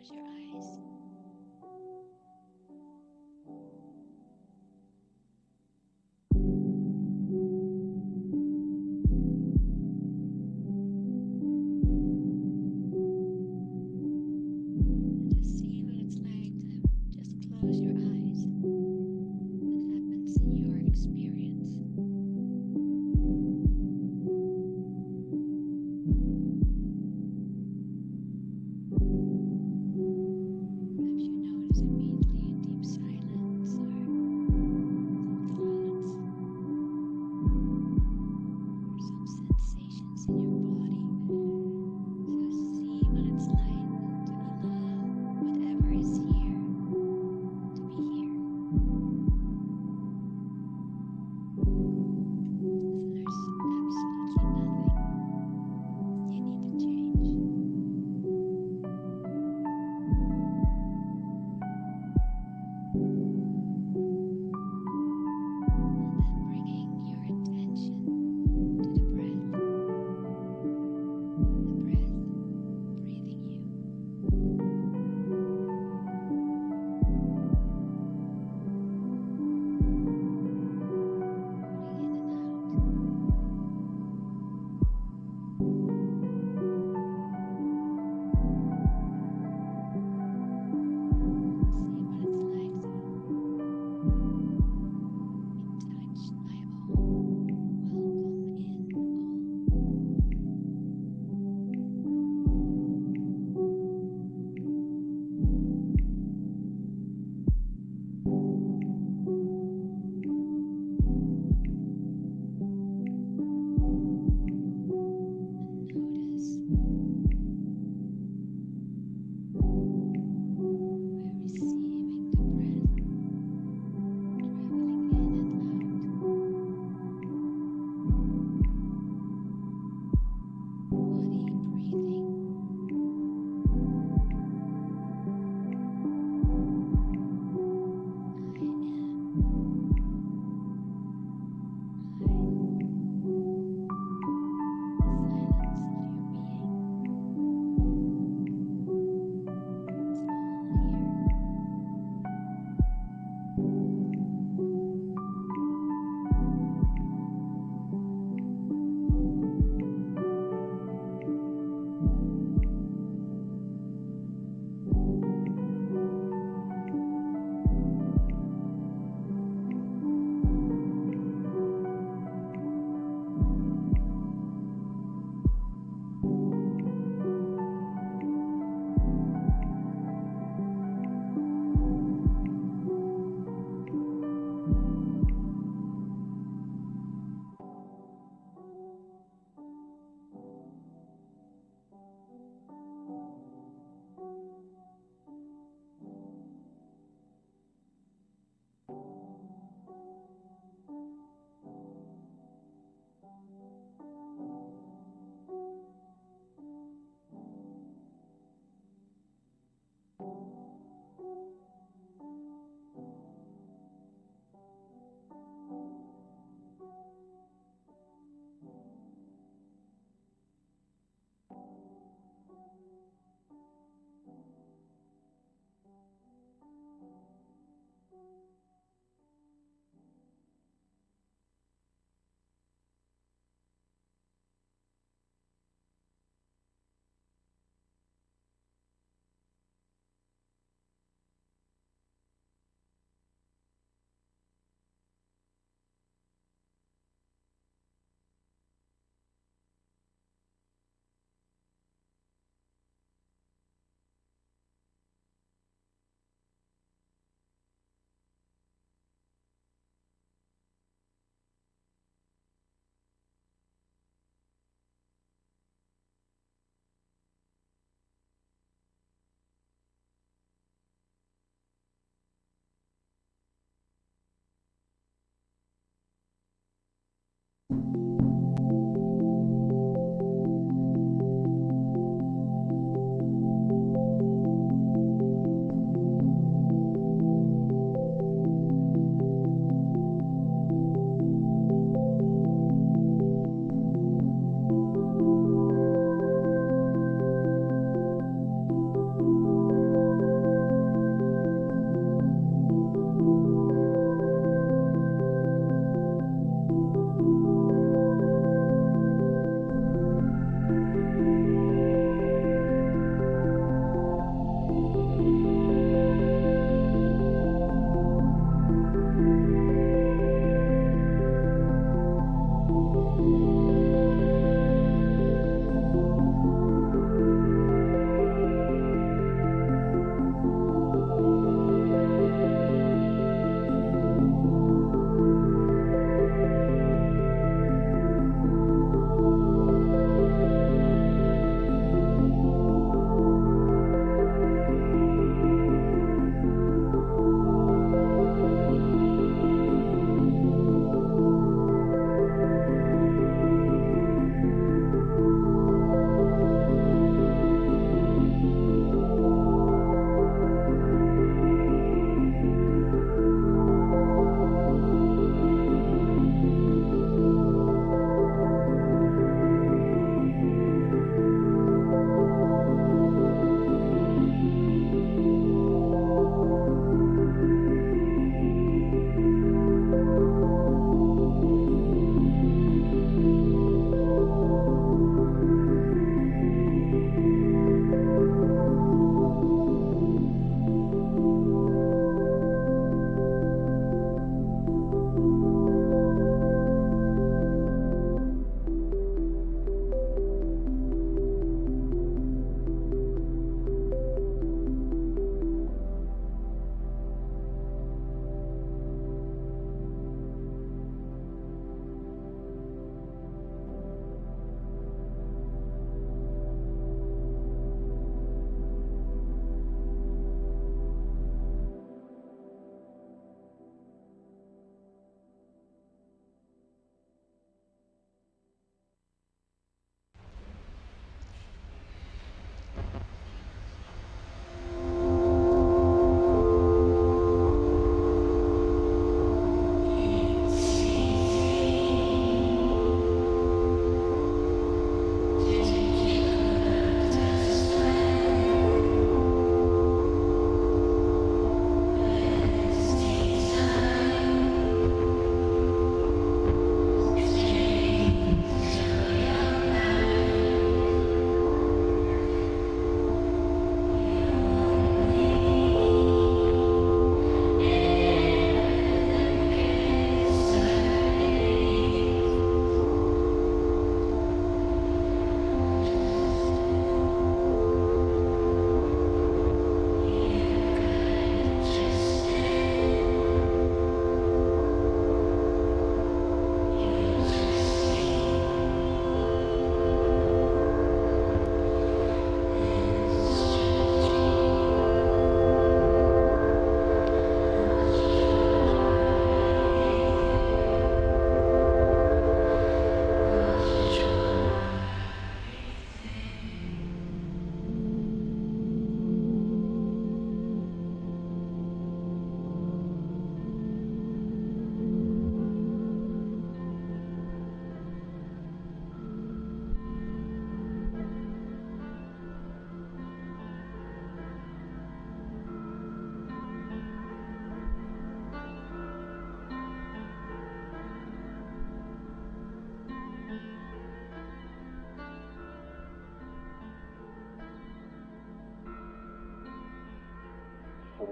close your eyes. And just see what it's like to just close your eyes. What happens in your experience? Perhaps you notice immediately a deep silence or some thoughts or some sensations in your body. So see what it's like to allow whatever is here to be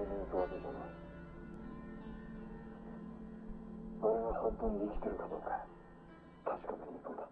抜くわけじゃない。あれが本当に生きてるかどうか確かめに行くんだ。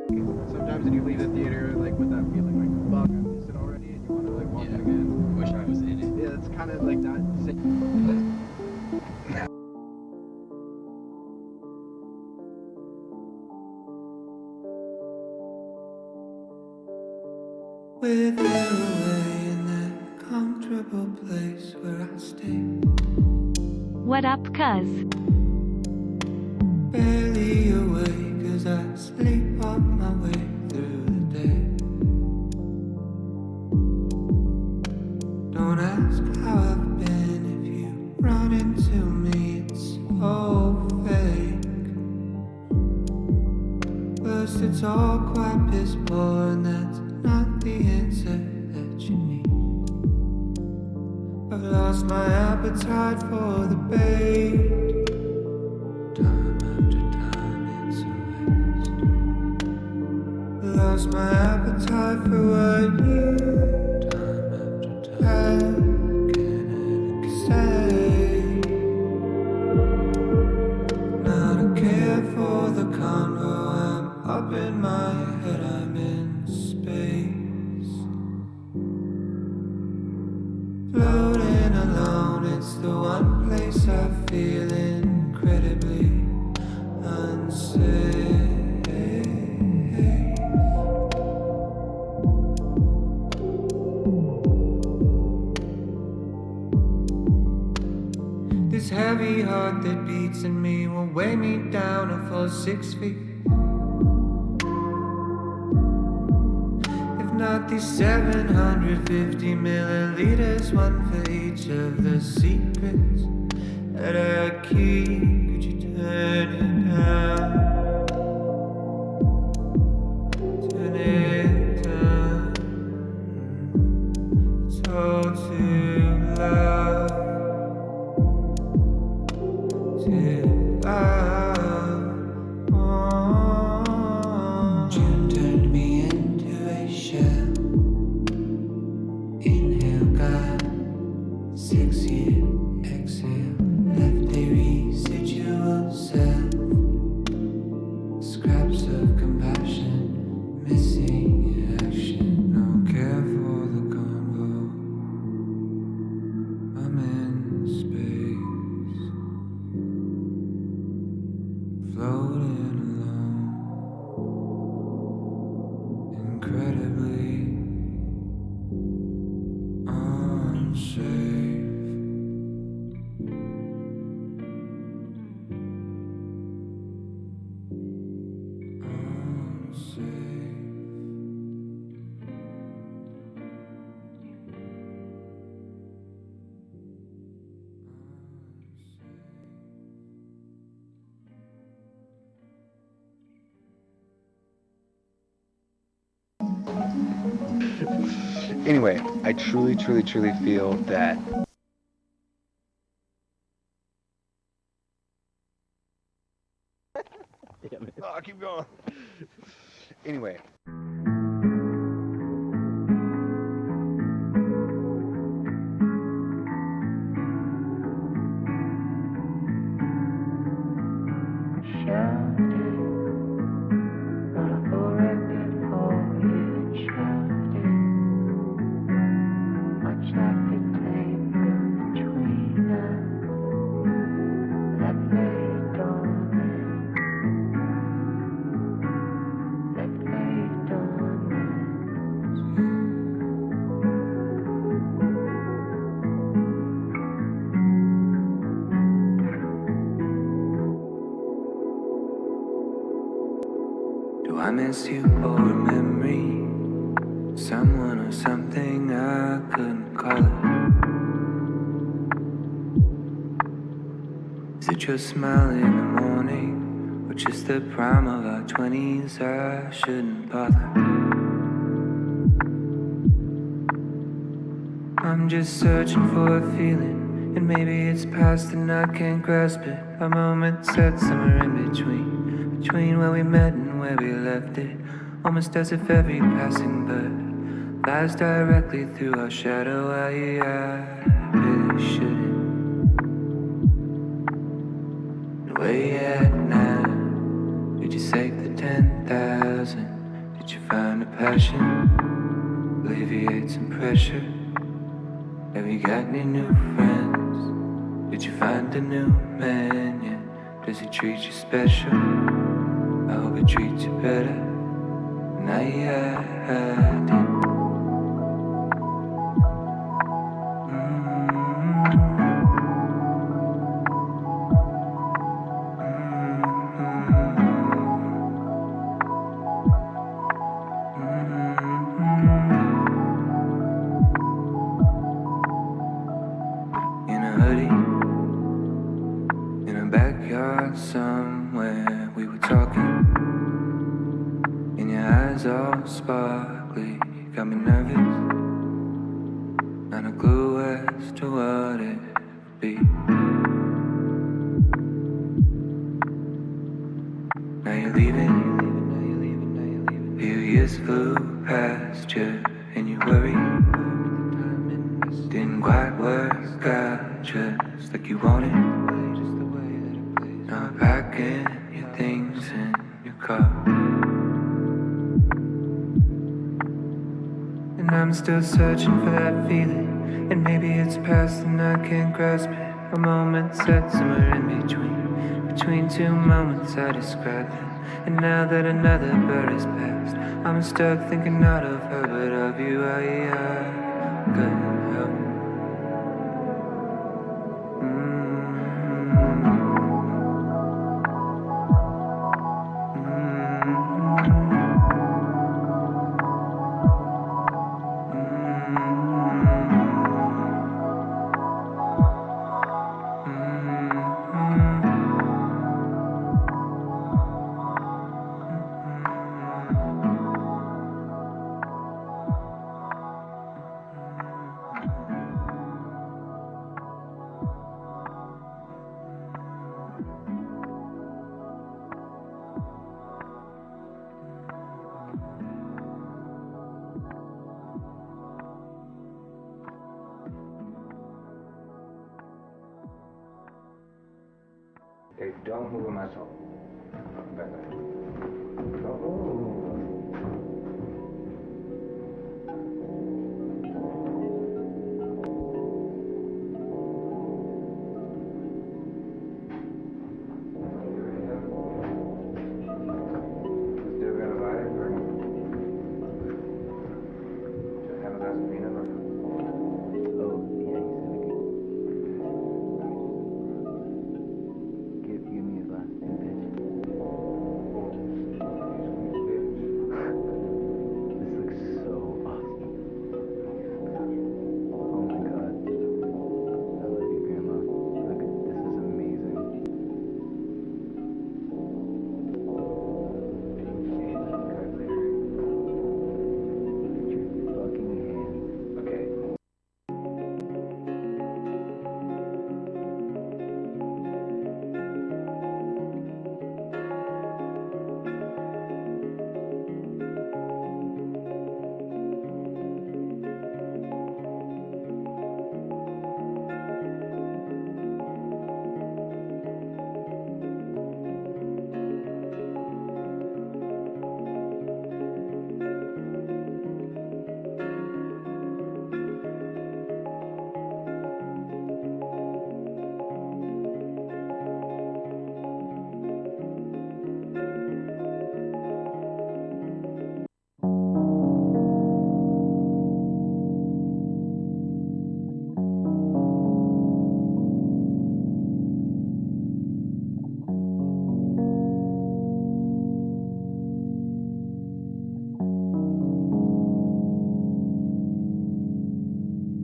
Sometimes when you leave the theater, like with that feeling, like fuck, I missed it already, and you want to like watch it again. Wish I was in it. Yeah, it's kind of like that. With you away in that comfortable place where I stay. What up, cuz? Barely awake as I sleepwalk my way through the day. Don't ask how I've been if you run into me, it's so fake. First it's all quite piss poor and that's not the answer that you need. I've lost my appetite for the bait. Time after time it's a waste. Lost my appetite for what you time after time can ever say. Now I don't care for the convo, I'm up in my head, I'm in space. Floating alone, it's the one place I feel incredibly unsafe. This heavy heart that beats in me will weigh me down a full 6 feet. If not these 750 milliliters, one for each of the secrets that I keep. Could you turn it down? Turn it down. It's all too loud. Too loud. June turned me into a shell. Inhale, God. 6-year exhale. Left a residual self. Scraps of compassion. Missing in action. No care for the convo. I'm in space. Floating alone. Incredibly unsafe. Anyway, I truly feel that oh, keep going. Anyway. Do I miss you or a memory? Someone or something I couldn't call it. Is it your smile in the morning? Or just the prime of our 20s? I shouldn't bother. I'm just searching for a feeling, and maybe it's past and I can't grasp it. A moment set somewhere in between where we met and where we left it. Almost as if every passing bird flies directly through our shadow. I really shouldn't. Where you at now? Did you save the 10,000? Did you find a passion? Alleviate some pressure? Have you got any new friends? Did you find a new man yet? Does he treat you special? I hope he treats you better than I did. In a hoodie, in a backyard somewhere, we were talking. And your eyes all sparkly, got me nervous. Not a clue as to what it would be. Now you're leaving. Few years flew past you, and you worried. Didn't quite work out just like you wanted. Now packing your things in your car. And I'm still searching for that feeling. And maybe it's past and I can't grasp it. A moment set somewhere in between two moments I described it. And now that another bird has passed, I'm stuck thinking not of her but of you. I couldn't help it. Okay, don't move on myself. Back there. Don't move. Still gonna buy it or just have a glass of peanut butter? Oh, yeah, he said give me a glass, bitch. This looks so awesome. Oh my god. I love you, Grandma. Look, this is amazing. Put your fucking hands. Okay.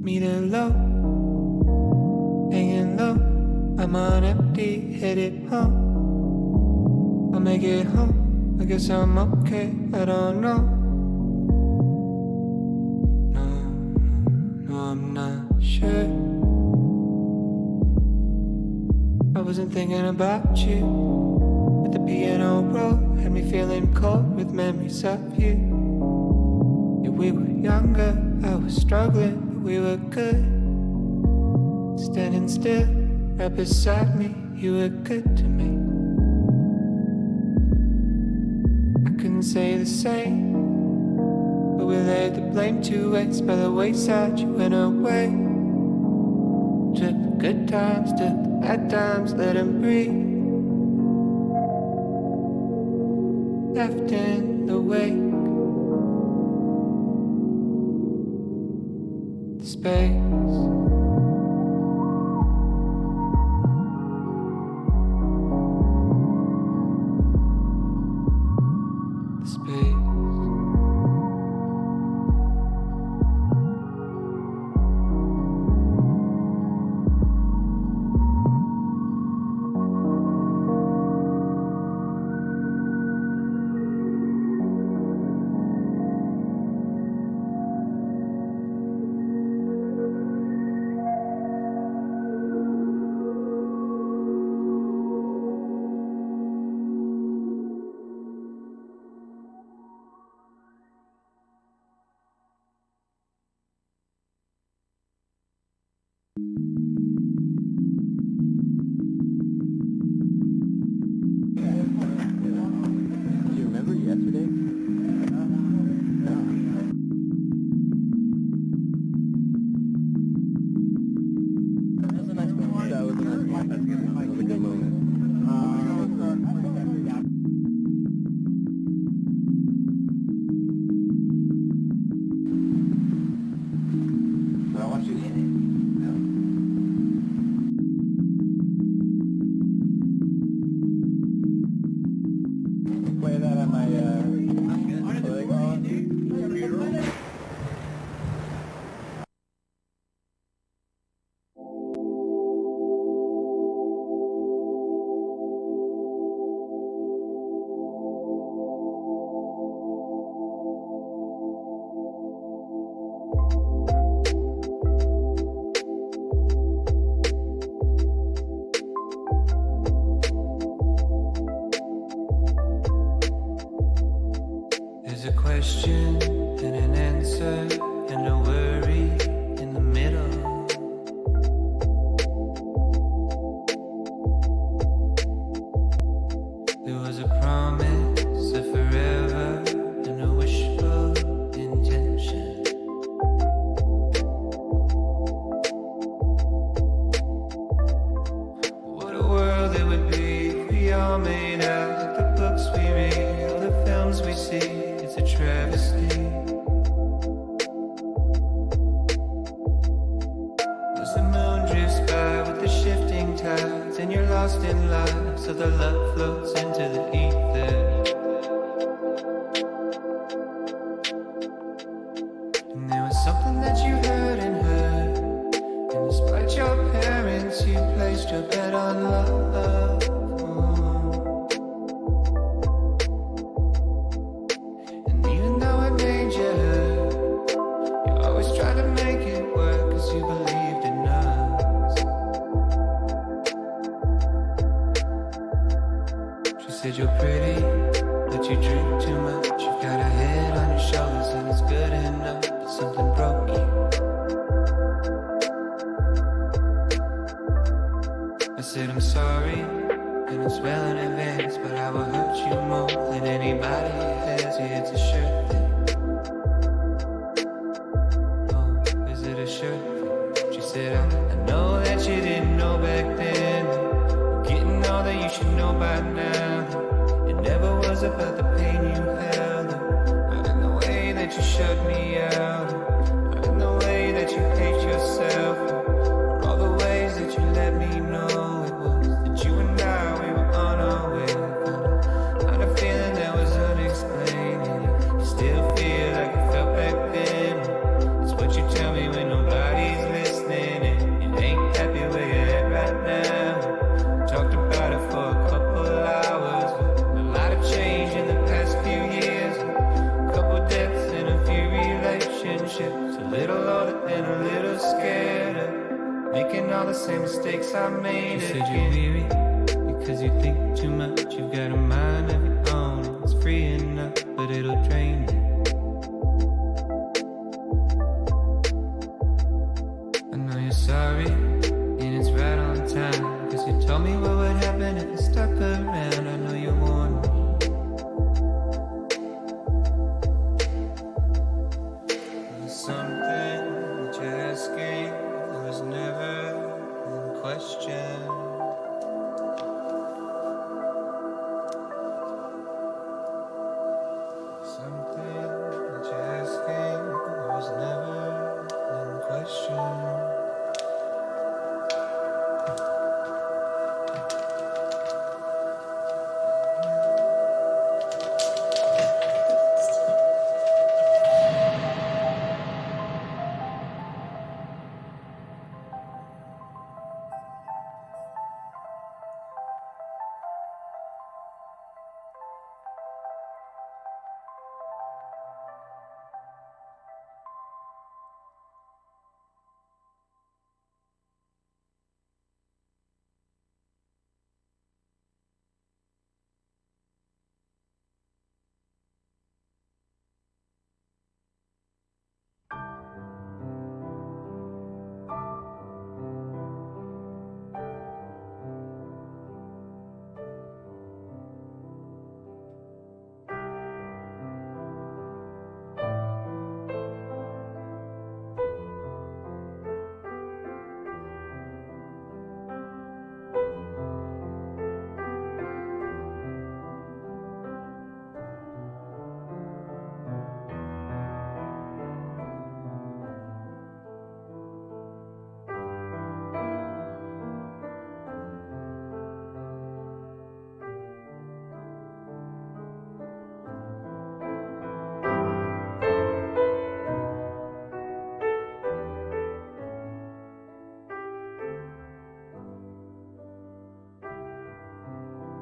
Meeting low, hanging low. I'm on empty, headed home. I'll make it home. I guess I'm okay. I don't know. No, I'm not sure. I wasn't thinking about you. But the piano roll had me feeling cold with memories of you. Yeah, we were younger, I was struggling, but we were good. Standing still, right beside me, you were good to me. I couldn't say the same, we laid the blame to waste. By the wayside you went away. Took the good times, took the bad times, let them breathe. Left in the wake, the space. There's a question and an answer and a worry in the middle. There was a promise of forever and a wishful intention. What a world it would be if we all made out like the books we read, all the films we see. It's a travesty. As the moon drifts by with the shifting tides, and you're lost in life, so the love floats into the ether. And there was something that you heard and heard, and despite your parents, you placed your bet on love. Said you're pretty, but you drink too much. You've got a head on your shoulders and it's good enough, but something broke you. I said I'm sorry, and it's well in advance, but I will hurt you more than anybody has. Yeah, it's a sure thing. Oh, is it a sure thing? She said, I know that you didn't know back then. Getting all that you should know by now. Never was about the pain you held, not in the way that you shut me out, not in the way that you hate yourself, or all the ways that you let me know it was that you and I, we were on our way. Kind of feeling that was unexplained, and you still feel like you felt back then. It's what you tell me when nobody's listening, and you ain't happy where you're at right now. Talked about it for a couple hours. Change in the past few years, a couple deaths and a few relationships, a little older and a little scared of making all the same mistakes I made. You said you're weary because you think too much. You've got a mind of your own, it's free enough, but it'll drain you. I know you're sorry, and it's right on time, cause you told me what would happen if you stuck around. I know you warned me. Something that you're asking was never in question.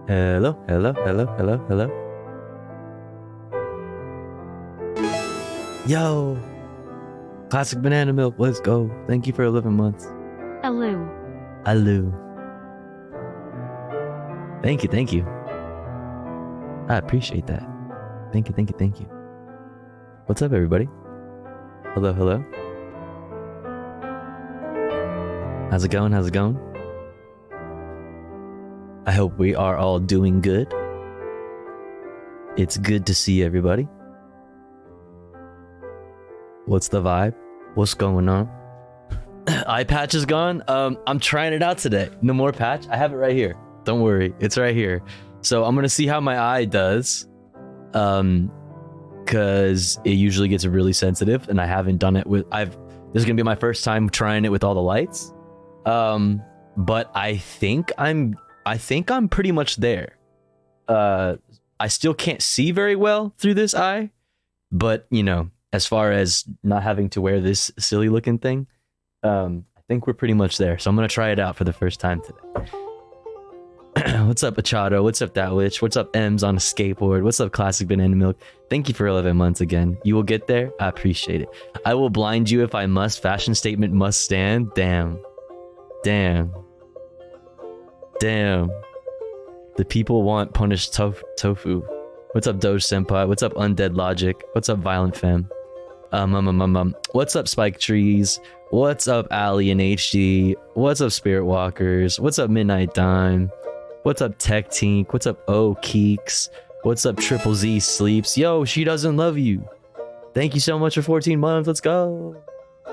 Hello, hello, hello, hello, hello. Yo! Classic banana milk, let's go. Thank you for 11 months. Alu. Alu. Thank you, thank you. I appreciate that. Thank you, thank you, thank you. What's up, everybody? Hello, hello. How's it going? How's it going? I hope we are all doing good. It's good to see everybody. What's the vibe? What's going on? Eye patch is gone. I'm trying it out today. No more patch. I have it right here. Don't worry, it's right here. So I'm gonna see how my eye does. Cause it usually gets really sensitive, and I haven't done it with. This is gonna be my first time trying it with all the lights. But I think I'm pretty much there. I still can't see very well through this eye, but you know, as far as not having to wear this silly looking thing, I think we're pretty much there. So I'm gonna try it out for the first time today. What's up, Achado? What's up, That Witch? What's up, M's on a skateboard? What's up, Classic Banana Milk? Thank you for 11 months again. You will get there. I appreciate it. I will blind you if I must. Fashion statement must stand. Damn. Damn. Damn. The people want punished tofu. What's up, Doge Senpai? What's up, Undead Logic? What's up, Violent Femme? What's up, Spike Trees? What's up, Alien HD? What's up, Spirit Walkers? What's up, Midnight Dime? What's up, Tech Tink? What's up, O Keeks? What's up, Triple Z Sleeps? Yo, she doesn't love you. Thank you so much for 14 months. Let's go.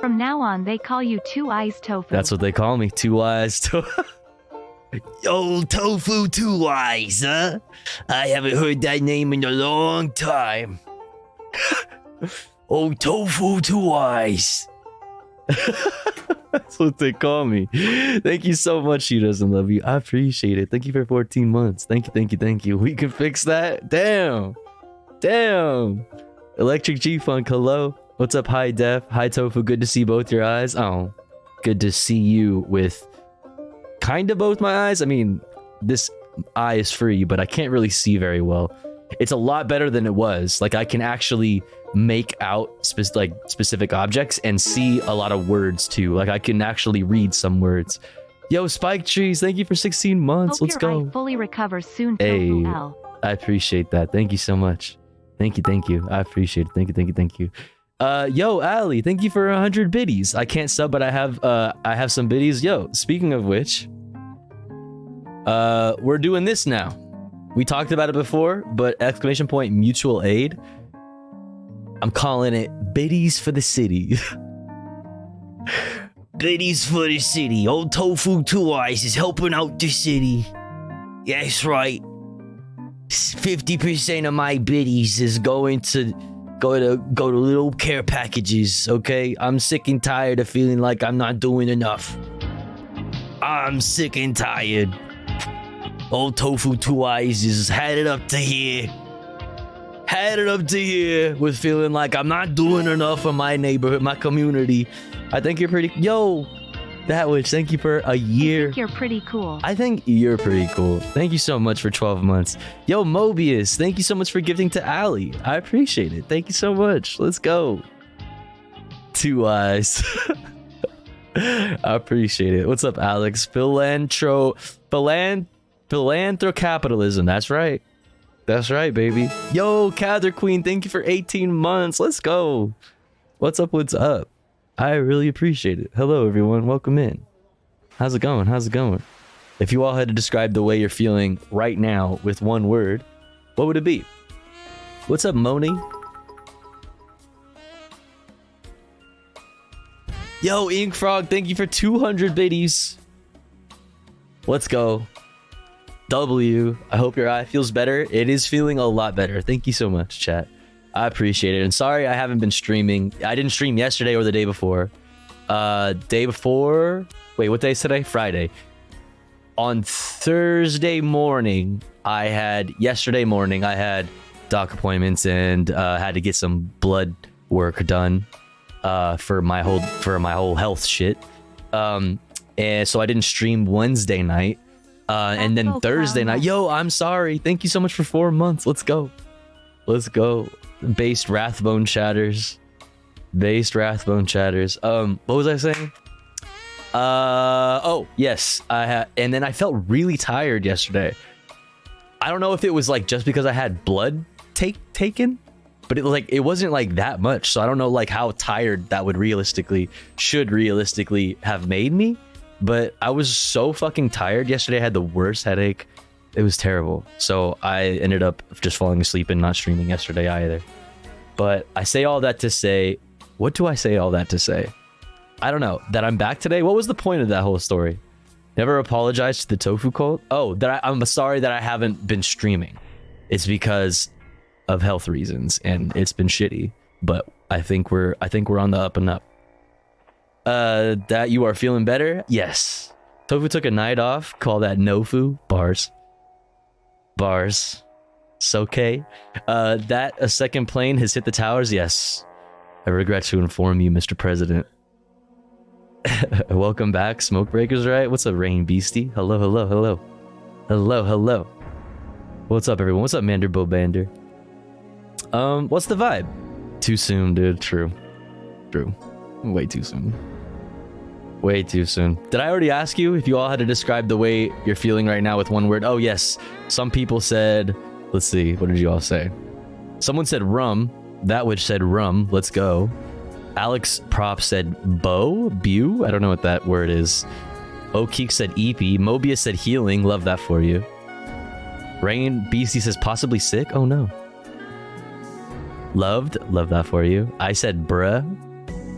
From now on, they call you Two Eyes Tofu. That's what they call me. 2 Eyes Tofu. Yo, Tofu 2 Eyes, huh? I haven't heard that name in a long time. Oh, Tofu 2 Eyes. That's what they call me. Thank you so much. She doesn't love you. I appreciate it. Thank you for 14 months. Thank you, thank you, thank you. We can fix that. Damn. Damn. Electric G-Funk, hello. What's up, High Def? Hi, Tofu. Good to see both your eyes. Oh, good to see you with kind of both my eyes. I mean, this eye is free, but I can't really see very well. It's a lot better than it was. Like, I can actually make out specific objects and see a lot of words too. Like, I can actually read some words. Yo, Spike Trees, thank you for 16 months. Hope Let's your go. eye fully recovers soon, Hey, Tofu L. I appreciate that. Thank you so much. Thank you, thank you. I appreciate it. Thank you, thank you, thank you. Yo, Ali, thank you for 100 biddies. I can't sub, but I have some biddies. Yo, speaking of which, we're doing this now. We talked about it before, but exclamation point mutual aid. I'm calling it biddies for the city. Biddies for the city. Old Tofu 2 Eyes is helping out the city. Yes, right. 50% of my biddies is going to little care packages, okay? I'm sick and tired of feeling like I'm not doing enough. I'm sick and tired. Old Tofu Two Eyes is had it up to here. Had it up to here with feeling like I'm not doing enough for my neighborhood, my community. I think you're pretty... Yo, that witch, thank you for a year. You're pretty cool. I think you're pretty cool. Thank you so much for 12 months. Yo, Mobius, thank you so much for gifting to Ali. I appreciate it. Thank you so much. Let's go. Two Eyes. I appreciate it. What's up, Alex? Philanthrocapitalism. That's right. That's right, baby. Yo, Cather Queen, thank you for 18 months. Let's go. What's up? What's up? I really appreciate it. Hello, everyone. Welcome in. How's it going? How's it going? If you all had to describe the way you're feeling right now with one word, what would it be? What's up, Moni? Yo, Ink Frog, thank you for 200 biddies. Let's go. W, I hope your eye feels better. It is feeling a lot better. Thank you so much, chat. I appreciate it. And sorry I haven't been streaming. I didn't stream yesterday or the day before. Wait, what day is today? Friday. On Thursday morning, yesterday morning, I had doc appointments and had to get some blood work done for my whole health shit. And so I didn't stream Wednesday night. And then Thursday night. Yo, I'm sorry. Thank you so much for 4 months. Let's go. Let's go. Based Wrathbone chatters. What was I saying? Oh, yes. And then I felt really tired yesterday. I don't know if it was like just because I had blood taken, but it wasn't like that much. So I don't know like how tired that should realistically have made me. But I was so fucking tired yesterday. I had the worst headache. It was terrible. So I ended up just falling asleep and not streaming yesterday either. But I say all that to say, what do I say all that to say? I don't know. That I'm back today? What was the point of that whole story? Never apologized to the Tofu cult? Oh, I'm sorry that I haven't been streaming. It's because of health reasons and it's been shitty. But I think we're on the up and up. That you are feeling better? Yes. Tofu took a night off. Call that Nofu. Bars. It's okay. That a second plane has hit the towers? Yes. I regret to inform you, Mr. President. Welcome back, Smoke Breakers, right? What's up, Rain Beastie? Hello. What's up, everyone? What's up, Manderbo Bander? What's the vibe? Too soon, dude. True. Way too soon. Did I already ask you if you all had to describe the way you're feeling right now with one word? Oh, yes. Some people said... Let's see. What did you all say? Someone said rum. That witch said rum. Let's go. Alex Prop said bew. I don't know what that word is. Okeek said eepy. Mobius said healing. Love that for you. Rain BC says possibly sick. Oh, no. Loved. Love that for you. I said bruh.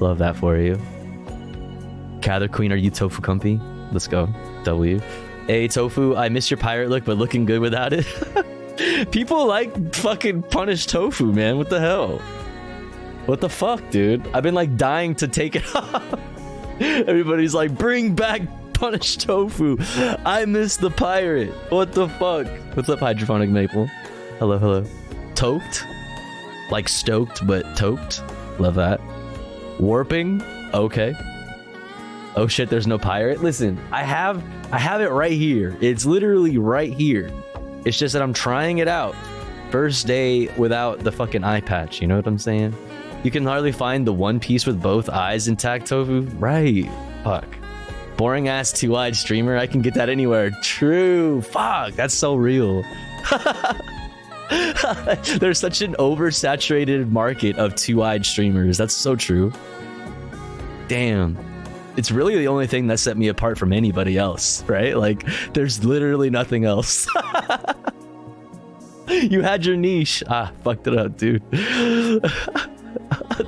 Love that for you. Cather Queen, are you Tofu Comfy? Let's go. W. Hey, Tofu, I miss your pirate look, but looking good without it. People like fucking Punish Tofu, man. What the hell? What the fuck, dude? I've been like dying to take it off. Everybody's like, bring back Punish Tofu. I miss the pirate. What the fuck? What's up, Hydrophonic Maple? Hello. Toked? Like stoked, but toked. Love that. Warping? Okay. Oh shit, there's no pirate? Listen, I have it right here. It's literally right here. It's just that I'm trying it out. First day without the fucking eye patch, you know what I'm saying? You can hardly find the one piece with both eyes intact, Tofu. Right. Fuck. Boring ass two-eyed streamer, I can get that anywhere. True. Fuck, that's so real. There's such an oversaturated market of two-eyed streamers. That's so true. Damn. It's really the only thing that set me apart from anybody else, right? Like, there's literally nothing else. You had your niche. Ah, fucked it up, dude.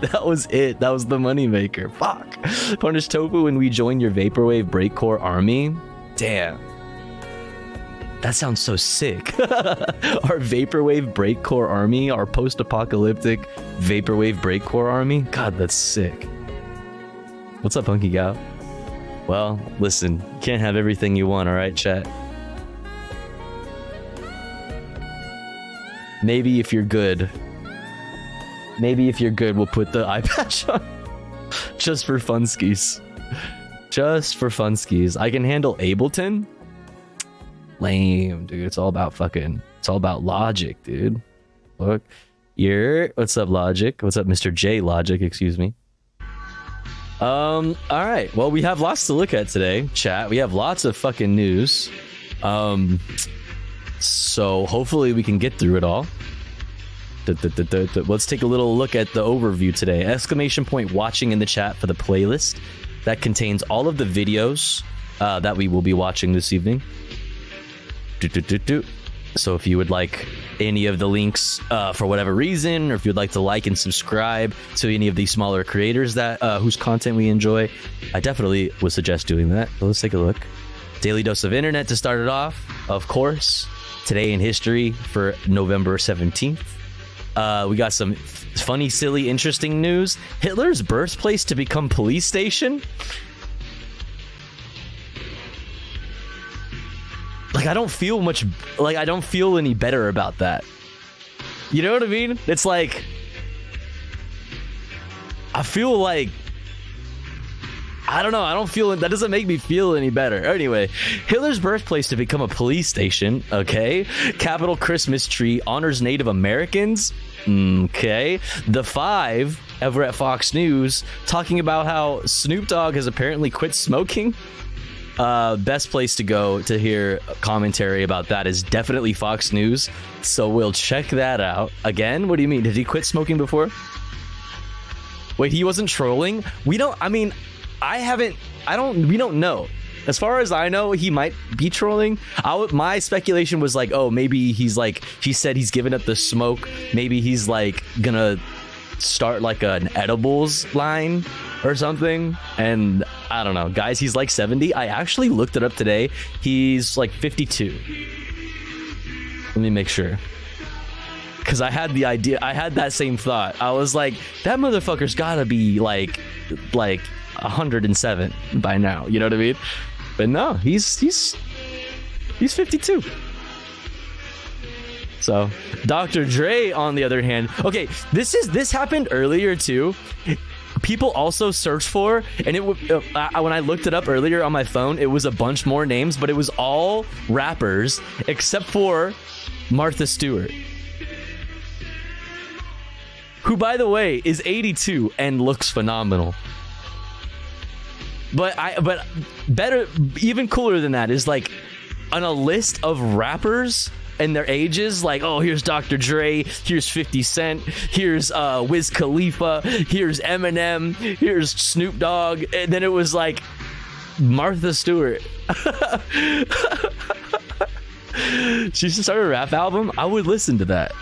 That was it. That was the moneymaker. Fuck. Punish Tofu when we join your Vaporwave Breakcore army? Damn. That sounds so sick. Our vaporwave breakcore army, our post-apocalyptic vaporwave breakcore army. God, that's sick. What's up, Hunky Gal? Well, listen, you can't have everything you want, all right, chat? Maybe if you're good, we'll put the eye patch on. Just for funskies. Just for funskies. I can handle Ableton. Lame, dude. It's all about Logic, dude. Look. What's up, Logic? What's up, Mr. J Logic, excuse me. All right. Well, we have lots to look at today, chat. We have lots of fucking news. So hopefully we can get through it all. Let's take a little look at the overview today. Exclamation point watching in the chat for the playlist that contains all of the videos that we will be watching this evening. So if you would like any of the links for whatever reason, or if you'd like to like and subscribe to any of these smaller creators that whose content we enjoy, I definitely would suggest doing that. So let's take a look. Daily dose of internet to start it off, of course. Today in history for November 17th. We got some funny, silly, interesting news. Hitler's birthplace to become police station. Like, I don't feel any better about that. You know what I mean? It's like, I feel like, I don't know. I don't feel, that doesn't make me feel any better. Anyway, Hitler's birthplace to become a police station. Okay. Capitol Christmas tree honors Native Americans. Okay. The Five over at Fox News talking about how Snoop Dogg has apparently quit smoking. Best place to go to hear commentary about that is definitely Fox News. So we'll check that out. Again, what do you mean? Did he quit smoking before? Wait, he wasn't trolling? We don't know. As far as I know, he might be trolling. My speculation was like, oh, maybe he's like, he said he's giving up the smoke. Maybe he's like gonna start like an edibles line or something. And I don't know, guys, he's like 70. I actually looked it up today. He's like 52. Let me make sure. Because I had the idea, I had that same thought. I was like, that motherfucker's gotta be like 107 by now, you know what I mean? But no, he's 52. So Dr. Dre, on the other hand, okay, this happened earlier too. People also searched for, and it when I looked it up earlier on my phone, it was a bunch more names, but it was all rappers except for Martha Stewart, who, by the way, is 82 and looks phenomenal. But better, even cooler than that is like on a list of rappers and their ages, like, oh, here's Dr. Dre, here's 50 Cent, here's Wiz Khalifa, here's Eminem, here's Snoop Dogg, and then it was like Martha Stewart. She started a rap album. I would listen to that.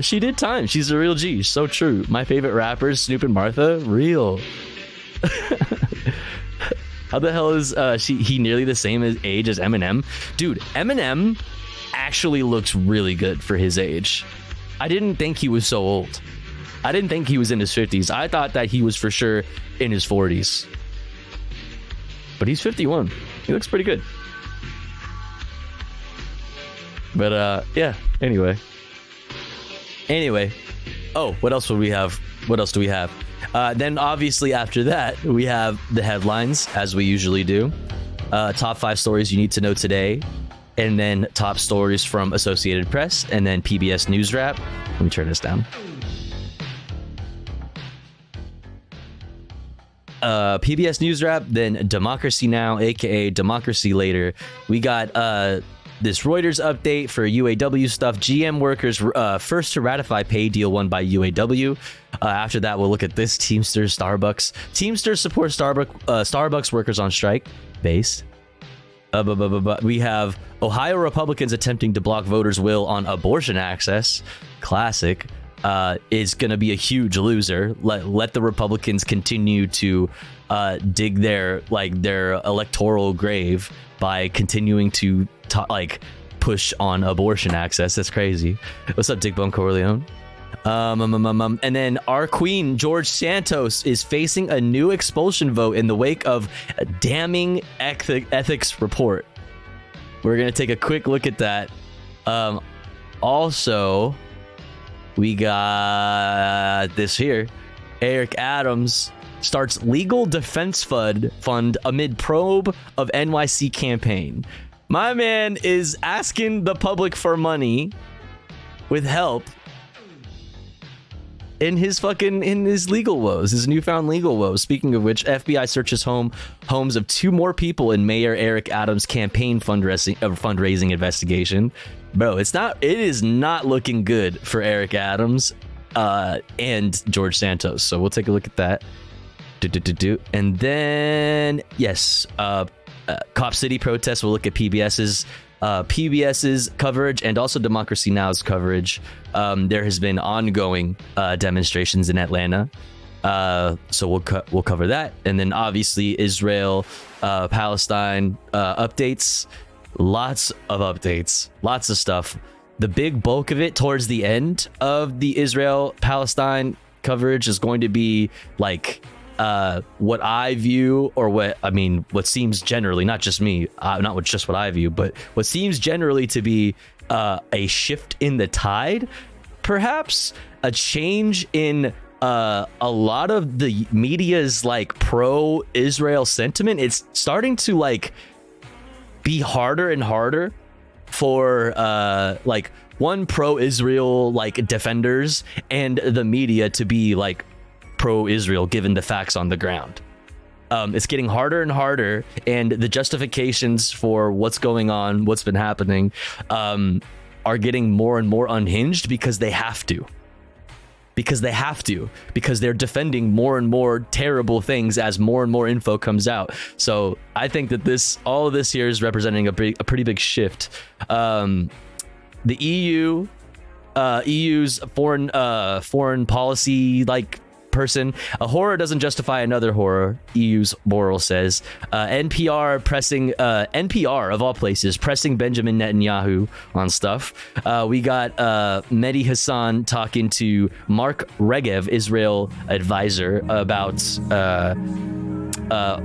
She did time. She's a real G. So true. My favorite rappers, Snoop and Martha, real. How the hell is he nearly the same age as Eminem? Dude, Eminem actually looks really good for his age. I didn't think he was so old. I didn't think he was in his 50s. I thought that he was for sure in his 40s. But he's 51. He looks pretty good. But yeah, anyway. Oh, what else would we have? What else do we have? Then obviously after that, we have the headlines, as we usually do. Top 5 stories you need to know today. And then top stories from Associated Press. And then PBS News Wrap. Let me turn this down. PBS News Wrap, then Democracy Now, aka Democracy Later. We got this Reuters update for UAW stuff. GM workers first to ratify pay deal won by UAW. After that, we'll look at this. Teamsters, Starbucks. Teamsters support Starbucks workers on strike. Base. We have Ohio Republicans attempting to block voters' will on abortion access. Classic. Is going to be a huge loser. Let the Republicans continue to dig their electoral grave by continuing to push on abortion access. That's crazy. What's up, Dick Bone Corleone? And then our queen, George Santos, is facing a new expulsion vote in the wake of a damning ethics report. We're going to take a quick look at that. Also, we got this here. Eric Adams starts legal defense fund amid probe of NYC campaign. My man is asking the public for money with help in his legal woes, his newfound legal woes. Speaking of which, FBI searches homes of 2 more people in Mayor Eric Adams' campaign fundraising investigation. Bro, it is not looking good for Eric Adams and George Santos. So we'll take a look at that. And then, yes, Cop City protests. We'll look at PBS's coverage and also Democracy Now!'s coverage. There has been ongoing demonstrations in Atlanta, so we'll cover that. And then obviously Israel, Palestine updates. Lots of updates, lots of stuff. The big bulk of it towards the end of the Israel Palestine coverage is going to be like what I view, or what seems generally, not just me, not just what I view, but what seems generally to be a shift in the tide, perhaps a change in a lot of the media's like pro-Israel sentiment. It's starting to like be harder and harder for like one pro-Israel like defenders and the media to be like pro-Israel given the facts on the ground. It's getting harder and harder, and the justifications for what's going on, what's been happening, are getting more and more unhinged because they have to. Because they're defending more and more terrible things as more and more info comes out. So I think that all of this here is representing a pretty big shift. The EU's foreign policy like person, a horror doesn't justify another horror, EU's moral says. NPR of all places pressing Benjamin Netanyahu on stuff. We got Mehdi Hassan talking to Mark Regev, Israel advisor, about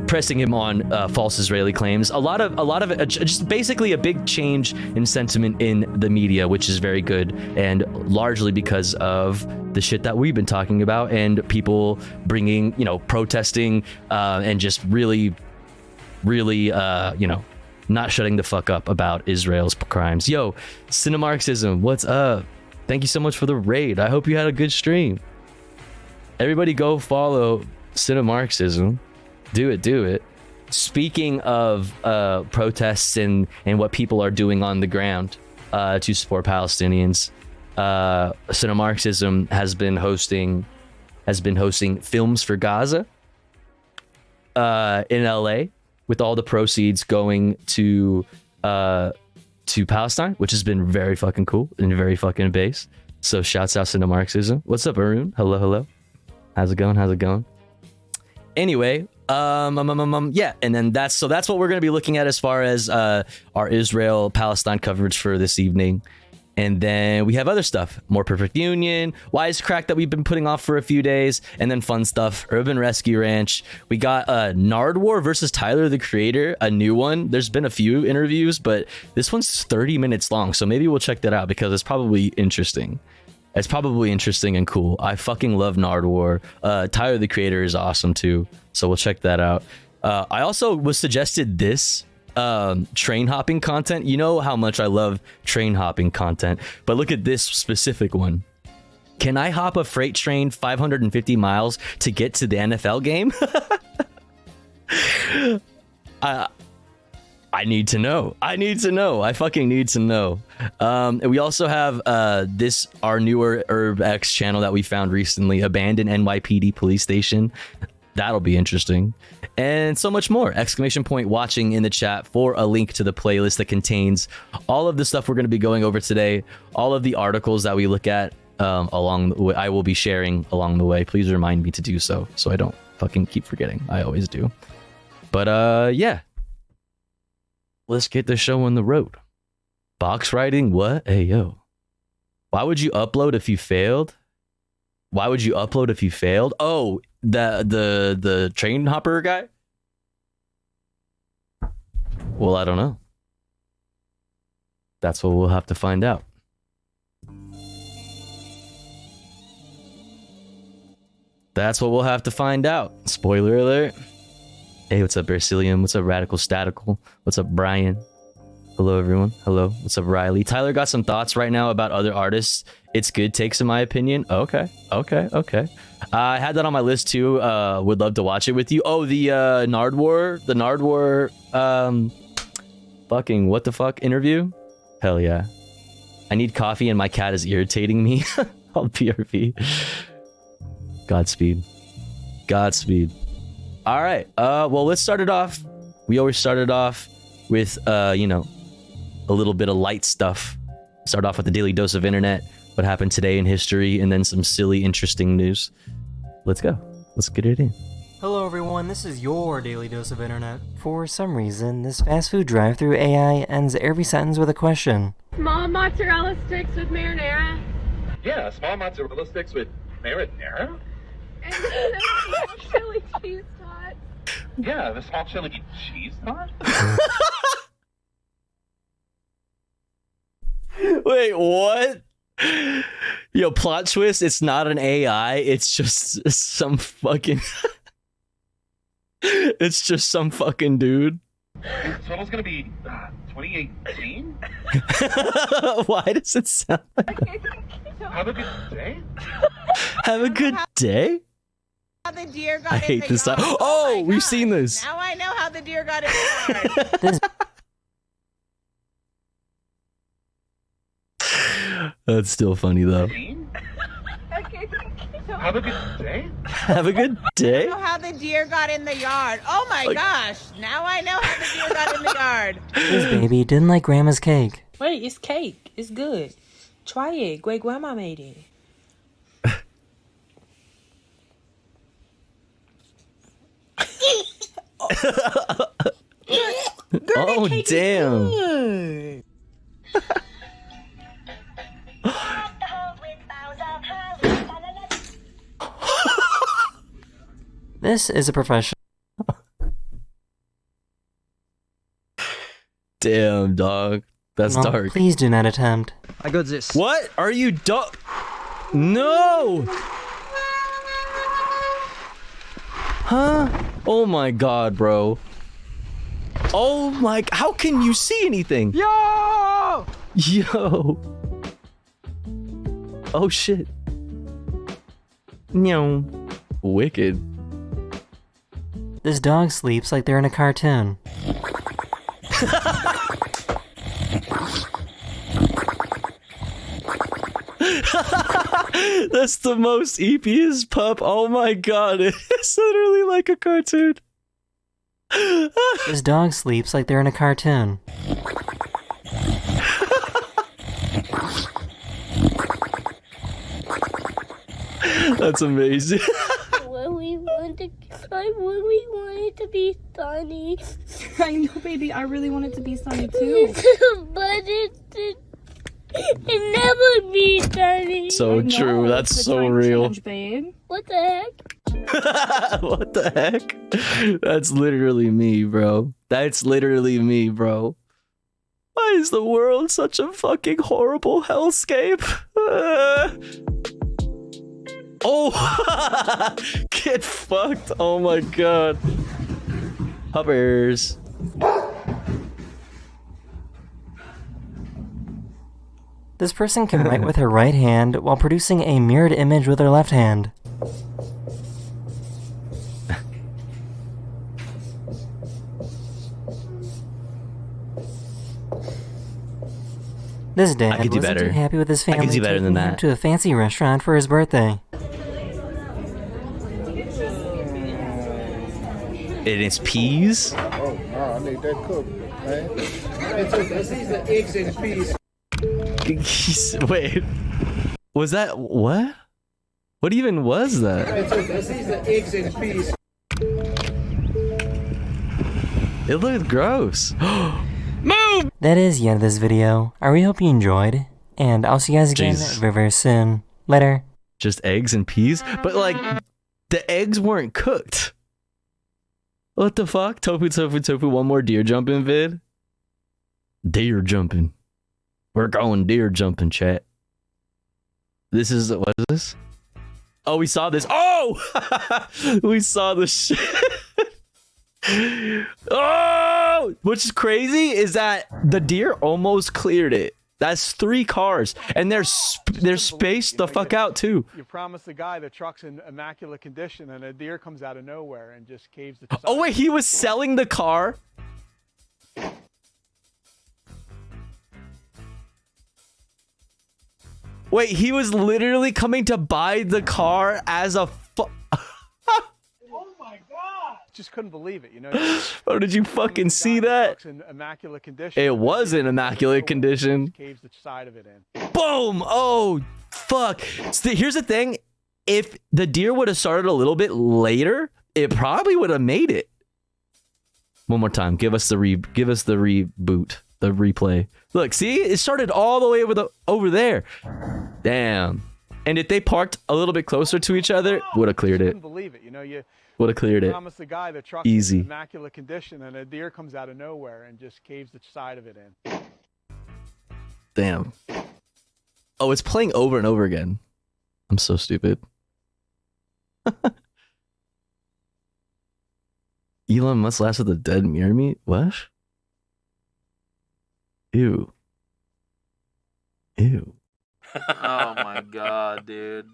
pressing him on false Israeli claims. A lot of it, just basically a big change in sentiment in the media, which is very good, and largely because of the shit that we've been talking about and people bringing, protesting and just really not shutting the fuck up about Israel's crimes. Yo, Cinemarxism, what's up? Thank you so much for the raid. I hope you had a good stream. Everybody go follow Cinemarxism. Do it. Speaking of protests and what people are doing on the ground to support Palestinians, Cinemarxism has been hosting Films for Gaza in LA, with all the proceeds going to Palestine, which has been very fucking cool and very fucking base. So shouts out Cinemarxism. What's up, Arun? Hello. How's it going? Anyway, yeah, and then that's what we're going to be looking at as far as our Israel Palestine coverage for this evening. And then we have other stuff, More Perfect Union, Wisecrack that we've been putting off for a few days, and then fun stuff, Urban Rescue Ranch. We got Nardwar versus Tyler, the Creator, a new one. There's been a few interviews, but this one's 30 minutes long, so maybe we'll check that out because it's probably interesting. It's probably interesting and cool. I fucking love Nardwar. Tyler, the Creator is awesome too, so we'll check that out. I also was suggested this train hopping content. You know how much I love train hopping content, but look at this specific one. Can I hop a freight train 550 miles to get to the NFL game? I need to know. I fucking need to know. And we also have our newer UrbX channel that we found recently, Abandoned NYPD Police Station. That'll be interesting. And so much more. Exclamation point watching in the chat for a link to the playlist that contains all of the stuff we're going to be going over today. All of the articles that we look at along the way, I will be sharing along the way. Please remind me to do so I don't fucking keep forgetting. I always do. But yeah. Let's get the show on the road. Box riding? What? Hey, yo. Why would you upload if you failed? Why would you upload if you failed? Oh, the train hopper guy? Well, I don't know. That's what we'll have to find out. That's what we'll have to find out. Spoiler alert. Hey, what's up, Bersilium? What's up, Radical Statical? What's up, Brian? Hello, everyone. Hello. What's up, Riley? Tyler got some thoughts right now about other artists. It's good takes, in my opinion. Okay. I had that on my list too. Would love to watch it with you. Oh, the Nardwar fucking what the fuck interview? Hell yeah. I need coffee and my cat is irritating me. I'll PRP. Godspeed. All right. Well, let's start it off. We always started off with you know, a little bit of light stuff. Start off with the daily dose of internet, what happened today in history, and then some silly, interesting news. Let's go. Let's get it in. Hello everyone, this is your daily dose of internet. For some reason, this fast food drive-thru AI ends every sentence with a question. Small mozzarella sticks with marinara. Yeah, small mozzarella sticks with marinara? And small chili cheese tots. Yeah, the small chili cheese tot? Wait, what? Yo, plot twist, it's not an AI, it's just some fucking... It's just some fucking dude. The total's gonna be 2018? Why does it sound like that? Have a good day? Have a good day? How the deer got I in hate the this yard. time. Oh, we've seen this. Now I know how the deer got in the yard. That's still funny though. Have a good day? Have a good day? I know how the deer got in the yard. Oh my gosh. Now I know how the deer got in the yard. This baby didn't like grandma's cake. Wait, it's cake. It's good. Try it. Great grandma made it. Oh, damn. Good. This is a professional. Damn, dog. That's dark. Please do not attempt. I got this. What? Are you No! Huh? Oh my god, bro. Oh my... How can you see anything? Yo! Yo. Oh shit. No. Wicked. This dog sleeps like they're in a cartoon. That's the most eepiest pup. Oh my god. It's literally like a cartoon. This dog sleeps like they're in a cartoon. That's amazing. When we wanted to be sunny. I know, baby. I really want it to be sunny too. But it never be sunny. So true. That's so real. Change, babe. What the heck? What the heck? That's literally me, bro. That's literally me, bro. Why is the world such a fucking horrible hellscape? Oh! Get fucked. Oh my god. Hubbers. This person can write with her right hand while producing a mirrored image with her left hand. This dad wasn't too happy with his family I could do better than taking him that. to a fancy restaurant for his birthday. And it's peas? Oh, no, I need that cooked, man. These the eggs and peas. Wait. Was that... What? What even was that? These the eggs and peas. It looked gross. Move! That is the end of this video. I really hope you enjoyed, and I'll see you guys again Jesus. very, very soon. Later. Just eggs and peas? But like, the eggs weren't cooked. What the fuck? Tofu, tofu, tofu. One more deer jumping vid. Deer jumping. We're going deer jumping, chat. This is, what is this? Oh, we saw this. Oh! We saw the shit. Oh! Which is crazy is that the deer almost cleared it. That's 3 cars, and they're spaced the fuck out too. You promise the guy the truck's in immaculate condition, and a deer comes out of nowhere and just caves the. Oh wait, he was selling the car. Wait, he was literally coming to buy the car as a. Just couldn't believe it, you know. Oh, did you fucking see that? In immaculate condition. It was in immaculate condition. Caves the side of it in. Boom! Oh, fuck. So here's the thing. If the deer would have started a little bit later, it probably would have made it. One more time. Give us the reboot. The replay. Look, see? It started all the way over there. Damn. And if they parked a little bit closer to each other, would have cleared it. Couldn't believe it, you know. You would have cleared it. promise the guy the truck's Easy. in immaculate condition, and a deer comes out of nowhere and just caves the side of it in. Damn. Oh, it's playing over and over again. I'm so stupid. Elon Musk laughs at the dead mirror meat? What? Ew. Ew. Oh my god, dude.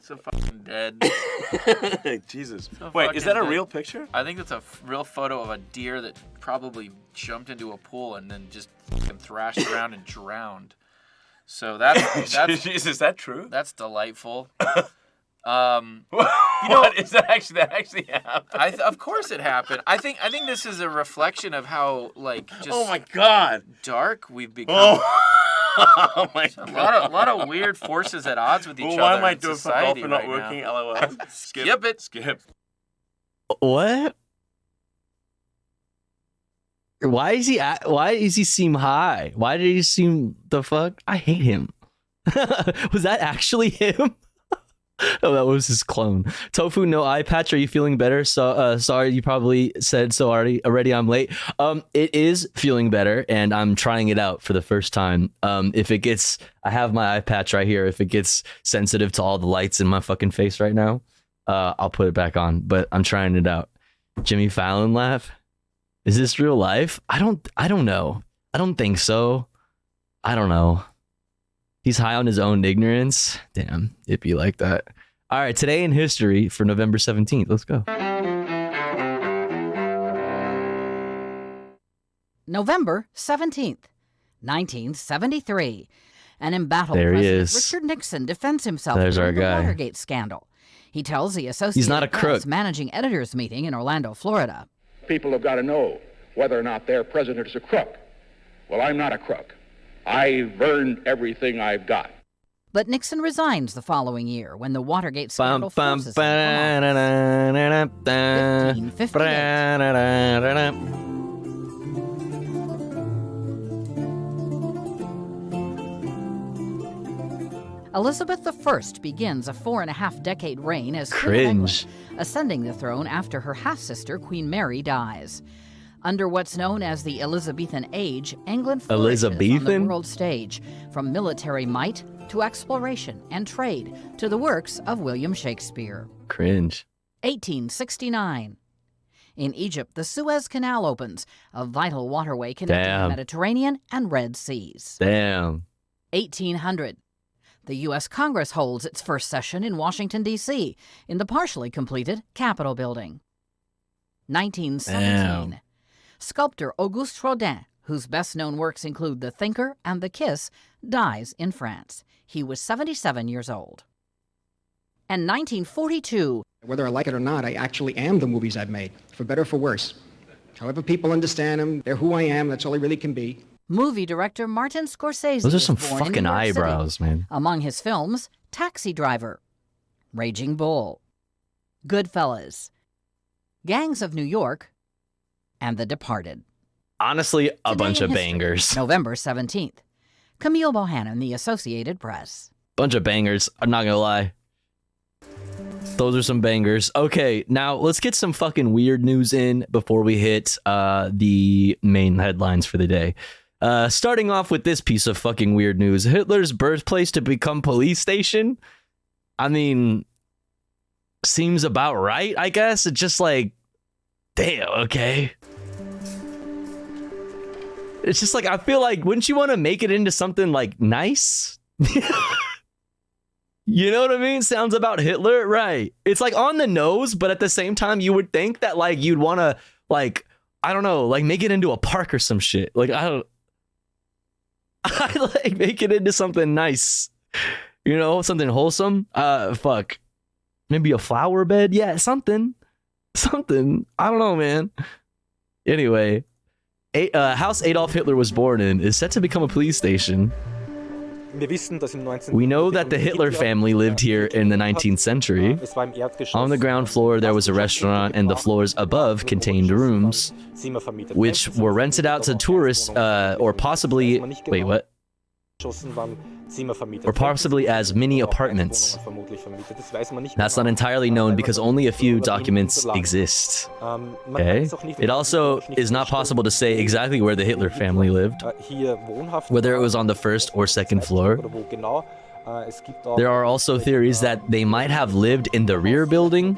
So fucking dead. Jesus. So Wait, is that a dead. real picture? I think that's a real photo of a deer that probably jumped into a pool and then just fucking thrashed around and drowned. So that's Jeez, is that true? That's delightful. You know, is that actually happened? Of course it happened. I think this is a reflection of how just oh my god dark we've become. Oh my god. A lot of weird forces at odds with each other. Why am I in doing society for not right working? now. LOL. Skip it. Skip. What? Why is he seem high? Why did he seem the fuck? I hate him. Was that actually him? Oh, that was his clone. Tofu, no eye patch. Are you feeling better? So, sorry, you probably said so already. I'm late. It is feeling better, and I'm trying it out for the first time. If it gets, I have my eye patch right here. If it gets sensitive to all the lights in my fucking face right now, I'll put it back on. But I'm trying it out. Jimmy Fallon laugh. Is this real life? I don't know. I don't think so. I don't know. He's high on his own ignorance. Damn, it'd be like that. All right, today in history for November 17th. Let's go. November 17th, 1973. An embattled There he President is. Richard Nixon defends himself There's during our the guy. Watergate scandal. He tells the Associated He's not a Press crook. managing editors meeting in Orlando, Florida. People have got to know whether or not their president is a crook. Well, I'm not a crook. I've earned everything I've got. But Nixon resigns the following year when the Watergate Bum, scandal bum, forces him from office. 1558. Elizabeth I begins a 4.5-decade reign as Queen of Cringe. England, ascending the throne after her half-sister Queen Mary dies. Under what's known as the Elizabethan Age, England flourishes on the Elizabethan? world stage, from military might to exploration and trade to the works of William Shakespeare. Cringe. 1869. In Egypt, the Suez Canal opens, a vital waterway connecting the Damn. Mediterranean and Red Seas. Damn. 1800. The U.S. Congress holds its first session in Washington, D.C., in the partially completed Capitol Building. 1917. Damn. Sculptor Auguste Rodin, whose best-known works include The Thinker and The Kiss, dies in France. He was 77 years old. And 1942. Whether I like it or not, I actually am the movies I've made, for better or for worse. However people understand them, they're who I am, that's all I really can be. Movie director Martin Scorsese Those are was some born in fucking New York City. eyebrows, man. Among his films, Taxi Driver, Raging Bull, Goodfellas, Gangs of New York, and The Departed. Honestly, a Today bunch in of history, bangers. November 17th. Camille Bohannon, The Associated Press. Bunch of bangers. I'm not gonna lie. Those are some bangers. Okay, now let's get some fucking weird news in before we hit the main headlines for the day. Starting off with this piece of fucking weird news. Hitler's birthplace to become police station? I mean, seems about right, I guess. It's just like, damn, okay. It's just like, I feel like, wouldn't you want to make it into something like nice? You know what I mean? Sounds about Hitler, right? It's like on the nose, but at the same time, you would think that like you'd want to like, I don't know, like make it into a park or some shit. Like I like make it into something nice, you know, something wholesome. Fuck, maybe a flower bed, yeah, something. I don't know, man. Anyway, house Adolf Hitler was born in is set to become a police station. We know that the Hitler family lived here in the 19th century. On the ground floor, there was a restaurant, and the floors above contained rooms, which were rented out to tourists, or possibly... Wait, what? Or possibly as mini apartments. That's not entirely known because only a few documents exist. Okay? It also is not possible to say exactly where the Hitler family lived, whether it was on the first or second floor. There are also theories that they might have lived in the rear building.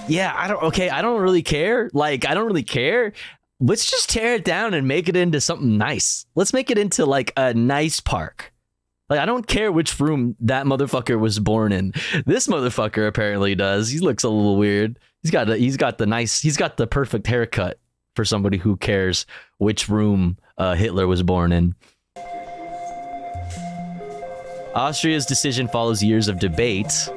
Yeah, I don't really care. Like, I don't really care. Let's just tear it down and make it into something nice. Let's make it into like a nice park. Like, I don't care which room that motherfucker was born in. This motherfucker apparently does. He looks a little weird. He's got the perfect haircut for somebody who cares which room Hitler was born in. Austria's decision follows years of debate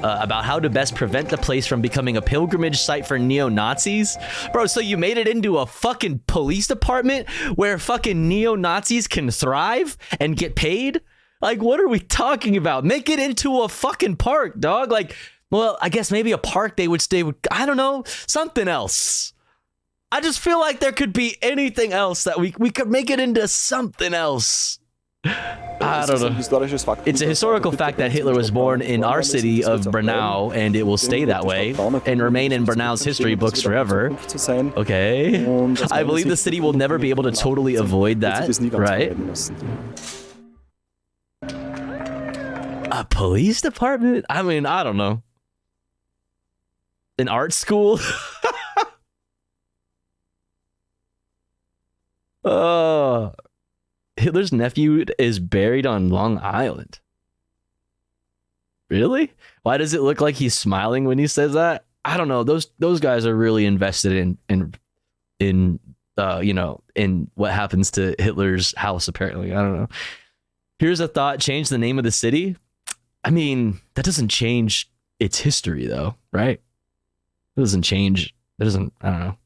about how to best prevent the place from becoming a pilgrimage site for neo-Nazis. Bro, so you made it into a fucking police department where fucking neo-Nazis can thrive and get paid? Like, what are we talking about? Make it into a fucking park, dog. Like, well, I guess maybe a park they would stay with. I don't know, something else. I just feel like there could be anything else that we could make it into something else. I don't know. It's a historical fact that Hitler was born in our city of Brno, and it will stay that way and remain in Brno's history books forever. Okay. I believe the city will never be able to totally avoid that, right? A police department? I mean, I don't know. An art school? Hitler's nephew is buried on Long Island. Really? Why does it look like he's smiling when he says that? I don't know. Those guys are really invested in what happens to Hitler's house, apparently. I don't know. Here's a thought: change the name of the city. I mean, that doesn't change its history, though, right? It doesn't change. It doesn't. I don't know.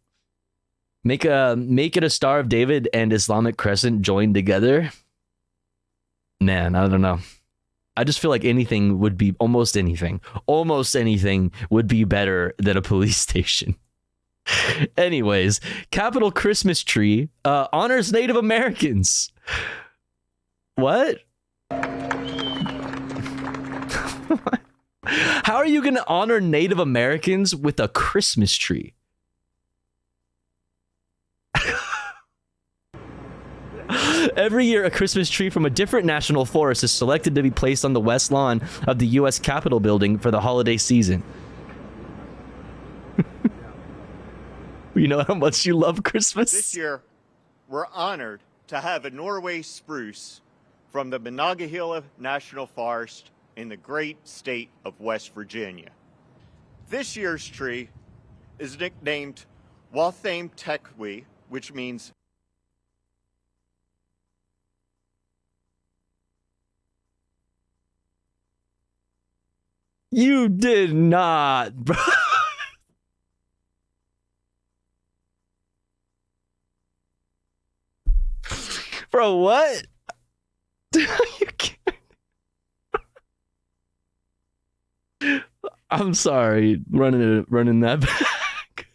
Make it a Star of David and Islamic Crescent joined together. Man, I don't know. I just feel like almost anything would be better than a police station. Anyways, Capitol Christmas tree honors Native Americans. What? How are you going to honor Native Americans with a Christmas tree? Every year, a Christmas tree from a different national forest is selected to be placed on the west lawn of the U.S. Capitol building for the holiday season. You know how much you love Christmas? This year, we're honored to have a Norway spruce from the Monongahela National Forest in the great state of West Virginia. This year's tree is nicknamed Waltham Tekwi, which means you did not, bro. Bro, what? You can't. I'm sorry, running that back.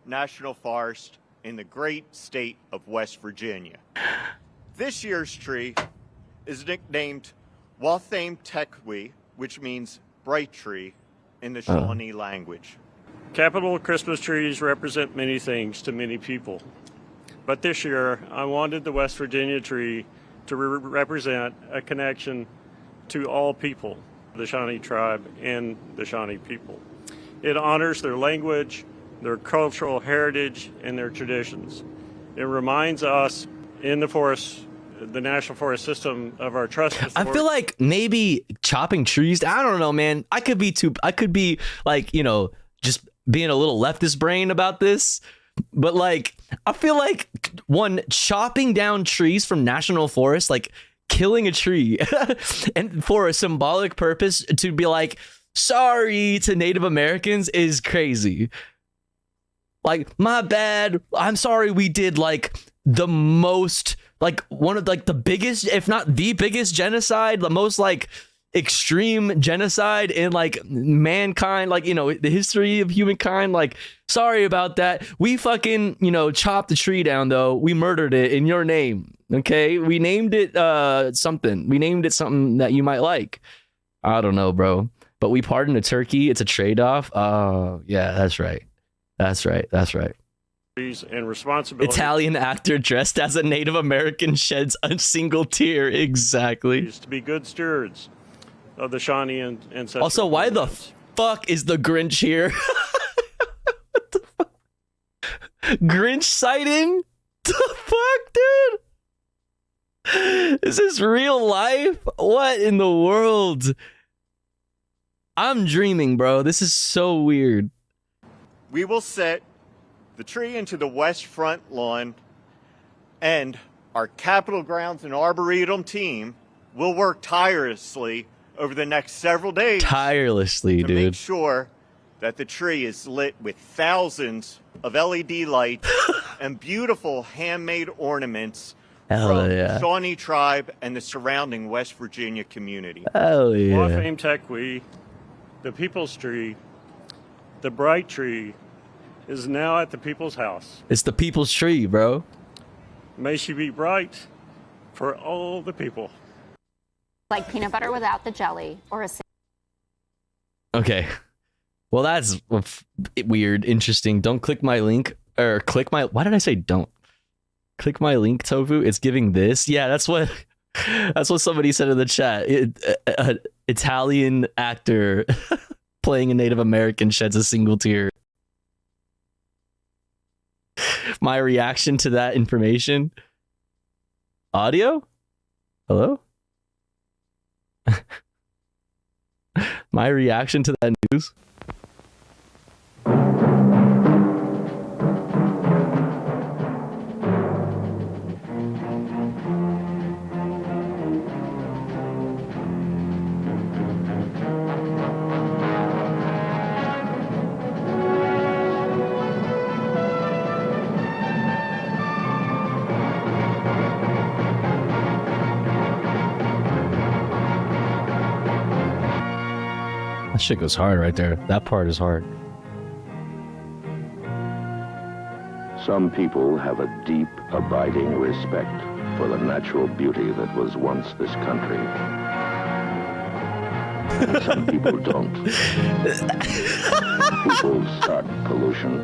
National Forest in the great state of West Virginia. This year's tree is nicknamed Wathaim Tekwi, which means bright tree in the Shawnee language. Capital Christmas trees represent many things to many people. But this year, I wanted the West Virginia tree to represent a connection to all people, the Shawnee tribe and the Shawnee people. It honors their language, their cultural heritage, and their traditions. It reminds us in the forest, the National Forest System, of our trust. I feel like maybe chopping trees, I don't know, man. I could be like, you know, just being a little leftist brain about this. But like, I feel like chopping down trees from national forests, like killing a tree and for a symbolic purpose to be like, sorry to Native Americans is crazy. Like, my bad. I'm sorry we did like the most, like one of like the biggest, if not the biggest genocide, the most like extreme genocide in like mankind, like, you know, the history of humankind. Like, sorry about that. We fucking, you know, chopped the tree down though. We murdered it in your name. Okay. We named it something. We named it something that you might like. I don't know, bro. But we pardoned a turkey. It's a trade-off. Oh, yeah, that's right. That's right. That's right. And responsibility. Italian actor dressed as a Native American sheds a single tear. Exactly. To be good stewards of the Shawnee and ancestral. Also, why the fuck is the Grinch here? What the fuck? Grinch sighting? The fuck, dude? Is this real life? What in the world? I'm dreaming, bro. This is so weird. We will set the tree into the west front lawn, and our Capitol Grounds and Arboretum team will work tirelessly over the next several days. Tirelessly, to dude. make sure that the tree is lit with thousands of LED lights and beautiful handmade ornaments from yeah. Shawnee tribe and the surrounding West Virginia community. Oh yeah. Wathaim Tekwi, the people's tree, the bright tree, is now at the people's house. It's the people's tree, bro. May she be bright for all the people. Like peanut butter without the jelly, or a... Okay. Well, that's weird, interesting. Don't click my link, or click my... Why did I say don't? Click my link, Tofu. It's giving this. Yeah, that's what somebody said in the chat. Italian actor playing a Native American sheds a single tear. My reaction to that information. Audio? Hello? My reaction to that news. That shit goes hard right there. That part is hard. Some people have a deep, abiding respect for the natural beauty that was once this country. And some people don't. People start pollution.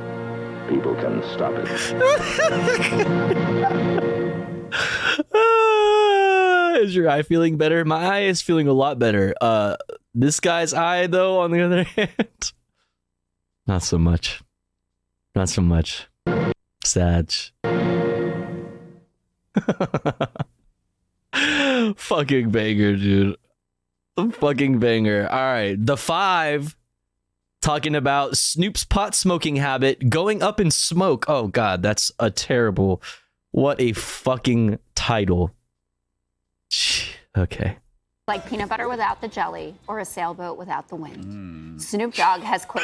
People can stop it. Is your eye feeling better? My eye is feeling a lot better. This guy's eye, though, on the other hand, not so much. Not so much. Sad. Fucking banger, dude. Fucking banger. All right, the 5 talking about Snoop's pot smoking habit going up in smoke. Oh God, that's a terrible. What a fucking title. Okay. Like peanut butter without the jelly, or a sailboat without the wind. Snoop Dogg has quit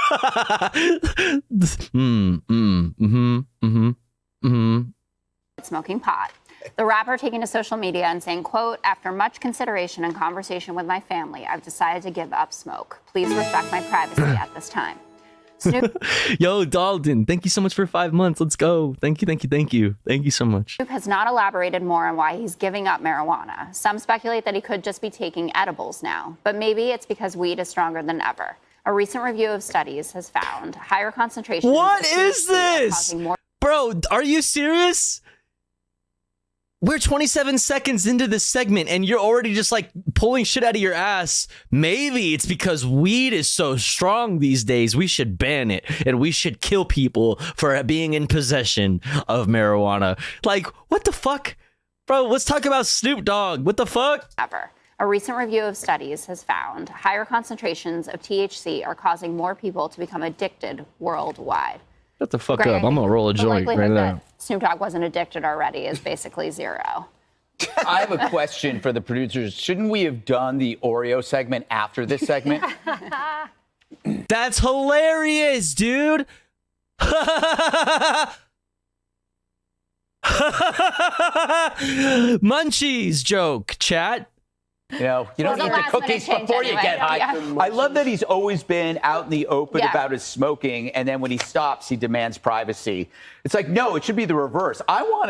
smoking pot. The rapper taking to social media and saying, quote, "After much consideration and conversation with my family, I've decided to give up smoke. Please respect my privacy at this time." Yo, Dalton, thank you so much for 5 months. Let's go. Thank you, thank you, thank you. Thank you so much. Snoop has not elaborated more on why he's giving up marijuana. Some speculate that he could just be taking edibles now, but maybe it's because weed is stronger than ever. A recent review of studies has found higher concentrations. What of is THC are this? causing more- Bro, are you serious? We're 27 seconds into this segment and you're already just like pulling shit out of your ass. Maybe it's because weed is so strong these days. We should ban it and we should kill people for being in possession of marijuana. Like, what the fuck? Bro, let's talk about Snoop Dogg. What the fuck? Ever. A recent review of studies has found higher concentrations of THC are causing more people to become addicted worldwide. Shut the fuck Greg, up. I'm gonna roll a the joint right likelihood now. that Snoop Dogg wasn't addicted already is basically zero. I have a question for the producers. Shouldn't we have done the Oreo segment after this segment? That's hilarious, dude. Munchies joke, chat. You know, you don't Well, eat the the last cookies minute change before you anyway. get high. Yeah. I love that he's always been out in the open Yeah. about his smoking, and then when he stops, he demands privacy. It's like, no, it should be the reverse. I want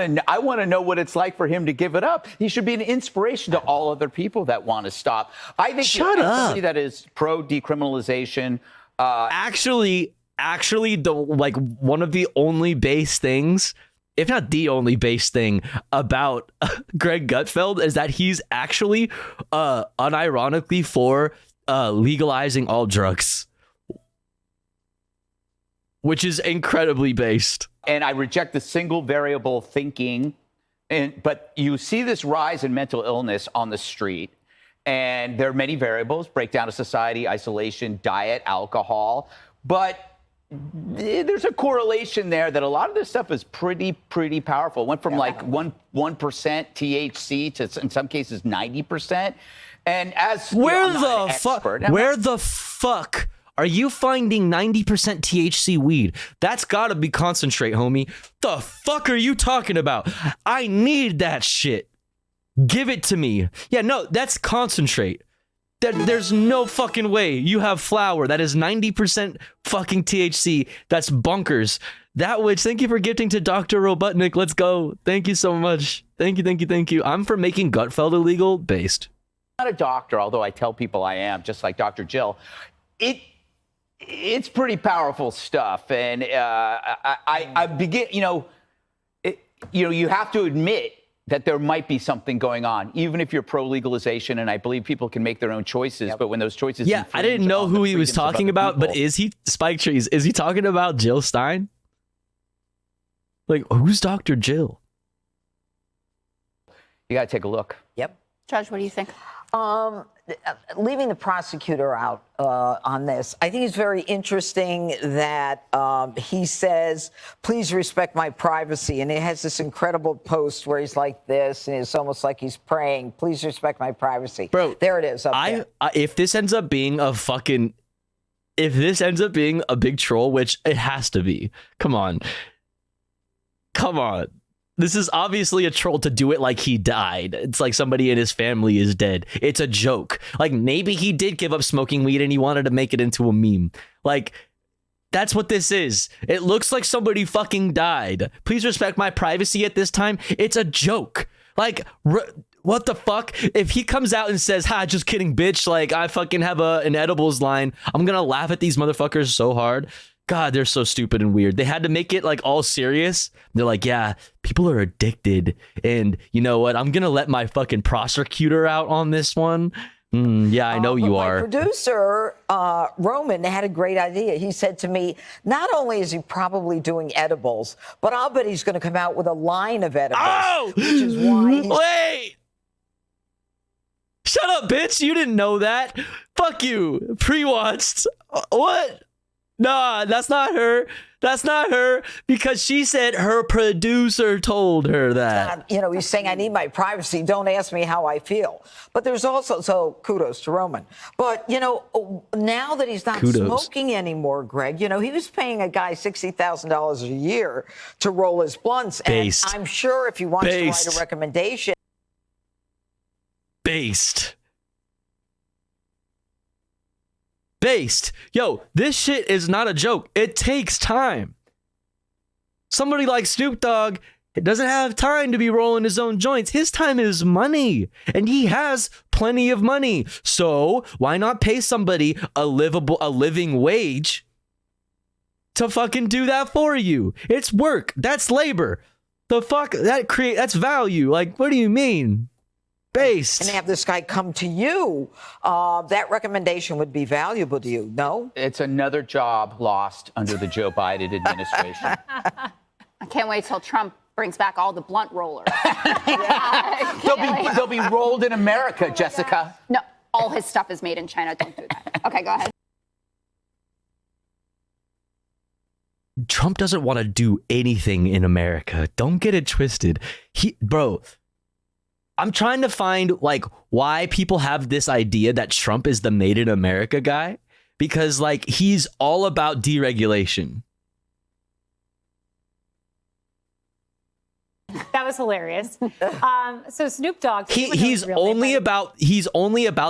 to know what it's like for him to give it up. He should be an inspiration to all other people that want to stop. I think Shut as up. somebody that is pro decriminalization. Actually, the like one of the only base things, if not the only base thing about Greg Gutfeld is that he's actually unironically for legalizing all drugs, which is incredibly based. And I reject the single variable thinking. But you see this rise in mental illness on the street. And there are many variables: breakdown of society, isolation, diet, alcohol. But there's a correlation there that a lot of this stuff is pretty powerful. It went from like 1% THC to in some cases 90%. And as Where I'm not an the fuck? expert, Where the fuck are you finding 90% THC weed? That's gotta be concentrate, homie. The fuck are you talking about? I need that shit. Give it to me. Yeah, no, that's concentrate. There's no fucking way you have flour that is 90% fucking THC. That's bunkers. That which, thank you for gifting to Dr. Robotnik. Let's go. Thank you so much. Thank you. I'm for making Gutfeld illegal based. I'm not a doctor, although I tell people I am, just like Dr. Jill. It's pretty powerful stuff. And I begin, you have to admit that there might be something going on, even if you're pro-legalization, and I believe people can make their own choices, but when those choices... Yeah, I didn't know who he was talking about, but is he, Spike Trees, is he talking about Jill Stein? Like, who's Dr. Jill? You gotta take a look. Yep. Judge, what do you think? Leaving the prosecutor out on this, I think it's very interesting that he says, please respect my privacy. And it has this incredible post where he's like this, and it's almost like he's praying, please respect my privacy. Bro, there it is. If this ends up being a fucking... If this ends up being a big troll, which it has to be, come on. This is obviously a troll to do it like he died. It's like somebody in his family is dead. It's a joke. Like, maybe he did give up smoking weed and he wanted to make it into a meme. Like, that's what this is. It looks like somebody fucking died. Please respect my privacy at this time. It's a joke. Like, what the fuck? If he comes out and says, ha, just kidding, bitch. Like, I fucking have an edibles line. I'm gonna laugh at these motherfuckers so hard. God, they're so stupid and weird. They had to make it like all serious. They're like, yeah, people are addicted. And you know what? I'm going to let my fucking prosecutor out on this one. Yeah, I know you are. My producer, Roman, had a great idea. He said to me, not only is he probably doing edibles, but I'll bet he's going to come out with a line of edibles. Oh! Which is why Wait! Shut up, bitch. You didn't know that. Fuck you. Pre-watched. What? Nah, that's not her. That's not her, because she said her producer told her that. He's saying, I need my privacy. Don't ask me how I feel. But there's also, so kudos to Roman. But, now that he's not smoking anymore, Greg, he was paying a guy $60,000 a year to roll his blunts. Based. And I'm sure if he wants to write a recommendation. Based. Based. Yo, this shit is not a joke. It takes time. Somebody like Snoop Dogg doesn't have time to be rolling his own joints. His time is money, and he has plenty of money. So why not pay somebody a living wage to fucking do that for you? It's work. That's labor. The fuck that's value. Like, what do you mean? Based. And have this guy come to you. That recommendation would be valuable to you. No? It's another job lost under the Joe Biden administration. I can't wait till Trump brings back all the blunt rollers. They'll be rolled in America, Jessica. No, all his stuff is made in China. Don't do that. Okay, go ahead. Trump doesn't want to do anything in America. Don't get it twisted. Bro, I'm trying to find like why people have this idea that Trump is the made in America guy, because like he's all about deregulation. That was hilarious. So Snoop Dogg, he's only about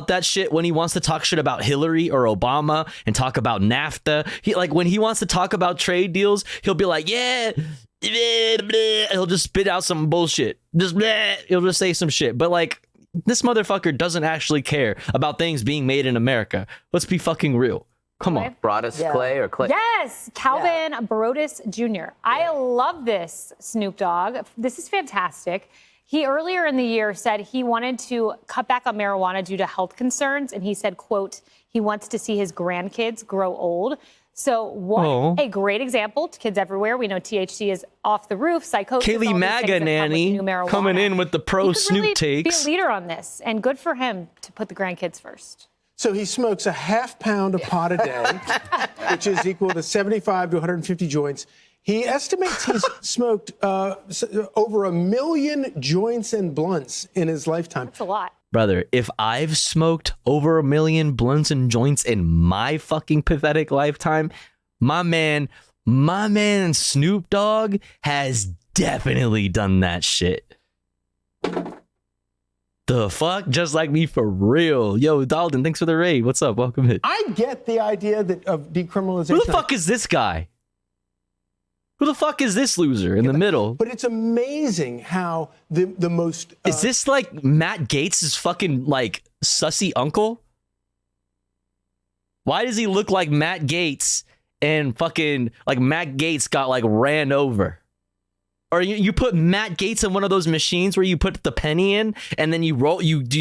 that shit when he wants to talk shit about Hillary or Obama and talk about NAFTA. When he wants to talk about trade deals, he'll be like, yeah, blah, blah. He'll just spit out some bullshit. He'll just say some shit. But like, this motherfucker doesn't actually care about things being made in America. Let's be fucking real. Come on. Broadus Clay or Clay? Yes, Calvin Brodus Jr. I love this, Snoop Dogg. This is fantastic. He earlier in the year said he wanted to cut back on marijuana due to health concerns. And he said, quote, he wants to see his grandkids grow old. So what a great example to kids everywhere. We know THC is off the roof, psychosis. Kaylee MAGA nanny coming in with the pro Snoop really takes. Be a leader on this, and good for him to put the grandkids first. So he smokes a half pound of pot a day, which is equal to 75 to 150 joints. He estimates he's smoked over 1 million joints and blunts in his lifetime. That's a lot. Brother, if I've smoked over 1 million blunts and joints in my fucking pathetic lifetime, my man Snoop Dogg has definitely done that shit. The fuck? Just like me for real. Yo, Dalton, thanks for the raid. What's up? Welcome in. I get the idea of decriminalization. Who the fuck is this guy? Who the fuck is this loser in the middle? But it's amazing how the most... Is this like Matt Gaetz' fucking like sussy uncle? Why does he look like Matt Gaetz and fucking like Matt Gaetz got like ran over? Or you put Matt Gaetz in one of those machines where you put the penny in and then you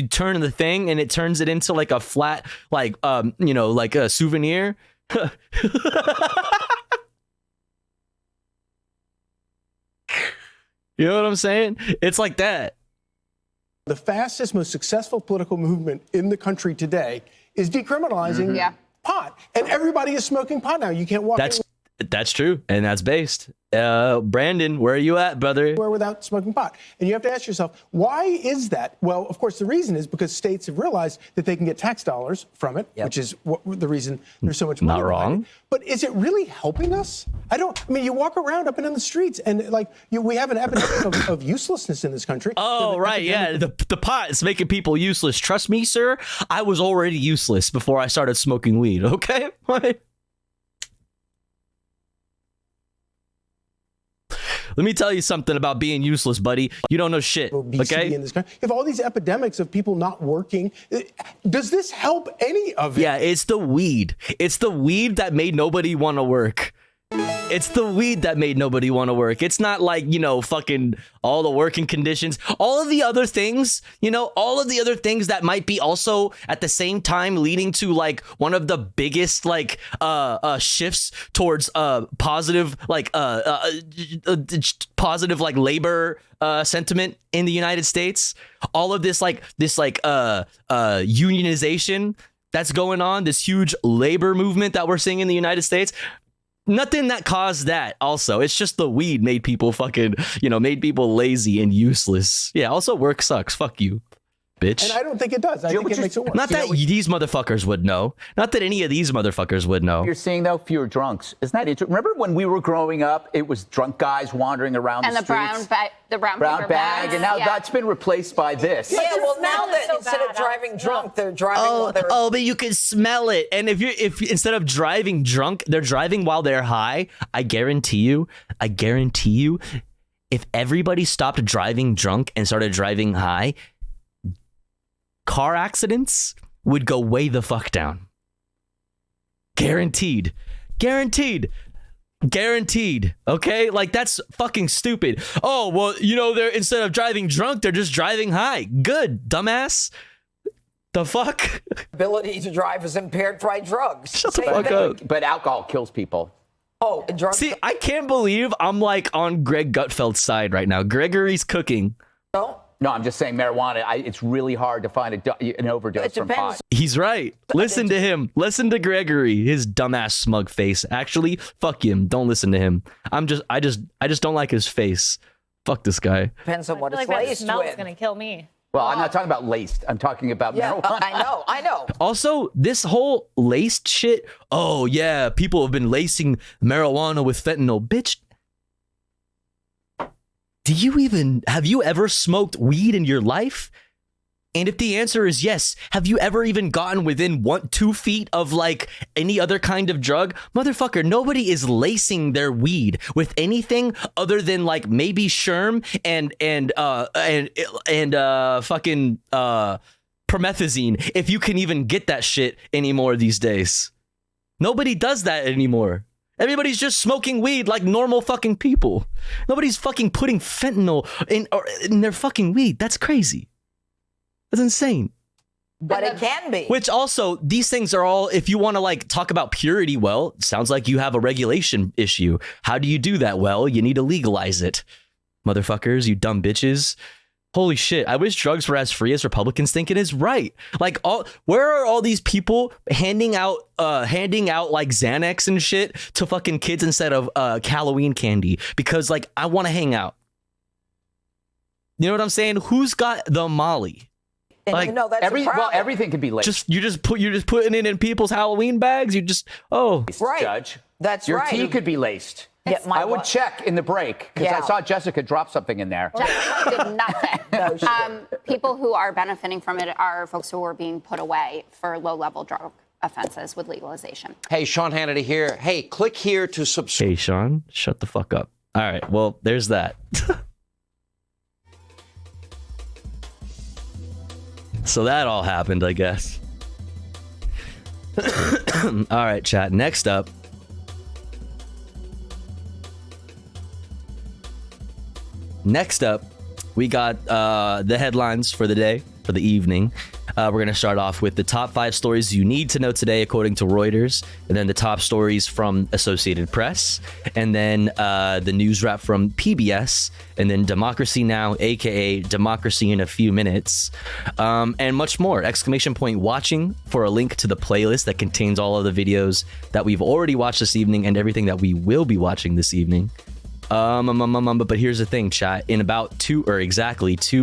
turn the thing and it turns it into like a flat, like, like a souvenir. You know what I'm saying? It's like that. The fastest, most successful political movement in the country today is decriminalizing pot. And everybody is smoking pot now. You can't walk That's true. And that's based. Brandon, where are you at, brother? anywhere without smoking pot. And you have to ask yourself, why is that? Well, of course, the reason is because states have realized that they can get tax dollars from it, which is the reason there's so much money. Not wrong. But is it really helping us? I mean, you walk around up and down the streets and we have an epidemic of uselessness in this country. Oh, right. Yeah. The pot is making people useless. Trust me, sir. I was already useless before I started smoking weed. Okay. Let me tell you something about being useless, buddy. You don't know shit, okay? In this country. If all these epidemics of people not working, does this help any of it? Yeah, it's the weed. It's the weed that made nobody want to work. It's the weed that made nobody want to work. It's not like, fucking all the working conditions, all of the other things, all of the other things that might be also at the same time leading to like one of the biggest like shifts towards positive like labor sentiment in the United States. All of this unionization that's going on, this huge labor movement that we're seeing in the United States. Nothing that caused that also. It's just the weed made people fucking, made people lazy and useless. Yeah, also work sucks. Fuck you. bitch. And I don't think it does. I think it makes it worse. Not that these motherfuckers would know. Not that any of these motherfuckers would know. You're seeing, though, fewer drunks. Isn't that interesting? Remember when we were growing up, it was drunk guys wandering around And the the streets? brown Brown paper bag, bags. and now Yeah. that's been replaced by this. Yeah, well, now smell is that so instead bad. of driving drunk, they're driving while they're... But you can smell it. And if instead of driving drunk, they're driving while they're high, I guarantee you, if everybody stopped driving drunk and started driving high, car accidents would go way the fuck down. Guaranteed. Okay, like that's fucking stupid. Oh well, they're instead of driving drunk, they're just driving high. Good, dumbass. The fuck? Ability to drive is impaired by drugs. Shut the fuck up. But alcohol kills people. Oh, drugs. See, I can't believe I'm like on Greg Gutfeld's side right now. Gregory's cooking. No, I'm just saying marijuana, it's really hard to find an overdose from pot. He's right. Listen to him. Listen to Gregory, his dumbass smug face. Actually, fuck him. Don't listen to him. I just don't like his face. Fuck this guy. Depends on what I it's feel like that laced smell is with. going to kill me. Well, I'm not talking about laced. I'm talking about marijuana. I know. Also, this whole laced shit. Oh yeah, people have been lacing marijuana with fentanyl. Bitch, have you ever smoked weed in your life? And if the answer is yes, have you ever even gotten within 2 feet of like any other kind of drug? Motherfucker, nobody is lacing their weed with anything other than like maybe Sherm and fucking promethazine, if you can even get that shit anymore these days. Nobody does that anymore. Everybody's just smoking weed like normal fucking people. Nobody's fucking putting fentanyl in their fucking weed. That's crazy. That's insane. But it can be. Which also, these things are all, if you want to like talk about purity, well, it sounds like you have a regulation issue. How do you do that? Well, you need to legalize it. Motherfuckers, you dumb bitches. Holy shit, I wish drugs were as free as Republicans think it is. Right. Like, where are all these people handing out like Xanax and shit to fucking kids instead of Halloween candy? Because like, I want to hang out. You know what I'm saying? Who's got the Molly? And like that's a problem. Everything can be laced. You're just putting it in people's Halloween bags. Right. Judge. That's Your right. tea could be laced. Yeah, I would check in the break because I saw Jessica drop something in there. Jessica did nothing. People who are benefiting from it are folks who are being put away for low-level drug offenses with legalization. Hey, Sean Hannity here. Hey, click here to subscribe. Hey, Sean, shut the fuck up. All right, well, there's that. So that all happened, I guess. All right, chat. Next up. We got the headlines for the day, for the evening. We're going to start off with the top 5 stories you need to know today, according to Reuters, and then the top stories from Associated Press, and then the news wrap from PBS, and then Democracy Now!, aka Democracy in a Few Minutes, and much more. Exclamation point watching for a link to the playlist that contains all of the videos that we've already watched this evening and everything that we will be watching this evening. But here's the thing, chat. In about 2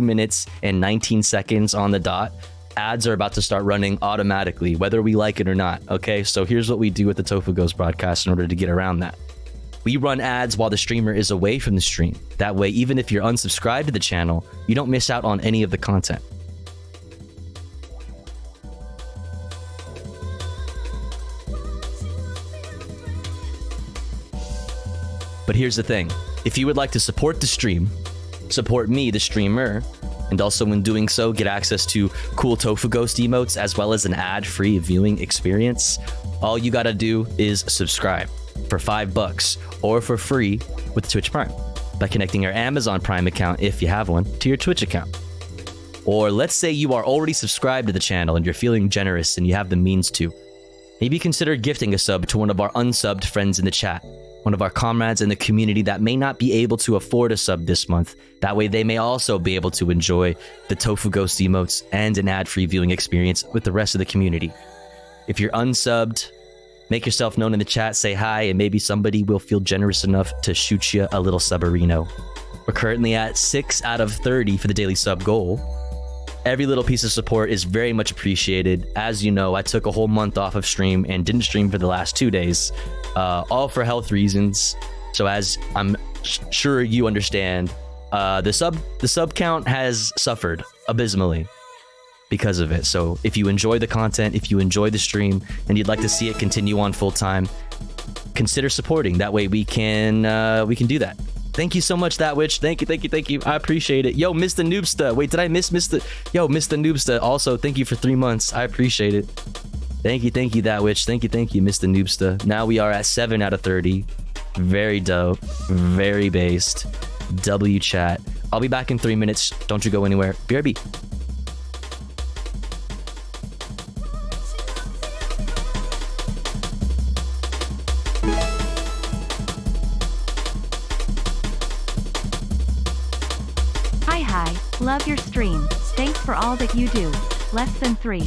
minutes and 19 seconds on the dot, ads are about to start running automatically, whether we like it or not. Okay, so here's what we do with the Tofu Ghost broadcast in order to get around that. We run ads while the streamer is away from the stream. That way, even if you're unsubscribed to the channel, you don't miss out on any of the content. But here's the thing. If you would like to support the stream, support me, the streamer, and also in doing so, get access to cool Tofu Ghost emotes as well as an ad-free viewing experience, all you gotta do is subscribe for $5 or for free with Twitch Prime by connecting your Amazon Prime account, if you have one, to your Twitch account. Or let's say you are already subscribed to the channel and you're feeling generous and you have the means to. Maybe consider gifting a sub to one of our unsubbed friends in the chat, one of our comrades in the community that may not be able to afford a sub this month. That way they may also be able to enjoy the Tofu Ghost emotes and an ad-free viewing experience with the rest of the community. If you're unsubbed, make yourself known in the chat, say hi, and maybe somebody will feel generous enough to shoot you a little subarino. We're currently at 6 out of 30 for the daily sub goal. Every little piece of support is very much appreciated. As you know, I took a whole month off of stream and didn't stream for the last 2 days, all for health reasons. So as I'm sure you understand, the sub count has suffered abysmally because of it. So if you enjoy the content, if you enjoy the stream, and you'd like to see it continue on full time, consider supporting. That way we can do that. Thank you so much, That Witch. Thank you. I appreciate it. Yo, Mr. Noobsta. Wait, did I miss Mr. Yo, Mr. Noobsta. Also, thank you for 3 months. I appreciate it. Thank you, That Witch. Thank you, Mr. Noobsta. Now we are at 7 out of 30. Very dope. Very based. W chat. I'll be back in 3 minutes. Don't you go anywhere. BRB. Hi. Love your stream. Thanks for all that you do. Less than 3.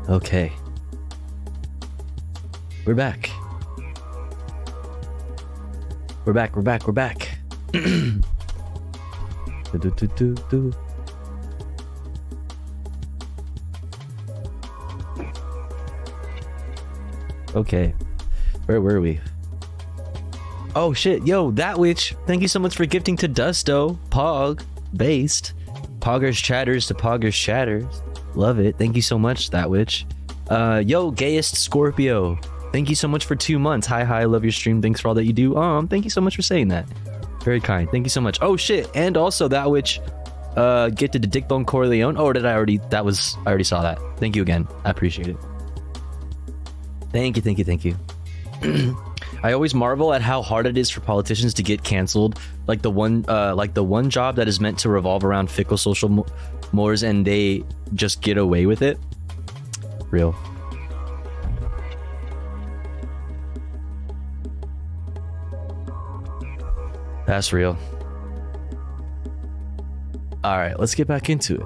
Okay. We're back. We're back. Do. Okay. Where were we? Oh shit, yo, that witch. Thank you so much for gifting to Dusto. Pog. Based. Poggers chatters to Poggers chatters. Love it. Thank you so much, that witch. Yo, gayest Scorpio. Thank you so much for 2 months. Hi, love your stream. Thanks for all that you do. Thank you so much for saying that. Very kind. Thank you so much. Oh shit, and also that witch gifted to Dickbone Corleone. Oh, did I already? I already saw that. Thank you again. I appreciate it. Thank you. I always marvel at how hard it is for politicians to get canceled. Like the one job that is meant to revolve around fickle social mores, and they just get away with it. Real. That's real. All right, let's get back into it.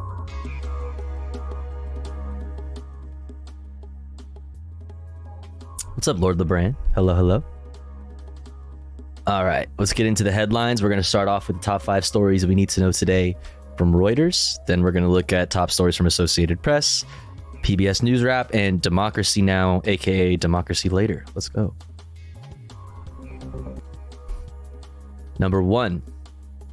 What's up, Lord LeBrand? Hello. All right, let's get into the headlines. We're going to start off with the top 5 stories we need to know today from Reuters. Then we're going to look at top stories from Associated Press, PBS News Wrap, and Democracy Now, aka Democracy Later. Let's go. Number 1.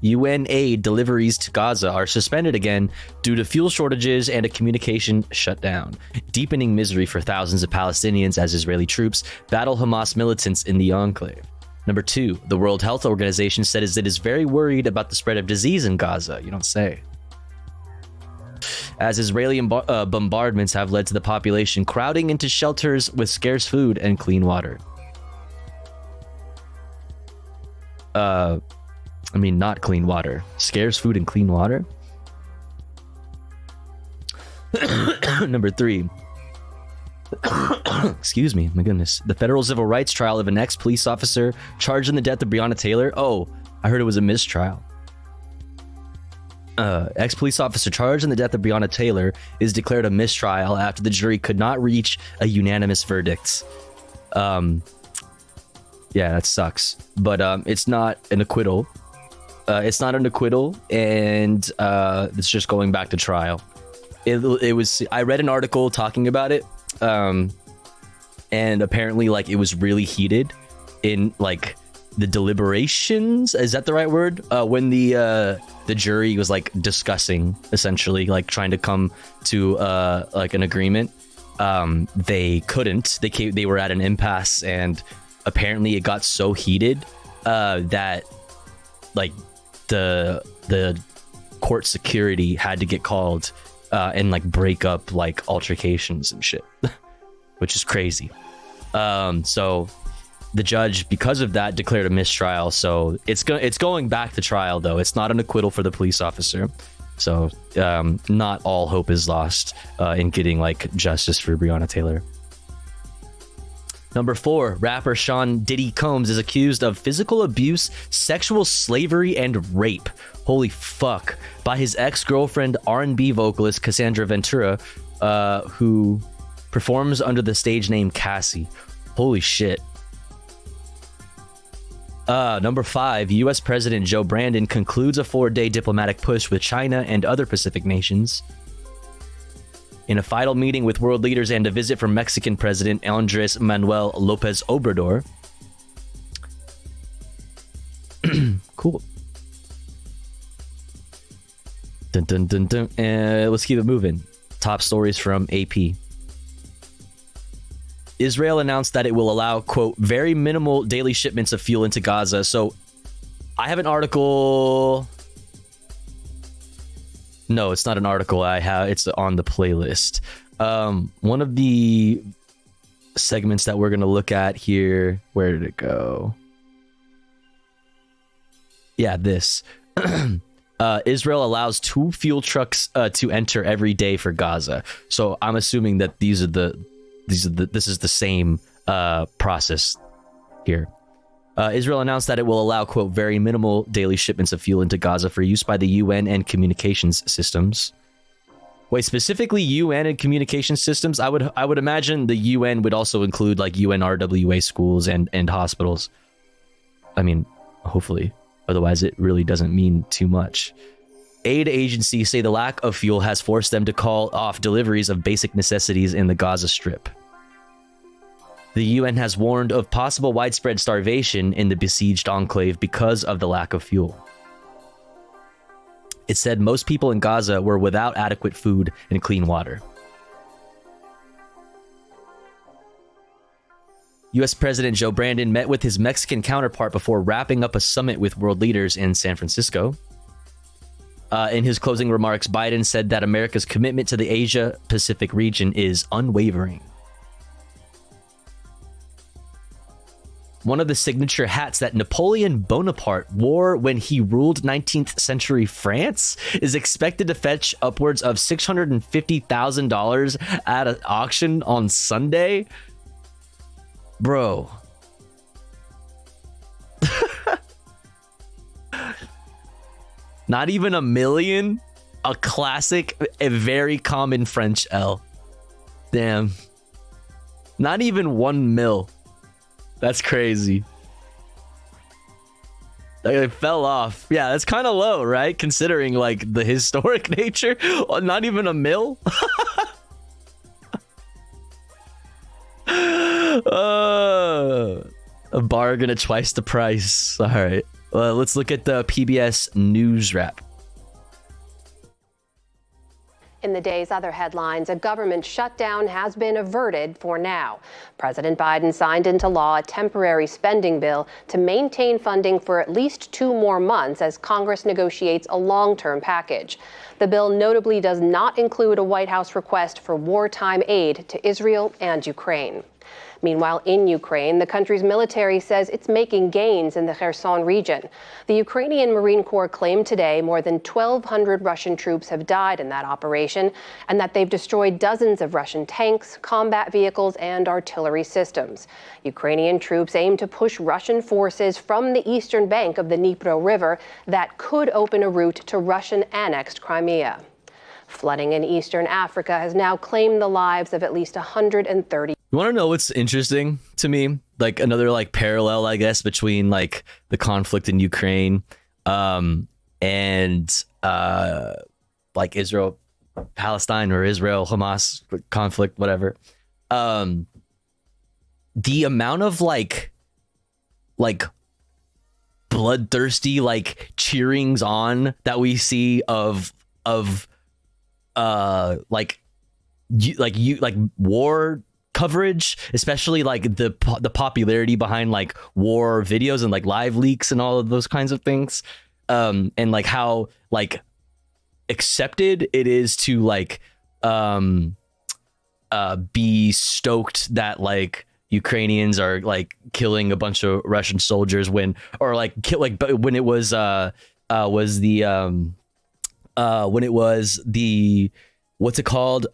UN aid deliveries to Gaza are suspended again due to fuel shortages and a communication shutdown, deepening misery for thousands of Palestinians as Israeli troops battle Hamas militants in the enclave. Number 2, the World Health Organization said it is very worried about the spread of disease in Gaza. You don't say. As Israeli bombardments have led to the population crowding into shelters with scarce food and clean water. Not clean water. Scarce food and clean water. Number 3. Excuse me, my goodness. The federal civil rights trial of an ex-police officer charged in the death of Breonna Taylor. Oh, I heard it was a mistrial. Ex-police officer charged in the death of Breonna Taylor is declared a mistrial after the jury could not reach a unanimous verdict. Yeah, that sucks. But it's not an acquittal. And it's just going back to trial. It was. I read an article talking about it, and apparently, like, it was really heated in like the deliberations. Is that the right word? When the jury was like discussing, essentially, like trying to come to like an agreement. They couldn't. They were at an impasse, and apparently, it got so heated that like the court security had to get called and like break up like altercations and shit, which is crazy. So the judge, because of that, declared a mistrial. So it's going back to trial, though. It's not an acquittal for the police officer. So not all hope is lost in getting like justice for Breonna Taylor. Number 4, rapper Sean Diddy Combs is accused of physical abuse, sexual slavery, and rape. Holy fuck. By his ex-girlfriend, R&B vocalist Cassandra Ventura, who performs under the stage name Cassie. Holy shit. Number 5, U.S. President Joe Brandon concludes a 4-day diplomatic push with China and other Pacific nations. In a final meeting with world leaders and a visit from Mexican President Andrés Manuel López Obrador. Cool. Dun, dun, dun, dun. Let's keep it moving. Top stories from AP. Israel announced that it will allow, quote, very minimal daily shipments of fuel into Gaza. So I have an article. No, it's not an article. It's on the playlist. One of the segments that we're going to look at here. Where did it go? Yeah, this. Israel allows 2 fuel trucks to enter every day for Gaza. So I'm assuming that this is the same process here. Israel announced that it will allow, quote, very minimal daily shipments of fuel into Gaza for use by the UN and communications systems. Wait, specifically UN and communication systems? I would imagine the UN would also include like UNRWA schools and hospitals. I mean, hopefully. Otherwise, it really doesn't mean too much. Aid agencies say the lack of fuel has forced them to call off deliveries of basic necessities in the Gaza Strip. The UN has warned of possible widespread starvation in the besieged enclave because of the lack of fuel. It said most people in Gaza were without adequate food and clean water. U.S. President Joe Biden met with his Mexican counterpart before wrapping up a summit with world leaders in San Francisco. In his closing remarks, Biden said that America's commitment to the Asia-Pacific region is unwavering. One of the signature hats that Napoleon Bonaparte wore when he ruled 19th century France is expected to fetch upwards of $650,000 at an auction on Sunday. Bro. Not even $1 million? A classic, a very common French L. Damn. Not even 1 mil. That's crazy. Like, it fell off. Yeah, that's kind of low, right? Considering like the historic nature. Not even $1 mil. A bargain at twice the price. All right. Let's look at the PBS News Wrap. In the day's other headlines, a government shutdown has been averted for now. President Biden signed into law a temporary spending bill to maintain funding for at least 2 more months as Congress negotiates a long-term package. The bill notably does not include a White House request for wartime aid to Israel and Ukraine. Meanwhile, in Ukraine, the country's military says it's making gains in the Kherson region. The Ukrainian Marine Corps claimed today more than 1,200 Russian troops have died in that operation and that they've destroyed dozens of Russian tanks, combat vehicles, and artillery systems. Ukrainian troops aim to push Russian forces from the eastern bank of the Dnipro River that could open a route to Russian-annexed Crimea. Flooding in eastern Africa has now claimed the lives of at least 130. You want to know what's interesting to me? Like another like parallel, I guess, between like the conflict in Ukraine and like Israel, Palestine, or Israel-Hamas conflict, whatever. The amount of like bloodthirsty like cheerings on that we see of war coverage, especially like the popularity behind like war videos and like live leaks and all of those kinds of things, and like how like accepted it is to like be stoked that like Ukrainians are like killing a bunch of Russian soldiers when it was the what's it called?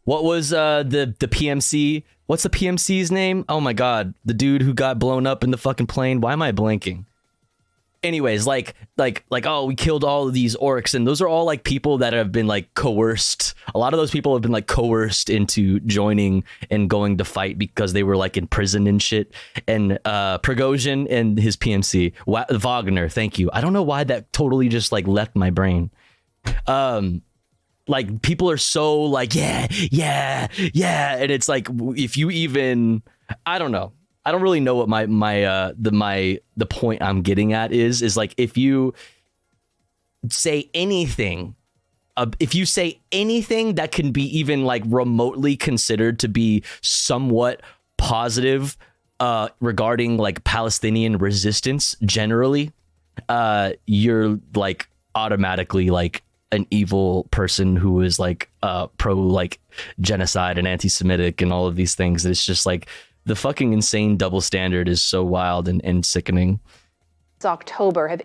What was the PMC? What's the PMC's name? Oh my god, the dude who got blown up in the fucking plane. Why am I blanking? Anyways, like oh, we killed all of these orcs, and those are all like people that have been like coerced. A lot of those people have been like coerced into joining and going to fight because they were like in prison and shit. And Prigozhin and his PMC, Wagner, thank you. I don't know why that totally just like left my brain. Like people are so like yeah, and it's like if you even, I don't know. I don't really know what the point I'm getting at is like if you say anything that can be even like remotely considered to be somewhat positive regarding like Palestinian resistance generally, you're like automatically like an evil person who is like pro like genocide and anti-Semitic and all of these things. It's just like the fucking insane double standard is so wild and sickening. October have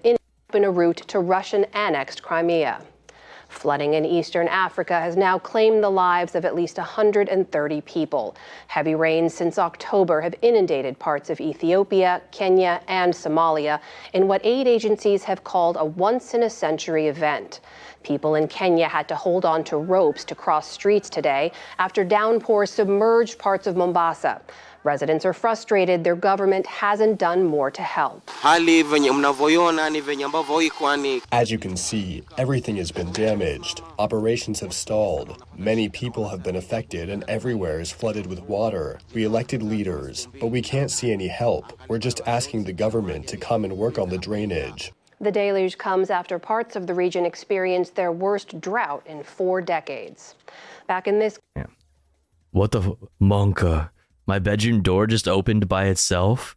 opened a route to Russian-annexed Crimea. Flooding in eastern Africa has now claimed the lives of at least 130 people. Heavy rains since October have inundated parts of Ethiopia, Kenya, and Somalia in what aid agencies have called a once-in-a-century event. People in Kenya had to hold on to ropes to cross streets today after downpours submerged parts of Mombasa. Residents are frustrated their government hasn't done more to help. As you can see, everything has been damaged. Operations have stalled. Many people have been affected and everywhere is flooded with water. We elected leaders, but we can't see any help. We're just asking the government to come and work on the drainage. The deluge comes after parts of the region experienced their worst drought in 4 decades. Back in this... What the... Monka. My bedroom door just opened by itself.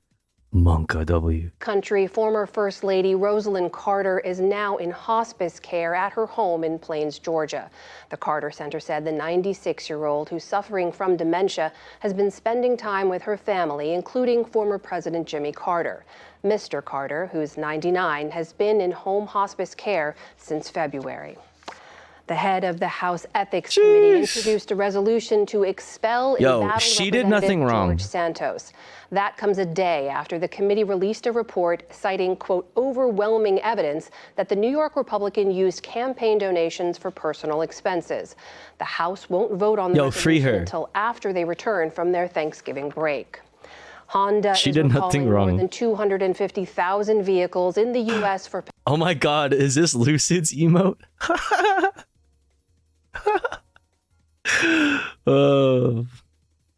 Monka W. country, former First Lady Rosalind Carter is now in hospice care at her home in Plains, Georgia. The Carter Center said the 96-year-old, who's suffering from dementia, has been spending time with her family, including former President Jimmy Carter. Mr. Carter, who's 99, has been in home hospice care since February. The head of the House Ethics Committee introduced a resolution to expel embattled she did nothing Representative wrong. George Santos. That comes a day after the committee released a report citing, quote, overwhelming evidence that the New York Republican used campaign donations for personal expenses. The House won't vote on the resolution until after they return from their Thanksgiving break. Honda is recalling more than 250,000 vehicles in the U.S. for... Oh my god, is this Lucid's emote?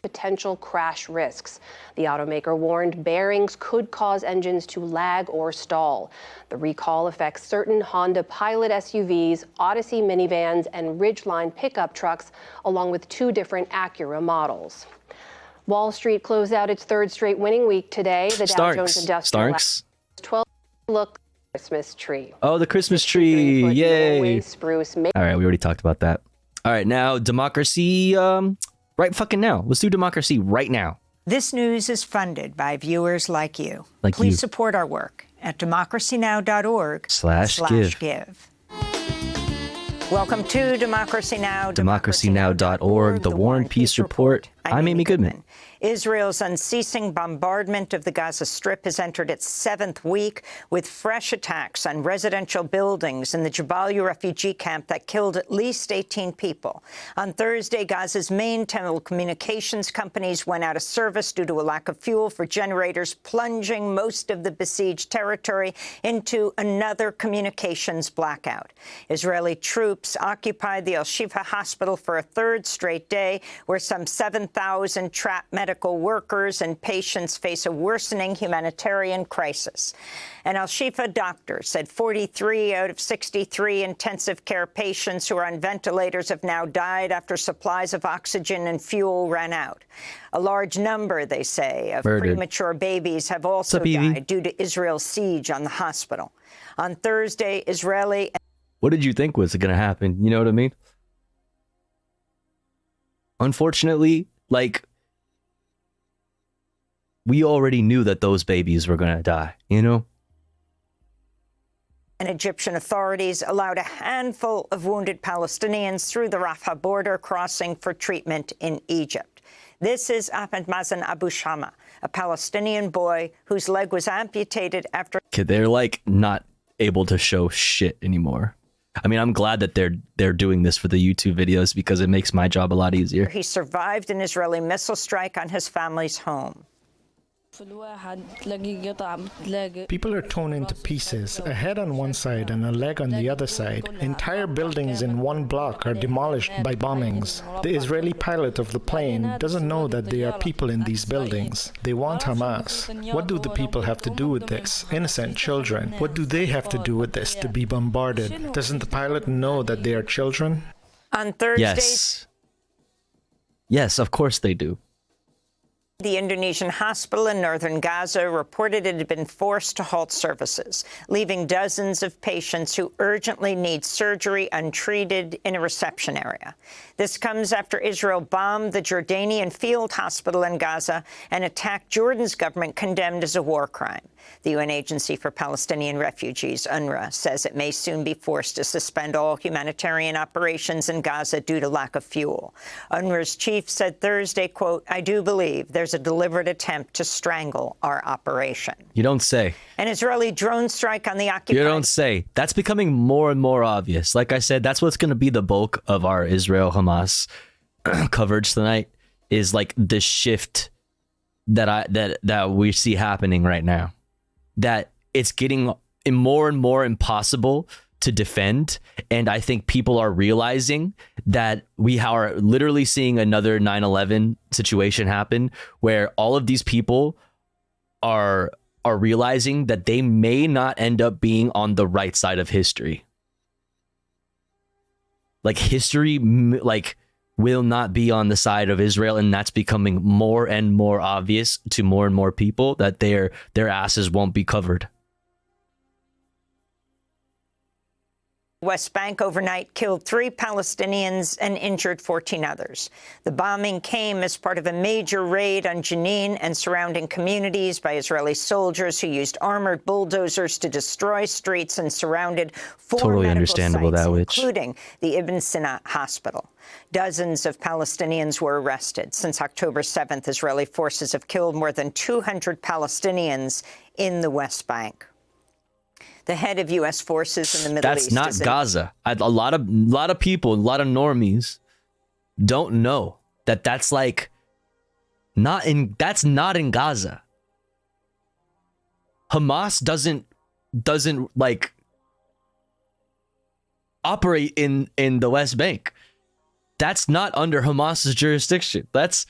potential crash risks. The automaker warned bearings could cause engines to lag or stall. The recall affects certain Honda Pilot SUVs, Odyssey minivans, and Ridgeline pickup trucks, along with 2 different Acura models. Wall Street closed out its 3rd straight winning week today. The Dow Jones Industrial 12 look Christmas tree. Oh, the Christmas tree. Yay. Spruce. All right, we already talked about that. All right, now democracy right fucking now. Let's do democracy right now. This news is funded by viewers like you. Like Please you. support our work at democracynow.org/give. Welcome to Democracy Now! Democracynow.org, the War and Peace Report. I'm Amy Goodman. Israel's unceasing bombardment of the Gaza Strip has entered its 7th week with fresh attacks on residential buildings in the Jabalia refugee camp that killed at least 18 people. On Thursday, Gaza's main telecommunications companies went out of service due to a lack of fuel for generators, plunging most of the besieged territory into another communications blackout. Israeli troops occupied the Al-Shifa hospital for a 3rd straight day, where some 7,000 trapped medical workers and patients face a worsening humanitarian crisis. An Al-Shifa doctor said 43 out of 63 intensive care patients who are on ventilators have now died after supplies of oxygen and fuel ran out. A large number, they say, of premature babies have also died due to Israel's siege on the hospital. On Thursday, Israeli... What did you think was going to happen? You know what I mean? Unfortunately, like, we already knew that those babies were going to die, you know? And Egyptian authorities allowed a handful of wounded Palestinians through the Rafah border crossing for treatment in Egypt. This is Ahmed Mazen Abu Shama, a Palestinian boy whose leg was amputated after... Okay, they're like not able to show shit anymore. I mean, I'm glad that they're doing this for the YouTube videos because it makes my job a lot easier. He survived an Israeli missile strike on his family's home. People are torn into pieces, a head on one side and a leg on the other side. Entire buildings in one block are demolished by bombings. The Israeli pilot of the plane doesn't know that there are people in these buildings. They want Hamas. What do the people have to do with this? Innocent children. What do they have to do with this to be bombarded? Doesn't the pilot know that they are children? On Thursday... Yes, of course they do. The Indonesian hospital in northern Gaza reported it had been forced to halt services, leaving dozens of patients who urgently need surgery untreated in a reception area. This comes after Israel bombed the Jordanian field hospital in Gaza, an attack Jordan's government condemned as a war crime. The UN Agency for Palestinian Refugees, UNRWA, says it may soon be forced to suspend all humanitarian operations in Gaza due to lack of fuel. UNRWA's chief said Thursday, quote, "I do believe there's a deliberate attempt to strangle our operation." You don't say. An Israeli drone strike on the occupied... You don't say. That's becoming more and more obvious. Like I said, that's what's going to be the bulk of our Israel-Hamas coverage tonight, is like the shift that we see happening right now. That it's getting more and more impossible to defend. And I think people are realizing that we are literally seeing another 9/11 situation happen, where all of these people are realizing that they may not end up being on the right side of history. Like history, like, will not be on the side of Israel, and that's becoming more and more obvious to more and more people, that their asses won't be covered. West Bank overnight killed 3 Palestinians and injured 14 others. The bombing came as part of a major raid on Jenin and surrounding communities by Israeli soldiers who used armored bulldozers to destroy streets and surrounded 4 Totally medical understandable, sites, that witch. including the Ibn Sina hospital. Dozens of Palestinians were arrested. Since October 7th, Israeli forces have killed more than 200 Palestinians in the West Bank. The head of U.S. forces in the Middle East. That's not Gaza. A lot of people, a lot of normies don't know that that's like that's not in Gaza. Hamas doesn't like operate in the West Bank. That's not under Hamas's jurisdiction. That's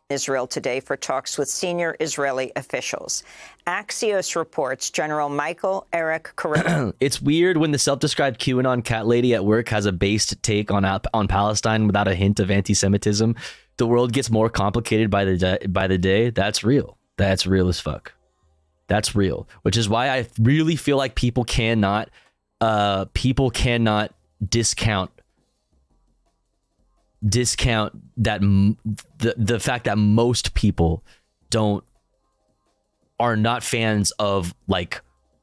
Israel today for talks with senior Israeli officials. Axios reports General Michael Eric Carrillo. It's weird when the self-described QAnon cat lady at work has a based take on Palestine without a hint of anti-Semitism. The world gets more complicated by the day. That's real. That's real as fuck. That's real. Which is why I really feel like people cannot discount that the fact that most people are not fans of like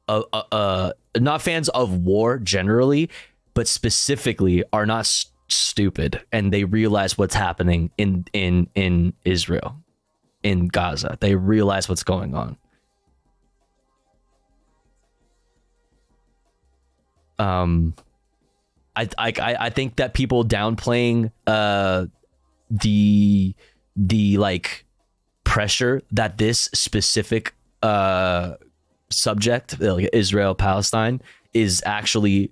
not fans of war generally, but specifically are not stupid, and they realize what's happening in Israel, in Gaza. They realize what's going on. I think that people downplaying the like pressure that this specific subject, like Israel-Palestine, is actually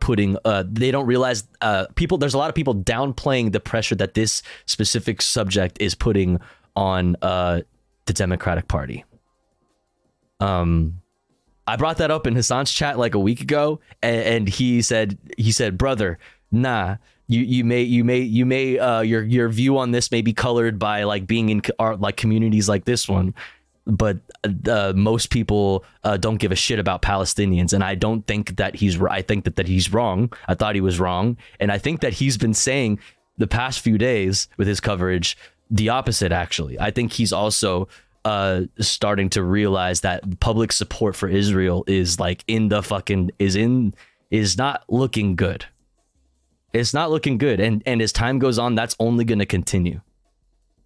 putting. They don't realize there's a lot of people downplaying the pressure that this specific subject is putting on the Democratic Party. I brought that up in Hassan's chat like a week ago, and he said, brother, nah, you may your view on this may be colored by like being in like communities like this one, but most people don't give a shit about Palestinians, and I don't think that I think that he's wrong. I thought he was wrong, and I think that he's been saying the past few days with his coverage the opposite. Actually, I think he's also starting to realize that public support for Israel is like is not looking good. It's not looking good, and as time goes on, that's only going to continue.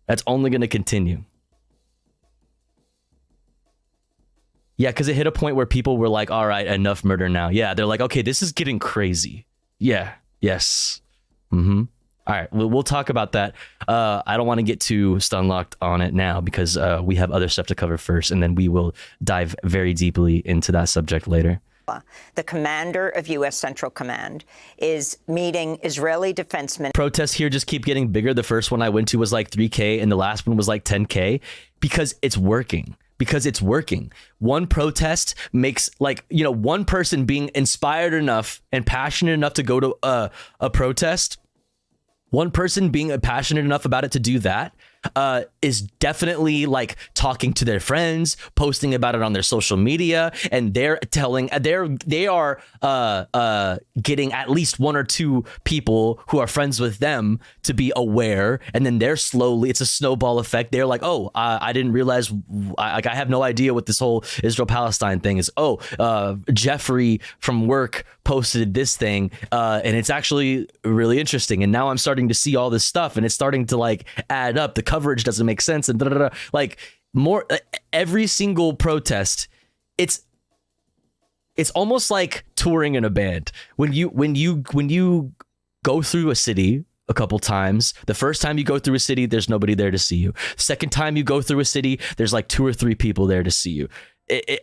That's only going to continue. Yeah, because it hit a point where people were like, all right, enough murder now. Yeah, they're like, okay, this is getting crazy. Yeah, yes. All right, we'll talk about that. I don't want to get too stun-locked on it now because we have other stuff to cover first, and then we will dive very deeply into that subject later. The commander of U.S. Central Command is meeting Israeli defense ministers. Protests here just keep getting bigger. The first one I went to was like 3K, and the last one was like 10K because it's working. One protest makes one person being inspired enough and passionate enough to go to a protest. one person being passionate enough about it to do that is definitely like talking to their friends, posting about it on their social media, and they are getting at least one or two people who are friends with them to be aware, and then it's a snowball effect. They're like, oh, I didn't realize, I have no idea what this whole Israel-Palestine thing is. Oh, Jeffrey from work posted this thing, and it's actually really interesting. And now I'm starting to see all this stuff, and it's starting to like add up. The coverage doesn't make sense, and like more every single protest. It's almost like touring in a band. When you go through a city a couple times, the first time you go through a city, there's nobody there to see you. Second time you go through a city, there's like 2 or 3 people there to see you.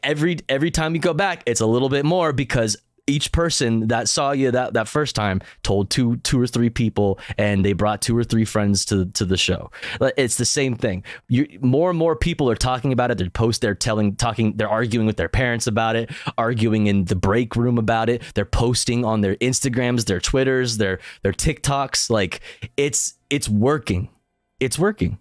Every time you go back, it's a little bit more, because each person that saw you that first time told two or three people, and they brought 2 or 3 friends to the show. It's the same thing. More and more people are talking about it. They're arguing with their parents about it, arguing in the break room about it. They're posting on their Instagrams, their Twitters, their TikToks. Like it's working. It's working.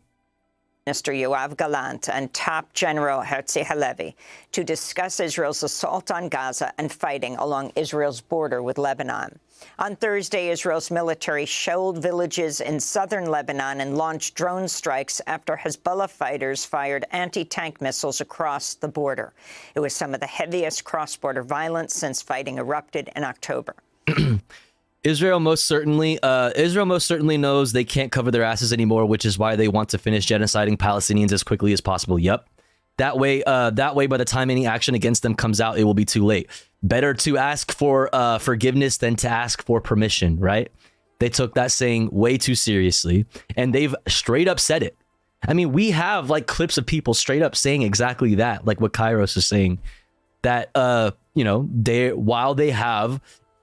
Minister Yoav Gallant and top General Herzi Halevi to discuss Israel's assault on Gaza and fighting along Israel's border with Lebanon. On Thursday, Israel's military shelled villages in southern Lebanon and launched drone strikes after Hezbollah fighters fired anti-tank missiles across the border. It was some of the heaviest cross-border violence since fighting erupted in October. Israel most certainly knows they can't cover their asses anymore, which is why they want to finish genociding Palestinians as quickly as possible. Yep. That way, by the time any action against them comes out, it will be too late. Better to ask for forgiveness than to ask for permission, right? They took that saying way too seriously, and they've straight up said it. I mean, we have like clips of people straight up saying exactly that, like what Kairos is saying, that while they have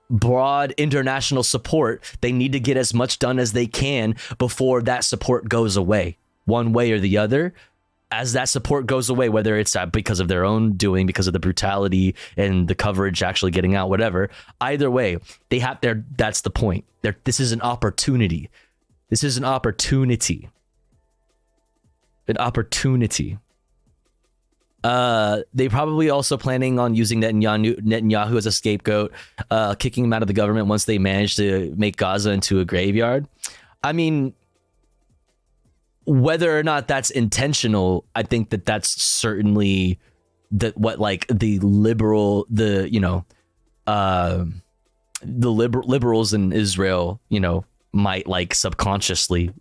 broad international support, they need to get as much done as they can before that support goes away, one way or the other. As that support goes away, whether it's because of their own doing, because of the brutality and the coverage actually getting out, whatever, either way, they have that's the point. This is an opportunity. This is an opportunity. They probably also planning on using Netanyahu as a scapegoat, kicking him out of the government once they manage to make Gaza into a graveyard. I mean, whether or not that's intentional, I think that's certainly the liberals in Israel, might like subconsciously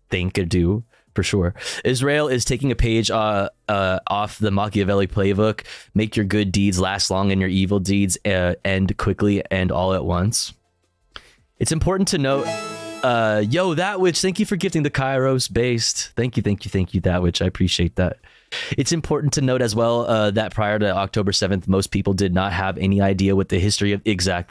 think or do. For sure. Israel is taking a page off the Machiavelli playbook. Make your good deeds last long and your evil deeds end quickly and all at once. It's important to note, That Witch, thank you for gifting the Kairos based. Thank you, That Witch. I appreciate that. It's important to note as well that prior to October 7th, most people did not have any idea what the history of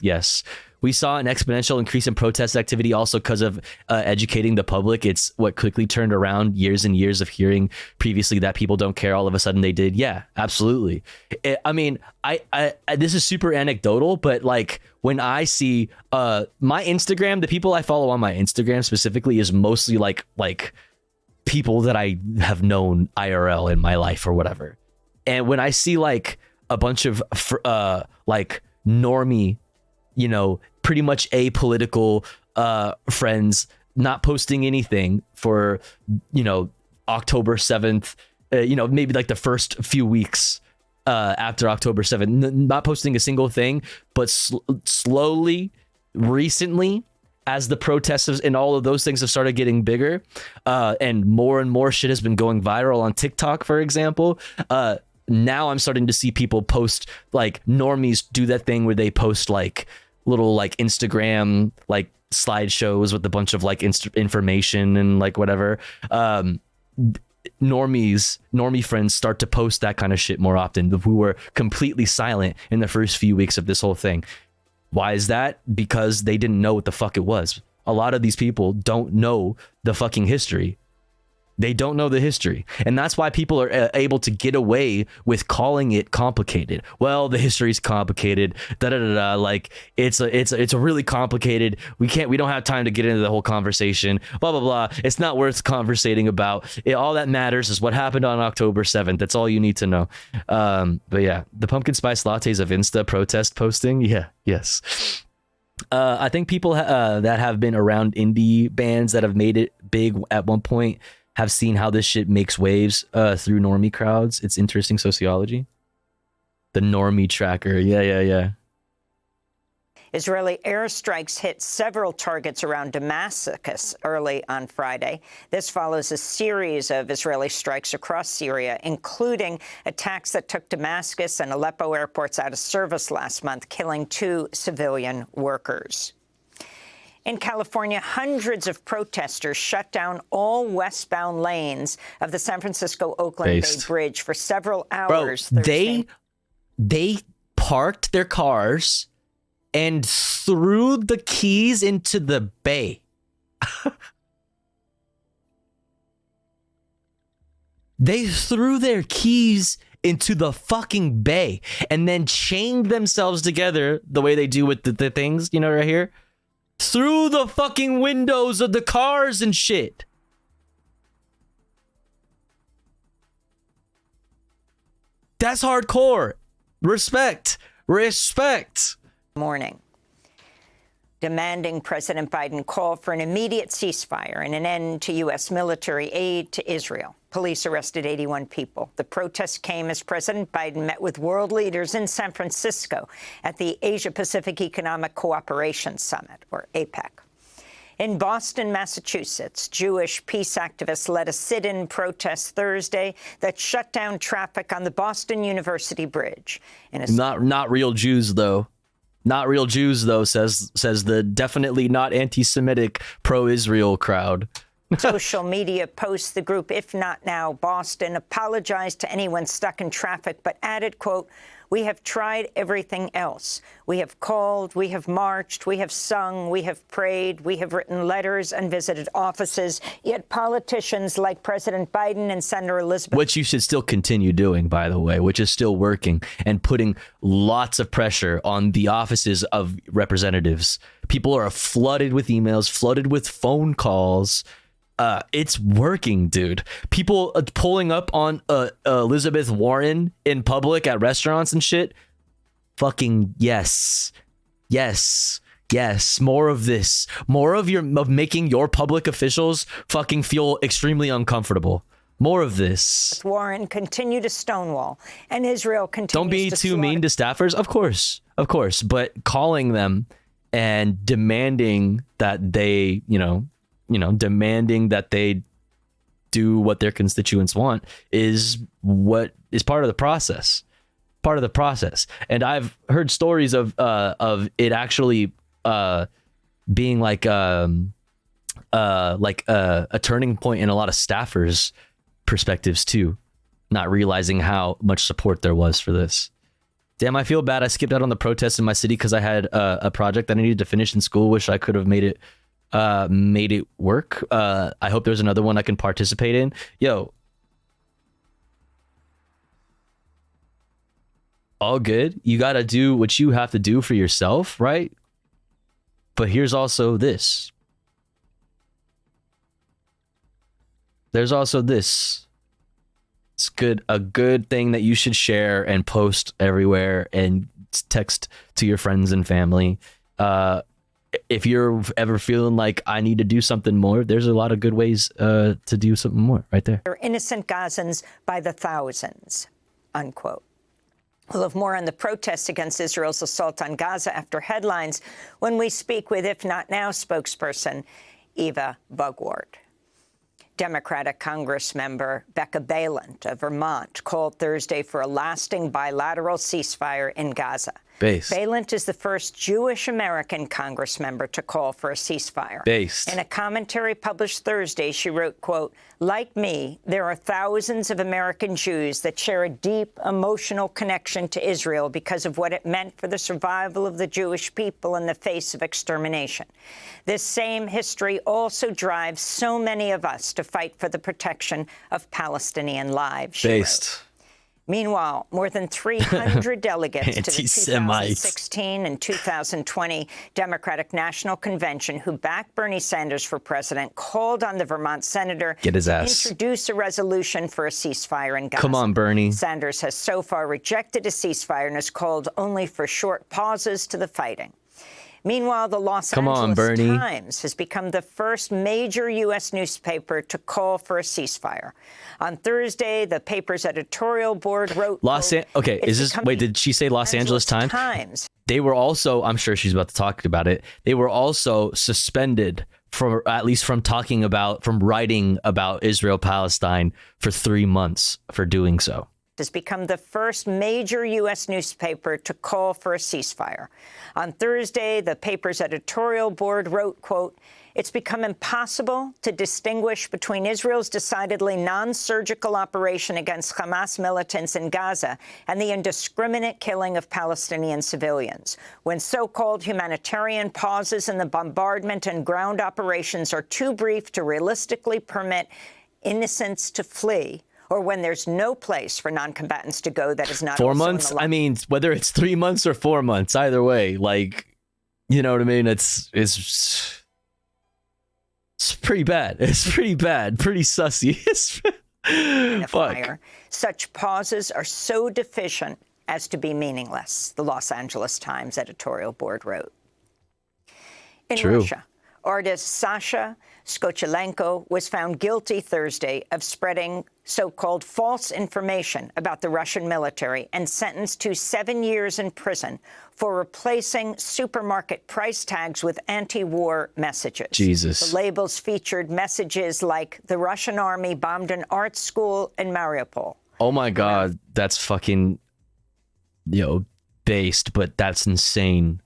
yes. We saw an exponential increase in protest activity also because of educating the public. It's what quickly turned around years and years of hearing previously that people don't care. All of a sudden they did. Yeah, absolutely. I mean, this is super anecdotal, but like when I see my Instagram, the people I follow on my Instagram specifically is mostly like people that I have known IRL in my life or whatever. And when I see like a bunch of like normie, pretty much apolitical friends not posting anything for, October 7th, maybe like the first few weeks after October 7th, not posting a single thing, but slowly, recently, as the protests and all of those things have started getting bigger and more shit has been going viral on TikTok, for example, now I'm starting to see people post, like normies do that thing where they post like little like Instagram like slideshows with a bunch of like information and like whatever. Normie friends start to post that kind of shit more often, who were completely silent in the first few weeks of this whole thing. Why is that? Because they didn't know what the fuck it was. A lot of these people don't know the fucking history. They don't know the history. And that's why people are able to get away with calling it complicated. Well, the history's complicated. Like it's a really complicated. We don't have time to get into the whole conversation. Blah, blah, blah. It's not worth conversating about. All that matters is what happened on October 7th. That's all you need to know. But yeah, the pumpkin spice lattes of Insta protest posting. Yeah. Yes. I think people that have been around indie bands that have made it big at one point have seen how this shit makes waves through normie crowds. It's interesting sociology. The normie tracker. Yeah. Israeli airstrikes hit several targets around Damascus early on Friday. This follows a series of Israeli strikes across Syria, including attacks that took Damascus and Aleppo airports out of service last month, killing 2 civilian workers. In California, hundreds of protesters shut down all westbound lanes of the San Francisco-Oakland Bay Bridge for several hours. Bro, Thursday. they parked their cars and threw the keys into the bay. They threw their keys into the fucking bay and then chained themselves together the way they do with the things, you know, right here. Through the fucking windows of the cars and shit. That's hardcore. Respect. Morning. Demanding President Biden call for an immediate ceasefire and an end to U.S. military aid to Israel. Police arrested 81 people. The protest came as President Biden met with world leaders in San Francisco at the Asia-Pacific Economic Cooperation Summit, or APEC. In Boston, Massachusetts, Jewish peace activists led a sit-in protest Thursday that shut down traffic on the Boston University Bridge. Not real Jews, though. Not real Jews, though, says the definitely not anti-Semitic pro-Israel crowd. Social media posts, the group If Not Now Boston apologized to anyone stuck in traffic, but added, quote, "We have tried everything else. We have called, we have marched, we have sung, we have prayed, we have written letters and visited offices. Yet politicians like President Biden and Senator Elizabeth..." Which you should still continue doing, by the way, which is still working and putting lots of pressure on the offices of representatives. People are flooded with emails, flooded with phone calls. It's working, dude. People pulling up on Elizabeth Warren in public at restaurants and shit. Fucking yes. More of this. More of making your public officials fucking feel extremely uncomfortable. More of this. Warren continue to stonewall, and Israel continues to Don't be too mean to staffers. Of course. But calling them and demanding that they, demanding that they do what their constituents want is what is part of the process. And I've heard stories of it actually being like a turning point in a lot of staffers' perspectives too, not realizing how much support there was for this. Damn, I feel bad. I skipped out on the protests in my city because I had a project that I needed to finish in school. Wish I could have made it work. I hope there's another one I can participate in. Yo, all good. You got to do what you have to do for yourself, right? But here's also this. There's also this. It's a good thing that you should share and post everywhere and text to your friends and family. If you're ever feeling like I need to do something more, there's a lot of good ways to do something more right there. Innocent Gazans by the thousands, unquote. We'll have more on the protests against Israel's assault on Gaza after headlines when we speak with If Not Now spokesperson Eva Bugward. Democratic Congress member Becca Balint of Vermont called Thursday for a lasting bilateral ceasefire in Gaza. Based. Balint is the first Jewish American Congress member to call for a ceasefire. Based. In a commentary published Thursday, she wrote, quote, "Like me, there are thousands of American Jews that share a deep emotional connection to Israel because of what it meant for the survival of the Jewish people in the face of extermination. This same history also drives so many of us to fight for the protection of Palestinian lives," she wrote. Meanwhile, more than 300 delegates to the 2016 and 2020 Democratic National Convention who backed Bernie Sanders for president called on the Vermont senator Get his to ass. introduce a resolution for a ceasefire in Gaza. Come on, Bernie. Sanders has so far rejected a ceasefire and has called only for short pauses to the fighting. Meanwhile, the Los Angeles Times has become the first major U.S. newspaper to call for a ceasefire. On Thursday, the paper's editorial board wrote, Okay, is this, wait, did she say Los Angeles Times? They were also, I'm sure she's about to talk about it, they were also suspended from, at least from writing about Israel-Palestine for 3 months for doing so. Has become the first major U.S. newspaper to call for a ceasefire. On Thursday, the paper's editorial board wrote, quote, "It's become impossible to distinguish between Israel's decidedly non-surgical operation against Hamas militants in Gaza and the indiscriminate killing of Palestinian civilians. When so-called humanitarian pauses in the bombardment and ground operations are too brief to realistically permit innocents to flee, or when there's no place for non-combatants to go that is not 4 also in months? the I mean, whether it's 3 months or 4 months, either way, like, you know what I mean? It's pretty bad. It's pretty bad. Pretty sussy. Fire. Such pauses are so deficient as to be meaningless, the Los Angeles Times editorial board wrote. In Russia, artist Sasha Skochelenko was found guilty Thursday of spreading so-called false information about the Russian military and sentenced to 7 years in prison for replacing supermarket price tags with anti-war messages. Jesus. The labels featured messages like the Russian army bombed an art school in Mariupol. Oh my God, that's fucking, based, but that's insane.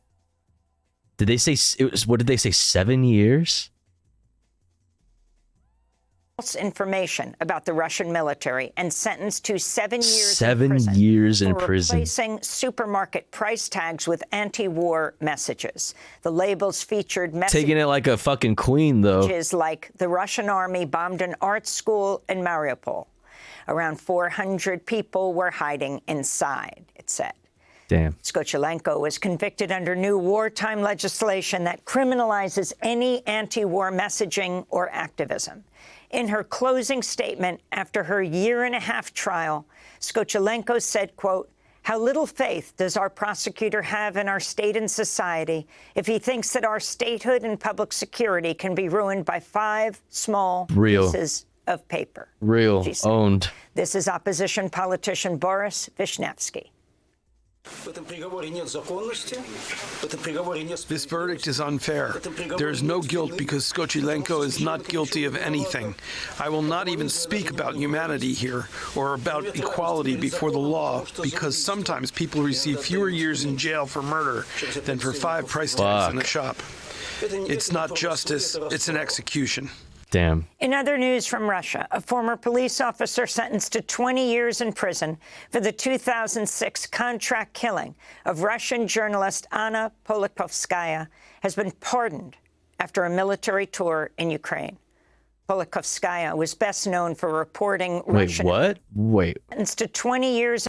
Did they say, what did they say, 7 years? False information about the Russian military and sentenced to 7 years 7 years in prison. Replacing supermarket price tags with anti-war messages. The labels featured messages Taking it like a fucking queen, though. like the Russian army bombed an art school in Mariupol. Around 400 people were hiding inside, it said. Damn. Skochelenko was convicted under new wartime legislation that criminalizes any anti-war messaging or activism. In her closing statement after her year-and-a-half trial, Skochelenko said, quote, "How little faith does our prosecutor have in our state and society if he thinks that our statehood and public security can be ruined by 5 small pieces of paper." Owned. This is opposition politician Boris Vishnevsky. This verdict is unfair. There is no guilt because Skochelenko is not guilty of anything. I will not even speak about humanity here or about equality before the law because sometimes people receive fewer years in jail for murder than for 5 price tags in a shop. It's not justice, it's an execution. Damn. In other news from Russia, a former police officer sentenced to 20 years in prison for the 2006 contract killing of Russian journalist Anna Politkovskaya has been pardoned after a military tour in Ukraine. Politkovskaya was best known for reporting Russian... Sentenced to 20 years...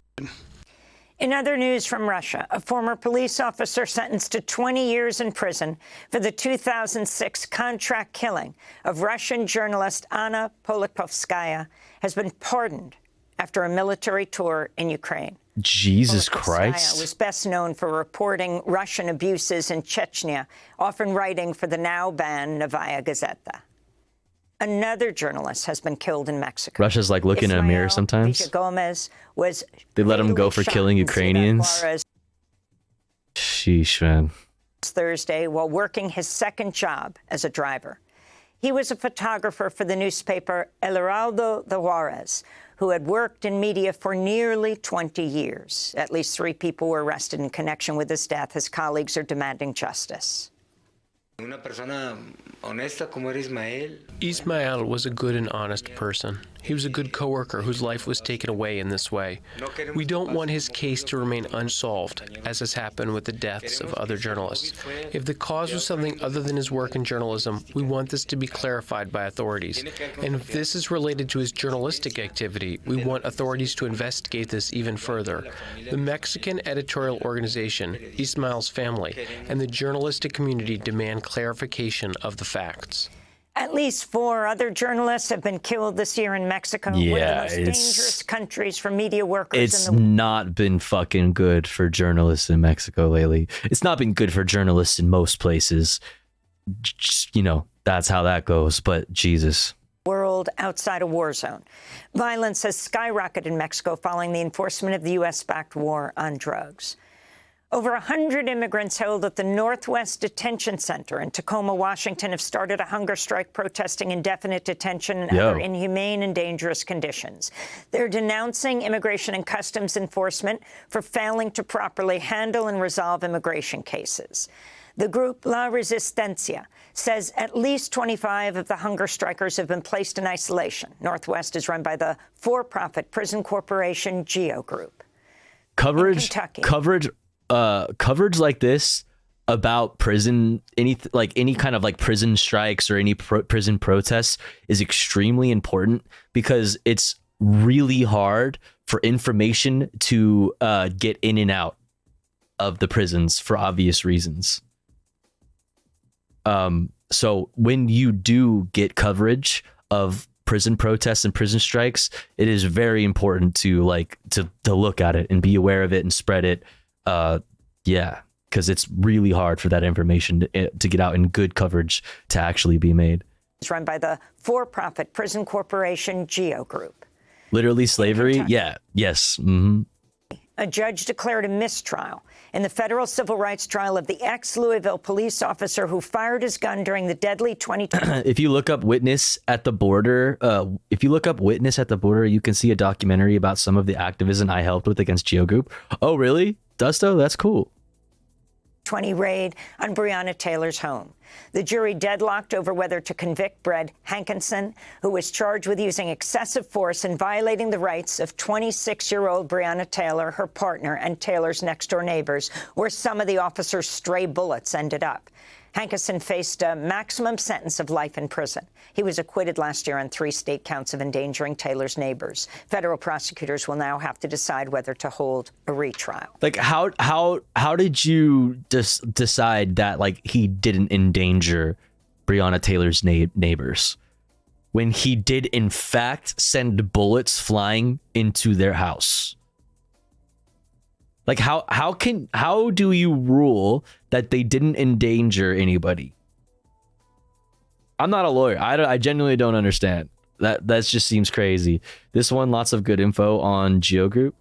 In other news from Russia, a former police officer sentenced to 20 years in prison for the 2006 contract killing of Russian journalist Anna Politkovskaya has been pardoned after a military tour in Ukraine. Jesus Politkovskaya Christ. was best known for reporting Russian abuses in Chechnya, often writing for the now-banned Novaya Gazeta. Another journalist has been killed in Mexico. Russia's like looking in a mirror sometimes. Gomez was They let him go for killing Ukrainians. Juarez Sheesh, man. Thursday while working his second job as a driver. He was a photographer for the newspaper El Heraldo de Juarez, who had worked in media for nearly 20 years. At least 3 people were arrested in connection with his death. His colleagues are demanding justice. Ismael was a good and honest person. He was a good coworker whose life was taken away in this way. We don't want his case to remain unsolved, as has happened with the deaths of other journalists. If the cause was something other than his work in journalism, we want this to be clarified by authorities. And if this is related to his journalistic activity, we want authorities to investigate this even further. The Mexican editorial organization, Ismael's family, and the journalistic community demand clarification of the facts. At least 4 other journalists have been killed this year in Mexico, one of the most dangerous countries for media workers It's in the world. not been fucking good for journalists in Mexico lately. It's not been good for journalists in most places. Just, that's how that goes. But Jesus. World outside a war zone. Violence has skyrocketed in Mexico following the enforcement of the U.S.-backed war on drugs. Over 100 immigrants held at the Northwest Detention Center in Tacoma, Washington, have started a hunger strike protesting indefinite detention and other inhumane and dangerous conditions. They're denouncing Immigration and Customs Enforcement for failing to properly handle and resolve immigration cases. The group La Resistencia says at least 25 of the hunger strikers have been placed in isolation. Northwest is run by the for-profit prison corporation GEO Group. Coverage like this about prison, any kind of like prison strikes or any prison protests is extremely important because it's really hard for information to get in and out of the prisons for obvious reasons. So when you do get coverage of prison protests and prison strikes, it is very important to look at it and be aware of it and spread it. Because it's really hard for that information to get out and good coverage to actually be made. It's run by the for-profit prison corporation GEO Group. Literally slavery? Yeah. Yes. Mm-hmm. A judge declared a mistrial in the federal civil rights trial of the ex-Louisville police officer who fired his gun during the deadly 2020. If you look up Witness at the Border, you can see a documentary about some of the activism I helped with against GEO Group. Oh, really? Dusto? That's cool. 20 raid on Breonna Taylor's home. The jury deadlocked over whether to convict Brett Hankinson, who was charged with using excessive force and violating the rights of 26-year-old Breonna Taylor, her partner, and Taylor's next-door neighbors, where some of the officer's stray bullets ended up. Hankinson faced a maximum sentence of life in prison. He was acquitted last year on 3 state counts of endangering Taylor's neighbors. Federal prosecutors will now have to decide whether to hold a retrial. Like, how did you decide that he didn't endanger Breonna Taylor's neighbors when he did in fact send bullets flying into their house? Like, how do you rule that they didn't endanger anybody? I'm not a lawyer. I genuinely don't understand. That just seems crazy. This one, lots of good info on GEO Group.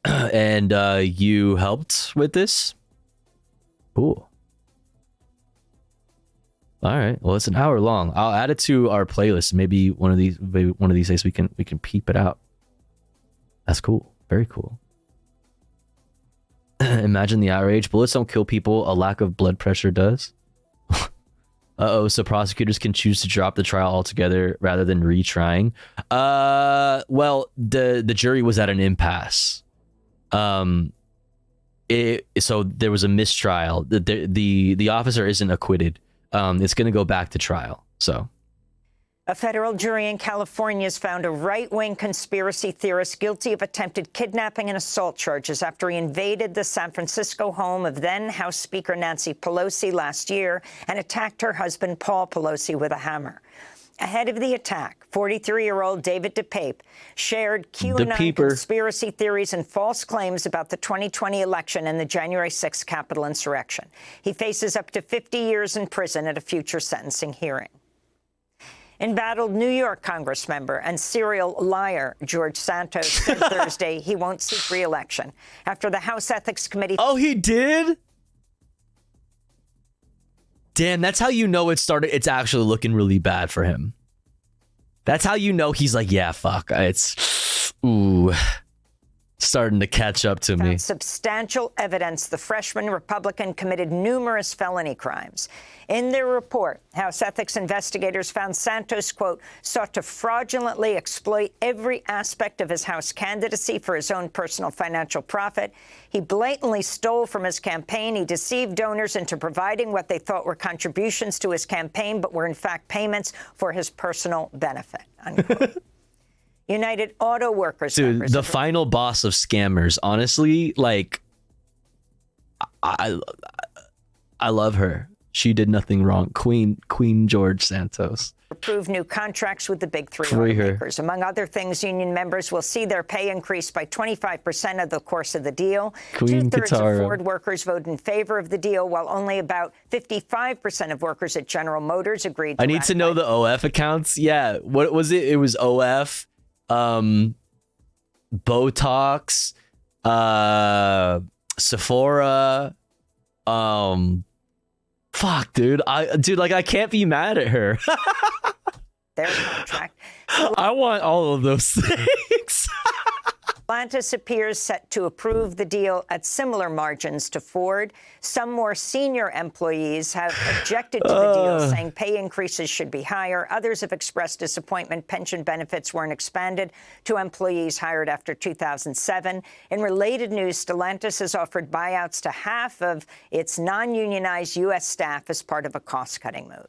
And you helped with this? Cool. All right. Well, it's an hour long. I'll add it to our playlist. Maybe one of these days we can peep it out. That's cool. Very cool. Imagine the outrage. Bullets don't kill people. A lack of blood pressure does. Uh-oh. So prosecutors can choose to drop the trial altogether rather than retrying. Well, the jury was at an impasse. So there was a mistrial. The officer isn't acquitted. It's going to go back to trial. So. A federal jury in California has found a right-wing conspiracy theorist guilty of attempted kidnapping and assault charges after he invaded the San Francisco home of then House Speaker Nancy Pelosi last year and attacked her husband Paul Pelosi with a hammer. Ahead of the attack, 43-year-old David DePape shared QAnon conspiracy theories and false claims about the 2020 election and the January 6th Capitol insurrection. He faces up to 50 years in prison at a future sentencing hearing. Embattled New York Congress member and serial liar George Santos said Thursday he won't seek re-election after the House Ethics Committee. Oh, he did? Damn, that's how you know it started. It's actually looking really bad for him. That's how you know he's like, yeah, fuck. It's starting to catch up to me. Substantial evidence the freshman Republican committed numerous felony crimes. In their report, House ethics investigators found Santos, quote, sought to fraudulently exploit every aspect of his House candidacy for his own personal financial profit. He blatantly stole from his campaign. He deceived donors into providing what they thought were contributions to his campaign, but were in fact payments for his personal benefit, unquote. United Auto Workers. Dude, the final boss of scammers. Honestly, like, I love her. She did nothing wrong. Queen George Santos. Approved new contracts with the big three Free her. automakers. Among other things, union members will see their pay increase by 25% over the course of the deal. Queen Two-thirds of Katara. Ford workers voted in favor of the deal, while only about 55% of workers at General Motors agreed to I need to know the OF accounts. Yeah, what was it? It was OF, Botox, Sephora, fuck, dude. I can't be mad at her. their contract. I want all of those things. Stellantis appears set to approve the deal at similar margins to Ford. Some more senior employees have objected to the deal, saying pay increases should be higher. Others have expressed disappointment pension benefits weren't expanded to employees hired after 2007. In related news, Stellantis has offered buyouts to half of its non-unionized U.S. staff as part of a cost-cutting move.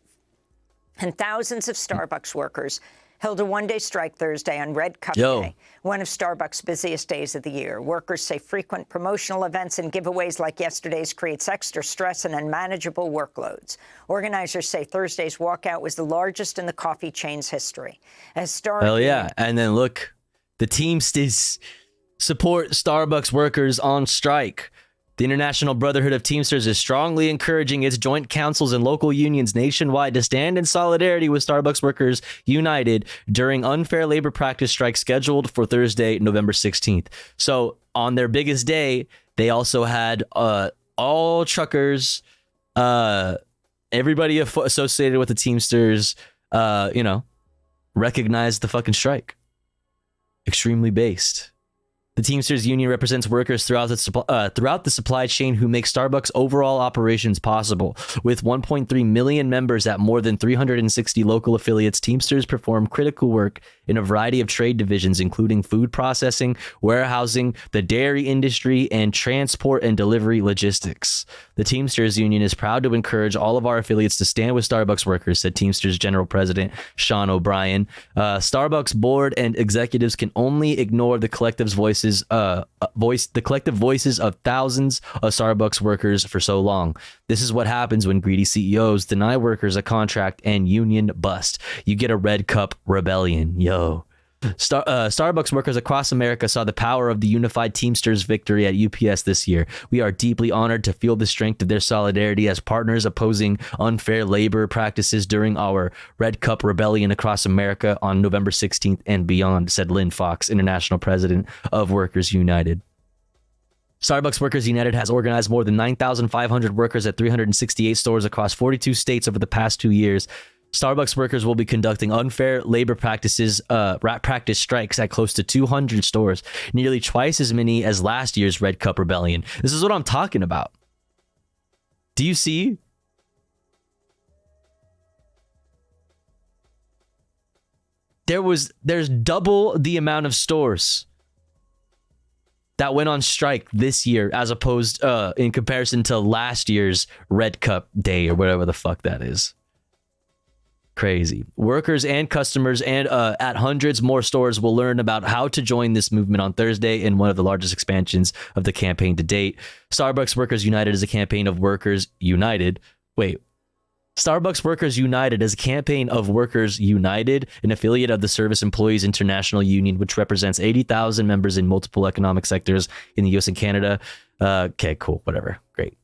And thousands of Starbucks workers held a one-day strike Thursday on Red Cup Day, one of Starbucks' busiest days of the year. Workers say frequent promotional events and giveaways like yesterday's creates extra stress and unmanageable workloads. Organizers say Thursday's walkout was the largest in the coffee chain's history. Hell yeah. And then look, the Teamsters support Starbucks workers on strike. The International Brotherhood of Teamsters is strongly encouraging its joint councils and local unions nationwide to stand in solidarity with Starbucks Workers United during unfair labor practice strike scheduled for Thursday, November 16th. So on their biggest day, they also had all truckers, everybody associated with the Teamsters, recognize the fucking strike. Extremely based. The Teamsters Union represents workers throughout the supply chain who make Starbucks' overall operations possible. With 1.3 million members at more than 360 local affiliates, Teamsters perform critical work in a variety of trade divisions, including food processing, warehousing, the dairy industry, and transport and delivery logistics. The Teamsters Union is proud to encourage all of our affiliates to stand with Starbucks workers, said Teamsters General President Sean O'Brien. Starbucks board and executives can only ignore the collective voices of thousands of Starbucks workers for so long. This is what happens when greedy CEOs deny workers a contract and union bust. You get a red cup rebellion. Yo. Starbucks workers across America saw the power of the unified Teamsters victory at UPS this year. We are deeply honored to feel the strength of their solidarity as partners opposing unfair labor practices during our Red Cup rebellion across America on November 16th and beyond, said Lynn Fox, International President of Workers United. Starbucks Workers United has organized more than 9,500 workers at 368 stores across 42 states over the past 2 years. Starbucks workers will be conducting unfair labor practice strikes at close to 200 stores, nearly twice as many as last year's Red Cup rebellion. This is what I'm talking about. Do you see? There's double the amount of stores that went on strike this year as opposed in comparison to last year's Red Cup Day or whatever the fuck that is. Crazy. Workers and customers and at hundreds more stores will learn about how to join this movement on Thursday in one of the largest expansions of the campaign to date. Starbucks Workers United is a campaign of Workers United. Starbucks Workers United is a campaign of Workers United, an affiliate of the Service Employees International Union, which represents 80,000 members in multiple economic sectors in the US and Canada. Okay, cool. Whatever. Great.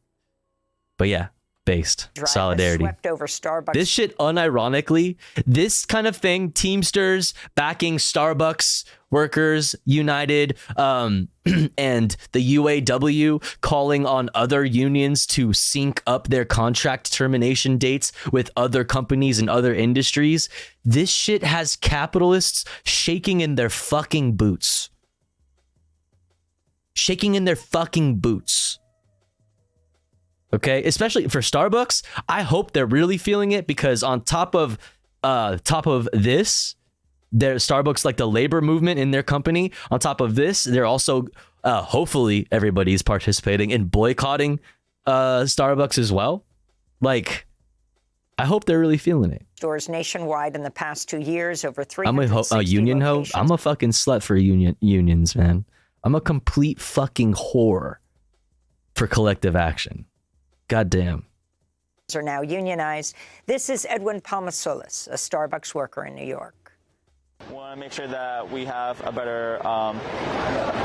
But yeah. based Drive has solidarity. swept over Starbucks. This shit, unironically, this kind of thing, Teamsters backing Starbucks Workers United, and the UAW calling on other unions to sync up their contract termination dates with other companies and other industries. This shit has capitalists shaking in their fucking boots. Shaking in their fucking boots. Okay, especially for Starbucks, I hope they're really feeling it, because on top of this, their Starbucks, like the labor movement in their company, on top of this, they're also hopefully everybody's participating in boycotting Starbucks as well. Like, I hope they're really feeling it. Stores nationwide in the past 2 years, over 360 I'm a union hoe. I'm a fucking slut for unions, man. I'm a complete fucking whore for collective action. Goddamn. Are now unionized. This is Edwin Palmasolis, a Starbucks worker in New York. We want to make sure that we have a better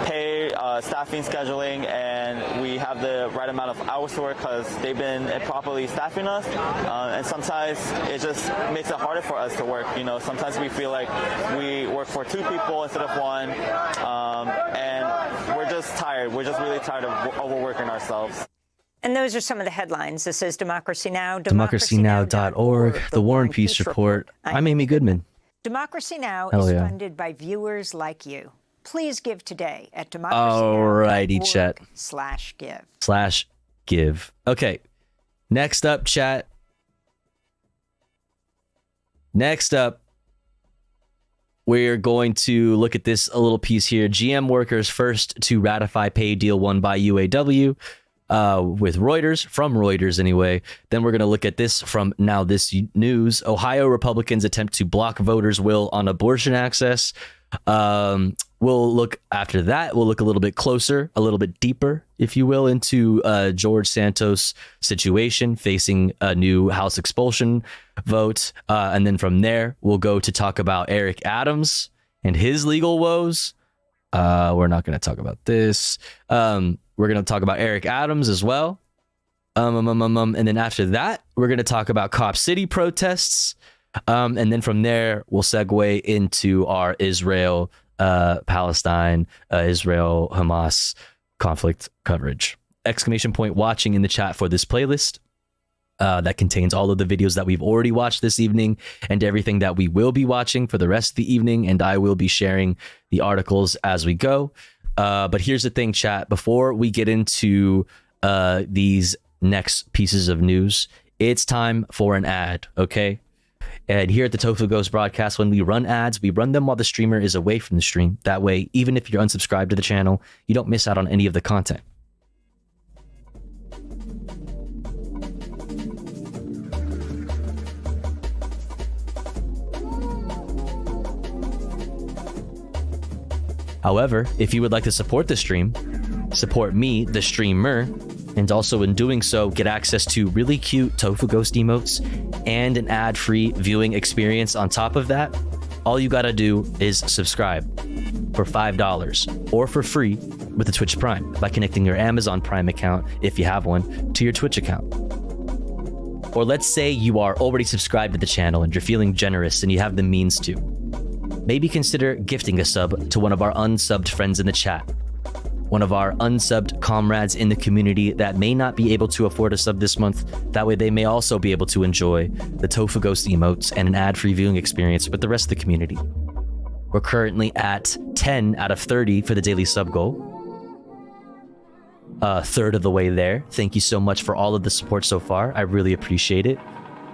pay, staffing, scheduling, and we have the right amount of hours to work, because they've been improperly staffing us, and sometimes it just makes it harder for us to work. You know, sometimes we feel like we work for 2 people instead of 1, and we're just tired. We're just really tired of overworking ourselves. And those are some of the headlines. This is Democracy Now!, DemocracyNow.org, The War and Peace Report. I'm Amy Goodman. Democracy Now! Hell is yeah. funded by viewers like you. Please give today at Alrighty, chat. democracynow.org/give. Okay. Next up, chat. Next up, we're going to look at this a little piece here. GM workers first to ratify pay deal won by UAW. With Reuters, from Reuters anyway. Then we're going to look at this from Now This News. Ohio Republicans attempt to block voters' will on abortion access. We'll look after that. We'll look a little bit closer, a little bit deeper, if you will, into George Santos' situation facing a new House expulsion vote. And then from there, we'll go to talk about Eric Adams and his legal woes. We're not going to talk about this. We're going to talk about Eric Adams as well. And then after that, we're going to talk about Cop City protests. And then from there, we'll segue into our Israel-Palestine, Israel-Hamas conflict coverage. Exclamation point watching in the chat for this playlist. That contains all of the videos that we've already watched this evening and everything that we will be watching for the rest of the evening. And I will be sharing the articles as we go. But here's the thing, chat. Before we get into these next pieces of news, it's time for an ad, okay? And here at the Tofu Ghost broadcast, when we run ads, we run them while the streamer is away from the stream. That way, even if you're unsubscribed to the channel, you don't miss out on any of the content. However, if you would like to support the stream, support me, the streamer, and also in doing so, get access to really cute Tofu Ghost emotes and an ad-free viewing experience on top of that, all you gotta do is subscribe for $5 or for free with the Twitch Prime by connecting your Amazon Prime account, if you have one, to your Twitch account. Or let's say you are already subscribed to the channel and you're feeling generous and you have the means to. Maybe consider gifting a sub to one of our unsubbed friends in the chat. One of our unsubbed comrades in the community that may not be able to afford a sub this month. That way they may also be able to enjoy the Tofu Ghost emotes and an ad-free viewing experience with the rest of the community. We're currently at 10 out of 30 for the daily sub goal. A third of the way there. Thank you so much for all of the support so far. I really appreciate it.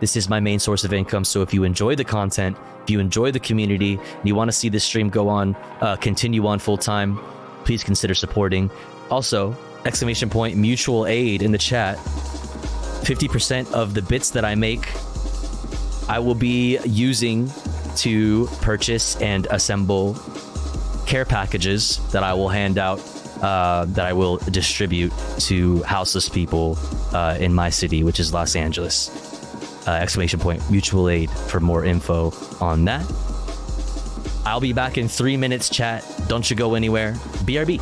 This is my main source of income, so if you enjoy the content, if you enjoy the community, and you want to see this stream go on, continue on full time, please consider supporting. Also, exclamation point mutual aid in the chat. 50% of the bits that I make, I will be using to purchase and assemble care packages that I will hand out, that I will distribute to houseless people in my city, which is Los Angeles. Exclamation point mutual aid for more info on that. I'll be back in 3 minutes, chat. Don't you go anywhere. BRB.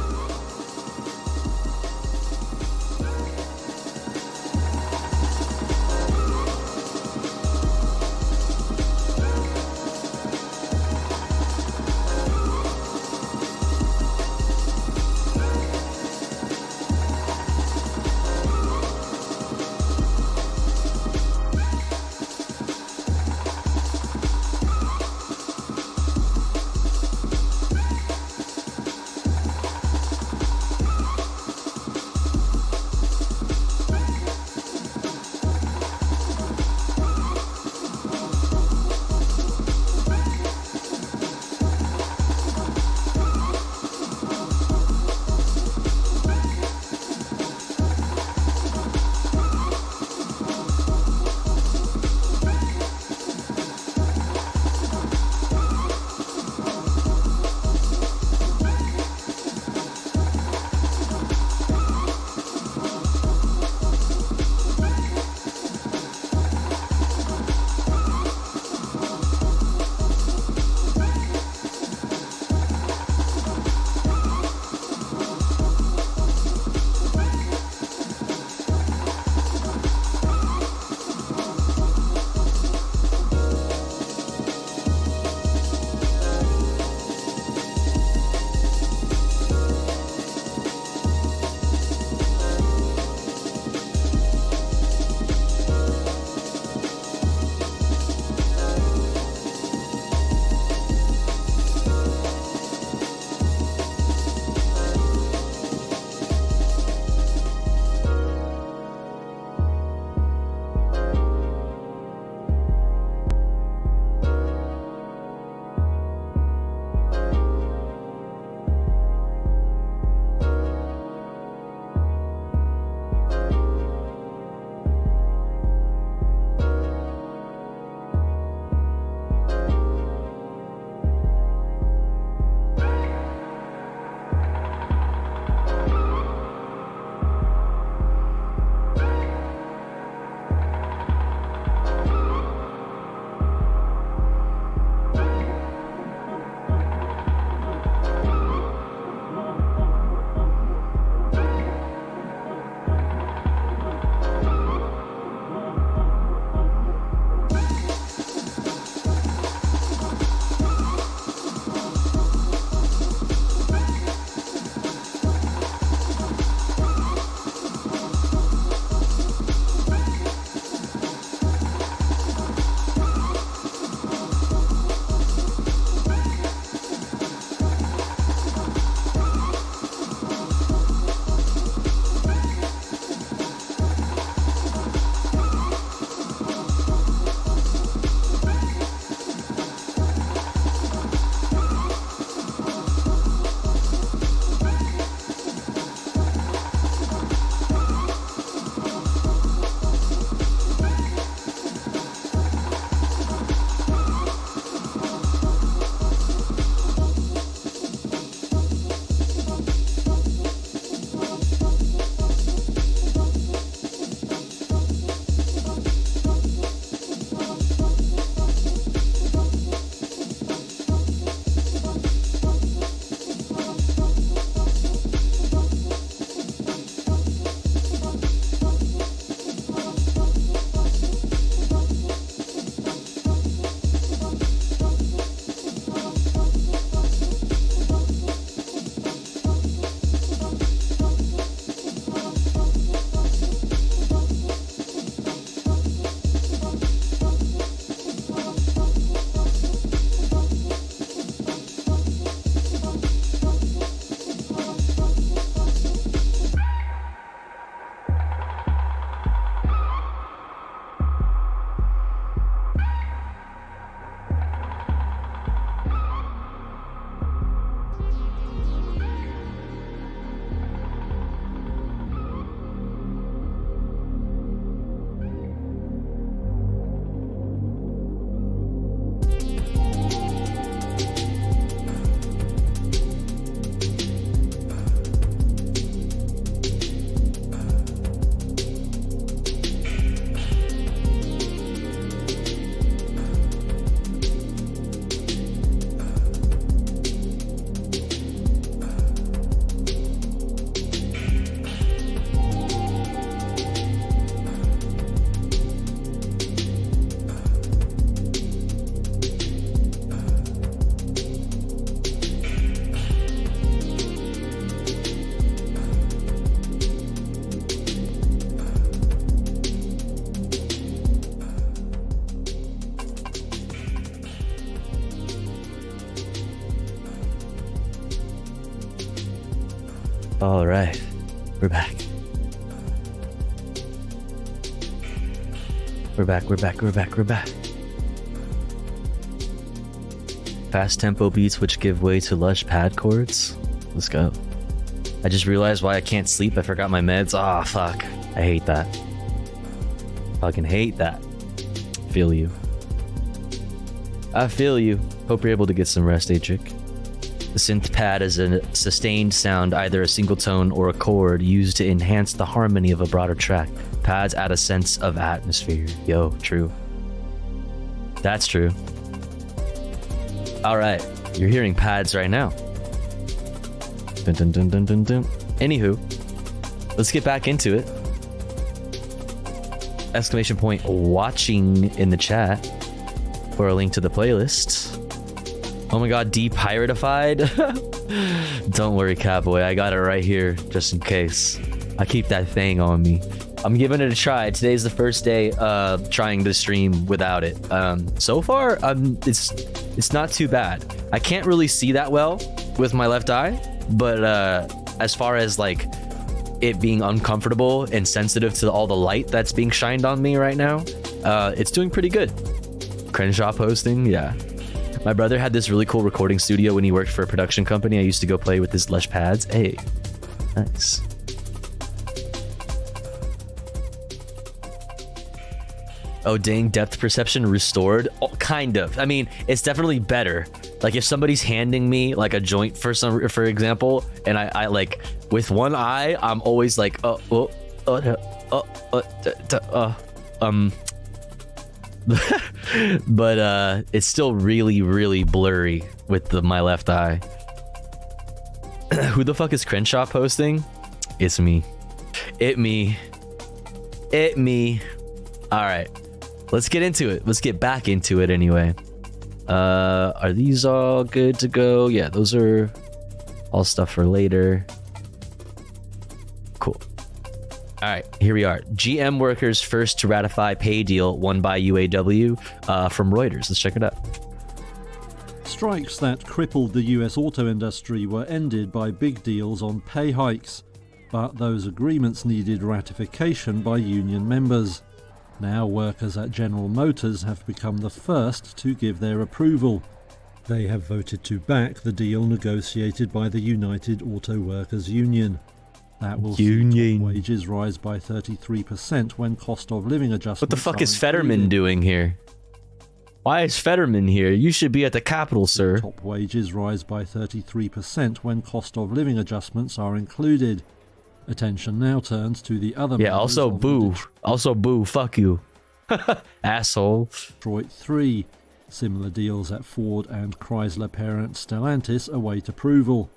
All right, we're back. We're back. Fast tempo beats which give way to lush pad chords. Let's go. I just realized why I can't sleep. I forgot my meds. Ah, fuck. I hate that. Fucking hate that. Feel you. I feel you. Hope you're able to get some rest, Adric. The synth pad is a sustained sound, either a single tone or a chord, used to enhance the harmony of a broader track. Pads add a sense of atmosphere. Yo, true. That's true. Alright, you're hearing pads right now. Dun, dun, dun, dun, dun, dun. Anywho, let's get back into it. Exclamation point watching in the chat for a link to the playlist. Oh my god, depiratified? Don't worry, Catboy, I got it right here just in case. I keep that thing on me. I'm giving it a try. Today's the first day trying to stream without it. So far, it's not too bad. I can't really see that well with my left eye, but as far as like it being uncomfortable and sensitive to all the light that's being shined on me right now, it's doing pretty good. Crenshaw posting, yeah. My brother had this really cool recording studio when he worked for a production company. I used to go play with his lush pads. Hey, nice. Oh dang, depth perception restored? Oh, kind of. I mean, it's definitely better. Like if somebody's handing me like a joint for example, and I like with one eye, I'm always like but it's still really blurry with my left eye. Who the fuck is Crenshaw posting? It's me. It me. All right. Let's get into it. Let's get back into it anyway. Are these all good to go? Yeah, those are all stuff for later. Cool. All right, here we are. GM workers first to ratify pay deal won by UAW from Reuters. Let's check it out. Strikes that crippled the US auto industry were ended by big deals on pay hikes, but those agreements needed ratification by union members. Now workers at General Motors have become the first to give their approval. They have voted to back the deal negotiated by the United Auto Workers Union. That will see top wages rise by 33% when cost of living adjustments. What the fuck is Fetterman doing here? Why is Fetterman here? You should be at the Capitol, sir. Top wages rise by 33% when cost of living adjustments are included. Attention now turns to the other. Yeah, also boo. Also boo. Fuck you. Asshole. Detroit 3. Similar deals at Ford and Chrysler parent Stellantis await approval.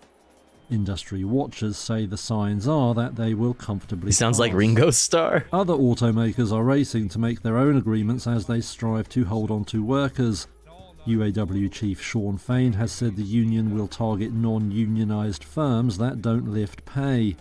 Industry watchers say the signs are that they will comfortably He sounds like Ringo Starr. Other automakers are racing to make their own agreements as they strive to hold on to workers. UAW chief Sean Fain has said the union will target non-unionized firms that don't lift pay.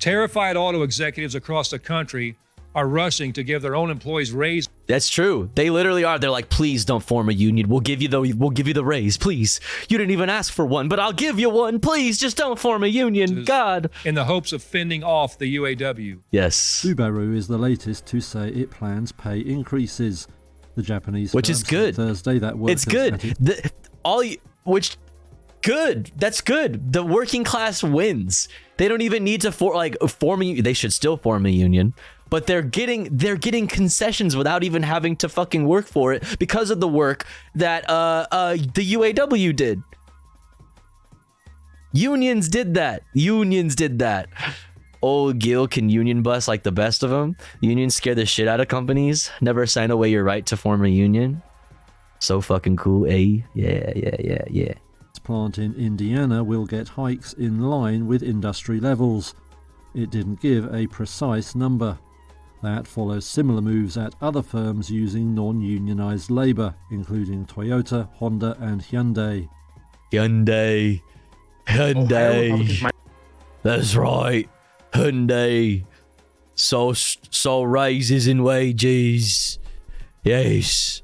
Terrified auto executives across the country are rushing to give their own employees raises. That's true. They literally are. They're like, please don't form a union. We'll give you the raise, please. You didn't even ask for one, but I'll give you one. Please, just don't form a union. God. In the hopes of fending off the UAW. Yes. Subaru is the latest to say it plans pay increases. The Japanese which is good. Thursday that it's good. Good. That's good. The working class wins. They don't even need to form a. They should still form a union, but they're getting concessions without even having to fucking work for it because of the work that the UAW did. Unions did that. Old Gil can union bust like the best of them. Unions scare the shit out of companies. Never sign away your right to form a union. So fucking cool, eh? Yeah. Plant in Indiana will get hikes in line with industry levels. It didn't give a precise number. That follows similar moves at other firms using non-unionized labor, including Toyota, Honda, and Hyundai. Hyundai. That's right. Hyundai. So raises in wages. Yes.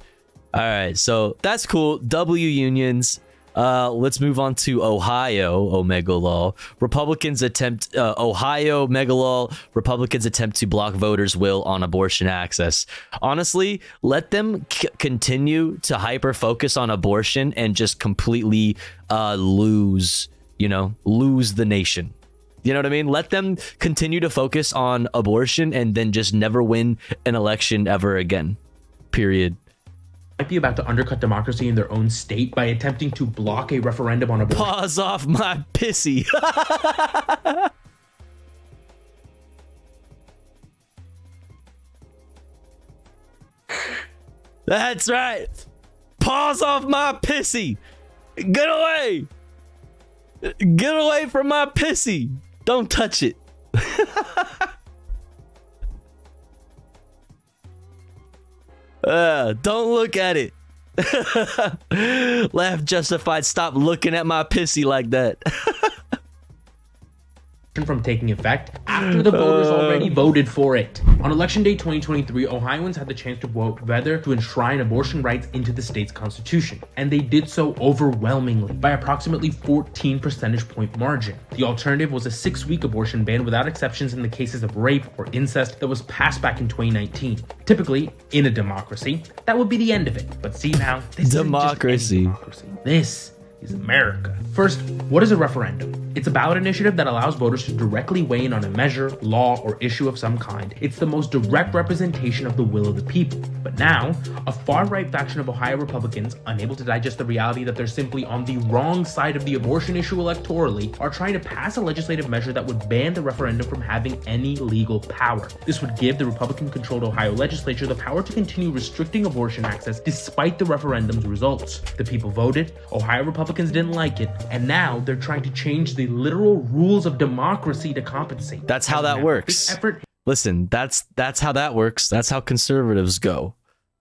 All right. So that's cool. W unions. Let's move on to Ohio, Omega Law. Ohio, Mega Law. Republicans attempt to block voters' will on abortion access. Honestly, let them continue to hyper focus on abortion and just completely lose the nation. You know what I mean? Let them continue to focus on abortion and then just never win an election ever again. Period. Might be about to undercut democracy in their own state by attempting to block a referendum on abortion. Pause off my pissy. That's right. Pause off my pissy. Get away. Get away from my pissy. Don't touch it. Don't look at it. Laugh justified. Stop looking at my pissy like that. From taking effect after the voters already voted for it. On Election Day 2023, Ohioans had the chance to vote whether to enshrine abortion rights into the state's constitution, and they did so overwhelmingly by approximately 14 percentage point margin. The alternative was a 6-week abortion ban without exceptions in the cases of rape or incest that was passed back in 2019. Typically, in a democracy, that would be the end of it. But see now, this democracy. Isn't just any democracy. This is America. First, what is a referendum? It's a ballot initiative that allows voters to directly weigh in on a measure, law, or issue of some kind. It's the most direct representation of the will of the people. But now, a far-right faction of Ohio Republicans, unable to digest the reality that they're simply on the wrong side of the abortion issue electorally, are trying to pass a legislative measure that would ban the referendum from having any legal power. This would give the Republican-controlled Ohio legislature the power to continue restricting abortion access despite the referendum's results. The people voted, Ohio Republicans didn't like it, and now they're trying to change the literal rules of democracy to compensate. That's how that works. Listen, that's how that works. That's how conservatives go.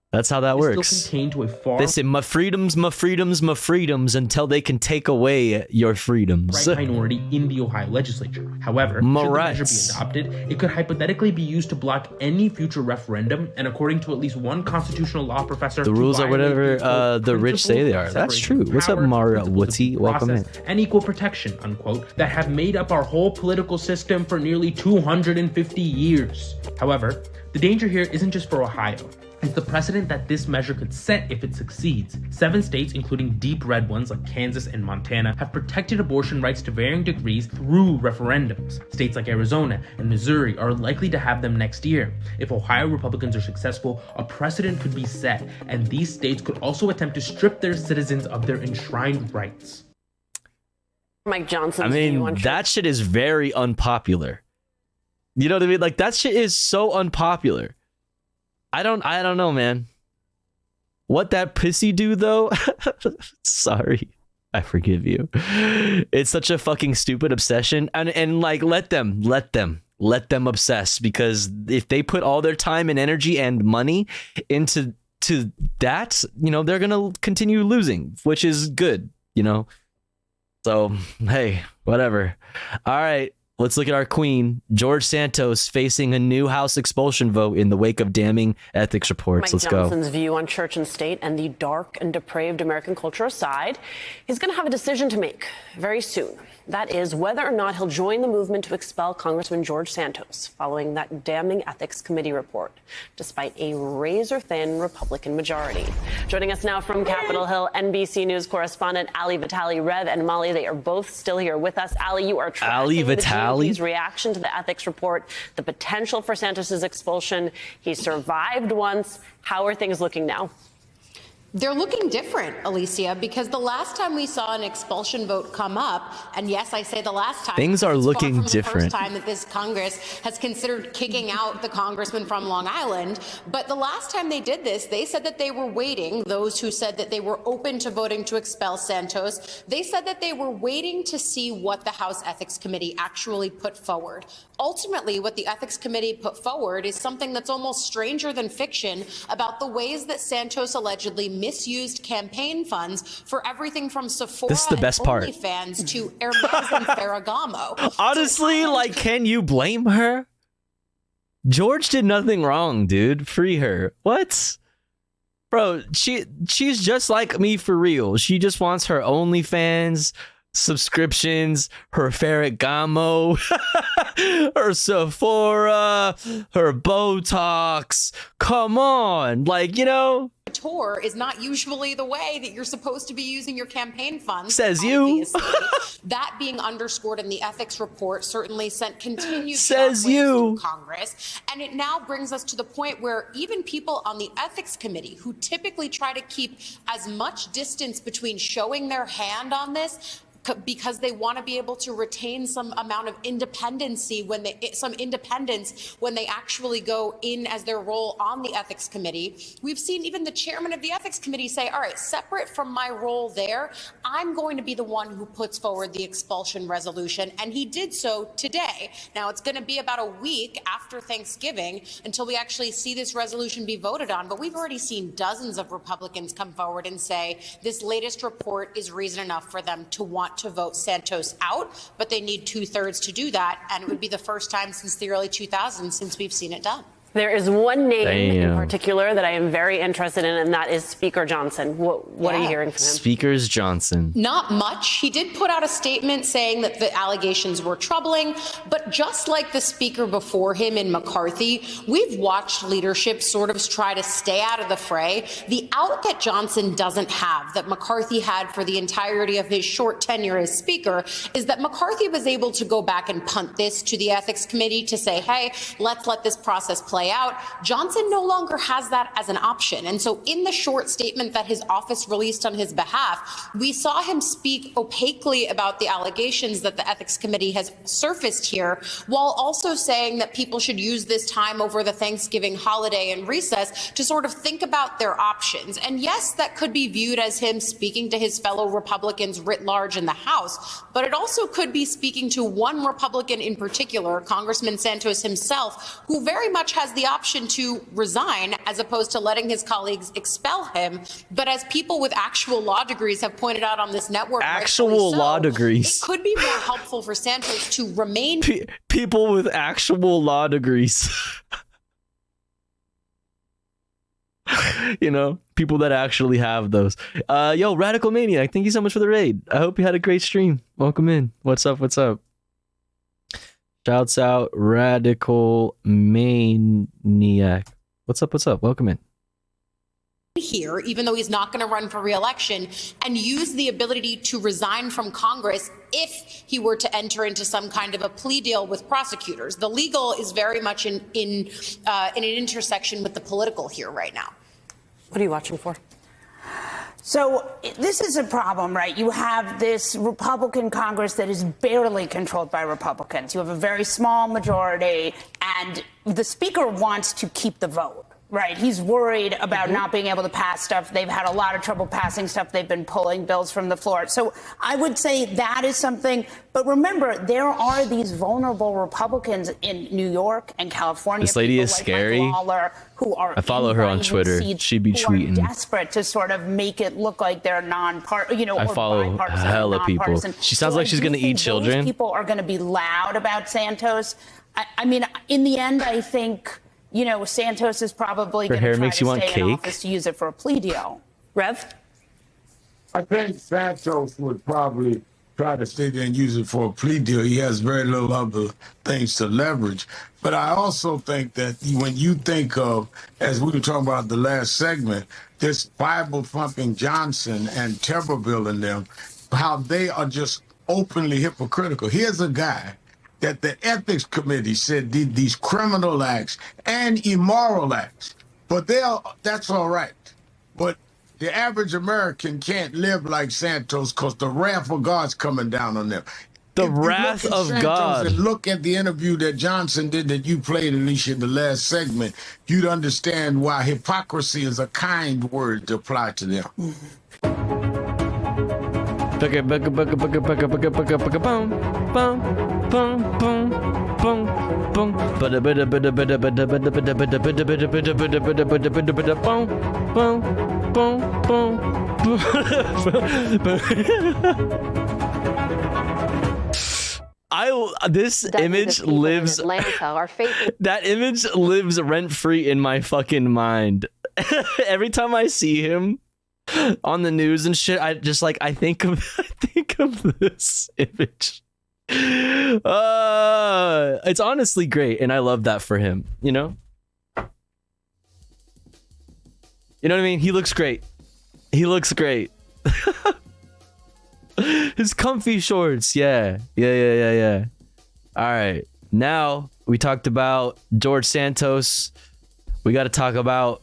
That's how that works. Still contained to a far Listen, my freedoms until they can take away your freedoms. right minority in the Ohio legislature. However, should the measure be adopted, it could hypothetically be used to block any future referendum, and according to at least one constitutional law professor, The rules are whatever the rich say they are. That's true. What's up, Mario Woodsy? Welcome in. And equal protection, unquote, that have made up our whole political system for nearly 250 years. However, the danger here isn't just for Ohio. It's the precedent that this measure could set if it succeeds. 7 states, including deep red ones like Kansas and Montana, have protected abortion rights to varying degrees through referendums. States like Arizona and Missouri are likely to have them next year. If Ohio Republicans are successful, a precedent could be set, and these states could also attempt to strip their citizens of their enshrined rights. Mike Johnson. I mean, that shit is very unpopular. You know what I mean? Like, that shit is so unpopular. I don't know, man. What that pussy do, though? Sorry. I forgive you. It's such a fucking stupid obsession. And like, let them obsess, because if they put all their time and energy and money into that, they're going to continue losing, which is good, So, hey, whatever. All right. Let's look at our queen, George Santos, facing a new House expulsion vote in the wake of damning ethics reports. Let's go. Mike Johnson's view on church and state and the dark and depraved American culture aside, he's going to have a decision to make very soon. That is whether or not he'll join the movement to expel Congressman George Santos following that damning Ethics Committee report, despite a razor-thin Republican majority. Joining us now from Capitol Hill, NBC News correspondent Ali Vitali. Rev and Molly, they are both still here with us. Ali, you are tracking the GOP's reaction to the ethics report, the potential for Santos's expulsion. He survived once. How are things looking now? They're looking different, Alicia, because the last time we saw an expulsion vote come up, and yes, I say the last time, things are looking the different. first time that this Congress has considered kicking out the congressman from Long Island. But the last time they did this, they said that they were waiting, those who said that they were open to voting to expel Santos, they said that they were waiting to see what the House Ethics Committee actually put forward. Ultimately, what the Ethics Committee put forward is something that's almost stranger than fiction about the ways that Santos allegedly misused campaign funds for everything from Sephora This is the best and part. OnlyFans to Hermes and Ferragamo. Honestly, can you blame her? George did nothing wrong, dude. Free her. What? Bro, she's just like me for real. She just wants her OnlyFans subscriptions, her Ferragamo, her Sephora, her Botox. Come on, like, you know. Tour is not usually the way that you're supposed to be using your campaign funds. Says you. That being underscored in the ethics report certainly sent continued Says shockwaves you. through Congress. And it now brings us to the point where even people on the ethics committee who typically try to keep as much distance between showing their hand on this because they want to be able to retain some amount of independence when they actually go in as their role on the ethics committee. We've seen even the chairman of the ethics committee say, all right, separate from my role there, I'm going to be the one who puts forward the expulsion resolution. And he did so today. Now, it's going to be about a week after Thanksgiving until we actually see this resolution be voted on. But we've already seen dozens of Republicans come forward and say this latest report is reason enough for them to want to vote Santos out, but they need 2/3 to do that, and it would be the first time since the early 2000s since we've seen it done. There is one name in Damn. particular that I am very interested in, and that is Speaker Johnson. What are you hearing from him? Speakers Johnson. Not much. He did put out a statement saying that the allegations were troubling, but just like the speaker before him in McCarthy, we've watched leadership sort of try to stay out of the fray. The out that Johnson doesn't have, that McCarthy had for the entirety of his short tenure as speaker, is that McCarthy was able to go back and punt this to the ethics committee to say, hey, let's let this process play out. Johnson no longer has that as an option. And so in the short statement that his office released on his behalf, we saw him speak opaquely about the allegations that the ethics committee has surfaced here, while also saying that people should use this time over the Thanksgiving holiday and recess to sort of think about their options. And yes, that could be viewed as him speaking to his fellow Republicans writ large in the House, but it also could be speaking to one Republican in particular, Congressman Santos himself, who very much has the option to resign as opposed to letting his colleagues expel him. But as people with actual law degrees have pointed out on this network, Actual law degrees. it could be more helpful for Santos to remain. People with actual law degrees. You know, people that actually have those. Yo, Radical Maniac, thank you so much for the raid. I hope you had a great stream. Welcome in. What's up? What's up? Shouts out Radical Maniac. What's up? What's up? Welcome in. Here, even though he's not going to run for re-election, and use the ability to resign from Congress if he were to enter into some kind of a plea deal with prosecutors. The legal is very much in an intersection with the political here right now. What are you watching for? So this is a problem, right? You have this Republican Congress that is barely controlled by Republicans. You have a very small majority, and the speaker wants to keep the vote. Right. He's worried about not being able to pass stuff. They've had a lot of trouble passing stuff. They've been pulling bills from the floor. So I would say that is something. But remember, there are these vulnerable Republicans in New York and California. This lady is like scary. Lawler, who are I follow her on Twitter. She be tweeting. Desperate to sort of make it look like they're I follow hella people. She sounds like she's going to eat children. People are going to be loud about Santos. I mean, in the end, I think, you know, Santos is probably going to try to stay in office to use it for a plea deal. Rev? I think Santos would probably try to stay there and use it for a plea deal. He has very little other things to leverage. But I also think that when you think of, as we were talking about the last segment, this Bible-thumping Johnson and Tuberville and them, how they are just openly hypocritical. Here's a guy that the ethics committee said did these criminal acts and immoral acts, but that's all right. But the average American can't live like Santos because the wrath of God's coming down on them. The wrath of God. And look at the interview that Johnson did that you played, Alicia, in the last segment. You'd understand why hypocrisy is a kind word to apply to them. This image lives. Atlanta, our favorite. That image lives rent free in my fucking mind. every time I see him on the news and shit, I just like I think of this image. It's honestly great, and I love that for him. You know what I mean? He looks great. His comfy shorts, yeah. All right, now we talked about George Santos. We got to talk about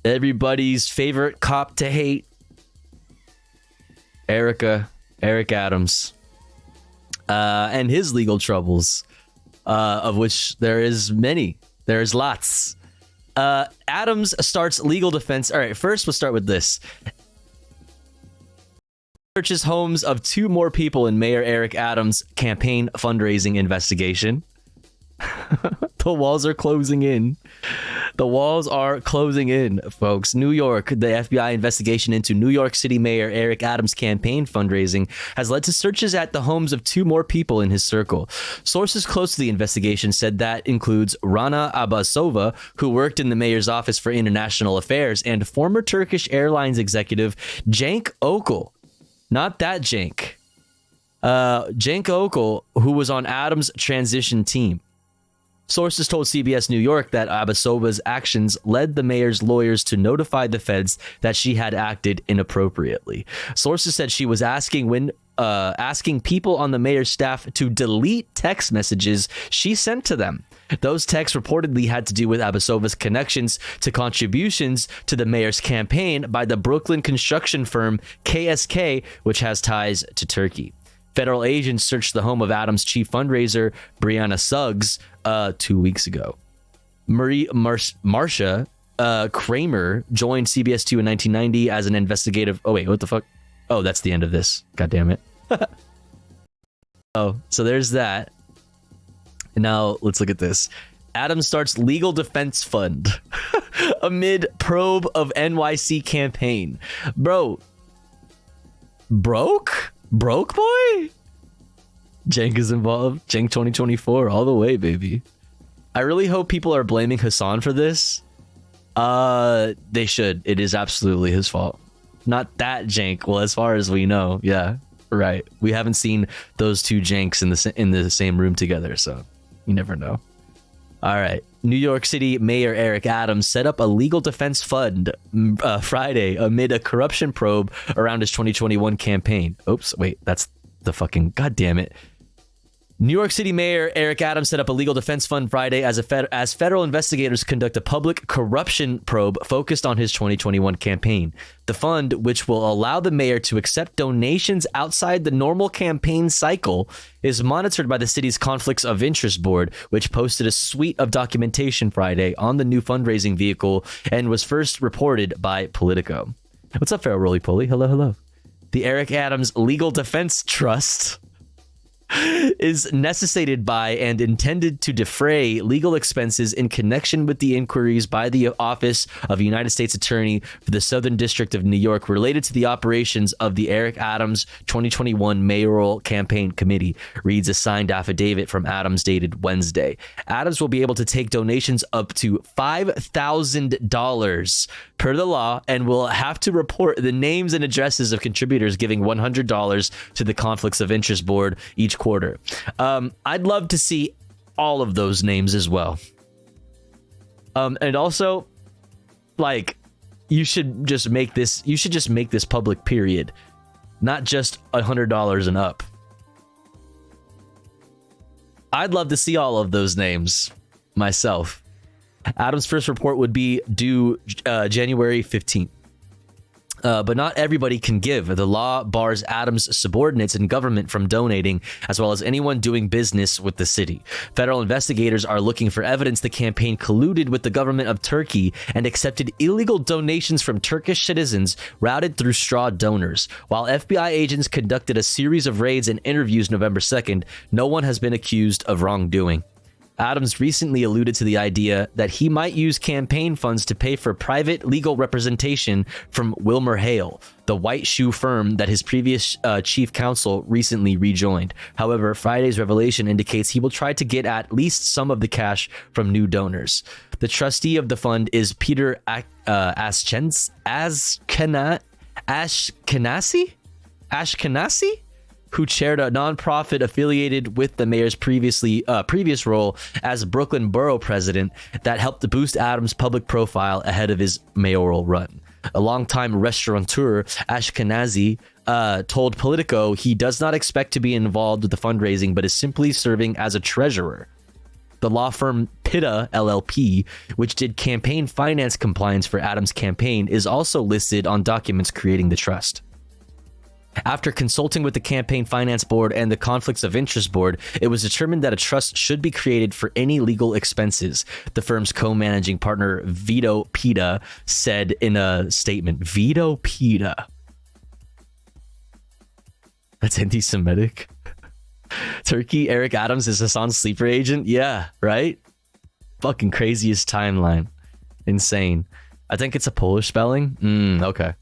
everybody's favorite cop to hate, Eric Adams, and his legal troubles, of which there's lots. Adams starts legal defense. All right, first we'll start with this. Searches homes of 2 more people in Mayor Eric Adams' campaign fundraising investigation. The walls are closing in. Folks. New York, the FBI investigation into New York City Mayor Eric Adams' campaign fundraising has led to searches at the homes of 2 more people in his circle. Sources close to the investigation said that includes Rana Abbasova, who worked in the mayor's office for international affairs, and former Turkish Airlines executive Cenk Okel. Not that Cenk. Cenk Okel, who was on Adams' transition team. Sources told CBS New York that Abbasova's actions led the mayor's lawyers to notify the feds that she had acted inappropriately. Sources said she was asking people on the mayor's staff to delete text messages she sent to them. Those texts reportedly had to do with Abbasova's connections to contributions to the mayor's campaign by the Brooklyn construction firm KSK, which has ties to Turkey. Federal agents searched the home of Adams' chief fundraiser, Brianna Suggs, 2 weeks ago. Marcia Kramer joined CBS 2 in 1990 as an investigative... Oh, wait, what the fuck? Oh, that's the end of this. God damn it. Oh, so there's that. And now let's look at this. Adams starts legal defense fund amid probe of NYC campaign. Bro. Broke boy? Cenk is involved. Cenk 2024 all the way, baby. I really hope people are blaming Hassan for this. They should. It is absolutely his fault. Not that Cenk. Well, as far as we know, yeah, right. We haven't seen those 2 Cenks in the same room together, so you never know. All right. New York City Mayor Eric Adams set up a legal defense fund Friday amid a corruption probe around his 2021 campaign. Oops, wait, that's the fucking... God damn it. New York City Mayor Eric Adams set up a legal defense fund Friday as federal investigators conduct a public corruption probe focused on his 2021 campaign. The fund, which will allow the mayor to accept donations outside the normal campaign cycle, is monitored by the city's Conflicts of Interest Board, which posted a suite of documentation Friday on the new fundraising vehicle and was first reported by Politico. What's up, Pharaoh Roly-Poly? Hello. The Eric Adams Legal Defense Trust is necessitated by and intended to defray legal expenses in connection with the inquiries by the Office of United States Attorney for the Southern District of New York related to the operations of the Eric Adams 2021 mayoral campaign committee, reads a signed affidavit from Adams dated Wednesday. Adams will be able to take donations up to $5,000 per the law and will have to report the names and addresses of contributors giving $100 to the Conflicts of Interest Board each quarter. I'd love to see all of those names as well. And also, like, you should just make this public, period. Not just $100 and up. I'd love to see all of those names myself. Adams' first report would be due January 15th. But not everybody can give. The law bars Adams' subordinates in government from donating, as well as anyone doing business with the city. Federal investigators are looking for evidence the campaign colluded with the government of Turkey and accepted illegal donations from Turkish citizens routed through straw donors. While FBI agents conducted a series of raids and interviews November 2nd, no one has been accused of wrongdoing. Adams recently alluded to the idea that he might use campaign funds to pay for private legal representation from Wilmer Hale, the white shoe firm that his previous chief counsel recently rejoined. However, Friday's revelation indicates he will try to get at least some of the cash from new donors. The trustee of the fund is Peter Ashkenazi, who chaired a nonprofit affiliated with the mayor's previous role as Brooklyn borough president that helped to boost Adams' public profile ahead of his mayoral run. A longtime restaurateur, Ashkenazi told Politico he does not expect to be involved with the fundraising, but is simply serving as a treasurer. The law firm Pitta LLP, which did campaign finance compliance for Adams' campaign, is also listed on documents creating the trust. After consulting with the Campaign Finance Board and the Conflicts of Interest Board, it was determined that a trust should be created for any legal expenses, the firm's co-managing partner Vito Pitta said in a statement. Vito Pitta. That's anti-Semitic. Turkey, Eric Adams is Hassan's sleeper agent? Yeah, right? Fucking craziest timeline. Insane. I think it's a Polish spelling. Okay.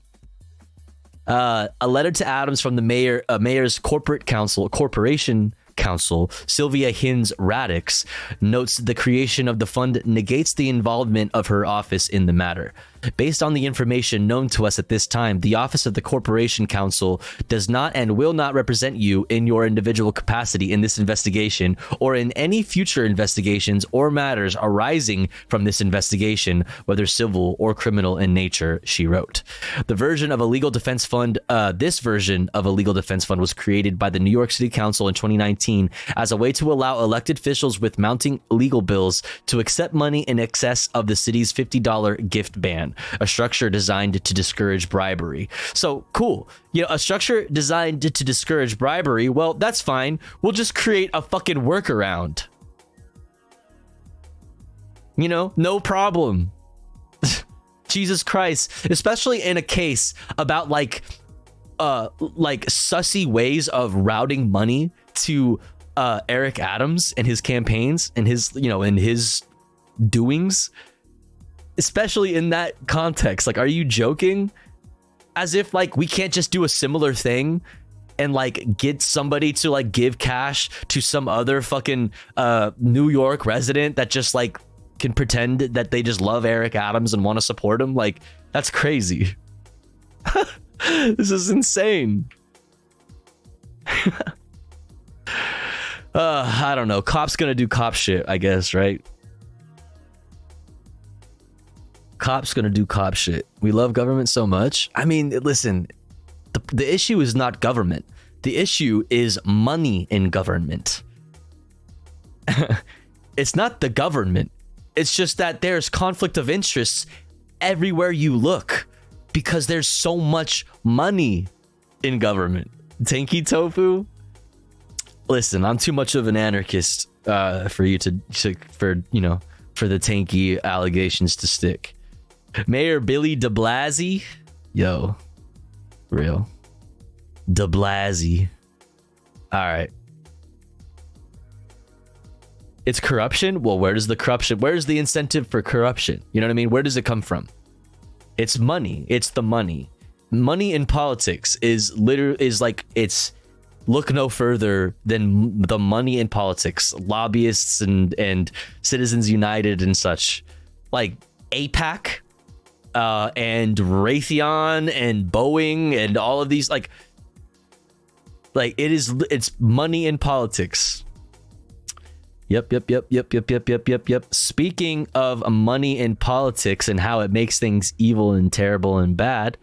A letter to Adams from the mayor's corporation counsel, Sylvia Hinz Radix, notes the creation of the fund negates the involvement of her office in the matter. Based on the information known to us at this time, the office of the corporation counsel does not and will not represent you in your individual capacity in this investigation or in any future investigations or matters arising from this investigation, whether civil or criminal in nature, she wrote. This version of a legal defense fund was created by the New York City Council in 2019 as a way to allow elected officials with mounting legal bills to accept money in excess of the city's $50 gift ban, a structure designed to discourage bribery. So cool. A structure designed to discourage bribery. Well, that's fine. We'll just create a fucking workaround. No problem. Jesus Christ. Especially in a case about like sussy ways of routing money to Eric Adams and his campaigns and his, and his doings. Especially in that context. Like, are you joking? As if like we can't just do a similar thing and like get somebody to like give cash to some other fucking New York resident that just like can pretend that they just love Eric Adams and want to support him. Like, that's crazy. This is insane. I don't know. Cops gonna do cop shit, I guess, right? Cops gonna do cop shit. We love government so much. I mean, listen, the issue is not government. The issue is money in government. It's not the government. It's just that there's conflict of interests everywhere you look because there's so much money in government. Tanky Tofu? Listen, I'm too much of an anarchist for you for the tanky allegations to stick. Mayor Billy de Blasio. Yo. Real. De Blasio. All right. It's corruption? Well, where's the incentive for corruption? You know what I mean? Where does it come from? It's money. It's the money. Money in politics is look no further than the money in politics. Lobbyists and Citizens United and such. Like AIPAC. And Raytheon and Boeing and all of these like it's money in politics. Yep. Speaking of money in politics and how it makes things evil and terrible and bad,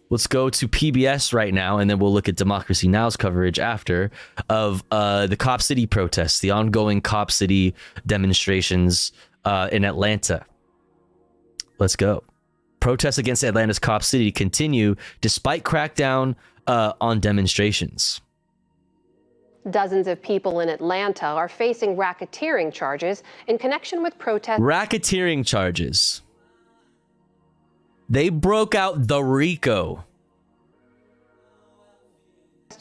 let's go to PBS right now, and then we'll look at Democracy Now's coverage after of the Cop City protests, the ongoing Cop City demonstrations in Atlanta. Let's go. Protests against Atlanta's Cop City continue despite crackdown on demonstrations. Dozens of people in Atlanta are facing racketeering charges in connection with protests. Racketeering charges. They broke out the RICO.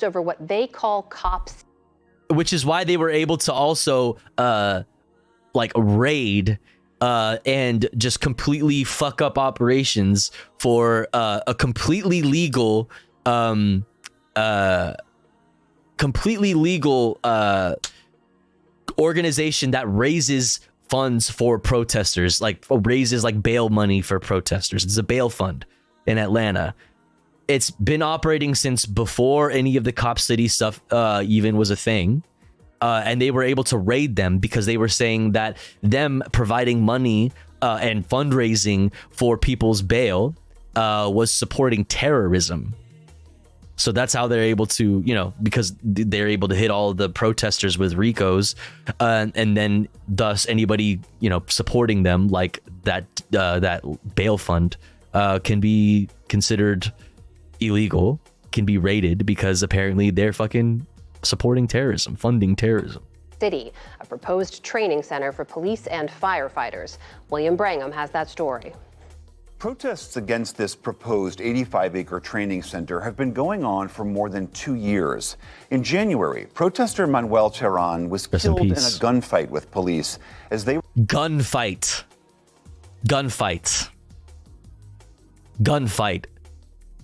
Over what they call cops. Which is why they were able to also like raid and just completely fuck up operations for a completely legal organization that raises funds for protesters, like raises like bail money for protesters. It's a bail fund in Atlanta. It's been operating since before any of the Cop City stuff even was a thing. And they were able to raid them because they were saying that them providing money and fundraising for people's bail was supporting terrorism. So that's how they're able to, you know, because they're able to hit all the protesters with RICOs, and then thus anybody, you know, supporting them like that bail fund can be considered illegal, can be raided because apparently they're fucking supporting terrorism, funding terrorism. City, a proposed training center for police and firefighters. William Brangham has that story. Protests against this proposed 85-acre training center have been going on for more than 2 years. In January, protester Manuel Terán was killed in a gunfight with police as they... Gunfight.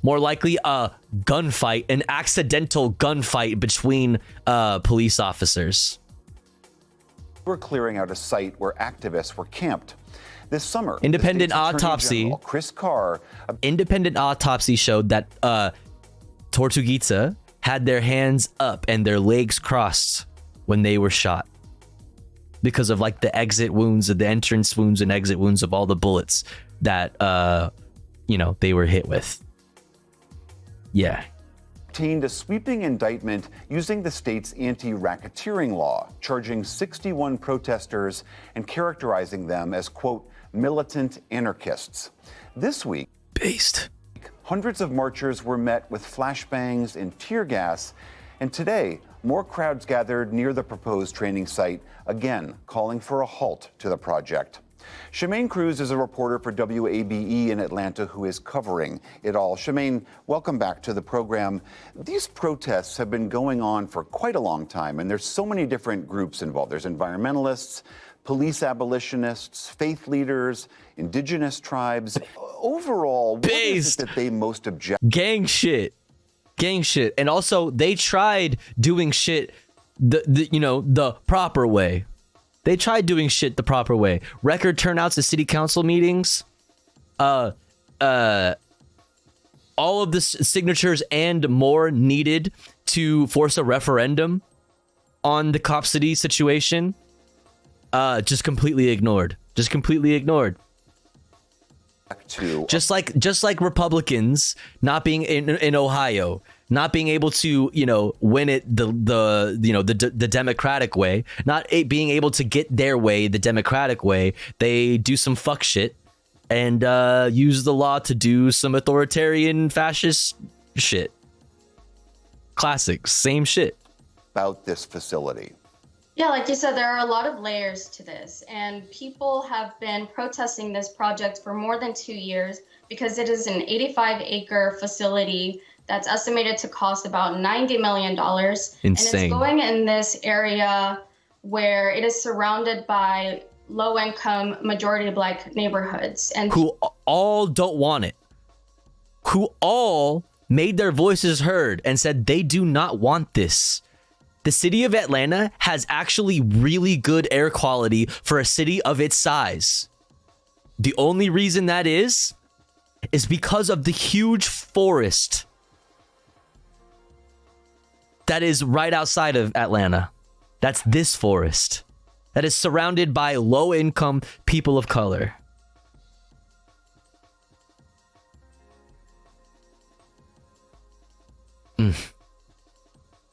More likely a gunfight, an accidental gunfight between police officers. We're clearing out a site where activists were camped. This summer, independent autopsy showed that Tortuguita had their hands up and their legs crossed when they were shot because of like the exit wounds, the entrance wounds and exit wounds of all the bullets that you know, they were hit with. Yeah. Obtained a sweeping indictment using the state's anti-racketeering law, charging 61 protesters and characterizing them as, quote, militant anarchists. This week, hundreds of marchers were met with flashbangs and tear gas, and today, more crowds gathered near the proposed training site, again calling for a halt to the project. Shemaine Cruz is a reporter for WABE in Atlanta who is covering it all. Shemaine, welcome back to the program. These protests have been going on for quite a long time, and there's so many different groups involved. There's environmentalists, police abolitionists, faith leaders, indigenous tribes. Overall, what is it that they most object? Gang shit. And also, they tried doing shit the proper way. They tried doing shit the proper way. Record turnouts at city council meetings. All of the signatures and more needed to force a referendum on the Cop City situation. Just completely ignored. Just like Republicans not being in Ohio, not being able to, you know, win it the democratic way, not being able to get their way the democratic way. They do some fuck shit and use the law to do some authoritarian fascist shit. Classic, same shit. About this facility. Yeah, like you said, there are a lot of layers to this, and people have been protesting this project for more than 2 years because it is an 85-acre facility that's estimated to cost about $90 million. Insane. And it's going in this area where it is surrounded by low-income, majority Black neighborhoods. And who all don't want it. Who all made their voices heard and said they do not want this. The city of Atlanta has actually really good air quality for a city of its size. The only reason that is because of the huge forest that is right outside of Atlanta. That's this forest that is surrounded by low-income people of color.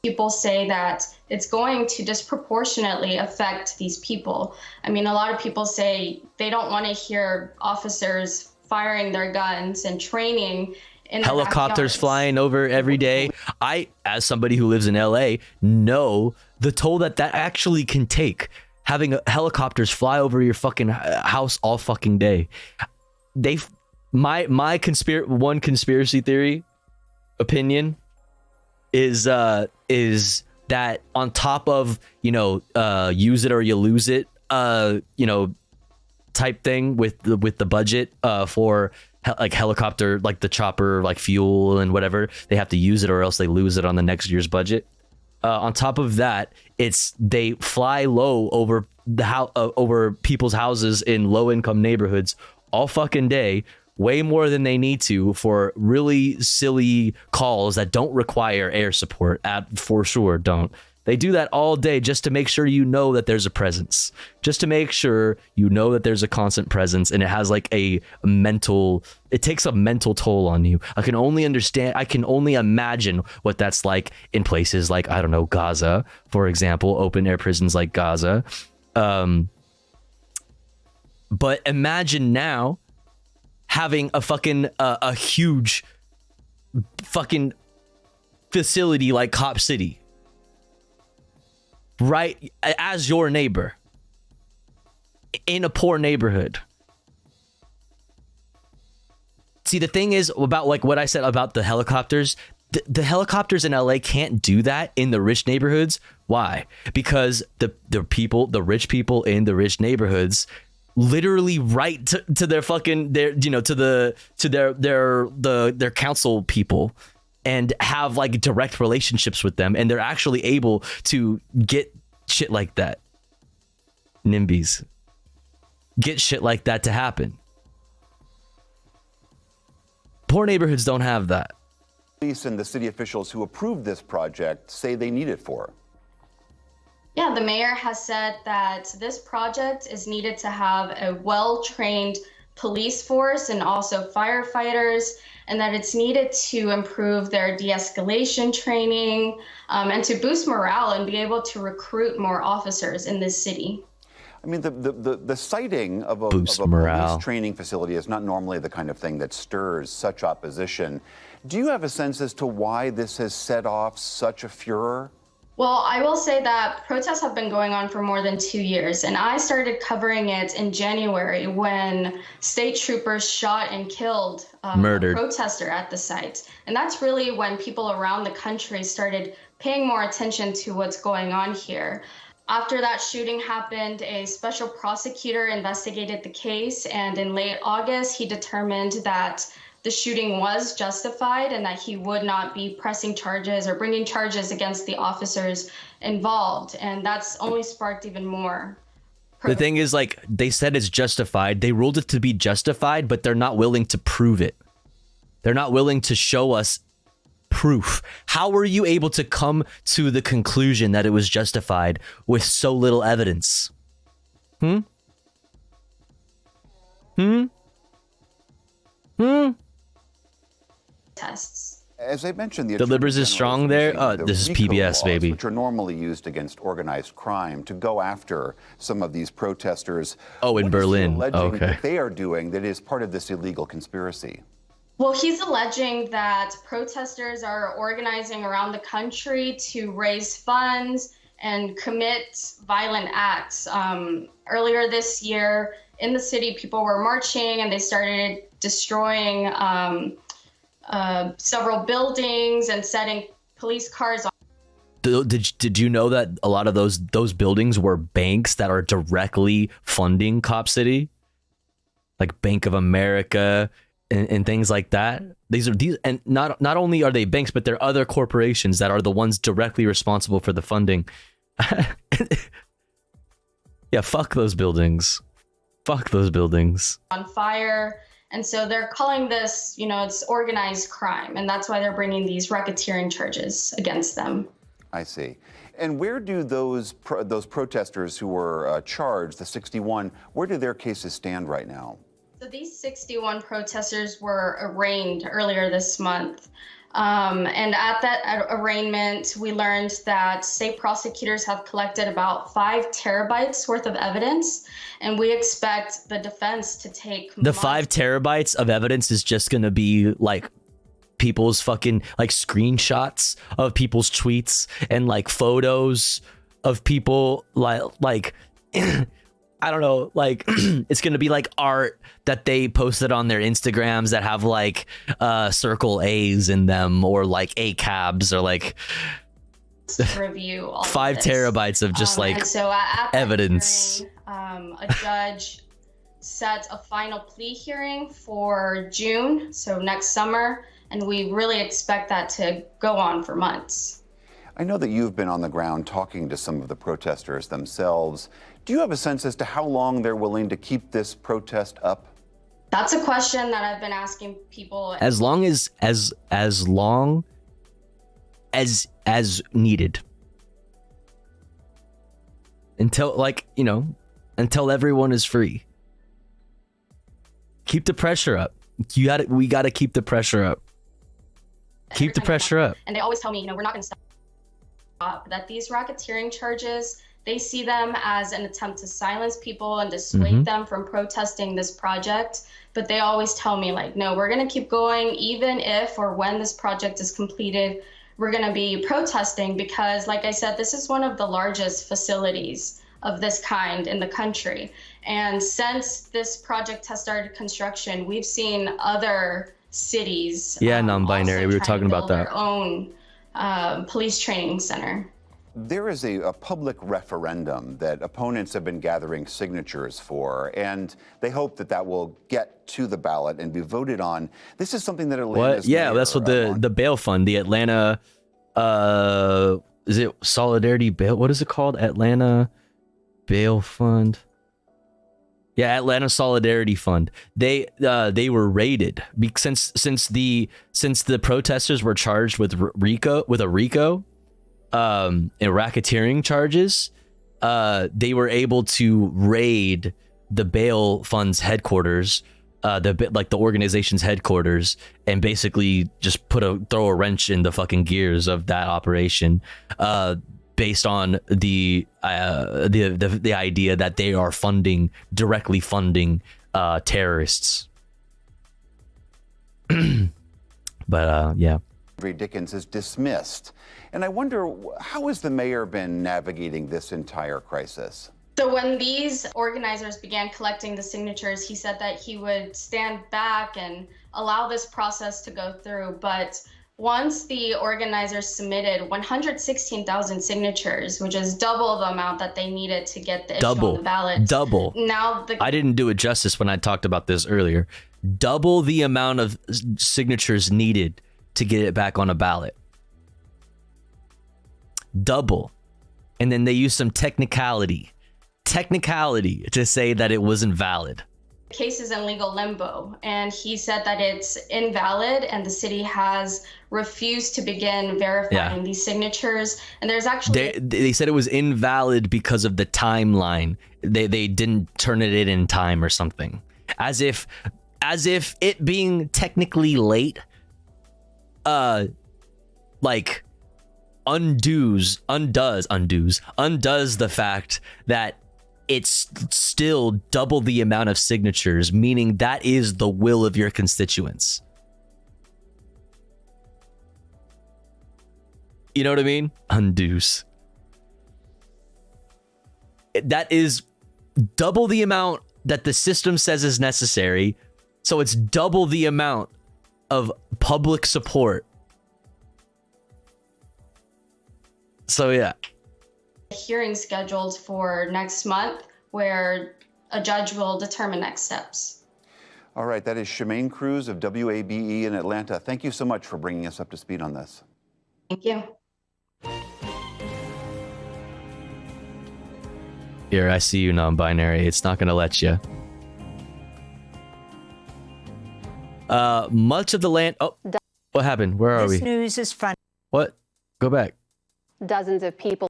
People say that it's going to disproportionately affect these people. I mean, a lot of people say they don't want to hear officers firing their guns and training in helicopters flying over every day. I, as somebody who lives in LA, know the toll that actually can take. Having helicopters fly over your fucking house all fucking day. My conspiracy theory opinion is that on top of, use it or you lose it type thing with the budget for like helicopter, like the chopper, like fuel and whatever. They have to use it or else they lose it on the next year's budget. On top of that, they fly low over over people's houses in low income neighborhoods all fucking day, way more than they need to for really silly calls that don't require air support. For sure don't. They do that all day just to make sure you know that there's a presence, just to make sure you know that there's a constant presence, and it has like it takes a mental toll on you. I can only imagine what that's like in places like, I don't know, Gaza, for example, open air prisons like Gaza. But imagine now having a fucking a huge fucking facility like Cop City right as your neighbor in a poor neighborhood. See, the thing is about like what I said about the helicopters, the helicopters in LA can't do that in the rich neighborhoods. Why? Because the rich people in the rich neighborhoods literally write to their fucking their council people and have like direct relationships with them, and they're actually able to get shit like that. NIMBYs. Get shit like that to happen. Poor neighborhoods don't have that. Police and the city officials who approved this project say they need it for. Yeah, the mayor has said that this project is needed to have a well-trained police force and also firefighters, and that it's needed to improve their de-escalation training and to boost morale and be able to recruit more officers in this city. I mean, the sighting of a police training facility is not normally the kind of thing that stirs such opposition. Do you have a sense as to why this has set off such a furor? Well, I will say that protests have been going on for more than 2 years, and I started covering it in January when state troopers shot and killed a protester at the site. And that's really when people around the country started paying more attention to what's going on here. After that shooting happened, a special prosecutor investigated the case, and in late August, he determined that the shooting was justified and that he would not be pressing charges or bringing charges against the officers involved. And that's only sparked even more. The thing is, like, they said it's justified. They ruled it to be justified, but they're not willing to prove it. They're not willing to show us proof. How were you able to come to the conclusion that it was justified with so little evidence? Tests. As I mentioned, the Libras is strong there. This is PBS, laws, baby. Which are normally used against organized crime to go after some of these protesters. Oh, in Berlin. Okay. That they are doing that is part of this illegal conspiracy. Well, he's alleging that protesters are organizing around the country to raise funds and commit violent acts. Earlier this year in the city, people were marching and they started destroying several buildings and setting police cars on. Did you know that a lot of those buildings were banks that are directly funding Cop City, like Bank of America and things like that? These and not only are they banks, but they're other corporations that are the ones directly responsible for the funding. Yeah, fuck those buildings. Fuck those buildings. On fire. And so they're calling this, it's organized crime. And that's why they're bringing these racketeering charges against them. I see. And where do those protesters who were charged, the 61, where do their cases stand right now? So these 61 protesters were arraigned earlier this month. And at that arraignment, we learned that state prosecutors have collected about 5 terabytes worth of evidence, and we expect the defense to take the 5 terabytes of evidence is just going to be like people's fucking like screenshots of people's tweets and like photos of people like I don't know, like it's going to be like art that they posted on their Instagrams that have like circle A's in them or like A cabs or like review all 5 terabytes of just like and so at evidence. Hearing, A judge set a final plea hearing for June, so next summer, and we really expect that to go on for months. I know that you've been on the ground talking to some of the protesters themselves. Do you have a sense as to how long they're willing to keep this protest up? That's a question that I've been asking people. As long as needed. Until, like, you know, until everyone is free. Keep the pressure up. We gotta keep the pressure up. Keep the pressure up. And they always tell me, you know, we're not gonna stop. That these racketeering charges, they see them as an attempt to silence people and dissuade them from protesting this project. But they always tell me, like, no, we're gonna keep going, even if or when this project is completed, we're gonna be protesting, because, like I said, this is one of the largest facilities of this kind in the country. And since this project has started construction, we've seen other cities non-binary, we were talking about that, their own police training center. There is a public referendum that opponents have been gathering signatures for, and they hope that that will get to the ballot and be voted on. This is something that Atlanta's mayor, that's what the bail fund, the Atlanta, is it Solidarity Bail? What is it called? Atlanta Bail Fund. Yeah, Atlanta Solidarity Fund. They were raided since the protesters were charged with a RICO and racketeering charges. They were able to raid the bail fund's headquarters, the organization's headquarters, and basically just throw a wrench in the fucking gears of that operation, based on the idea that they are directly funding terrorists. But yeah. Andre Dickens is dismissed. And I wonder, how has the mayor been navigating this entire crisis? So when these organizers began collecting the signatures, he said that he would stand back and allow this process to go through. But once the organizers submitted 116,000 signatures, which is double the amount that they needed to get the issue on the ballot. Double. Now I didn't do it justice when I talked about this earlier. Double the amount of signatures needed to get it back on a ballot. Double. And then they used some technicality to say that it wasn't valid. The case is in legal limbo, and he said that it's invalid, and the city has refused to begin verifying these signatures. And there's actually they said it was invalid because of the timeline. They didn't turn it in time or something, as if it being technically late like undoes the fact that it's still double the amount of signatures, meaning that is the will of your constituents. You know what I mean? Undoes. That is double the amount that the system says is necessary, so it's double the amount of public support. So yeah. Hearing scheduled for next month where a judge will determine next steps. All right, that is Shemaine Cruz of WABE in Atlanta. Thank you so much for bringing us up to speed on this. Thank you. Here, I see you, non-binary. It's not going to let you. Much of the land... Oh, what happened? Where are we? This news is fun. What? Go back. Dozens of people.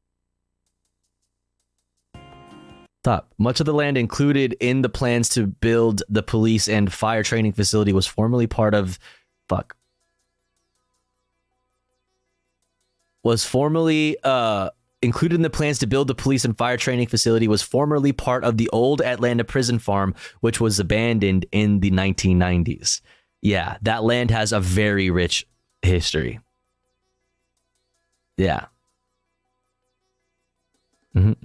Stop. Much of the land included in the plans to build the police and fire training facility was formerly part of... Was formerly... included in the plans to build the police and fire training facility was formerly part of the old Atlanta prison farm, which was abandoned in the 1990s. Yeah, that land has a very rich history. Yeah. All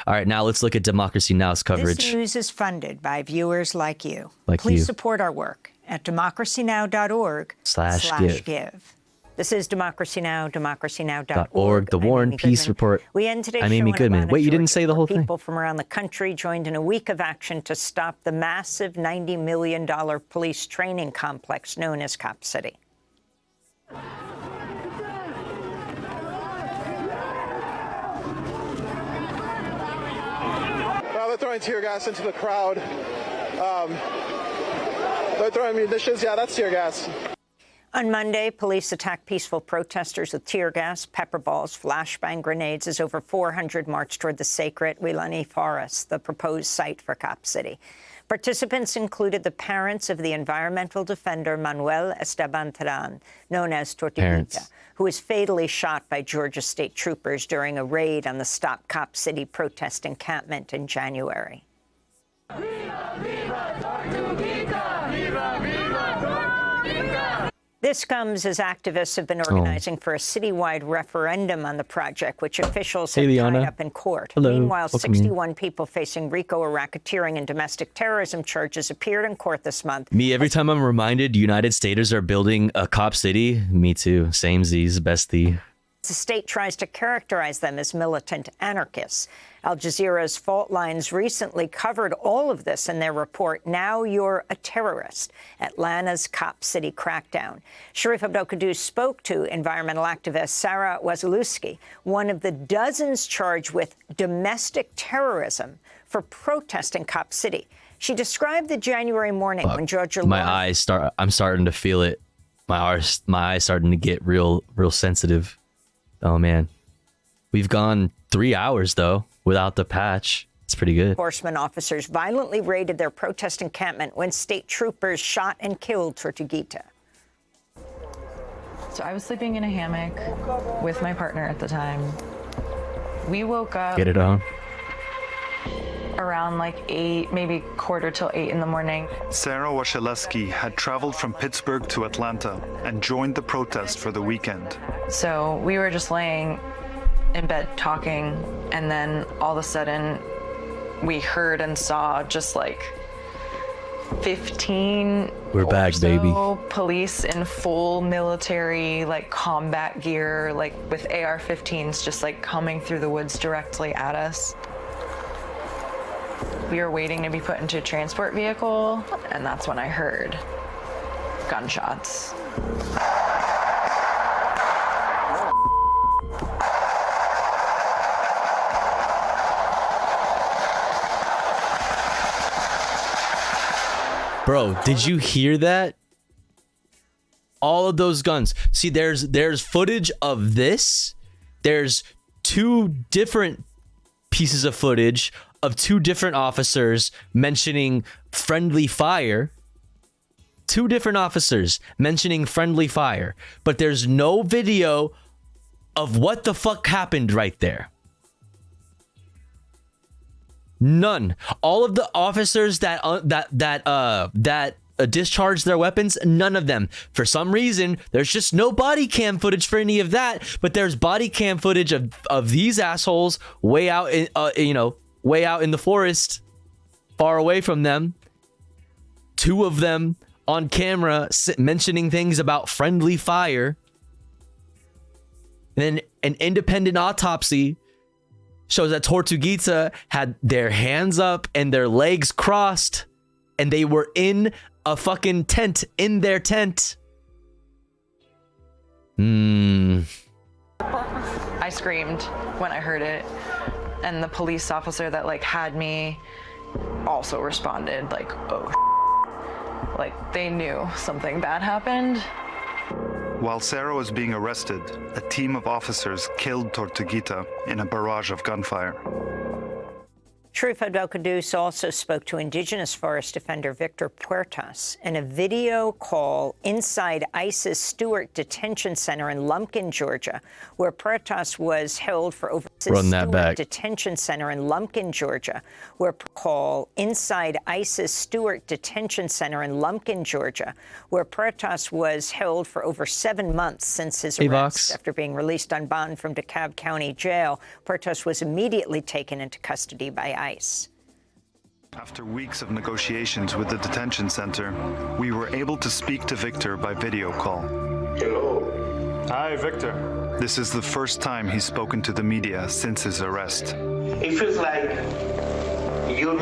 right, now let's look at Democracy Now!'s coverage. This news is funded by viewers like you. Like Please you. support our work at democracynow.org/give. This is Democracy Now!, .org, the War and Peace Report. We end today's I'm show Amy in Goodman. Atlanta, Wait, you didn't Georgia, say the whole where thing. People from around the country joined in a week of action to stop the massive $90 million police training complex known as Cop City. They're throwing tear gas into the crowd. They're throwing munitions. Yeah, that's tear gas. On Monday, police attacked peaceful protesters with tear gas, pepper balls, flashbang grenades as over 400 marched toward the sacred Huilani Forest, the proposed site for Cop City. Participants included the parents of the environmental defender Manuel Esteban Terán, known as Tortuguita, who was fatally shot by Georgia state troopers during a raid on the Stop Cop City protest encampment in January. This comes as activists have been organizing for a citywide referendum on the project, which officials have tied up in court. Hello. Meanwhile, Welcome 61 people facing RICO or racketeering and domestic terrorism charges appeared in court this month. Me, every time I'm reminded United Staters are building a Cop City, me too. Same Z's, bestie. The state tries to characterize them as militant anarchists. Al Jazeera's Fault Lines recently covered all of this in their report, Now You're a Terrorist, Atlanta's Cop City Crackdown. Sharif Abdel-Qaddous spoke to environmental activist Sarah Wasilewski, one of the dozens charged with domestic terrorism for protesting Cop City. She described the January morning when Georgia law... I'm starting to feel it. My eyes starting to get real sensitive. Oh, man. We've gone 3 hours, though, without the patch. It's pretty good. Enforcement officers violently raided their protest encampment when state troopers shot and killed Tortuguita. So I was sleeping in a hammock with my partner at the time. We woke up. Get it on. Around like 8, maybe quarter till 8 in the morning. Sarah Wasilewski had traveled from Pittsburgh to Atlanta and joined the protest for the weekend. So we were just laying in bed talking, and then all of a sudden we heard and saw just like 15 We're back, baby. Police in full military like combat gear, like with AR-15s just like coming through the woods directly at us. We were waiting to be put into a transport vehicle, and that's when I heard gunshots. Bro, did you hear that? All of those guns. See, there's footage of this. There's 2 different pieces of footage of 2 different officers mentioning friendly fire. 2 different officers mentioning friendly fire. But there's no video of what the fuck happened right there. None. All of the officers that discharged their weapons, none of them. For some reason, there's just no body cam footage for any of that, but there's body cam footage of these assholes way out in, way out in the forest, far away from them. 2 of them on camera mentioning things about friendly fire. And then an independent autopsy shows that Tortuguita had their hands up and their legs crossed, and they were in a fucking tent, in their tent. I screamed when I heard it, and the police officer that like had me also responded like, oh, like they knew something bad happened. While Sarah was being arrested, a team of officers killed Tortuguita in a barrage of gunfire. Sharif Abdel-Qaddous also spoke to indigenous forest defender Victor Puertas in a video call inside ISIS Stewart Detention Center in Lumpkin, Georgia, where Puertas was held for over... Run that back. Detention Center in Lumpkin, Georgia, where call inside ISIS Stewart Detention Center in Lumpkin, Georgia, where Puertas was held for over 7 months since his arrest. After being released on bond from DeKalb County Jail, Puertas was immediately taken into custody by ICE. After weeks of negotiations with the detention center, we were able to speak to Victor by video call. Hello. Hi, Victor. This is the first time he's spoken to the media since his arrest. It feels like you're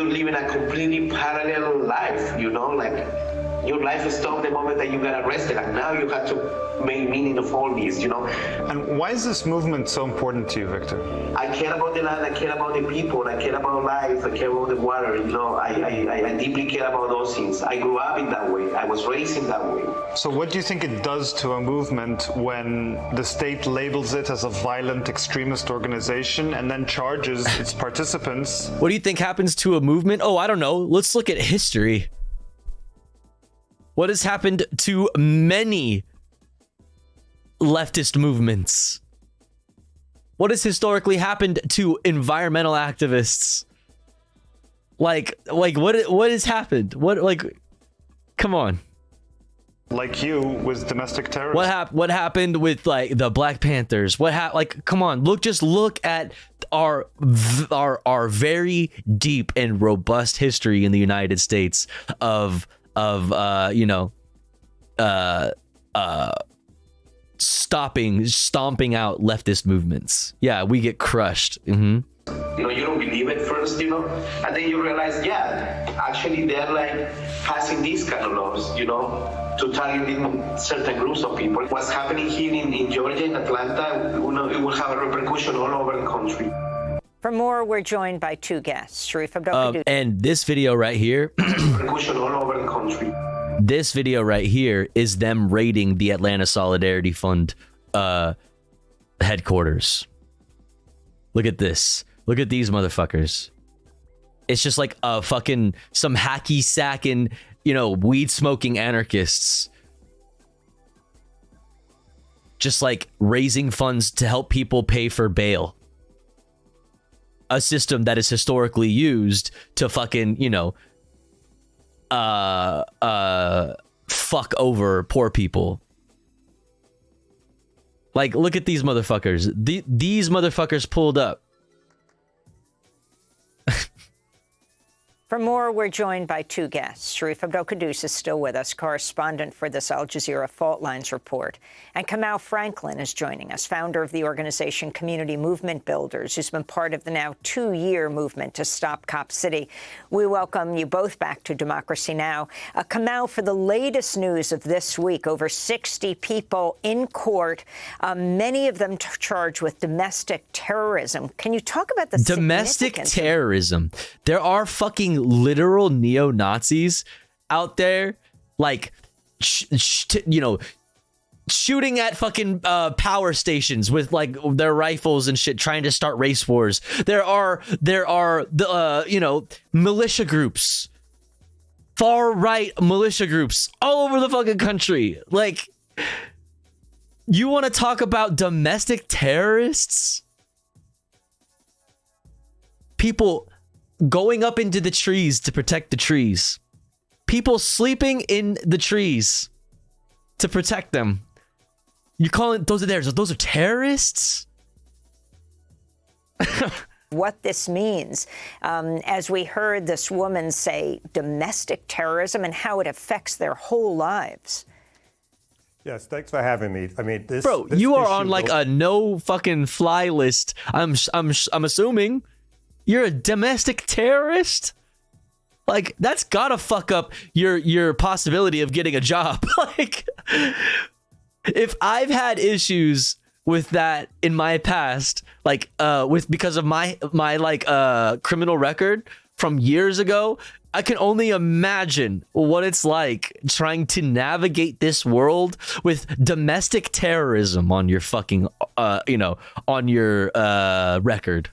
living a completely parallel life, you know, like your life stopped the moment that you got arrested, and now you have to make meaning of all this, you know. And why is this movement so important to you, Victor? I care about the land, I care about the people, I care about life, I care about the water, you know. I deeply care about those things. I grew up in that way. I was raised in that way. So what do you think it does to a movement when the state labels it as a violent extremist organization and then charges its participants? What do you think happens to a movement? Oh, I don't know. Let's look at history. What has happened to many leftist movements? What has historically happened to environmental activists? Like what has happened? Come on. Like you with domestic terrorism. What happened with like the Black Panthers? Come on, just look at our very deep and robust history in the United States of stomping out leftist movements. Yeah, we get crushed. You know, you don't believe it first, you know, and then you realize, yeah, actually they're like passing these kind of laws, you know, to targeting certain groups of people. What's happening here in Georgia, in Atlanta, you know, it will have a repercussion all over the country. For more, we're joined by two guests, Sharif and this video right here. Repercussion all over the country. This video right here is them raiding the Atlanta Solidarity Fund headquarters. Look at this. Look at these motherfuckers. It's just like some hacky sacking, weed smoking anarchists. Just like raising funds to help people pay for bail. A system that is historically used to fucking, fuck over poor people. Like, look at these motherfuckers. These motherfuckers pulled up. For more, we're joined by two guests. Sharif Abdel-Quddus is still with us, correspondent for this Al Jazeera Fault Lines report. And Kamau Franklin is joining us, founder of the organization Community Movement Builders, who's been part of the now 2-year movement to stop Cop City. We welcome you both back to Democracy Now! Kamau, for the latest news of this week, over 60 people in court, many of them charged with domestic terrorism. Can you talk about the domestic terrorism? There are fucking literal neo-Nazis out there, like, shooting at fucking power stations with like their rifles and shit, trying to start race wars. There are the militia groups, far right militia groups all over the fucking country. Like, you want to talk about domestic terrorists? People going up into the trees to protect the trees. People sleeping in the trees to protect them. You calling those are terrorists? What this means, as we heard this woman say, domestic terrorism and how it affects their whole lives. Yes, thanks for having me. I mean, this you are on like a no fucking fly list. I'm assuming. You're a domestic terrorist? Like, that's gotta fuck up your possibility of getting a job. Like, if I've had issues with that in my past, like because of my criminal record from years ago, I can only imagine what it's like trying to navigate this world with domestic terrorism on your fucking on your record.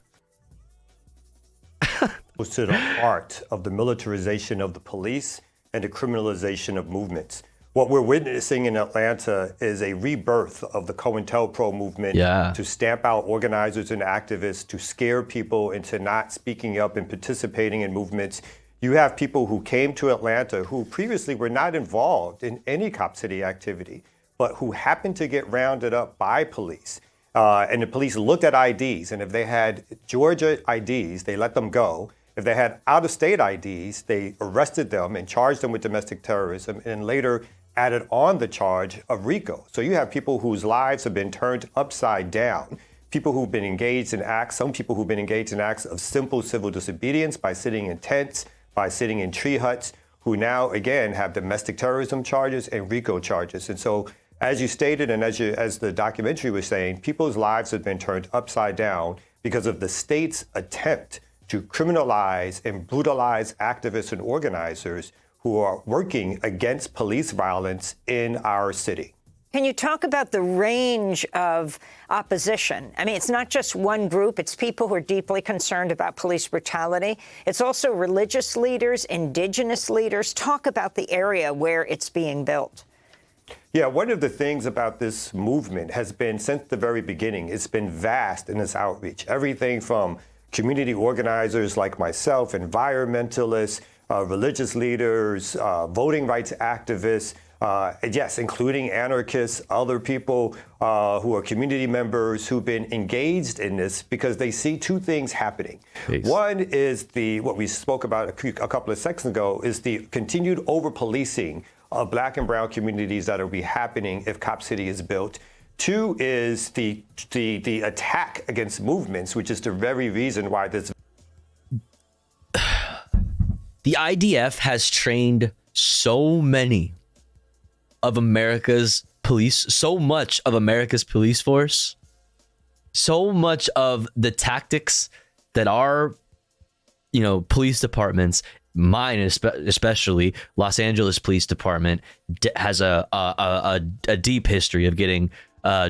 To the heart of the militarization of the police and the criminalization of movements. What we're witnessing in Atlanta is a rebirth of the COINTELPRO movement to stamp out organizers and activists, to scare people into not speaking up and participating in movements. You have people who came to Atlanta who previously were not involved in any Cop City activity, but who happened to get rounded up by police. And the police looked at IDs, and if they had Georgia IDs, they let them go. If they had out-of-state IDs, they arrested them and charged them with domestic terrorism, and later added on the charge of RICO. So you have people whose lives have been turned upside down, people who've been engaged in acts, some people who've been engaged in acts of simple civil disobedience by sitting in tents, by sitting in tree huts, who now, again, have domestic terrorism charges and RICO charges. And so, as you stated, and as the documentary was saying, people's lives have been turned upside down because of the state's attempt to criminalize and brutalize activists and organizers who are working against police violence in our city. Can you talk about the range of opposition? I mean, it's not just one group. It's people who are deeply concerned about police brutality. It's also religious leaders, indigenous leaders. Talk about the area where it's being built. Yeah, one of the things about this movement has been, since the very beginning, it's been vast in its outreach. Everything from community organizers like myself, environmentalists, religious leaders, voting rights activists, yes, including anarchists, other people who are community members who've been engaged in this because they see two things happening. Peace. One is what we spoke about a couple of seconds ago, is the continued over-policing of Black and brown communities that will be happening if Cop City is built. Two is the attack against movements, which is the very reason why this. The IDF has trained so many of America's police, so much of America's police force, so much of the tactics that our, police departments, mine especially, Los Angeles Police Department, has a deep history of getting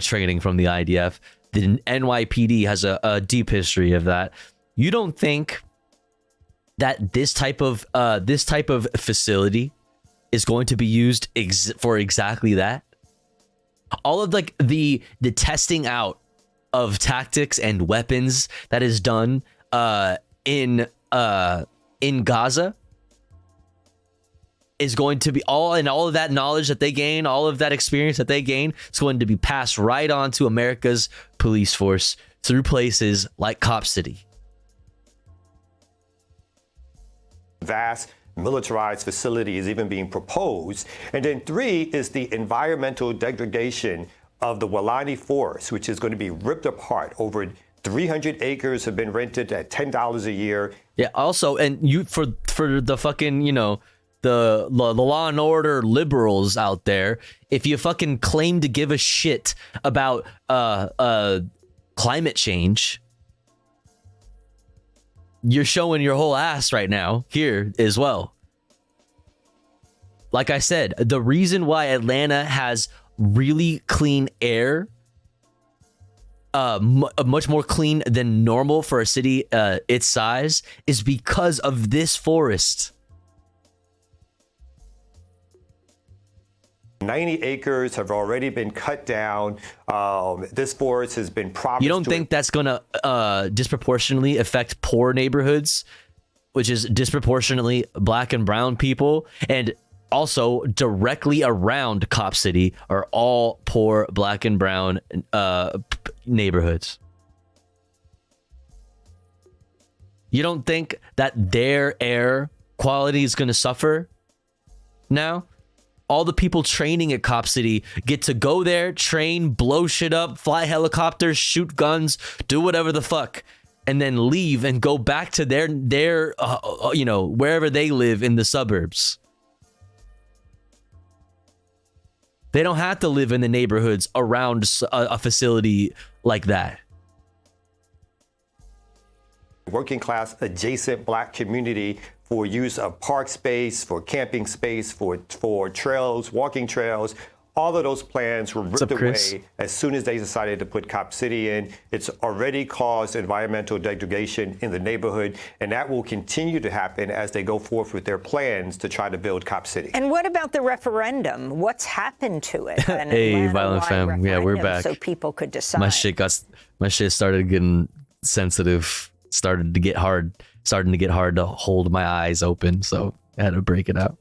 training from the IDF. The NYPD has a deep history of that. You don't think that this type of facility is going to be used for exactly that? All of the testing out of tactics and weapons that is done in Gaza is going to be all of that knowledge that they gain, all of that experience that they gain, is going to be passed right on to America's police force through places like Cop City. Vast militarized facility is even being proposed. And then three is the environmental degradation of the Weelaunee Forest, which is going to be ripped apart. Over 300 acres have been rented at $10 a year. Yeah, also, and you for the fucking, the law and order liberals out there, if you fucking claim to give a shit about climate change, you're showing your whole ass right now here as well. Like I said, the reason why Atlanta has really clean air, much more clean than normal for a city its size, is because of this forest. 90 acres have already been cut down. This forest has been promised. You don't think that's going to disproportionately affect poor neighborhoods, which is disproportionately Black and brown people, and also directly around Cop City are all poor Black and brown neighborhoods? You don't think that their air quality is going to suffer now? All the people training at Cop City get to go there, train, blow shit up, fly helicopters, shoot guns, do whatever the fuck, and then leave and go back to their wherever they live in the suburbs. They don't have to live in the neighborhoods around a facility like that. Working class adjacent Black community for use of park space, for camping space, for trails, walking trails. All of those plans were ripped away as soon as they decided to put Cop City in. It's already caused environmental degradation in the neighborhood, and that will continue to happen as they go forth with their plans to try to build Cop City. And what about the referendum? What's happened to it? Hey, Violent Fam. Yeah, we're back. So people could decide. My shit started getting sensitive, started to get hard to hold my eyes open, so I had to break it out.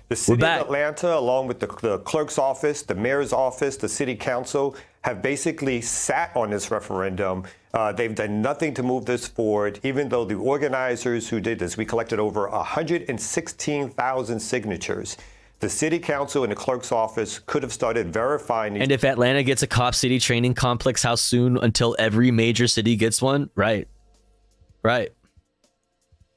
The city of Atlanta, along with the clerk's office, the mayor's office, the city council, have basically sat on this referendum. They've done nothing to move this forward, even though the organizers who did this, we collected over 116,000 signatures. The city council and the clerk's office could have started verifying these. And if Atlanta gets a cop city training complex, how soon until every major city gets one? Right.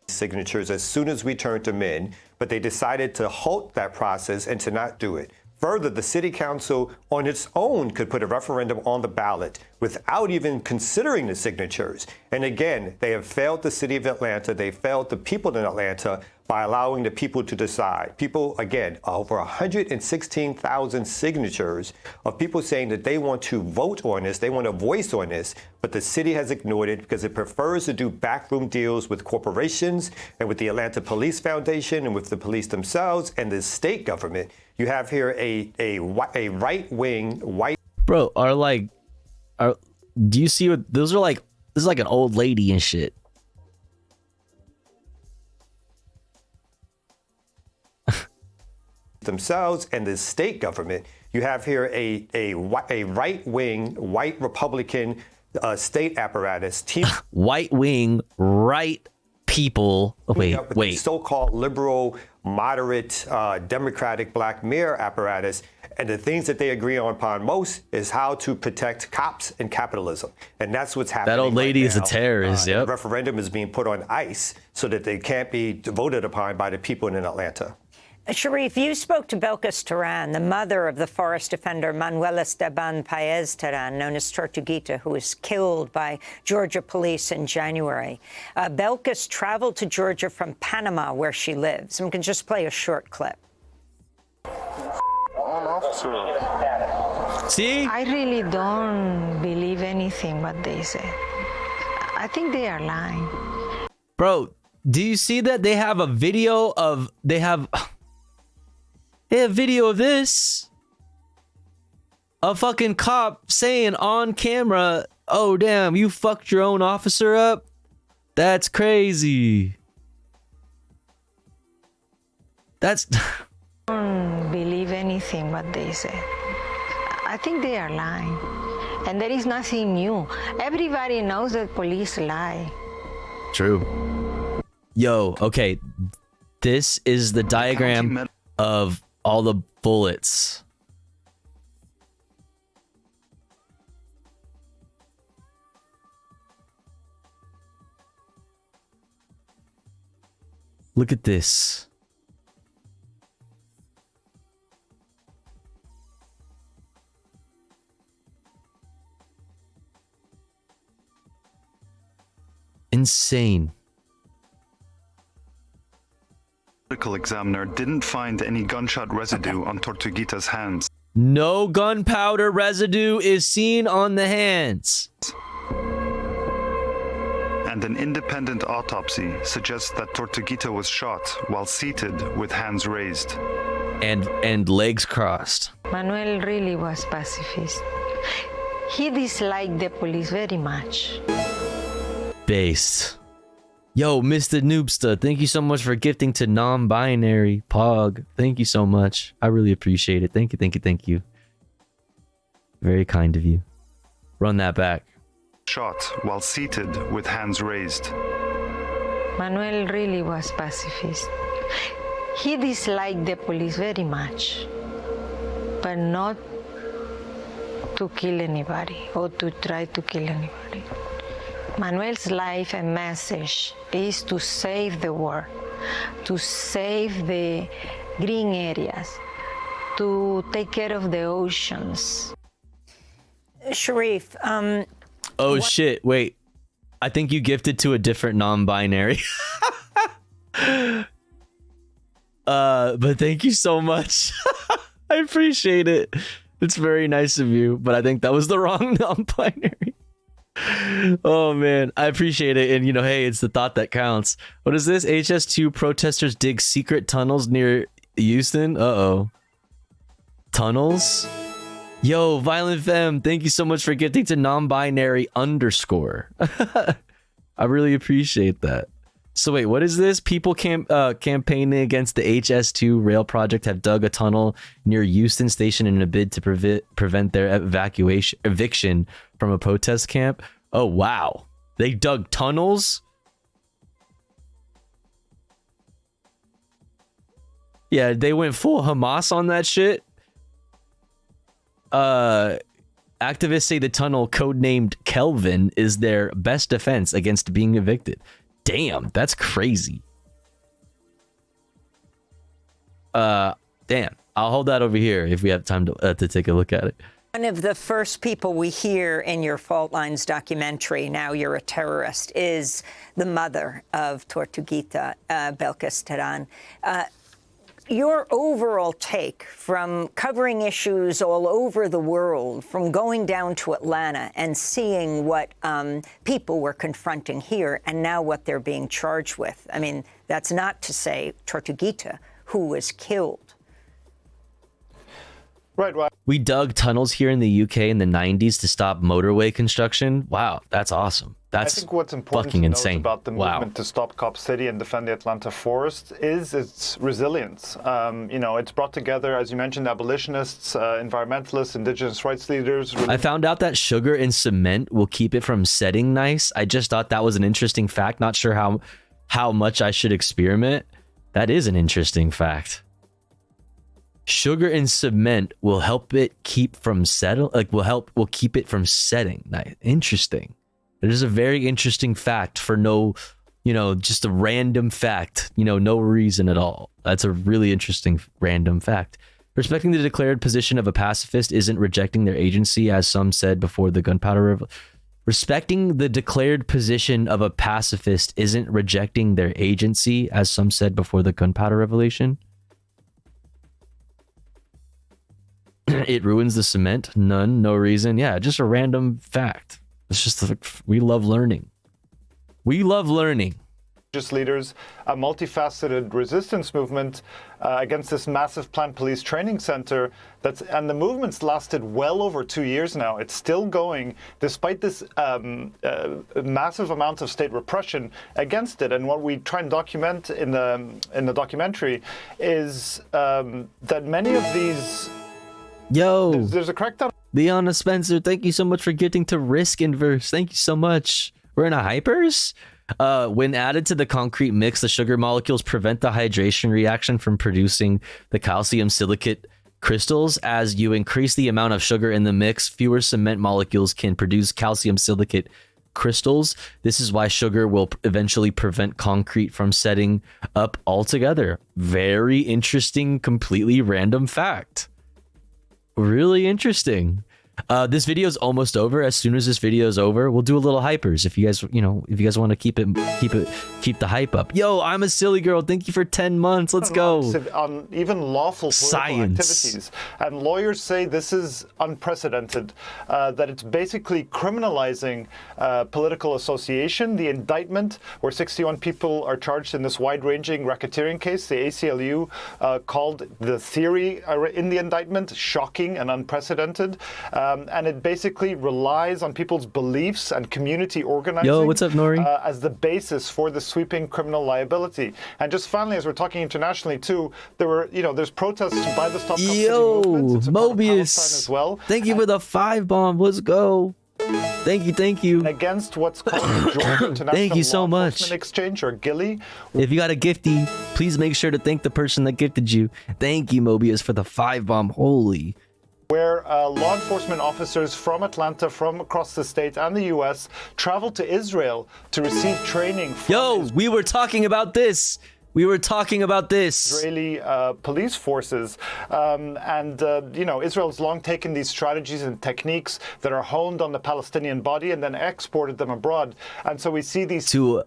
Signatures as soon as we turned them in, but they decided to halt that process and to not do it. Further, the city council on its own could put a referendum on the ballot without even considering the signatures. And again, they have failed the city of Atlanta. They failed the people in Atlanta by allowing the people to decide. People, again, over 116,000 signatures of people saying that they want to vote on this, they want a voice on this, but the city has ignored it because it prefers to do backroom deals with corporations and with the Atlanta Police Foundation and with the police themselves and the state government. You have here a right-wing white... Bro, do you see what, those are like, this is like an old lady and shit. themselves and the state government. You have here a right-wing, white Republican state apparatus. White-wing, right people. Oh, wait. So-called liberal, moderate, Democratic black mayor apparatus. And the things that they agree upon most is how to protect cops and capitalism. And that's what's happening. That old lady is a terrorist, The referendum is being put on ice so that they can't be voted upon by the people in Atlanta. Sharif, you spoke to Belkis Teran, the mother of the forest defender Manuel Esteban Paez Teran, known as Tortuguita, who was killed by Georgia police in January. Belkis traveled to Georgia from Panama, where she lives. And we can just play a short clip. See? I really don't believe anything what they say. I think they are lying. Bro, do you see that they have a video of... They have video of this. A fucking cop saying on camera, "Oh, damn, you fucked your own officer up? That's crazy." That's... I don't believe anything what they say. I think they are lying. And there is nothing new. Everybody knows that police lie. True. Yo, okay. This is the diagram of all the bullets. Look at this. Insane. Medical examiner didn't find any gunshot residue on Tortuguita's hands. No gunpowder residue is seen on the hands. And an independent autopsy suggests that Tortuguita was shot while seated with hands raised. And legs crossed. Manuel really was pacifist. He disliked the police very much. Based. Yo, Mr. Noobster, thank you so much for gifting to non-binary Pog. Thank you so much. I really appreciate it. Thank you. Very kind of you. Run that back. Shot while seated with hands raised. Manuel really was pacifist. He disliked the police very much, but not to kill anybody or to try to kill anybody. Manuel's life and message is to save the world, to save the green areas, to take care of the oceans. Sharif, oh shit, wait. I think you gifted to a different non-binary. But thank you so much. I appreciate it. It's very nice of you, but I think that was the wrong non-binary. Oh man, I appreciate it. And you know, hey, it's the thought that counts. What is this? HS2 protesters dig secret tunnels near Houston. Uh-oh. Tunnels? Yo, Violent Femme, thank you so much for gifting to non-binary _ I really appreciate that. So wait, what is this? People campaigning against the HS2 rail project have dug a tunnel near Houston Station in a bid to prevent their eviction from a protest camp. Oh, wow. They dug tunnels? Yeah, they went full Hamas on that shit. Activists say the tunnel, codenamed Kelvin, is their best defense against being evicted. Damn, that's crazy. Damn, I'll hold that over here if we have time to take a look at it. One of the first people we hear in your Fault Lines documentary, Now You're a Terrorist, is the mother of Tortuguita, Belkis Teran. Your overall take from covering issues all over the world, from going down to Atlanta and seeing what people were confronting here and now what they're being charged with. I mean, that's not to say Tortuguita, who was killed. Right. We dug tunnels here in the UK in the 90s to stop motorway construction. Wow, that's awesome. That's I think what's important fucking to insane. note about the movement to stop Cop City and defend the Atlanta forest is its resilience. It's brought together, as you mentioned, abolitionists, environmentalists, indigenous rights leaders. I found out that sugar and cement will keep it from setting nice. I just thought that was an interesting fact. Not sure how much I should experiment. That is an interesting fact. Sugar and cement will help it keep from settle. Will keep it from setting. Nice. Interesting. It is a very interesting fact for just a random fact. No reason at all. That's a really interesting random fact. Respecting the declared position of a pacifist isn't rejecting their agency, as some said before the gunpowder revolution. Respecting the declared position of a pacifist isn't rejecting their agency, as some said before the gunpowder revolution. It ruins the cement. None. No reason. Yeah, just a random fact. It's just we love learning. We love learning. Just leaders, a multifaceted resistance movement against this massive planned police training center. And the movement's lasted well over 2 years now. It's still going despite this massive amount of state repression against it. And what we try and document in the documentary is that many of these. There's a crackdown. Leona Spencer, thank you so much for getting to Risk Inverse. Thank you so much. We're in a hypers. When added to the concrete mix, the sugar molecules prevent the hydration reaction from producing the calcium silicate crystals. As you increase the amount of sugar in the mix, fewer cement molecules can produce calcium silicate crystals. This is why sugar will eventually prevent concrete from setting up altogether. Very interesting, completely random fact. Really interesting. This video is almost over. As soon as this video is over, we'll do a little hypers. If you guys want to keep the hype up. Yo, I'm a silly girl. Thank you for 10 months. Let's go. On even lawful political activities. And lawyers say this is unprecedented, that it's basically criminalizing political association. The indictment, where 61 people are charged in this wide-ranging racketeering case, the ACLU called the theory in the indictment shocking and unprecedented. And it basically relies on people's beliefs and community organizing. Yo, what's up, Nori? As the basis for the sweeping criminal liability. And just finally, as we're talking internationally too, there's protests by the Stop Cop City movement. Mobius as well. Thank you for the 5 bomb. Let's go. Thank you. And against what's called the Georgia International Thank you so Law much. Enforcement Exchange, or GILEE. If you got a gifty, please make sure to thank the person that gifted you. Thank you, Mobius, for the 5 bomb. Holy. Where law enforcement officers from Atlanta, from across the state and the U.S. traveled to Israel to receive training from we were talking about this. Israeli police forces. Israel's long taken these strategies and techniques that are honed on the Palestinian body and then exported them abroad. And so we see these... To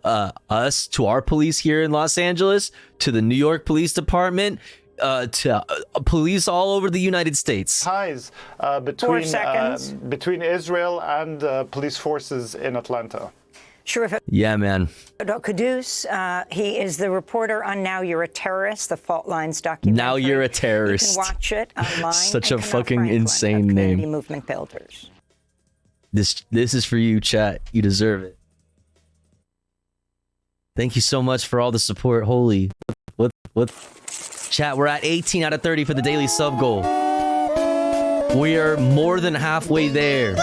to our police here in Los Angeles, to the New York Police Department, to police all over the United States. Ties between Israel and police forces in Atlanta. Yeah, man. Kudus, he is the reporter on Now You're a Terrorist, the Fault Lines documentary. Now You're a Terrorist. You can watch it online. Such a fucking insane name. Movement Builders. This is for you, chat. You deserve it. Thank you so much for all the support. Holy. What? Chat, we're at 18 out of 30 for the daily sub goal. We are more than halfway there.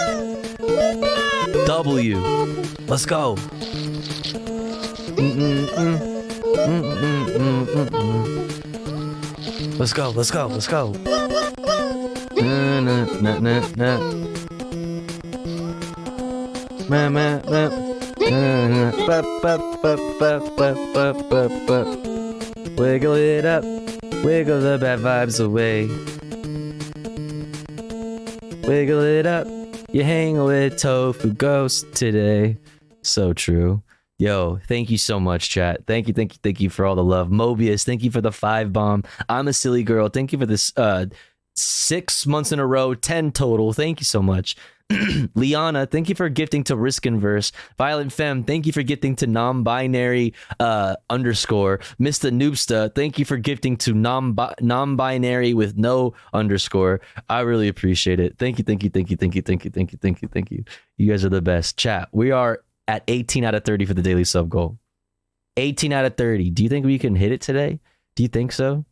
W. Let's go. Let's go. Let's go. Let's go. Na, na, na, na, na. Ma, ma, ma. Na, na. Ba, ba, ba, ba, ba, ba, ba, ba. Wiggle it up. Wiggle the bad vibes away. Wiggle it up. You hang with Tofu Ghost today. So true. Yo, thank you so much, chat. Thank you for all the love. Mobius, thank you for the 5 bomb. I'm a silly girl. Thank you for this 6 months in a row, 10 total. Thank you so much. Liana, thank you for gifting to Risk and Verse. Violent Femme, thank you for gifting to non-binary underscore. Mr. Noobsta, thank you for gifting to non-binary with no underscore. I really appreciate it. Thank you. You guys are the best. Chat, we are at 18 out of 30 for the daily sub goal. 18 out of 30. Do you think we can hit it today? Do you think so?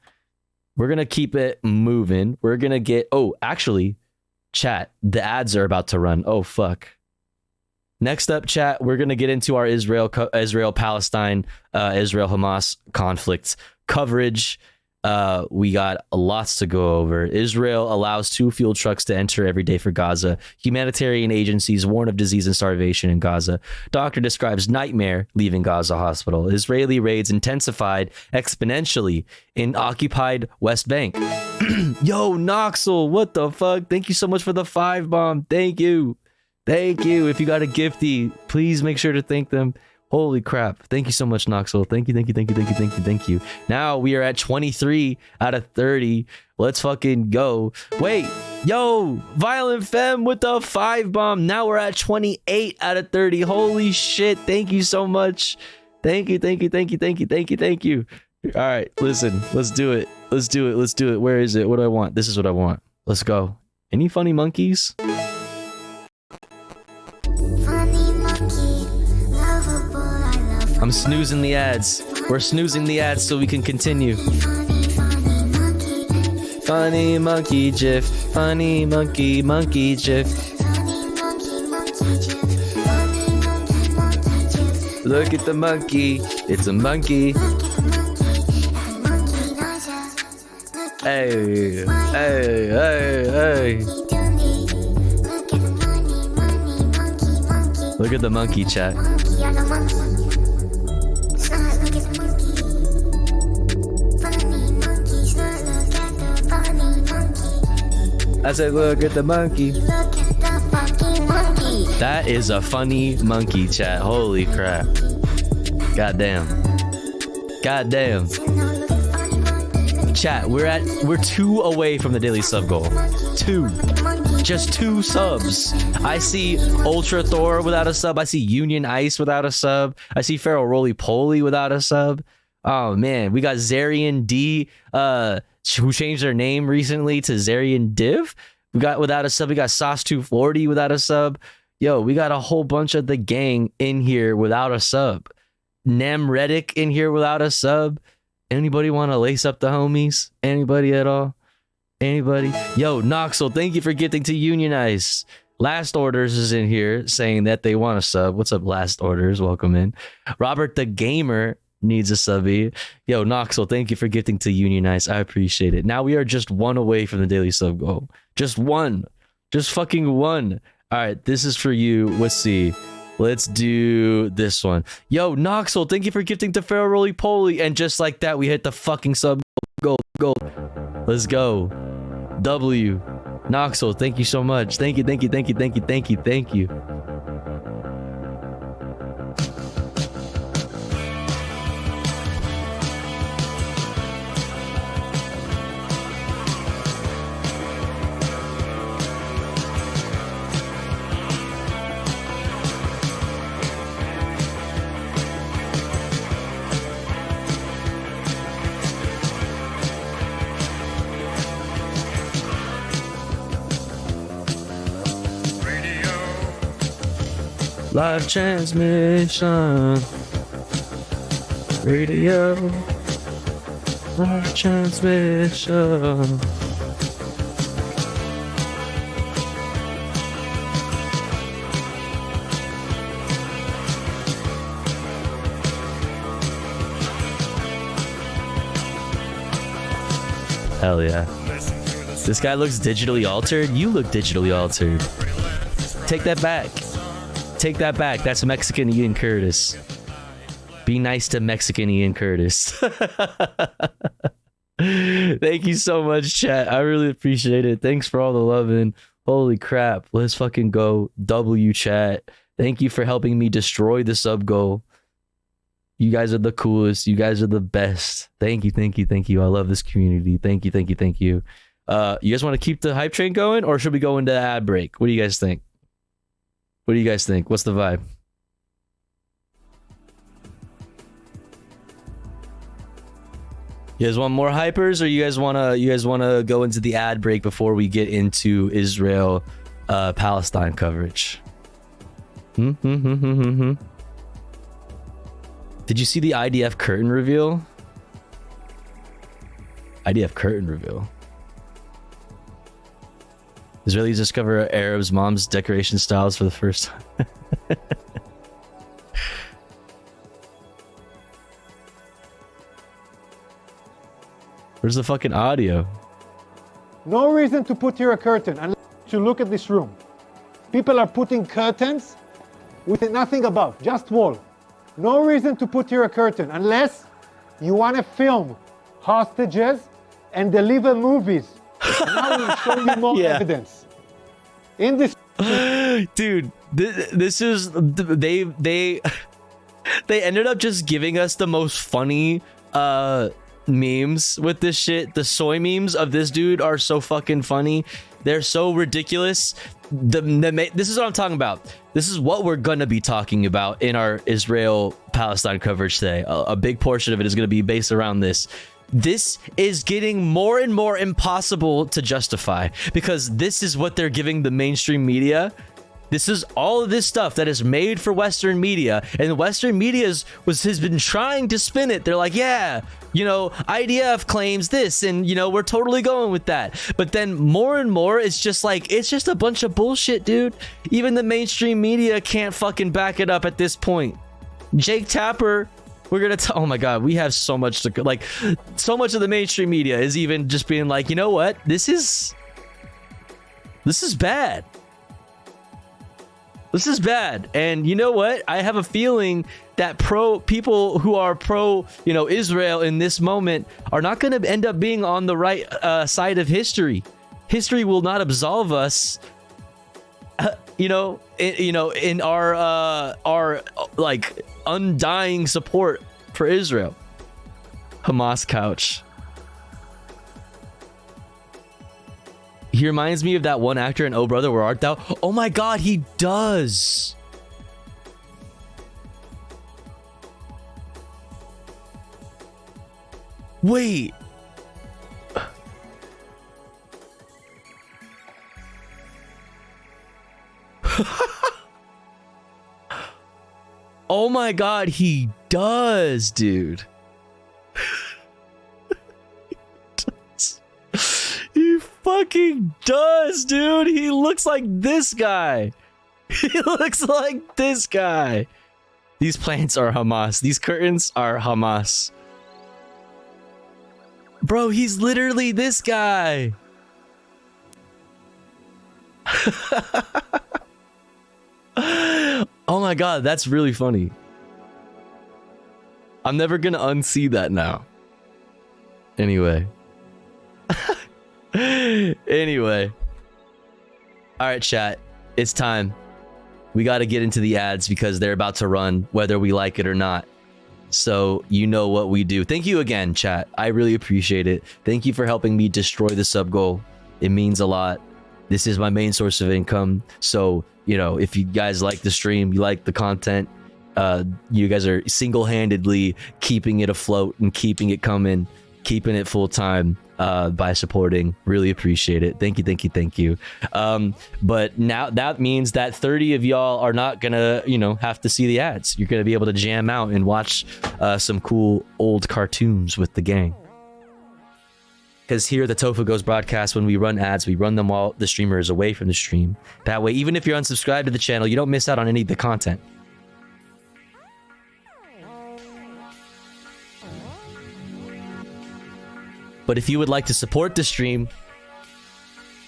We're going to keep it moving. We're going to get... Oh, actually, chat, the ads are about to run. Oh, fuck. Next up, chat, we're going to get into our Israel-Palestine, Israel-Hamas conflict coverage. We got lots to go over. Israel allows 2 fuel trucks to enter every day for Gaza. Humanitarian agencies warn of disease and starvation in Gaza. Doctor describes nightmare leaving Gaza hospital. Israeli raids intensified exponentially in occupied West Bank. Yo, Noxel, what the fuck? Thank you so much for the 5 bomb. Thank you. If you got a gifty, please make sure to thank them. Holy crap. Thank you so much, Noxel. Thank you. Now we are at 23 out of 30. Let's fucking go. Wait, yo, Violent Femme with the 5 bomb. Now we're at 28 out of 30. Holy shit. Thank you so much. Thank you. All right, listen, let's do it. Where is it? What do I want? This is what I want. Let's go. Any funny monkeys? I'm snoozing the ads. We're snoozing the ads so we can continue. Funny monkey gif. Funny monkey gif. Look at the monkey. It's a monkey. Hey. Look at the monkey, chat. I said, look at the monkey. That is a funny monkey, chat. Holy crap. Goddamn. Chat, we're 2 away from the daily sub goal. 2. Just 2 subs. I see Ultra Thor without a sub. I see Union Ice without a sub. I see Feral Roly Poly without a sub. Oh man, we got Zarian D, who changed their name recently to Zarian Div. We got without a sub. We got Sauce 240 without a sub. Yo, we got a whole bunch of the gang in here without a sub. Nem Reddick in here without a sub. Anybody want to lace up the homies? Anybody at all? Anybody? Yo, Noxel, thank you for gifting to Unionize. Last Orders is in here saying that they want a sub. What's up, Last Orders? Welcome in. Robert the Gamer needs a subby. Yo, Noxel, thank you for gifting to Unionize. I appreciate it. Now we are just 1 away from the daily sub goal. Just 1. Just fucking 1. All right, this is for you. Let's see. Let's do this one. Yo, Noxel, thank you for gifting to Feral Roly Poly. And just like that, we hit the fucking sub goal. Let's go. W. Noxel, thank you so much. Thank you. Live transmission. Radio. Live transmission. Hell yeah. This guy looks digitally altered. You look digitally altered. Take that back. Take that back. That's Mexican Ian Curtis. Be nice to Mexican Ian Curtis. Thank you so much, chat. I really appreciate it. Thanks for all the loving. Holy crap. Let's fucking go. W chat. Thank you for helping me destroy the sub goal. You guys are the coolest. You guys are the best. Thank you, thank you, thank you. I love this community. Thank you, thank you, thank you. You guys want to keep the hype train going, or should we go into ad break? What do you guys think? What do you guys think? What's the vibe? You guys want more hypers, or you guys wanna go into the ad break before we get into Israel Palestine coverage? Did you see the IDF curtain reveal? IDF curtain reveal. Israelis discover Arabs' mom's decoration styles for the first time. Where's the fucking audio? No reason to put here a curtain unless you look at this room. People are putting curtains with nothing above, just wall. No reason to put here a curtain unless you want to film hostages and deliver movies. Now we'll show you more evidence. In this, dude, this is they ended up just giving us the most funny memes with this shit. The soy memes of this dude are so fucking funny. They're so ridiculous. This is what I'm talking about. This is what we're gonna be talking about in our Israel-Palestine coverage today. A big portion of it is gonna be based around this. This is getting more and more impossible to justify because this is what they're giving the mainstream media. This is all of this stuff that is made for Western media, and Western media has been trying to spin it. They're like, yeah, you know, IDF claims this, and you know, we're totally going with that. But then more and more, it's just like, it's just a bunch of bullshit, dude. Even the mainstream media can't fucking back it up at this point. Jake Tapper, we're gonna oh my god, we have so much to like. So much of the mainstream media is even just being like, you know what, this is bad. This is bad. And you know what? I have a feeling that people who are pro, you know, Israel in this moment are not going to end up being on the right side of history. History will not absolve us, in our like undying support for Israel. Hamas couch. He reminds me of that one actor in Oh Brother, Where Art Thou? Oh my god, he does. Wait. Oh my god, he does, dude. He fucking does, dude. He looks like this guy. He looks like this guy. These plants are Hamas. These curtains are Hamas. Bro, he's literally this guy. Oh my god, that's really funny. I'm never gonna unsee that now. Anyway. Anyway. Alright, chat. It's time. We gotta get into the ads because they're about to run, whether we like it or not. So, you know what we do. Thank you again, chat. I really appreciate it. Thank you for helping me destroy the sub goal. It means a lot. This is my main source of income. So, you know, if you guys like the stream, you like the content, you guys are single-handedly keeping it afloat and keeping it coming, keeping it full-time by supporting. Really appreciate it. Thank you, thank you, thank you. But now that means that 30 of y'all are not gonna, you know, have to see the ads. You're gonna be able to jam out and watch some cool old cartoons with the gang. Because here the Tofu Goes broadcast, when we run ads, we run them while the streamer is away from the stream. That way, even if you're unsubscribed to the channel, you don't miss out on any of the content. But if you would like to support the stream,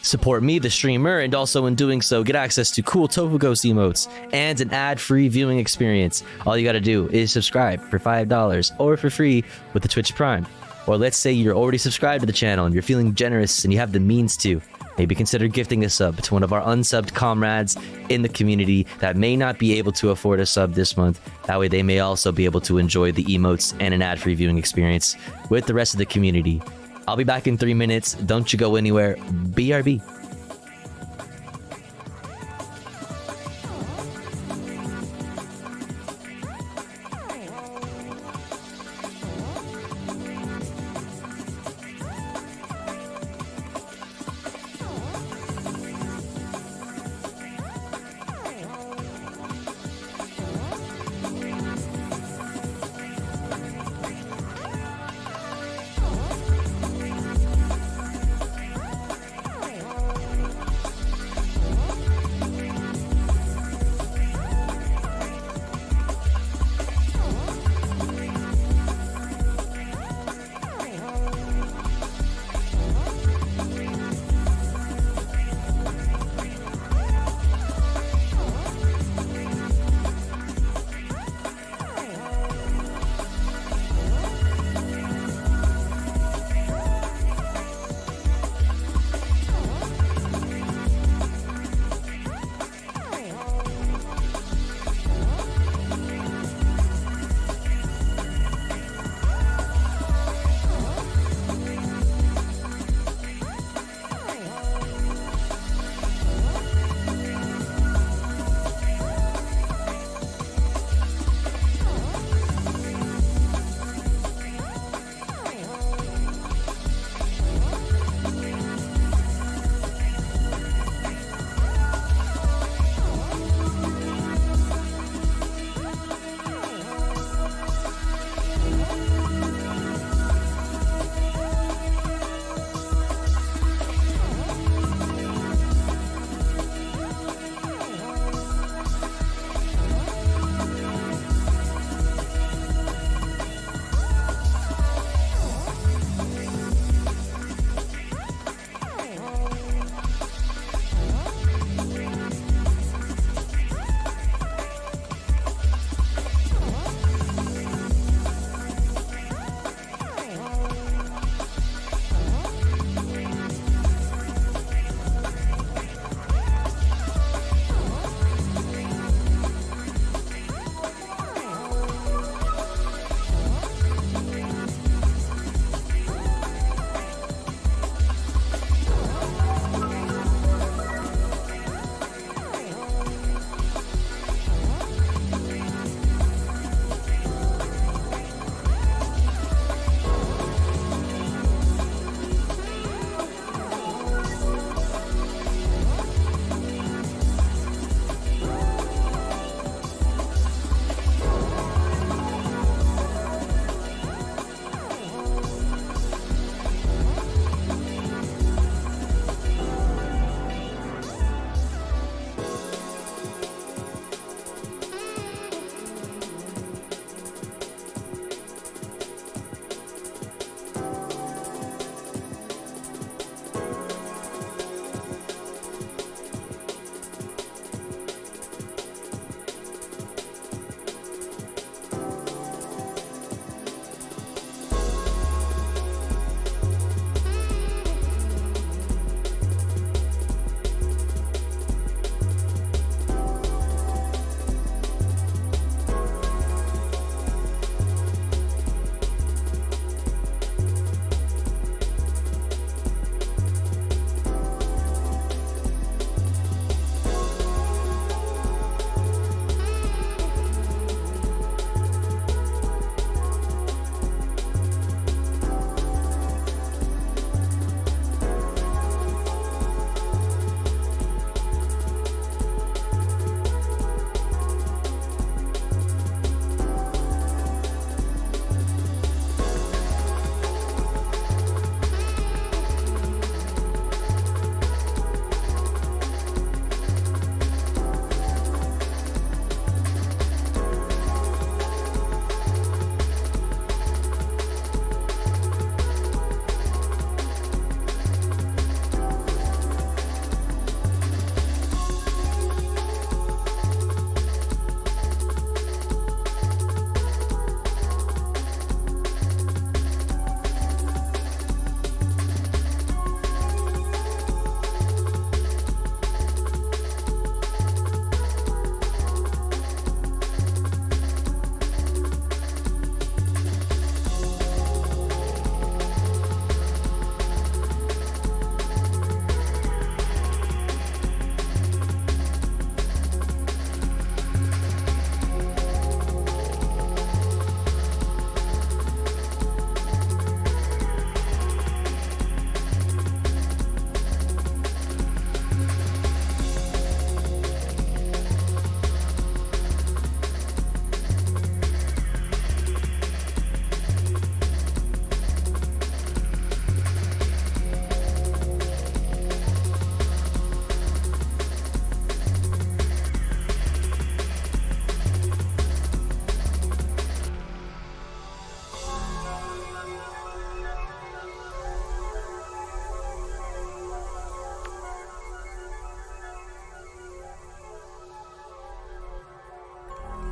support me, the streamer, and also in doing so, get access to cool Tofu Ghost emotes and an ad-free viewing experience. All you gotta do is subscribe for $5 or for free with the Twitch Prime. Or let's say you're already subscribed to the channel and you're feeling generous and you have the means to. Maybe consider gifting a sub to one of our unsubbed comrades in the community that may not be able to afford a sub this month. That way they may also be able to enjoy the emotes and an ad-free viewing experience with the rest of the community. I'll be back in 3 minutes. Don't you go anywhere. BRB.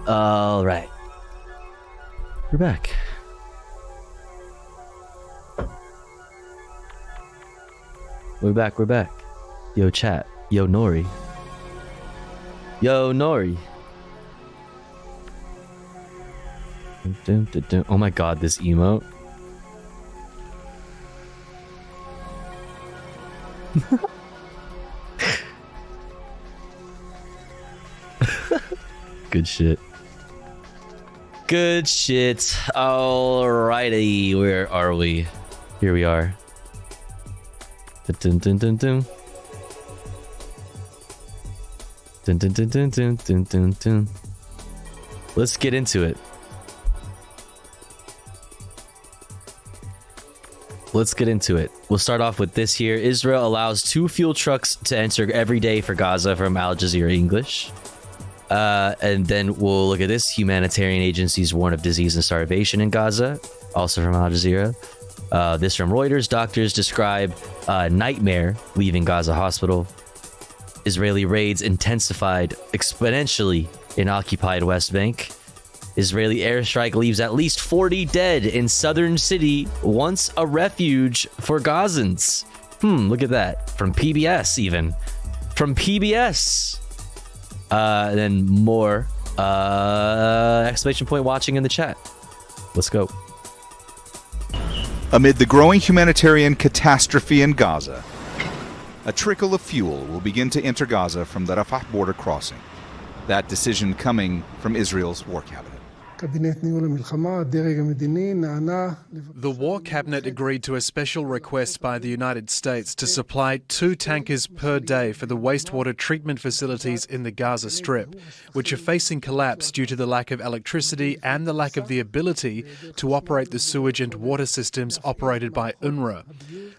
All right. We're back. We're back. Yo, chat. Yo, Nori. Oh my god, this emote. Good shit. Alrighty, where are we? Here we are. Dun dun dun dun. Dun dun dun dun dun dun dun dun. Let's get into it. We'll start off with this here. Israel allows 2 fuel trucks to enter every day for Gaza from Al Jazeera English. And then we'll look at this. Humanitarian agencies warn of disease and starvation in Gaza, also from Al Jazeera. This from Reuters. Doctors describe a nightmare leaving Gaza hospital. Israeli raids intensified exponentially in occupied West Bank. Israeli airstrike leaves at least 40 dead in southern city, once a refuge for Gazans. Look at that. From PBS even. From PBS. Then more exclamation point watching in the chat. Let's go. Amid the growing humanitarian catastrophe in Gaza, a trickle of fuel will begin to enter Gaza from the Rafah border crossing. That decision coming from Israel's war cabinet. The War Cabinet agreed to a special request by the United States to supply 2 tankers per day for the wastewater treatment facilities in the Gaza Strip, which are facing collapse due to the lack of electricity and the lack of the ability to operate the sewage and water systems operated by UNRWA.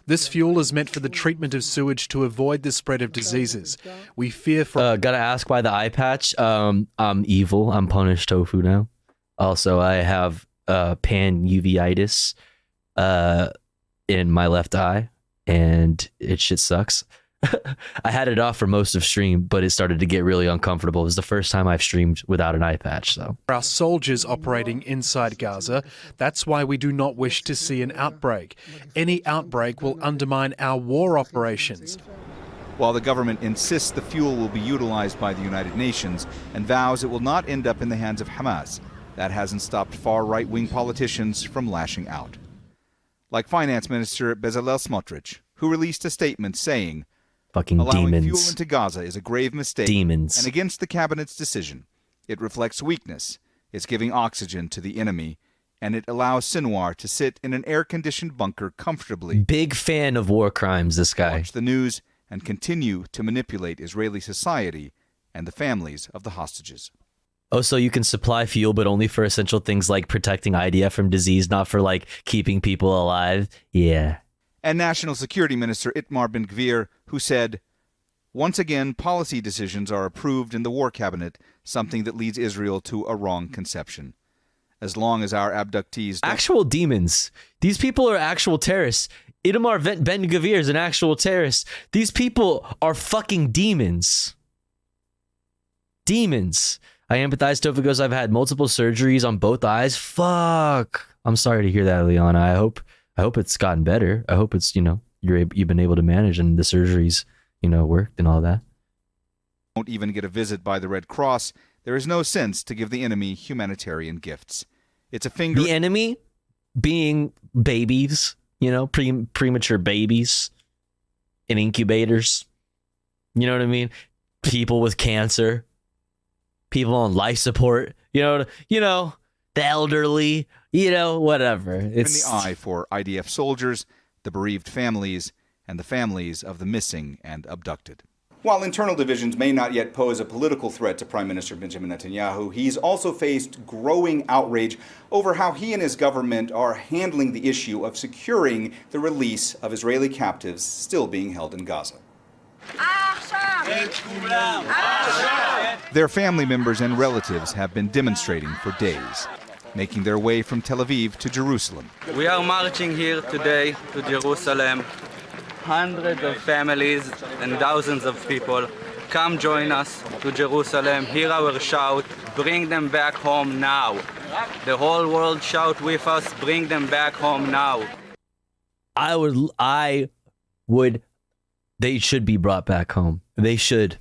This fuel is meant for the treatment of sewage to avoid the spread of diseases. We fear for... Gotta ask by the eye patch. I'm evil. I'm punished tofu now. Also, I have pan-uveitis in my left eye, and shit sucks. I had it off for most of stream, but it started to get really uncomfortable. It was the first time I've streamed without an eye patch, so. Our soldiers operating inside Gaza, that's why we do not wish to see an outbreak. Any outbreak will undermine our war operations. While the government insists the fuel will be utilized by the United Nations and vows it will not end up in the hands of Hamas, that hasn't stopped far right-wing politicians from lashing out. Like Finance Minister Bezalel Smotrich, who released a statement saying, "Fucking allowing demons. fuel into Gaza is a grave mistake Demons. and against the cabinet's decision. It reflects weakness, it's giving oxygen to the enemy, and it allows Sinwar to sit in an air-conditioned bunker comfortably." Big fan of war crimes, this guy. Watch the news and continue to manipulate Israeli society and the families of the hostages. Oh, so you can supply fuel, but only for essential things like protecting IDF from disease, not for, like, keeping people alive? Yeah. And National Security Minister Itamar Ben-Gvir, who said, once again, policy decisions are approved in the War Cabinet, something that leads Israel to a wrong conception. As long as our abductees... Actual demons. These people are actual terrorists. Itamar Ben-Gvir is an actual terrorist. These people are fucking demons. Demons. I empathize. Tofu goes, I've had multiple surgeries on both eyes. Fuck. I'm sorry to hear that, Liana. I hope it's gotten better. I hope it's, you've been able to manage and the surgeries, worked and all that. Won't even get a visit by the Red Cross. There is no sense to give the enemy humanitarian gifts. It's a finger... The enemy being babies, premature babies in incubators. You know what I mean? People with cancer. People on life support, the elderly, whatever. It's in the eye for IDF soldiers, the bereaved families, and the families of the missing and abducted. While internal divisions may not yet pose a political threat to Prime Minister Benjamin Netanyahu, he's also faced growing outrage over how he and his government are handling the issue of securing the release of Israeli captives still being held in Gaza. Their family members and relatives have been demonstrating for days, making their way from Tel Aviv to Jerusalem. We are marching here today to Jerusalem. Hundreds of families and thousands of people come join us to Jerusalem, hear our shout, bring them back home now. The whole world shout with us, bring them back home now. They should be brought back home. They should.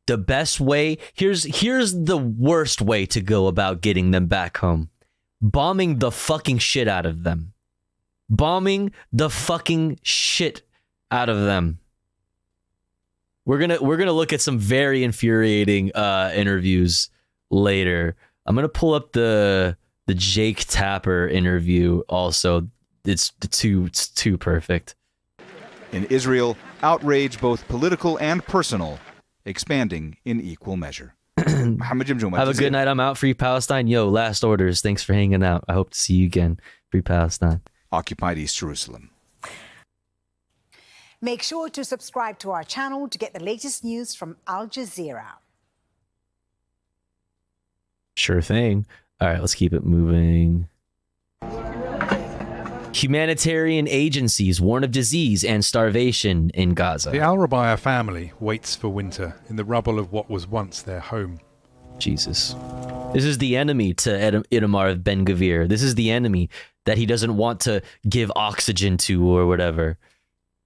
The best way, here's the worst way to go about getting them back home. Bombing the fucking shit out of them. Bombing the fucking shit out of them. We're gonna look at some very infuriating interviews later. I'm gonna pull up the Jake Tapper interview also. It's too perfect. In Israel, outrage, both political and personal, expanding in equal measure. Have a good night. I'm out. Free Palestine. Yo, last orders. Thanks for hanging out. I hope to see you again. Free Palestine. Occupied East Jerusalem. Make sure to subscribe to our channel to get the latest news from Al Jazeera. Sure thing. All right, let's keep it moving. Humanitarian agencies warn of disease and starvation in Gaza. The Al Rabia family waits for winter in the rubble of what was once their home. Jesus. This is the enemy to Itamar Ben-Gvir. This is the enemy that he doesn't want to give oxygen to or whatever.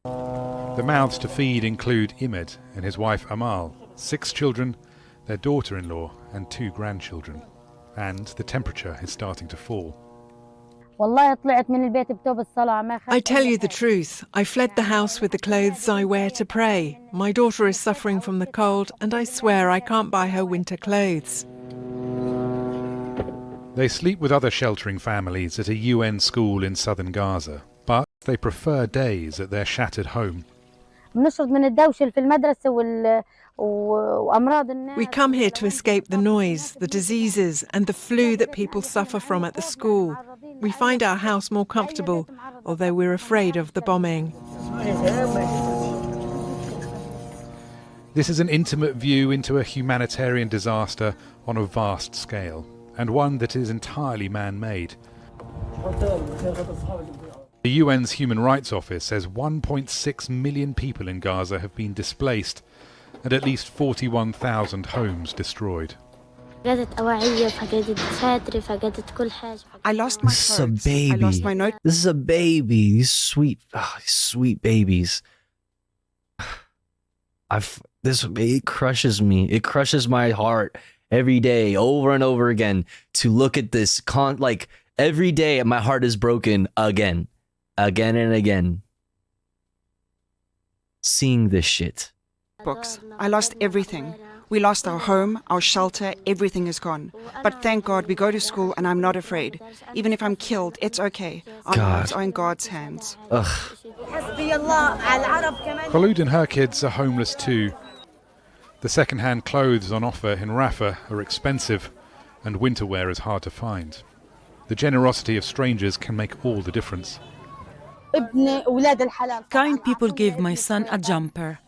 The mouths to feed include Imed and his wife Amal, 6 children, their daughter-in-law, and 2 grandchildren. And the temperature is starting to fall. I tell you the truth. I fled the house with the clothes I wear to pray. My daughter is suffering from the cold, and I swear I can't buy her winter clothes. They sleep with other sheltering families at a UN school in southern Gaza, but they prefer days at their shattered home. We come here to escape the noise, the diseases, and the flu that people suffer from at the school. We find our house more comfortable, although we're afraid of the bombing. This is an intimate view into a humanitarian disaster on a vast scale, and one that is entirely man-made. The UN's Human Rights Office says 1.6 million people in Gaza have been displaced, and at least 41,000 homes destroyed. I lost my This is a clothes. baby. I lost my note. This is a baby. These sweet babies. It crushes me. It crushes my heart every day, over and over again, to look at this. Every day, my heart is broken again and again. Seeing this shit. Books. I lost everything. We lost our home, our shelter, everything is gone. But thank God we go to school and I'm not afraid. Even if I'm killed, it's okay. Our lives are in God's hands. Khaloud and her kids are homeless too. The second-hand clothes on offer in Rafah are expensive, and winter wear is hard to find. The generosity of strangers can make all the difference. Kind people gave my son a jumper.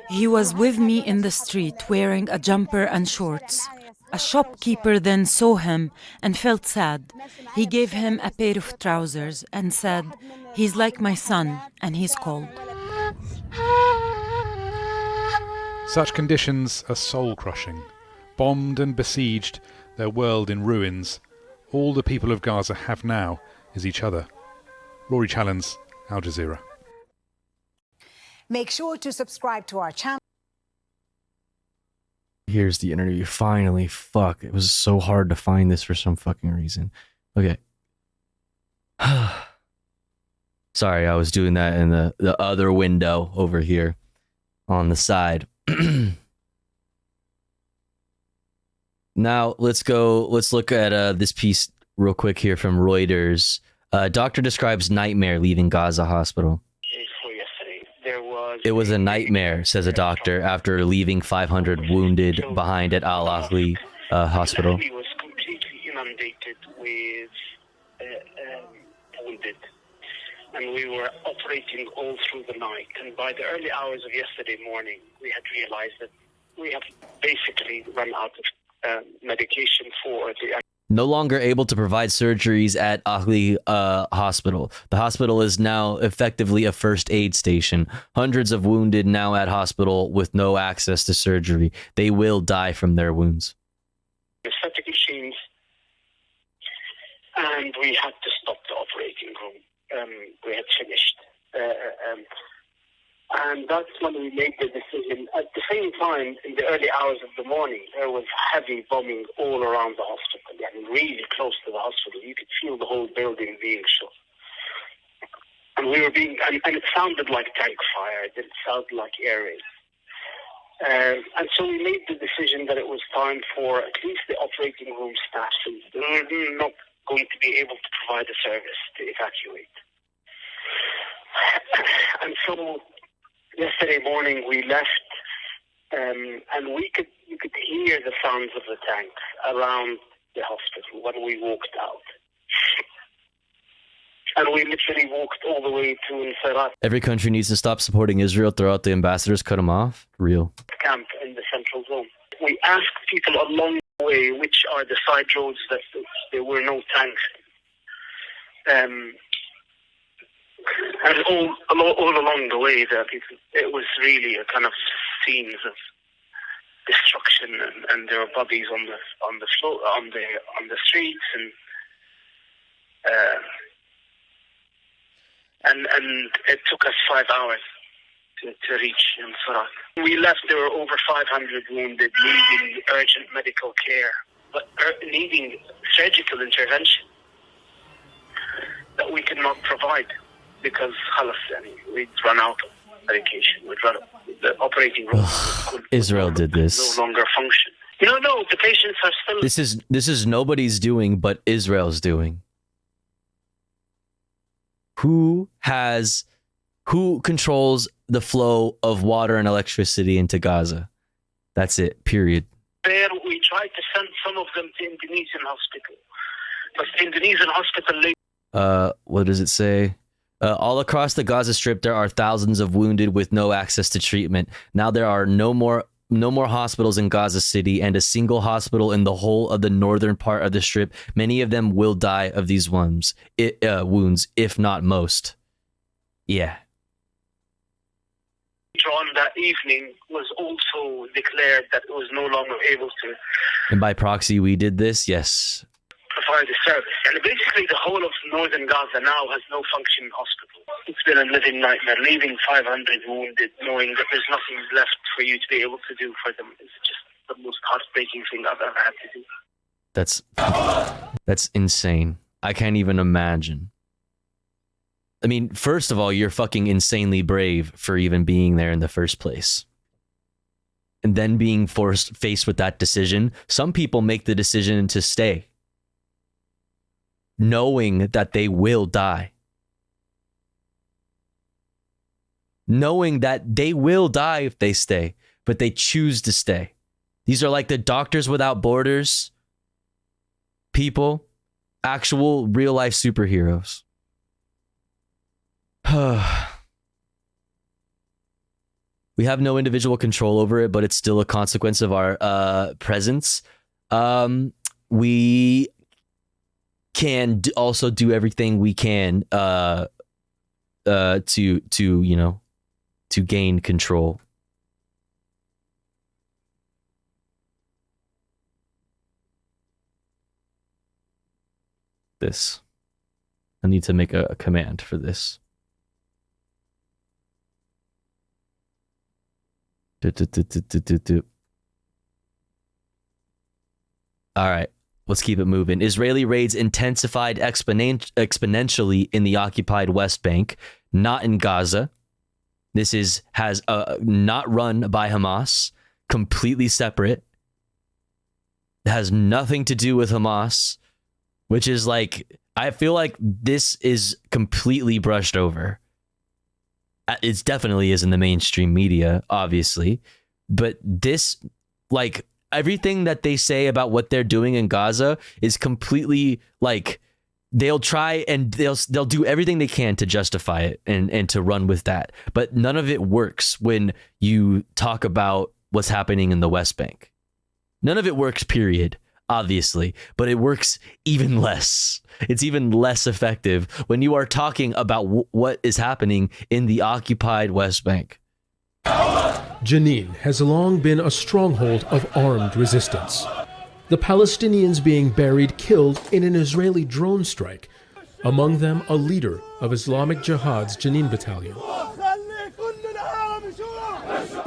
He was with me in the street wearing a jumper and shorts. A shopkeeper then saw him and felt sad. He gave him a pair of trousers and said, "He's like my son and he's cold." Such conditions are soul-crushing. Bombed and besieged, their world in ruins. All the people of Gaza have now is each other. Rory Challens, Al Jazeera. Make sure to subscribe to our channel. Here's the interview. Finally, fuck. It was so hard to find this for some fucking reason. Okay. Sorry, I was doing that in the other window over here on the side. Now, let's look at this piece real quick here from Reuters. Doctor describes nightmare leaving Gaza hospital. It was a nightmare, says a doctor, after leaving 500 wounded behind at Al-Ahli hospital. The city was completely inundated with wounded, and we were operating all through the night. And by the early hours of yesterday morning, we had realized that we have basically run out of medication for the... No longer able to provide surgeries at Ahli Hospital. The hospital is now effectively a first aid station. Hundreds of wounded now at hospital with no access to surgery. They will die from their wounds. Anesthetic machines, and we had to stop the operating room. We had finished. And that's when we made the decision. At the same time, in the early hours of the morning, there was heavy bombing all around the hospital, and really close to the hospital. You could feel the whole building being shot. And we were being, and it sounded like tank fire. It didn't sound like air raid. And so we made the decision that it was time for at least the operating room staff, since they were not going to be able to provide a service, to evacuate. And so yesterday morning we left, and you could hear the sounds of the tanks around the hospital when we walked out. And we literally walked all the way to Sarat. Every country needs to stop supporting Israel. Throw out the ambassadors, cut them off. Real. Camp in the central zone. We asked people along the way which are the side roads that there were no tanks. And all along the way, it was really a kind of scenes of destruction, and there were bodies on the floor, on the streets, and it took us 5 hours to reach Sarat. We left. There were over 500 wounded, needing urgent medical care, but needing surgical intervention that we could not provide. Because we'd run out of medication. The operating room Israel did this. No longer function. No, the patients are still. This is nobody's doing, but Israel's doing. Who controls the flow of water and electricity into Gaza? That's it. Period. There, we tried to send some of them to Indonesian hospital, but the Indonesian hospital. What does it say? All across the Gaza Strip, there are thousands of wounded with no access to treatment. Now there are no more hospitals in Gaza City, and a single hospital in the whole of the northern part of the Strip. Many of them will die of these wounds, if not most. Yeah. On that evening was also declared that it was no longer able to. And by proxy, we did this. Yes. Provide a service. And basically the whole of northern Gaza now has no functioning hospital. It's been a living nightmare, leaving 500 wounded, knowing that there's nothing left for you to be able to do for them. It's just the most heartbreaking thing I've ever had to do. That's insane. I can't even imagine. I mean, first of all, you're fucking insanely brave for even being there in the first place. And then being faced with that decision. Some people make the decision to stay, knowing that they will die. Knowing that they will die if they stay, but they choose to stay. These are like the Doctors Without Borders people, actual real life superheroes. We have no individual control over it, but it's still a consequence of our presence. We can also do everything we can to gain control. This. I need to make a command for this. All right. Let's keep it moving. Israeli raids intensified exponentially in the occupied West Bank, not in Gaza. This has not run by Hamas, completely separate. It has nothing to do with Hamas, which is like, I feel like this is completely brushed over. It definitely is in the mainstream media, obviously, but this, like, everything that they say about what they're doing in Gaza is completely like, they'll try and they'll do everything they can to justify it and to run with that. But none of it works when you talk about what's happening in the West Bank. None of it works, period. obviously, but it works even less. It's even less effective when you are talking about what is happening in the occupied West Bank. Jenin has long been a stronghold of armed resistance. The Palestinians being buried killed in an Israeli drone strike, among them a leader of Islamic Jihad's Jenin battalion.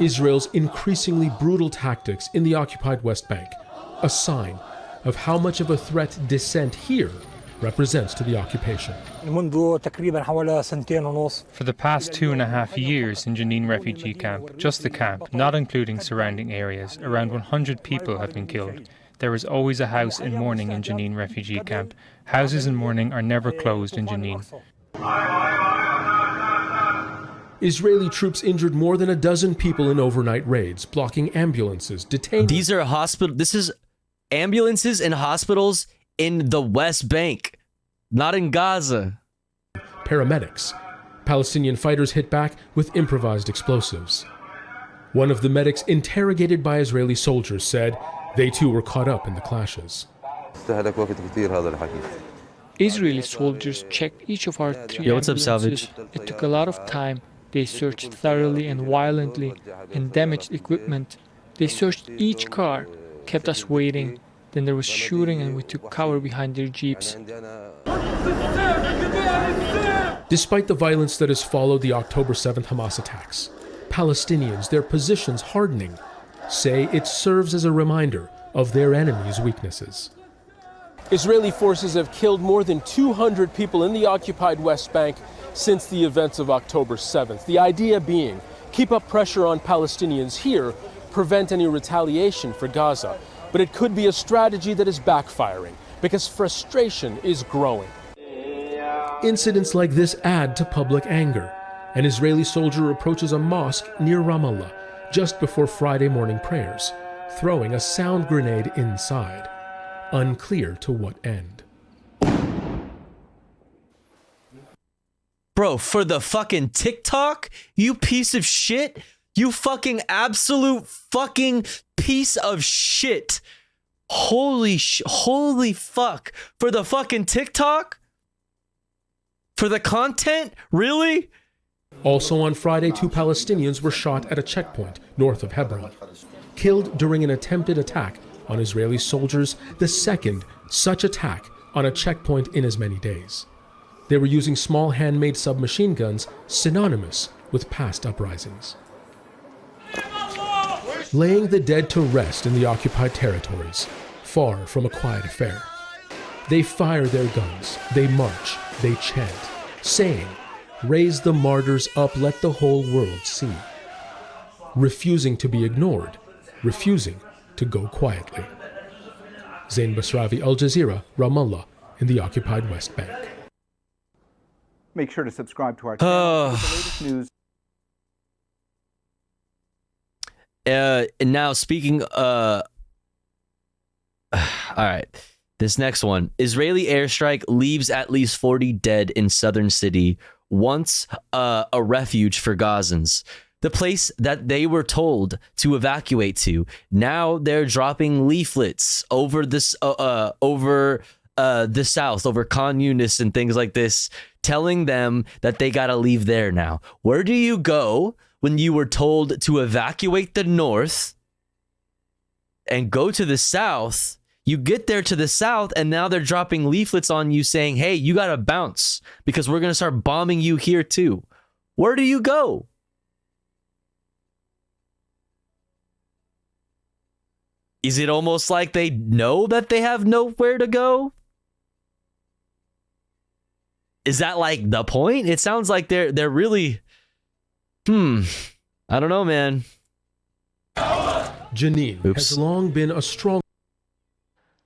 Israel's increasingly brutal tactics in the occupied West Bank, a sign of how much of a threat dissent here represents to the occupation. For the past 2.5 years in Jenin refugee camp, just the camp, not including surrounding areas, around 100 people have been killed. There is always a house in mourning in Jenin refugee camp. Houses in mourning are never closed in Jenin. Israeli troops injured more than a dozen people in overnight raids, blocking ambulances, detained. These are this is ambulances and hospitals in the West Bank, not in Gaza. Paramedics. Palestinian fighters hit back with improvised explosives. One of the medics interrogated by Israeli soldiers said they too were caught up in the clashes. Israeli soldiers checked each of our 3 Yo, what's up, ambulances. Salvage? It took a lot of time. They searched thoroughly and violently and damaged equipment. They searched each car, kept us waiting. Then there was shooting and we took cover behind their jeeps. Despite the violence that has followed the October 7th Hamas attacks, Palestinians, their positions hardening, say it serves as a reminder of their enemies' weaknesses. Israeli forces have killed more than 200 people in the occupied West Bank since the events of October 7th. The idea being, keep up pressure on Palestinians here, prevent any retaliation for Gaza. But it could be a strategy that is backfiring because frustration is growing. Incidents like this add to public anger. An Israeli soldier approaches a mosque near Ramallah just before Friday morning prayers, throwing a sound grenade inside. Unclear to what end. Bro, for the fucking TikTok, you piece of shit, you fucking absolute fucking piece of shit. Holy fuck. For the fucking TikTok? For the content? Really? Also on Friday, 2 Palestinians were shot at a checkpoint north of Hebron, killed during an attempted attack on Israeli soldiers, the second such attack on a checkpoint in as many days. They were using small handmade submachine guns synonymous with past uprisings. Laying the dead to rest in the occupied territories, far from a quiet affair. They fire their guns, they march, they chant, saying, "Raise the martyrs up, let the whole world see." Refusing to be ignored, refusing to go quietly. Zain Basravi, Al Jazeera, Ramallah, in the occupied West Bank. Make sure to subscribe to our channel for the latest news. And now speaking, all right, this next one. Israeli airstrike leaves at least 40 dead in southern city, once a refuge for Gazans. The place that they were told to evacuate to. Now they're dropping leaflets over this, over the south, over Khan Yunis and things like this, telling them that they gotta leave there now. Where do you go when you were told to evacuate the north and go to the south? You get there to the south and now they're dropping leaflets on you saying, hey, you gotta bounce because we're gonna start bombing you here too. Where do you go? Is it almost like they know that they have nowhere to go? Is that like the point? It sounds like they're really, I don't know, man. Jenin has long been a strong...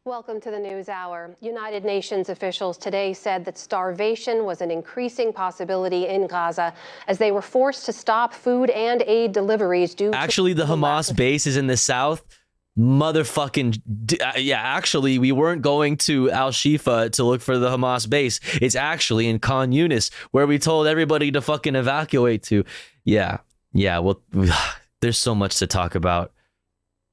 Welcome to the News Hour. United Nations officials today said that starvation was an increasing possibility in Gaza as they were forced to stop food and aid deliveries due to... Actually, the Hamas base is in the south. Motherfucking yeah, actually we weren't going to Al-Shifa to look for the Hamas base. It's actually in Khan Yunis where we told everybody to fucking evacuate to. Yeah, well, there's so much to talk about.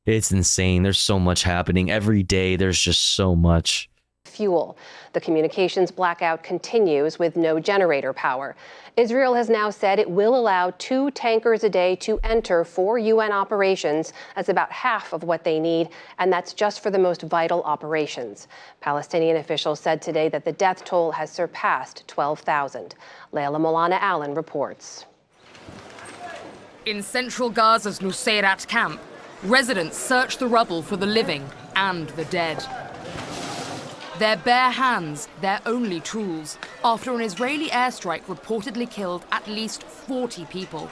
It's insane. There's so much happening every day. There's just so much. Fuel. The communications blackout continues with no generator power. Israel has now said it will allow 2 tankers a day to enter for UN operations. That's about half of what they need, and that's just for the most vital operations. Palestinian officials said today that the death toll has surpassed 12,000. Leila Molana Allen reports. In central Gaza's Nusayrat camp, residents search the rubble for the living and the dead. Their bare hands, their only tools, after an Israeli airstrike reportedly killed at least 40 people.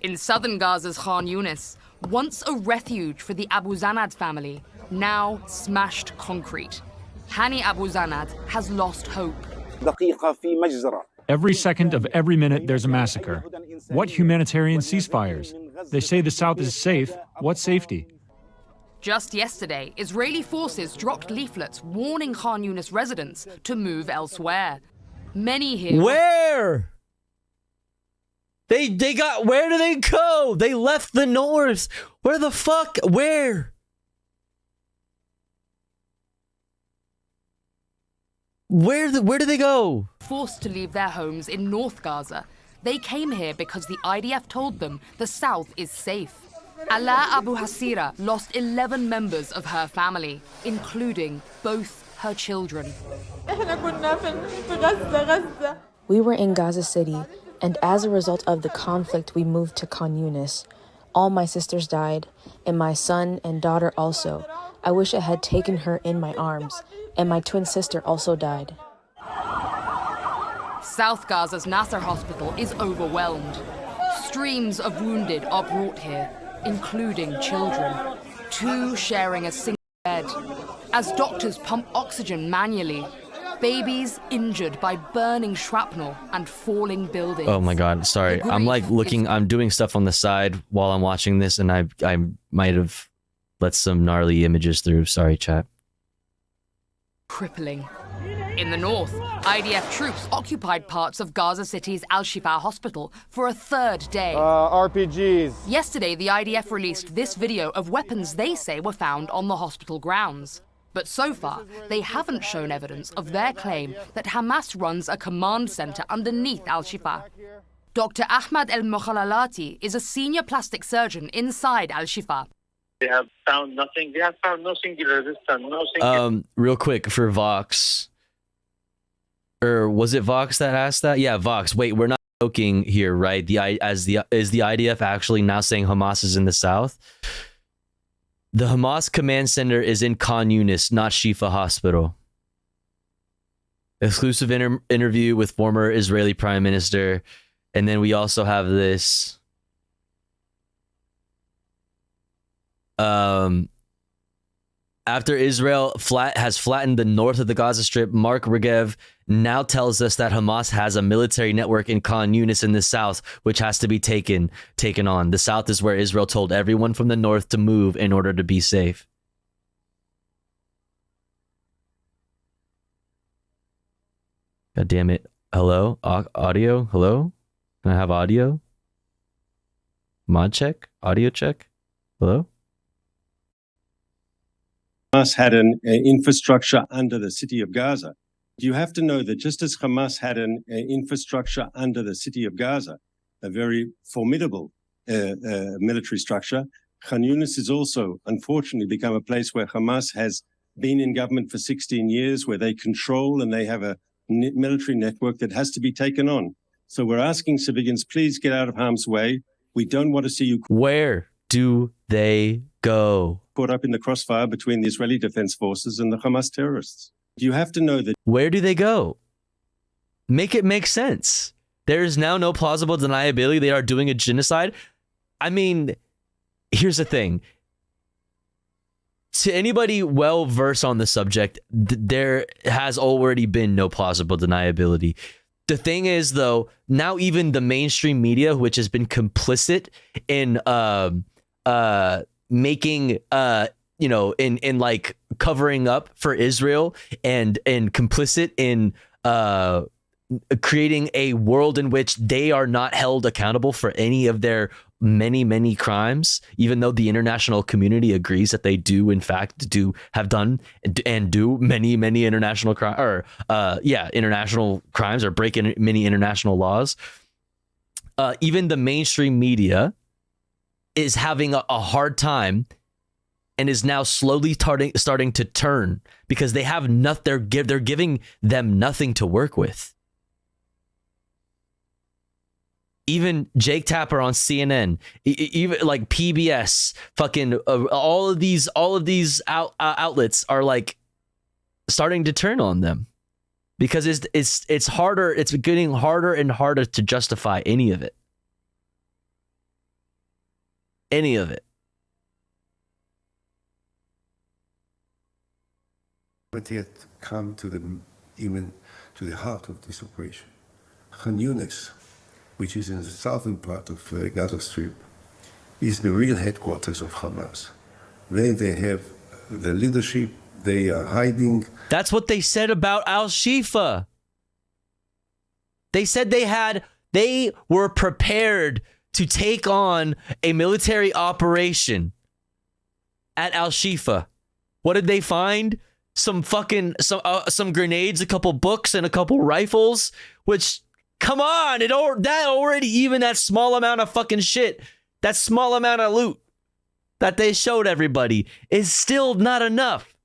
In southern Gaza's Khan Yunis, once a refuge for the Abu Zanad family, now smashed concrete. Hani Abu Zanad has lost hope. Every second of every minute there's a massacre. What humanitarian ceasefires? They say the south is safe. What safety? Just yesterday, Israeli forces dropped leaflets warning Khan Yunis residents to move elsewhere. Many here... Where? They got... Where do they go? They left the north. Where the fuck? Where? Where do they go? Forced to leave their homes in North Gaza. They came here because the IDF told them the south is safe. Ala Abu Hasira lost 11 members of her family, including both her children. We were in Gaza City, and as a result of the conflict, we moved to Khan Yunis. All my sisters died, and my son and daughter also. I wish I had taken her in my arms, and my twin sister also died. South Gaza's Nasser hospital is overwhelmed. Streams of wounded are brought here, including children, 2 sharing a single bed. As doctors pump oxygen manually, babies injured by burning shrapnel and falling buildings. Oh my god, sorry. I'm like looking, I'm doing stuff on the side while I'm watching this, and I might have let some gnarly images through. Sorry, chat. Crippling. In the north, IDF troops occupied parts of Gaza City's Al-Shifa hospital for a 3rd day. RPGs. Yesterday, the IDF released this video of weapons they say were found on the hospital grounds. But so far, they haven't shown evidence of their claim that Hamas runs a command center underneath Al-Shifa. Dr. Ahmad El-Mokhalalati is a senior plastic surgeon inside Al-Shifa. They have found nothing. They have found no singular resistance, no singular... Real quick for Vox. Or was it Vox that asked that? Yeah, Vox. Wait, we're not joking here, right? Is the IDF actually now saying Hamas is in the south? The Hamas command center is in Khan Yunis, not Shifa Hospital. Exclusive interview with former Israeli Prime Minister. And then we also have this. After Israel has flattened the north of the Gaza Strip, Mark Regev now tells us that Hamas has a military network in Khan Yunis in the south, which has to be taken on. The south is where Israel told everyone from the north to move in order to be safe. God damn it. Hello? Audio? Hello? Can I have audio? Mod check? Audio check? Hello? Hamas had an infrastructure under the city of Gaza. You have to know that just as Hamas had an infrastructure under the city of Gaza, a very formidable military structure, Khan Yunis has also, unfortunately, become a place where Hamas has been in government for 16 years, where they control and they have a military network that has to be taken on. So we're asking civilians, please get out of harm's way. We don't want to see you... Where do they go? Caught up in the crossfire between the Israeli Defense Forces and the Hamas terrorists. You have to know that... Where do they go? Make it make sense. There is now no plausible deniability they are doing a genocide. I mean, here's the thing. To anybody well-versed on the subject, there has already been no plausible deniability. The thing is, though, now even the mainstream media, which has been complicit in making in like covering up for Israel and complicit in creating a world in which they are not held accountable for any of their many crimes, even though the international community agrees that they do in fact have done and do many international international crimes or break in many international laws. Even the mainstream media is having a hard time and is now slowly starting to turn because they have they're giving them nothing to work with. Even Jake Tapper on CNN, even like PBS, fucking all of these outlets are like starting to turn on them because it's harder. It's getting harder and harder to justify any of it. Any of it. But yet come even to the heart of this operation. Khan Yunis, which is in the southern part of Gaza Strip, is the real headquarters of Hamas. They have the leadership, they are hiding. That's what they said about Al-Shifa. They said they were prepared to take on a military operation at Al-Shifa. What did they find? Some grenades, a couple books, and a couple rifles, which, come on, that small amount of fucking shit, that small amount of loot that they showed everybody is still not enough.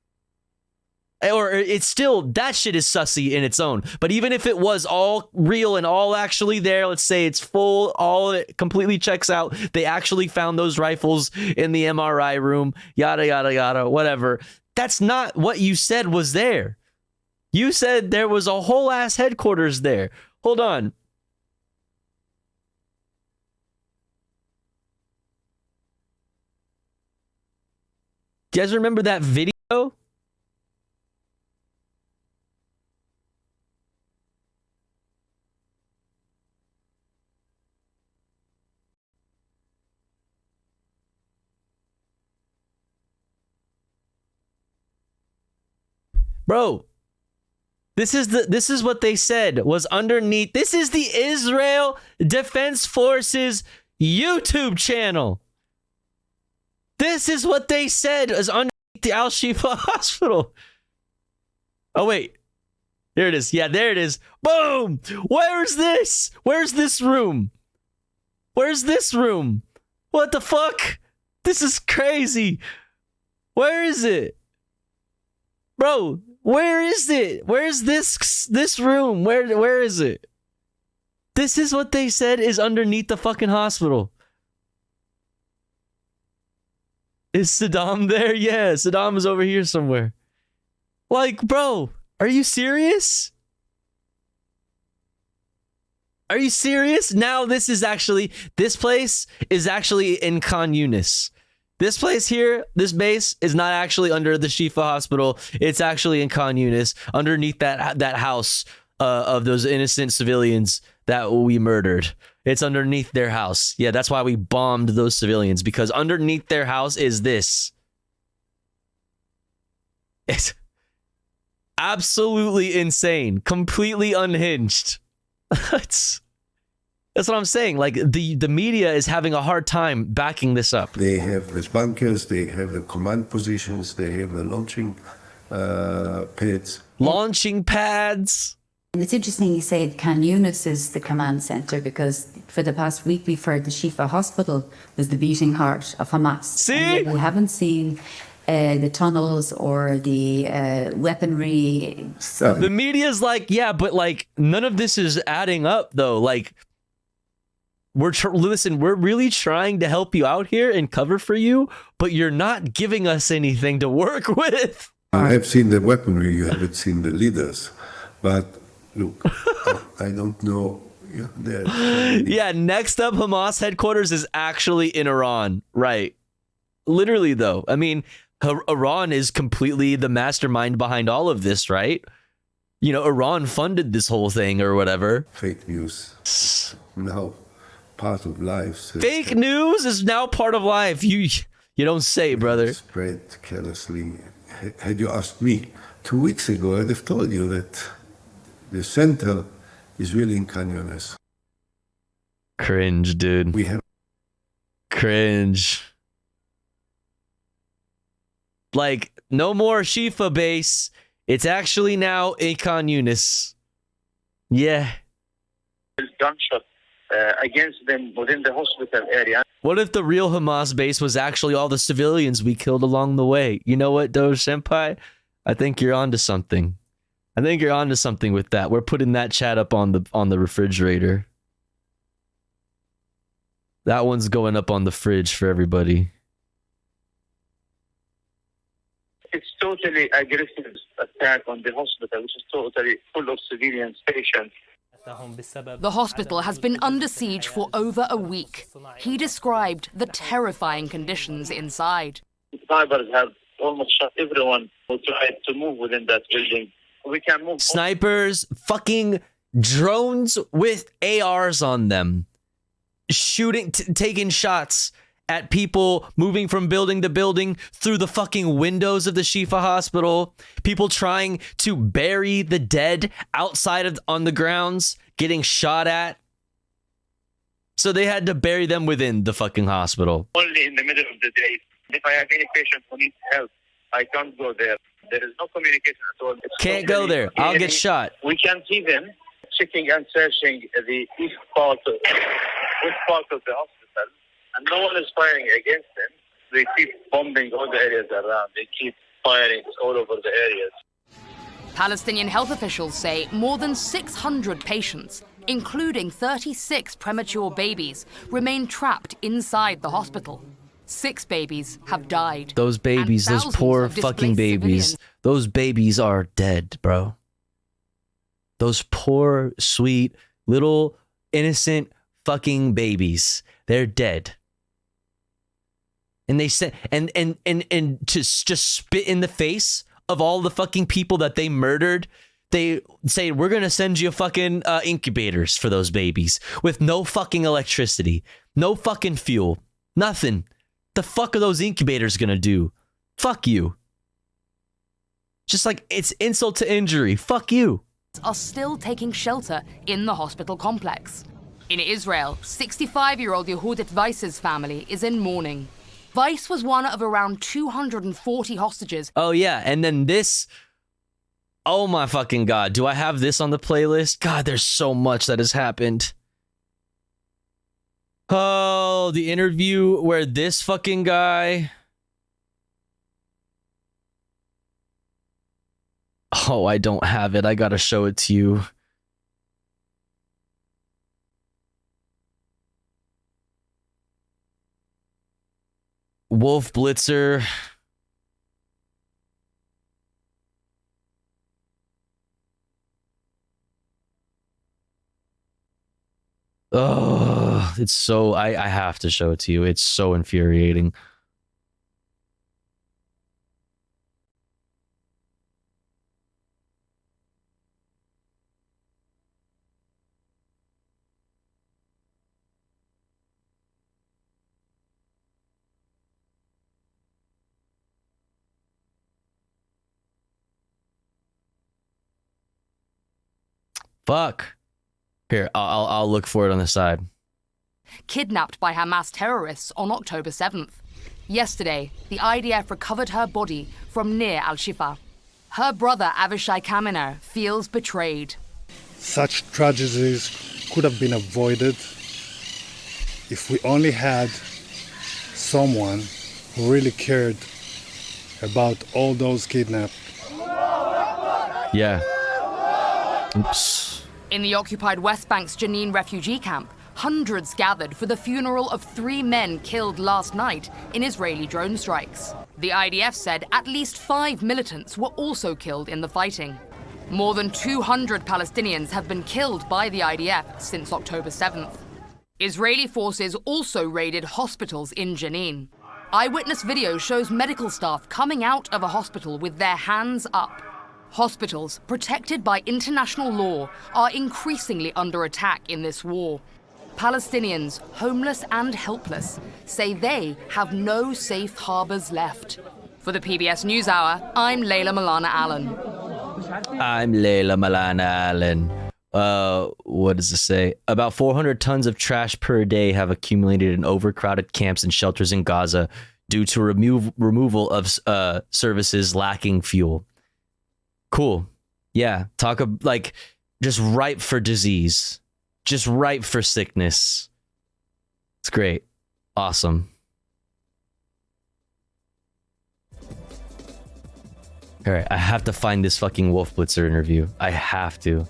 Or it's still, that shit is sussy in its own. But even if it was all real and all actually there, let's say it's full, all it completely checks out, they actually found those rifles in the MRI room, yada, yada, yada, whatever. That's not what you said was there. You said there was a whole ass headquarters there. Hold on. Do you guys remember that video? Bro, this is what they said was underneath. This is the Israel Defense Forces YouTube channel. This is what they said is underneath the Al-Shifa hospital. Oh, wait. There it is. Yeah, there it is. Boom. Where's this? Where's this room? Where's this room? What the fuck? This is crazy. Where is it? Bro, where is it? Where's this room? Where is it? This is what they said is underneath the fucking hospital. Is Saddam there? Yeah, Saddam is over here somewhere. Like, bro, are you serious? Are you serious? Now this place is actually in Khan Yunis. This place here, this base is not actually under the Shifa hospital. It's actually in Khan Yunis, underneath that house of those innocent civilians that we murdered. It's underneath their house. Yeah, that's why we bombed those civilians, because underneath their house is this. It's absolutely insane, completely unhinged. That's what I'm saying. Like, the media is having a hard time backing this up. They have the bunkers, they have the command positions, they have the launching pads. Launching pads. It's interesting you say Khan Yunis is the command center, because for the past week we've heard the Shifa hospital was the beating heart of Hamas. See? We haven't seen the tunnels or the weaponry. The media's like, yeah, but like none of this is adding up though. Like, listen, we're really trying to help you out here and cover for you, but you're not giving us anything to work with. I have seen the weaponry, you haven't seen the leaders. But look, I don't know. Yeah, next up, Hamas headquarters is actually in Iran. Right. Literally, though. I mean, Iran is completely the mastermind behind all of this, right? You know, Iran funded this whole thing or whatever. Fake news. No. Part of life. Fake news is now part of life. You don't say, brother. Spread carelessly. Had you asked me 2 weeks ago, I'd have told you that the center is really in Khan Yunis. Cringe, dude. We have Cringe. Like, no more Shifa base. It's actually now in Khan Yunis. Yeah. Gunshot against them within the hospital area. What if the real Hamas base was actually all the civilians we killed along the way? You know what, Doge Senpai? I think you're onto something. I think you're onto something with that. We're putting that chat up on the refrigerator. That one's going up on the fridge for everybody. It's totally aggressive attack on the hospital, which is totally full of civilian patients. The hospital has been under siege for over a week. He described the terrifying conditions inside. Snipers have almost shot everyone who tried to move within that building. We can move. Snipers, fucking drones with ARs on them. Shooting, taking shots at people moving from building to building through the fucking windows of the Shifa hospital. People trying to bury the dead outside on the grounds, getting shot at. So they had to bury them within the fucking hospital. Only in the middle of the day. If I have any patient who needs help, I can't go there. There is no communication at all. Can't go there. I'll get shot. We can see them checking and searching the east part of the hospital, and no one is firing against them. They keep bombing all the areas around. They keep firing all over the areas. Palestinian health officials say more than 600 patients, including 36 premature babies, remain trapped inside the hospital. 6 babies have died. Those babies, those poor fucking babies, civilians. Those babies are dead, bro. Those poor, sweet, little, innocent fucking babies. They're dead. And they said, and to just spit in the face of all the fucking people that they murdered, they say, we're going to send you fucking incubators for those babies with no fucking electricity, no fucking fuel, nothing. The fuck are those incubators going to do? Fuck you. Just like it's insult to injury. Fuck you. Are still taking shelter in the hospital complex. In Israel, 65-year-old Yehudit Weiss's family is in mourning. Weiss was one of around 240 hostages. Oh, yeah. And then this. Oh, my fucking God. Do I have this on the playlist? God, there's so much that has happened. Oh, the interview where this fucking guy. Oh, I don't have it. I gotta show it to you. Wolf Blitzer. Oh, it's so... I have to show it to you. It's so infuriating. Fuck. Here, I'll look for it on the side. Kidnapped by Hamas terrorists on October 7th. Yesterday, the IDF recovered her body from near Al-Shifa. Her brother Avishai Kaminer feels betrayed. Such tragedies could have been avoided if we only had someone who really cared about all those kidnapped. Yeah. Oops. In the occupied West Bank's Jenin refugee camp, hundreds gathered for the funeral of 3 men killed last night in Israeli drone strikes. The IDF said at least 5 militants were also killed in the fighting. More than 200 Palestinians have been killed by the IDF since October 7th. Israeli forces also raided hospitals in Jenin. Eyewitness video shows medical staff coming out of a hospital with their hands up. Hospitals, protected by international law, are increasingly under attack in this war. Palestinians, homeless and helpless, say they have no safe harbors left. For the PBS NewsHour, I'm Layla Milana Allen. I'm Layla Milana Allen. What does it say? About 400 tons of trash per day have accumulated in overcrowded camps and shelters in Gaza due to removal of services lacking fuel. Cool. Yeah. Talk of like just ripe for disease, just ripe for sickness. It's great. Awesome. All right. I have to find this fucking Wolf Blitzer interview. I have to.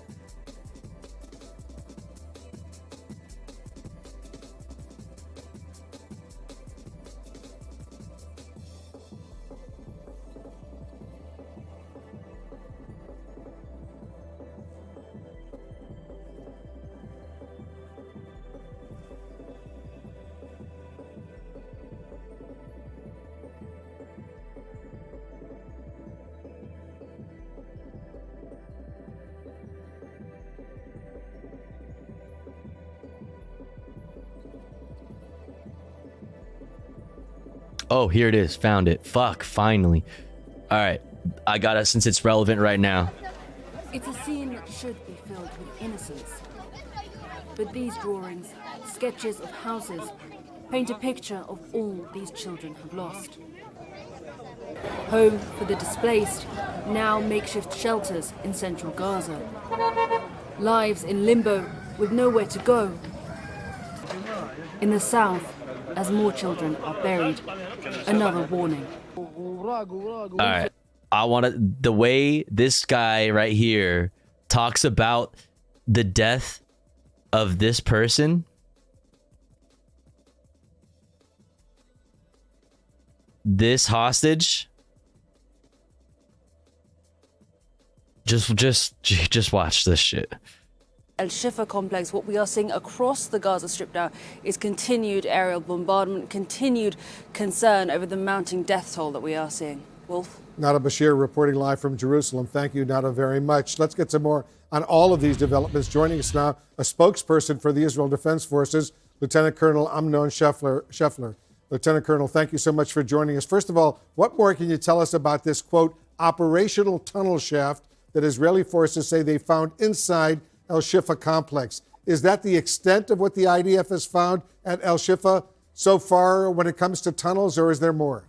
Oh, here it is. Found it. Fuck, finally. All right. I got it since it's relevant right now. It's a scene that should be filled with innocence. But these drawings, sketches of houses, paint a picture of all these children have lost. Home for the displaced, now makeshift shelters in central Gaza. Lives in limbo with nowhere to go. In the south, as more children are buried, another warning. All right. I want to, the way this guy right here talks about the death of this person. This hostage. Just watch this shit. Al-Shifa complex, what we are seeing across the Gaza Strip now is continued aerial bombardment, continued concern over the mounting death toll that we are seeing. Wolf? Nada Bashir reporting live from Jerusalem. Thank you, Nada, very much. Let's get some more on all of these developments. Joining us now, a spokesperson for the Israel Defense Forces, Lieutenant Colonel Amnon Scheffler. Lieutenant Colonel, thank you so much for joining us. First of all, what more can you tell us about this, quote, operational tunnel shaft that Israeli forces say they found inside Al-Shifa complex? Is that the extent of what the IDF has found at Al-Shifa so far when it comes to tunnels, or is there more?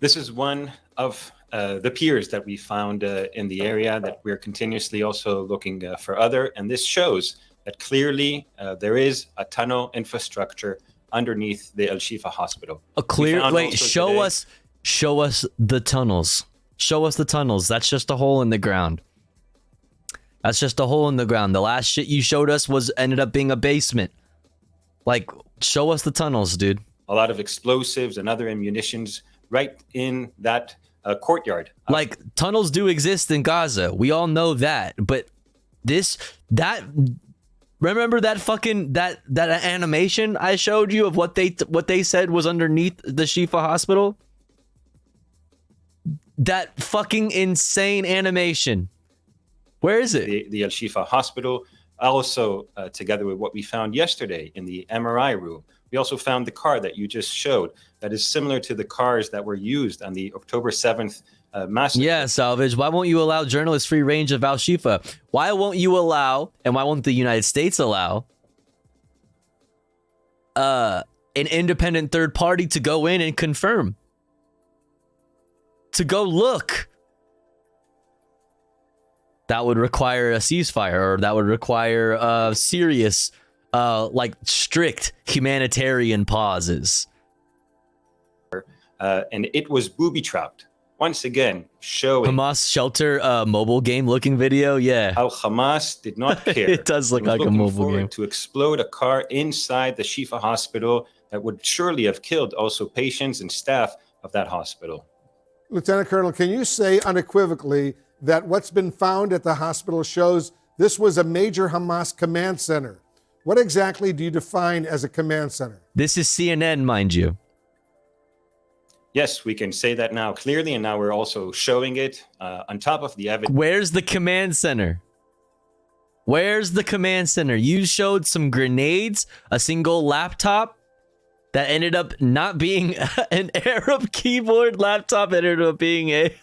This is one of the piers that we found in the area that we're continuously also looking for other. And this shows that clearly there is a tunnel infrastructure underneath the Al-Shifa hospital. A clear, wait, show us the tunnels. Show us the tunnels. That's just a hole in the ground. That's just a hole in the ground. The last shit you showed us ended up being a basement. Like, show us the tunnels, dude. A lot of explosives and other ammunitions right in that courtyard. Like, tunnels do exist in Gaza. We all know that. But remember that fucking that animation I showed you of what they said was underneath the Shifa hospital? That fucking insane animation. Where is it? The Al-Shifa hospital. Also, together with what we found yesterday in the MRI room, we also found the car that you just showed that is similar to the cars that were used on the October 7th massacre. Yeah, Salvage. Why won't you allow journalists free range of Al-Shifa? Why won't you allow, and why won't the United States allow, an independent third party to go in and confirm? To go look? That would require a ceasefire, or that would require serious, like strict humanitarian pauses. And it was booby-trapped. Once again, showing Hamas shelter mobile game looking video. Yeah. How Hamas did not care. It does look like a mobile game. To explode a car inside the Shifa hospital that would surely have killed also patients and staff of that hospital. Lieutenant Colonel, can you say unequivocally that what's been found at the hospital shows this was a major Hamas command center? What exactly do you define as a command center? This is CNN, mind you. Yes, we can say that now clearly, and now we're also showing it on top of the evidence. Where's the command center? Where's the command center? You showed some grenades, a single laptop that ended up not being an Arab keyboard laptop, ended up being a...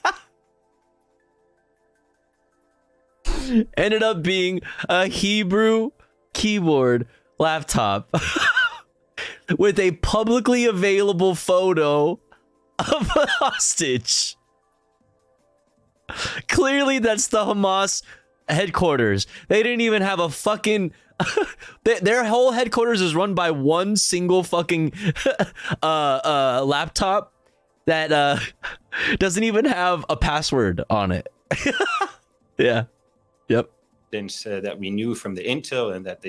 ended up being a Hebrew keyboard laptop with a publicly available photo of a hostage. Clearly, that's the Hamas headquarters. They didn't even have a fucking... their whole headquarters is run by one single fucking laptop that doesn't even have a password on it. Yeah. Yep. That we knew from the intel and that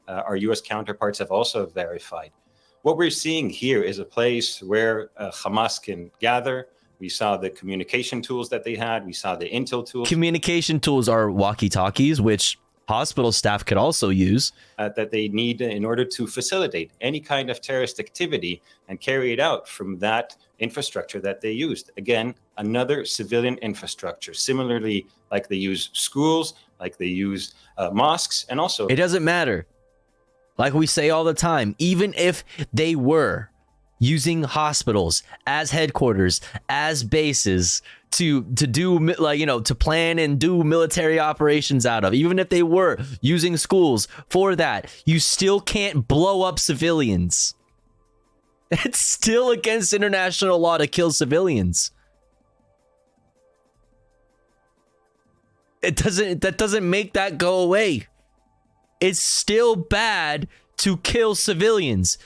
our U.S. counterparts have also verified. What we're seeing here is a place where Hamas can gather. We saw the communication tools that they had. We saw the intel tools. Communication tools are walkie-talkies, which hospital staff could also use. That they need in order to facilitate any kind of terrorist activity and carry it out from that infrastructure that they used. Again, another civilian infrastructure. Similarly, like they use schools, like they use mosques, and also... It doesn't matter. Like we say all the time, even if they were using hospitals as headquarters, as bases to do, like, you know, to plan and do military operations out of, even if they were using schools for that, you still can't blow up civilians. It's still against international law to kill civilians. That doesn't make that go away. It's still bad to kill civilians.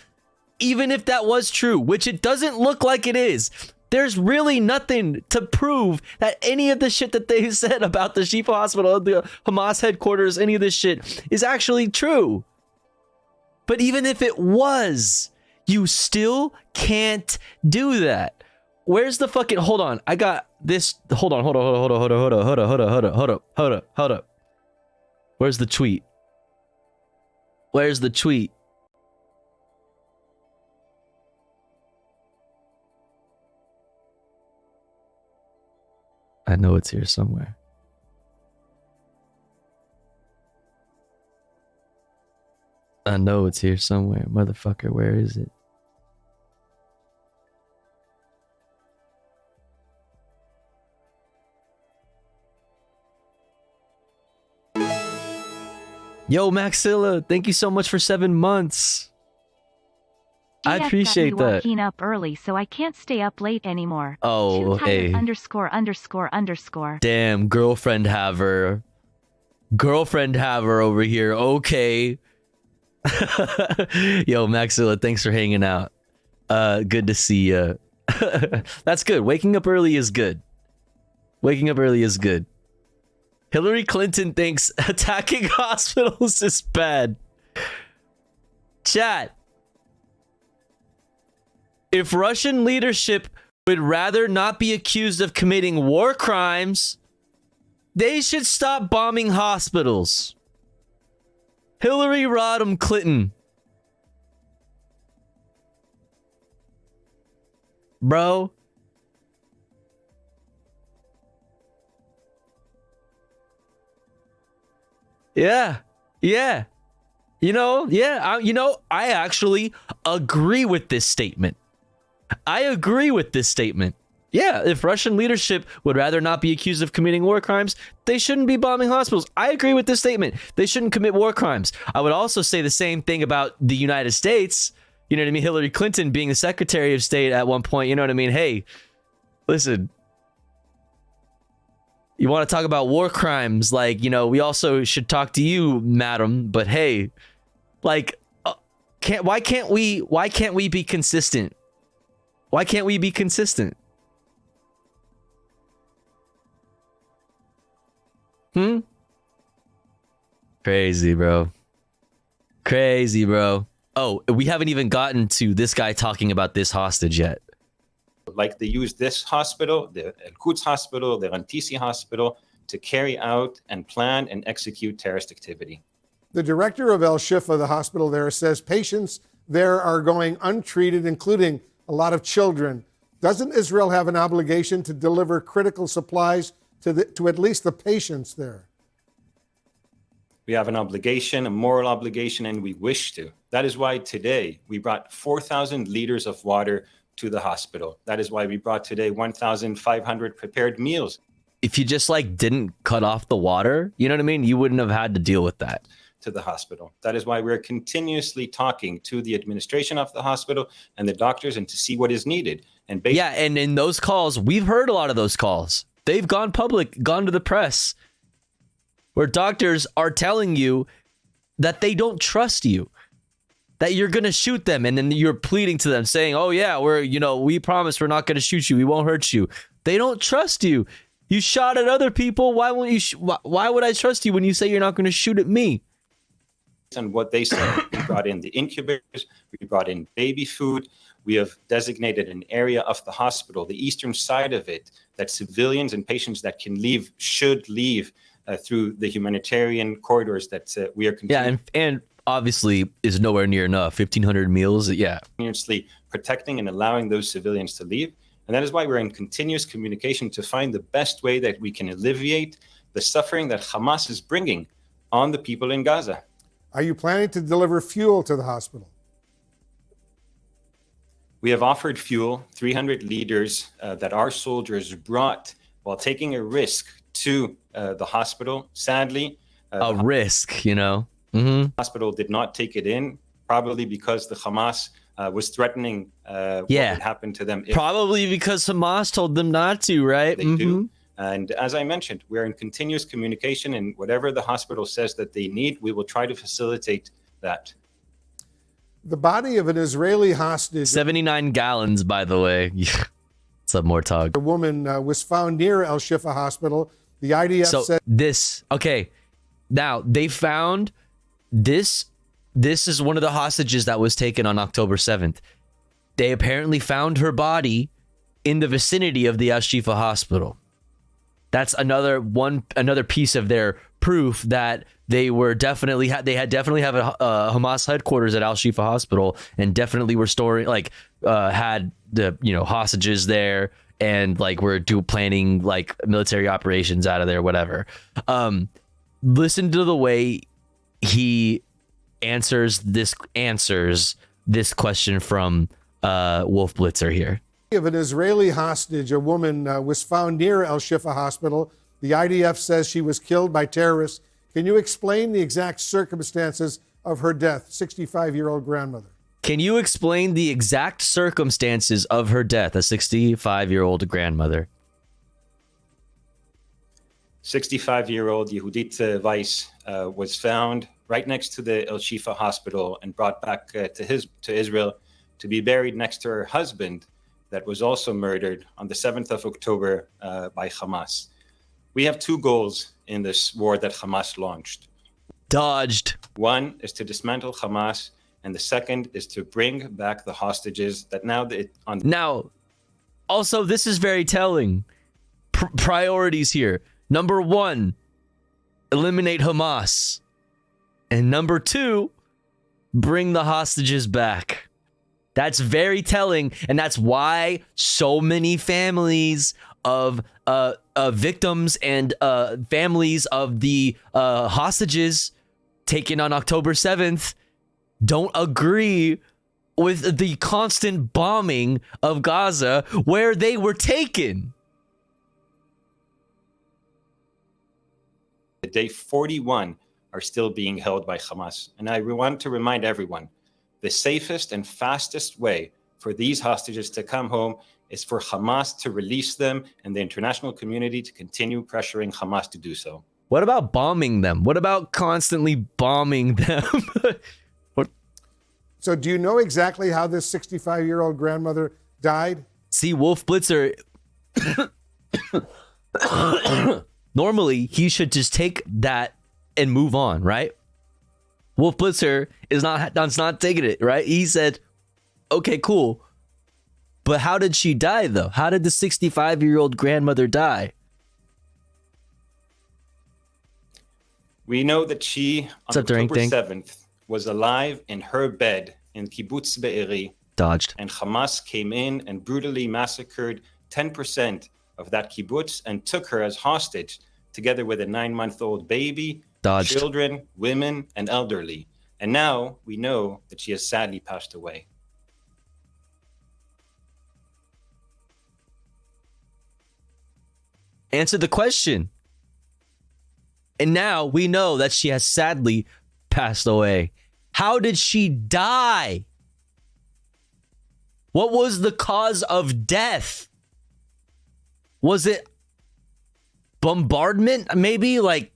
Even if that was true, which it doesn't look like it is, there's really nothing to prove that any of the shit that they said about the Shifa hospital, the Hamas headquarters, any of this shit is actually true. But even if it was, you still can't do that. Where's the fucking... Hold on. I got this... Hold on. Where's the tweet? Where's the tweet? I know it's here somewhere. I know it's here somewhere. Motherfucker, where is it? Yo, Maxilla, thank you so much for 7 months. I appreciate that. Waking up early, so I can't stay up late anymore. Oh, hey. _____. Damn, girlfriend haver. Girlfriend haver over here. Okay. Yo, Maxilla, thanks for hanging out. Good to see you. That's good. Waking up early is good. Waking up early is good. Hillary Clinton thinks attacking hospitals is bad. Chat. If Russian leadership would rather not be accused of committing war crimes, they should stop bombing hospitals. Hillary Rodham Clinton. Bro. Yeah. Yeah. I actually agree with this statement. Yeah, if Russian leadership would rather not be accused of committing war crimes, they shouldn't be bombing hospitals. I agree with this statement. They shouldn't commit war crimes. I would also say the same thing about the United States. You know what I mean? Hillary Clinton being the Secretary of State at one point, you know what I mean? Hey, listen. You want to talk about war crimes, like, you know, we also should talk to you, madam, but hey, like, why can't we be consistent? Why can't we be consistent? Crazy, bro. Crazy, bro. Oh, we haven't even gotten to this guy talking about this hostage yet. Like they use this hospital, the Al-Quds hospital, the Rantisi hospital, to carry out and plan and execute terrorist activity. The director of Al-Shifa, the hospital there, says patients there are going untreated, including a lot of children. Doesn't Israel have an obligation to deliver critical supplies to at least the patients there? We have an obligation, a moral obligation, and we wish to. That is why today we brought 4,000 liters of water to the hospital. That is why we brought today 1,500 prepared meals. if you just like didn't cut off the water, you know what I mean? You wouldn't have had to deal with that. To the hospital. That is why we're continuously talking to the administration of the hospital and the doctors and to see what is needed. And yeah, and in those calls, we've heard a lot of those calls. They've gone public, gone to the press, where doctors are telling you that they don't trust you, that you're going to shoot them. And then you're pleading to them saying, oh yeah, we promise we're not going to shoot you. We won't hurt you. They don't trust you. You shot at other people. Why won't you? Why would I trust you when you say you're not going to shoot at me? And what they said, we brought in the incubators, we brought in baby food, we have designated an area of the hospital, the eastern side of it, that civilians and patients that can leave should leave through the humanitarian corridors that we are continuing. Yeah, and obviously is nowhere near enough. 1,500 meals, yeah. Continuously protecting and allowing those civilians to leave. And that is why we're in continuous communication to find the best way that we can alleviate the suffering that Hamas is bringing on the people in Gaza. Are you planning to deliver fuel to the hospital? We have offered fuel, 300 liters that our soldiers brought while taking a risk to the hospital. Sadly, a risk, you know. Mm-hmm. Hospital did not take it in, probably because the Hamas was threatening what would happen to them. Probably because Hamas told them not to, right? They do. And as I mentioned, we're in continuous communication, and whatever the hospital says that they need, we will try to facilitate that. The body of an Israeli hostage... 79 gallons, by the way. It's a mortag. A woman was found near El Shifa Hospital. The IDF said... Okay. Now, they found this. This is one of the hostages that was taken on October 7th. They apparently found her body in the vicinity of the Al Shifa Hospital. That's another piece of their proof that they were definitely have a Hamas headquarters at Al Shifa Hospital, and definitely were storing had the hostages there, and were planning military operations out of there, whatever. Listen to the way he answers this question from Wolf Blitzer here. Of an Israeli hostage, a woman was found near El Shifa Hospital. The IDF says she was killed by terrorists. Can you explain the exact circumstances of her death? 65-year-old grandmother. Can you explain the exact circumstances of her death? A 65-year-old grandmother. 65-year-old Yehudit Weiss was found right next to the El Shifa Hospital and brought back to Israel to be buried next to her husband, that was also murdered on the 7th of October by Hamas. We have two goals in this war that Hamas launched. Dodged. One is to dismantle Hamas, and the second is to bring back the hostages that now... Now, also, this is very telling. Priorities here. Number one, eliminate Hamas. And number two, bring the hostages back. That's very telling, and that's why so many families of victims and families of the hostages taken on October 7th don't agree with the constant bombing of Gaza where they were taken. Day 41 are still being held by Hamas, and I want to remind everyone, the safest and fastest way for these hostages to come home is for Hamas to release them and the international community to continue pressuring Hamas to do so. What about bombing them? What about constantly bombing them? So do you know exactly how this 65-year-old grandmother died? See, Wolf Blitzer, normally he should just take that and move on, right? Wolf Blitzer is not taking it, right? He said, okay, cool. But how did she die, though? How did the 65-year-old grandmother die? We know that she, on October 7th, was alive in her bed in Kibbutz Be'eri. Dodged. And Hamas came in and brutally massacred 10% of that kibbutz and took her as hostage, together with a 9-month-old baby, Dodged. children, women, and elderly. And now we know that she has sadly passed away. Answer the question. And now we know that she has sadly passed away. How did she die? What was the cause of death? Was it bombardment? Maybe like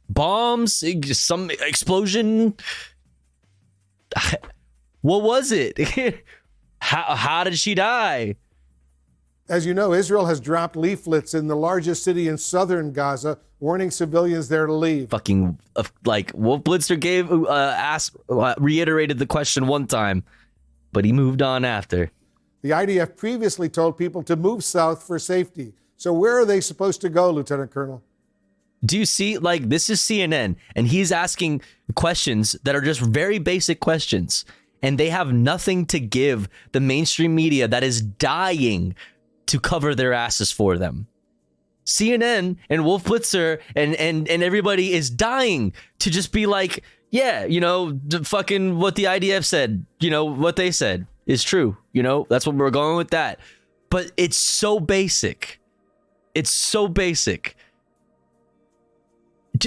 bombs? Some explosion? What was it? How did she die? As you know, Israel has dropped leaflets in the largest city in southern Gaza, warning civilians there to leave. Fucking, like, Wolf Blitzer reiterated the question one time, but he moved on after. The IDF previously told people to move south for safety. So where are they supposed to go, Lieutenant Colonel? Do you see, like, this is CNN, and he's asking questions that are just very basic questions, and they have nothing to give the mainstream media that is dying to cover their asses for them. CNN and Wolf Blitzer and everybody is dying to just be like, yeah, you know, fucking what the IDF said, you know, what they said is true. You know, that's what we're going with that. But it's so basic. It's so basic.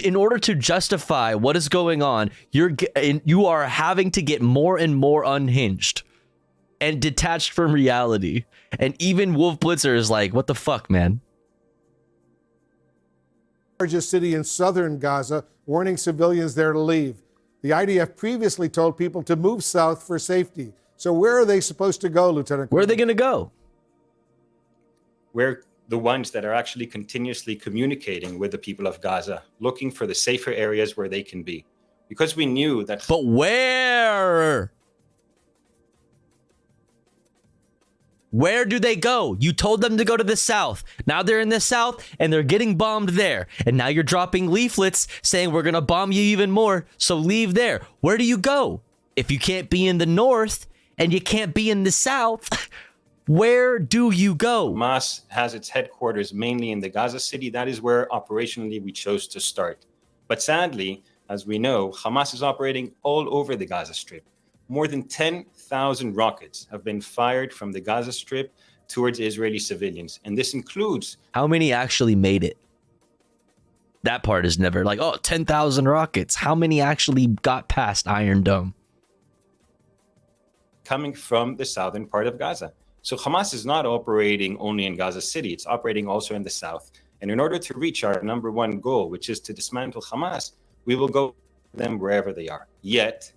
In order to justify what is going on, you are having to get more and more unhinged and detached from reality. And even Wolf Blitzer is like, what the fuck, man? Largest city in southern Gaza, warning civilians there to leave. The IDF previously told people to move south for safety. So where are they supposed to go, Lieutenant Colonel? Where are they going to go? We're the ones that are actually continuously communicating with the people of Gaza, looking for the safer areas where they can be. Because we knew that... But where? Where do they go? You told them to go to the south. Now they're in the south and they're getting bombed there. And now you're dropping leaflets saying we're going to bomb you even more. So leave there. Where do you go? If you can't be in the north and you can't be in the south, where do you go? Hamas has its headquarters mainly in the Gaza city. That is where operationally we chose to start. But sadly, as we know, Hamas is operating all over the Gaza Strip. More than 10,000 rockets have been fired from the Gaza Strip towards Israeli civilians. And this includes... How many actually made it? That part is never like, oh, 10,000 rockets. How many actually got past Iron Dome? Coming from the southern part of Gaza. So Hamas is not operating only in Gaza City. It's operating also in the south. And in order to reach our number one goal, which is to dismantle Hamas, we will go to them wherever they are. Yet...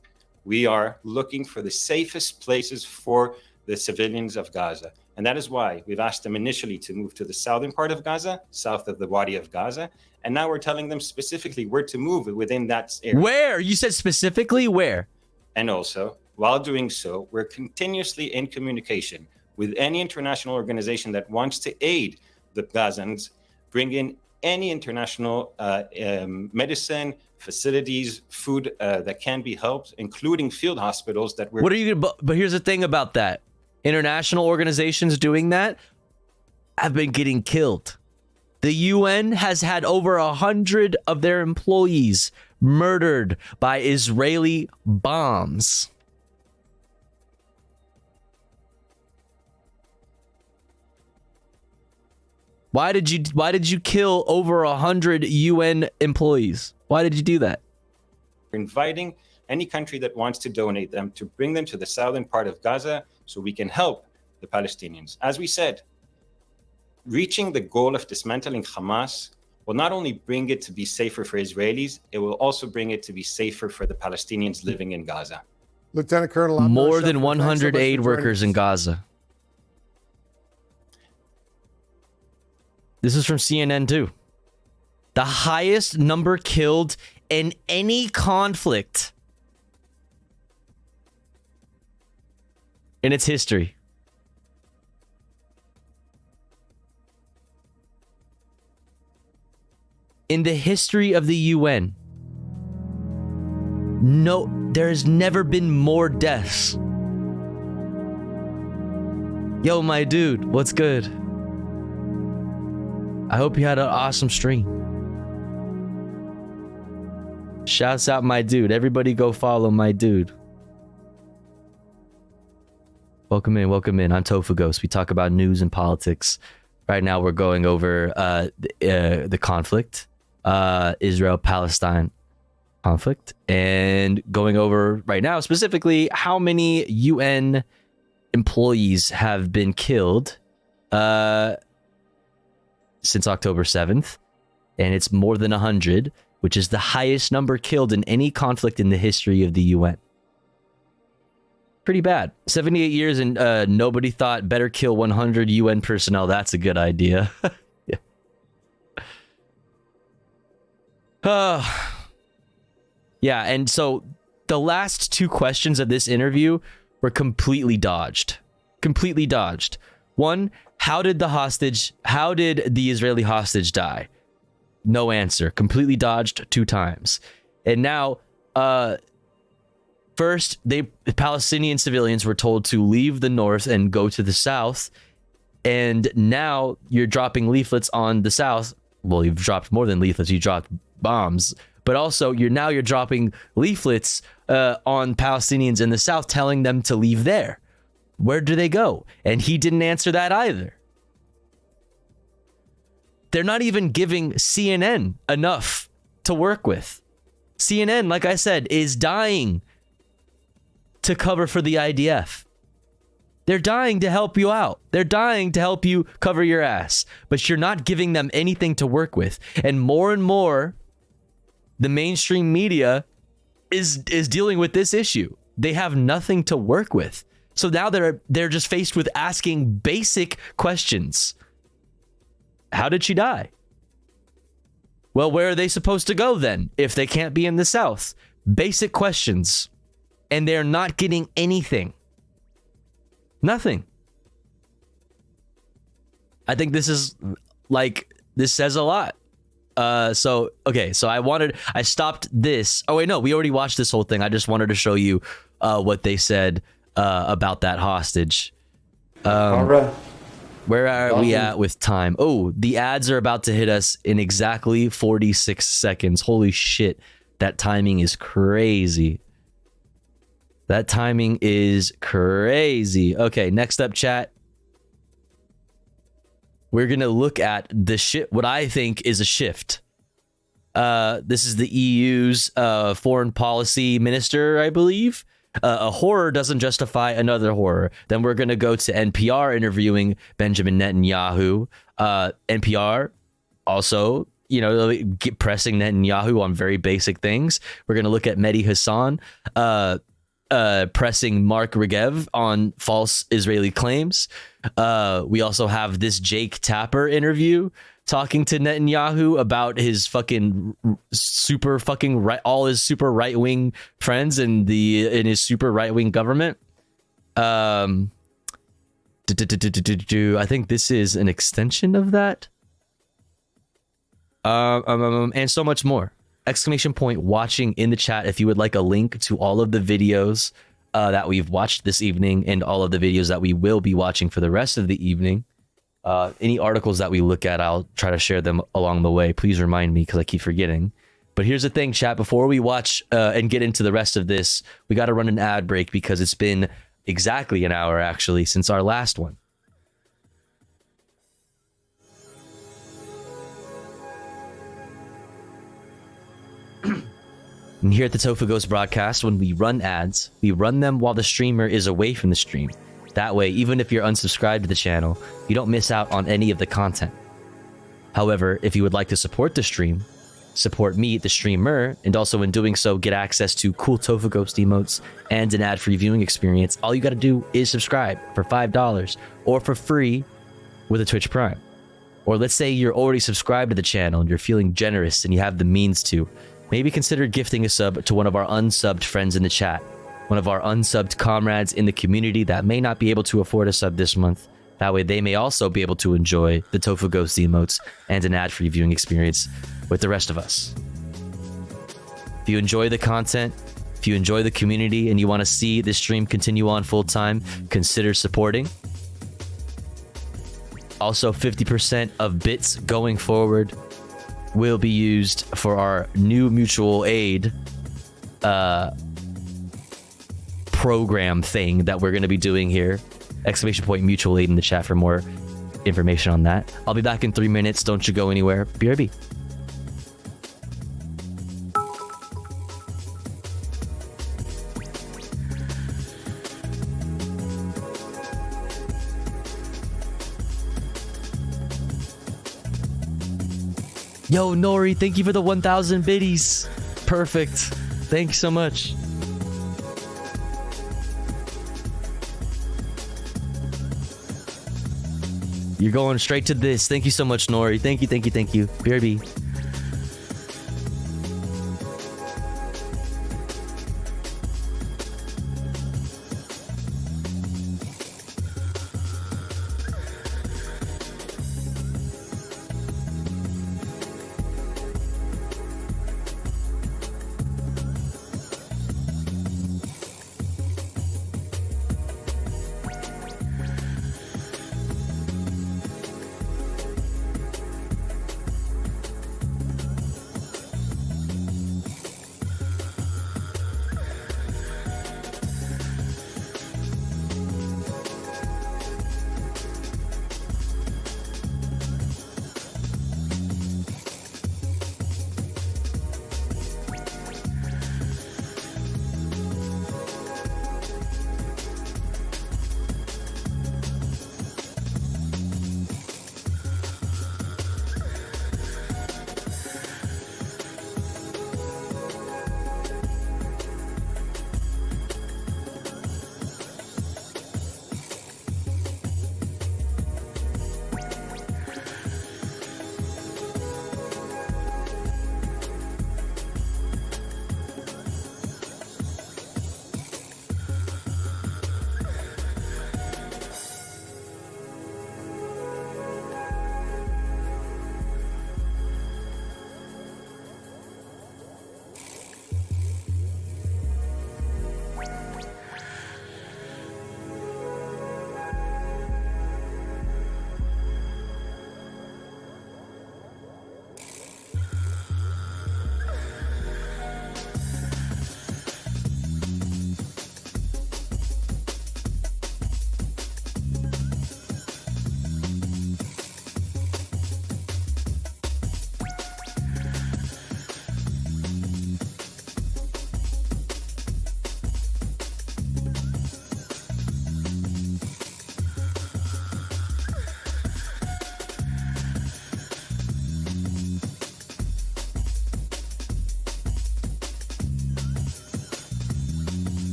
we are looking for the safest places for the civilians of Gaza. And that is why we've asked them initially to move to the southern part of Gaza, south of the Wadi of Gaza. And now we're telling them specifically where to move within that area. Where? You said specifically where? And also, while doing so, we're continuously in communication with any international organization that wants to aid the Gazans, bring in any international medicine, facilities, food that can be helped, including field hospitals that we're... What are you gonna... But here's the thing about that. International organizations doing that have been getting killed. The UN has had over 100 of their employees murdered by Israeli bombs. Why did you kill over 100 UN employees? Why did you do that? We're inviting any country that wants to donate them to bring them to the southern part of Gaza so we can help the Palestinians. As we said, reaching the goal of dismantling Hamas will not only bring it to be safer for Israelis, it will also bring it to be safer for the Palestinians living in Gaza. Lieutenant Colonel, more than 100 aid workers in Gaza. This is from CNN too. The highest number killed in any conflict in its history. In the history of the UN, no, there has never been more deaths. Yo, my dude, what's good? I hope you had an awesome stream. Shouts out my dude. Everybody go follow my dude. Welcome in. I'm Tofu Ghost. We talk about news and politics. Right now, we're going over the conflict, Israel-Palestine conflict, and going over right now specifically how many UN employees have been killed since October 7th, and it's more than 100, which is the highest number killed in any conflict in the history of the UN. Pretty bad. 78 years and nobody thought better kill 100 UN personnel. That's a good idea. Yeah, and so the last two questions of this interview were completely dodged. One, how did the Israeli hostage die? No answer. Completely dodged 2 times. And now, first, Palestinian civilians were told to leave the north and go to the south. And now you're dropping leaflets on the south. Well, you've dropped more than leaflets. You dropped bombs. But also, you're dropping leaflets on Palestinians in the south telling them to leave there. Where do they go? And he didn't answer that either. They're not even giving CNN enough to work with. CNN, like I said, is dying to cover for the IDF. They're dying to help you out. They're dying to help you cover your ass. But you're not giving them anything to work with. And more, the mainstream media is dealing with this issue. They have nothing to work with. So now they're just faced with asking basic questions. How did she die? Well, where are they supposed to go then if they can't be in the south? Basic questions. And they're not getting anything. Nothing. I think this says a lot. So I stopped this. Oh wait, no, we already watched this whole thing. I just wanted to show you what they said about that hostage. All right. Where are we at with time? Oh, the ads are about to hit us in exactly 46 seconds. Holy shit. That timing is crazy. Okay, next up, chat. We're going to look at what I think is a shift. This is the EU's foreign policy minister, I believe. A horror doesn't justify another horror. Then we're going to go to NPR interviewing Benjamin Netanyahu. NPR also, pressing Netanyahu on very basic things. We're going to look at Mehdi Hassan pressing Mark Regev on false Israeli claims. We also have this Jake Tapper interview talking to Netanyahu about his fucking super fucking right, all his super right wing friends in his super right wing government. I think this is an extension of that. And so much more. ! Watching in the chat if you would like a link to all of the videos that we've watched this evening and all of the videos that we will be watching for the rest of the evening. Any articles that we look at, I'll try to share them along the way. Please remind me because I keep forgetting. But here's the thing, chat. Before we watch and get into the rest of this, we got to run an ad break because it's been exactly an hour, actually, since our last one. And here at the Tofu Ghost broadcast, when we run ads, we run them while the streamer is away from the stream. That way, even if you're unsubscribed to the channel, you don't miss out on any of the content. However, if you would like to support the stream, support me, the streamer, and also in doing so, get access to cool Tofu Ghost emotes and an ad-free viewing experience, all you got to do is subscribe for $5 or for free with a Twitch Prime. Or let's say you're already subscribed to the channel and you're feeling generous and you have the means to. Maybe consider gifting a sub to one of our unsubbed friends in the chat, one of our unsubbed comrades in the community that may not be able to afford a sub this month. That way they may also be able to enjoy the Tofu Ghost emotes and an ad-free viewing experience with the rest of us. If you enjoy the content, if you enjoy the community and you want to see this stream continue on full-time, consider supporting. Also, 50% of bits going forward will be used for our new mutual aid program thing that we're going to be doing here. exclamation point mutual aid in the chat for more information on that. I'll be back in 3 minutes. Don't you go anywhere. BRB. Yo, Nori, thank you for the 1,000 biddies. Perfect. Thanks so much. You're going straight to this. Thank you so much, Nori. Thank you, thank you, thank you. BRB.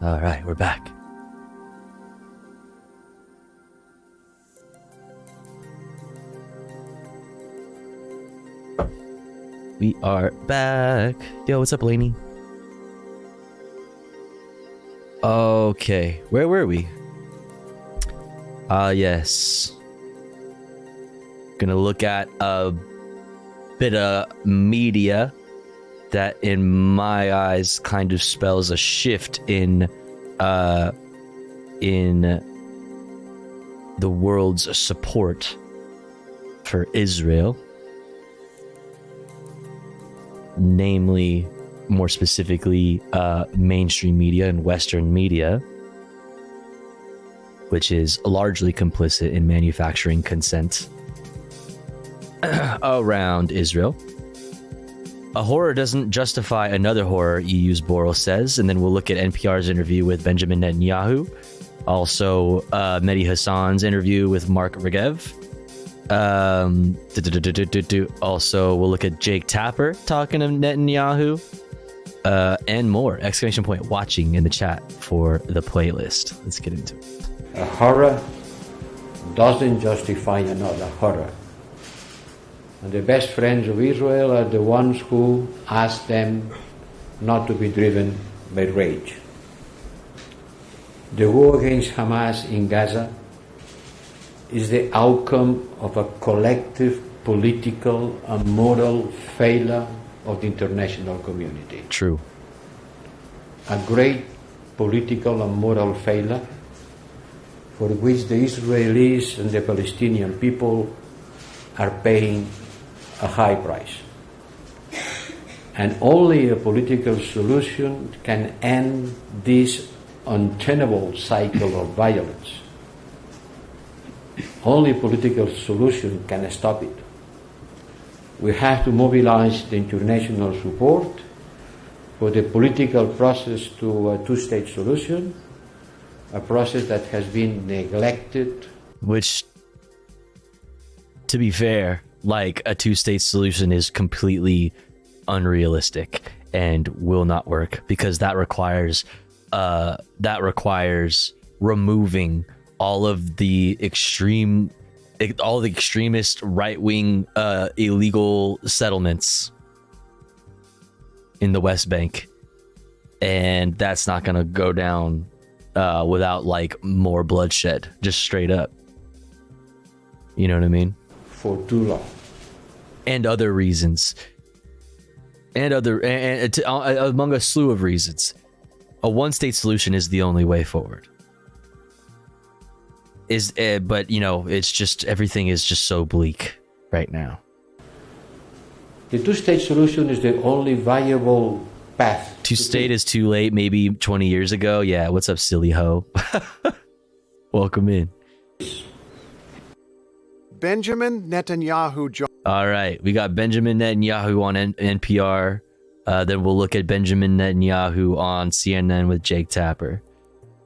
All right, we're back. We are back. Yo, what's up, Lainey? Okay, where were we? Yes. Gonna look at a bit of media that, in my eyes, kind of spells a shift in the world's support for Israel. Namely, more specifically, mainstream media and Western media, which is largely complicit in manufacturing consent around Israel. A horror doesn't justify another horror, EU's Boral says, and then we'll look at NPR's interview with Benjamin Netanyahu, also Mehdi Hassan's interview with Mark Regev. Also, we'll look at Jake Tapper talking to Netanyahu, and more. Exclamation point watching in the chat for the playlist. Let's get into it. A horror doesn't justify another horror. And the best friends of Israel are the ones who ask them not to be driven by rage. The war against Hamas in Gaza is the outcome of a collective political and moral failure of the international community. True. A great political and moral failure for which the Israelis and the Palestinian people are paying a high price. And only a political solution can end this untenable cycle of violence. Only political solution can stop it. We have to mobilize the international support for the political process to a two-state solution, a process that has been neglected. Which, to be fair, like a two-state solution is completely unrealistic and will not work, because that requires removing all the extremist right-wing illegal settlements in the West Bank, and that's not gonna go down without like more bloodshed, just straight up. You know what I mean? For too long. And other reasons, and among a slew of reasons, a one-state solution is the only way forward. But you know, it's just, everything is just so bleak right now. The two-state solution is the only viable path. Two-state is too late, maybe 20 years ago. Yeah, what's up, silly hoe? Welcome in. Benjamin Netanyahu. All right, we got Benjamin Netanyahu on NPR. Then we'll look at Benjamin Netanyahu on CNN with Jake Tapper.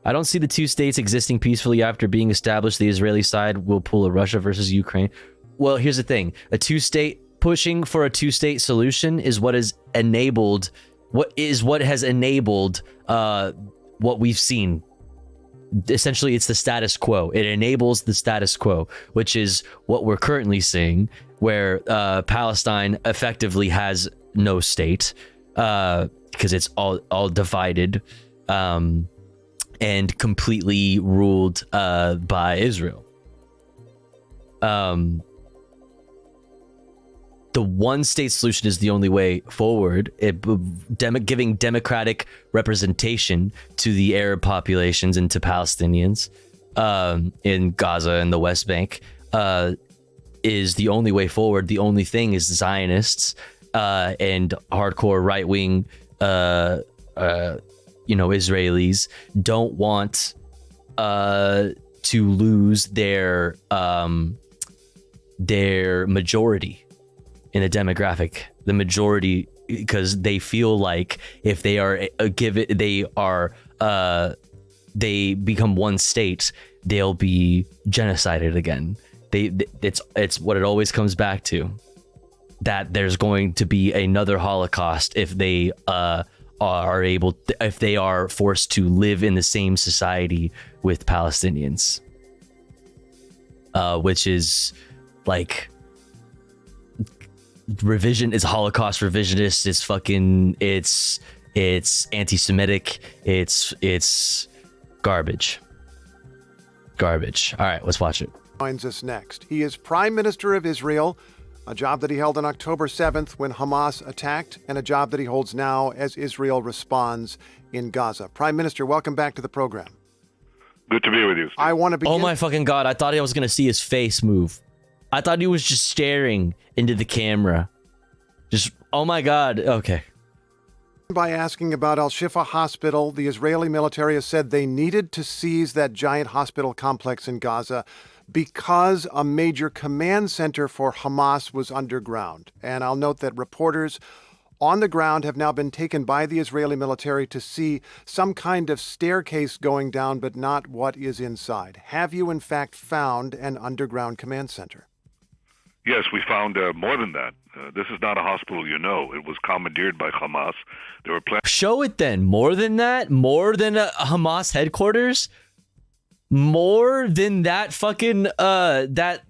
I don't see the two states existing peacefully after being established. The Israeli side will pull a Russia versus Ukraine. Well, here's the thing. Pushing for a two-state solution is what has enabled what we've seen. Essentially, it's the status quo. It enables the status quo, which is what we're currently seeing, where Palestine effectively has no state because it's all divided and completely ruled by Israel. The one-state solution is the only way forward. Giving democratic representation to the Arab populations and to Palestinians in Gaza and the West Bank is the only way forward. The only thing is Zionists and hardcore right-wing, Israelis don't want to lose their majority in the demographic, the majority, because they feel like if they are they become one state, they'll be genocided again. It's what it always comes back to, that there's going to be another Holocaust if they are are able, if they are forced to live in the same society with Palestinians, which is like is Holocaust revisionist. It's fucking, it's anti-Semitic. It's garbage. Garbage. All right, let's watch it. Joins us next. He is Prime Minister of Israel, a job that he held on October 7th when Hamas attacked, and a job that he holds now as Israel responds in Gaza. Prime Minister, welcome back to the program. Good to be with you, Steve. I want to begin. Oh my fucking God, I thought I was going to see his face move. I thought he was just staring into the camera. Just, oh my God, okay. By asking about Al-Shifa Hospital, the Israeli military has said they needed to seize that giant hospital complex in Gaza because a major command center for Hamas was underground. And I'll note that reporters on the ground have now been taken by the Israeli military to see some kind of staircase going down, but not what is inside. Have you, in fact, found an underground command center? Yes, we found more than that. This is not a hospital, you know. It was commandeered by Hamas. There were plans. Show it then. More than that? More than a Hamas headquarters? More than that fucking that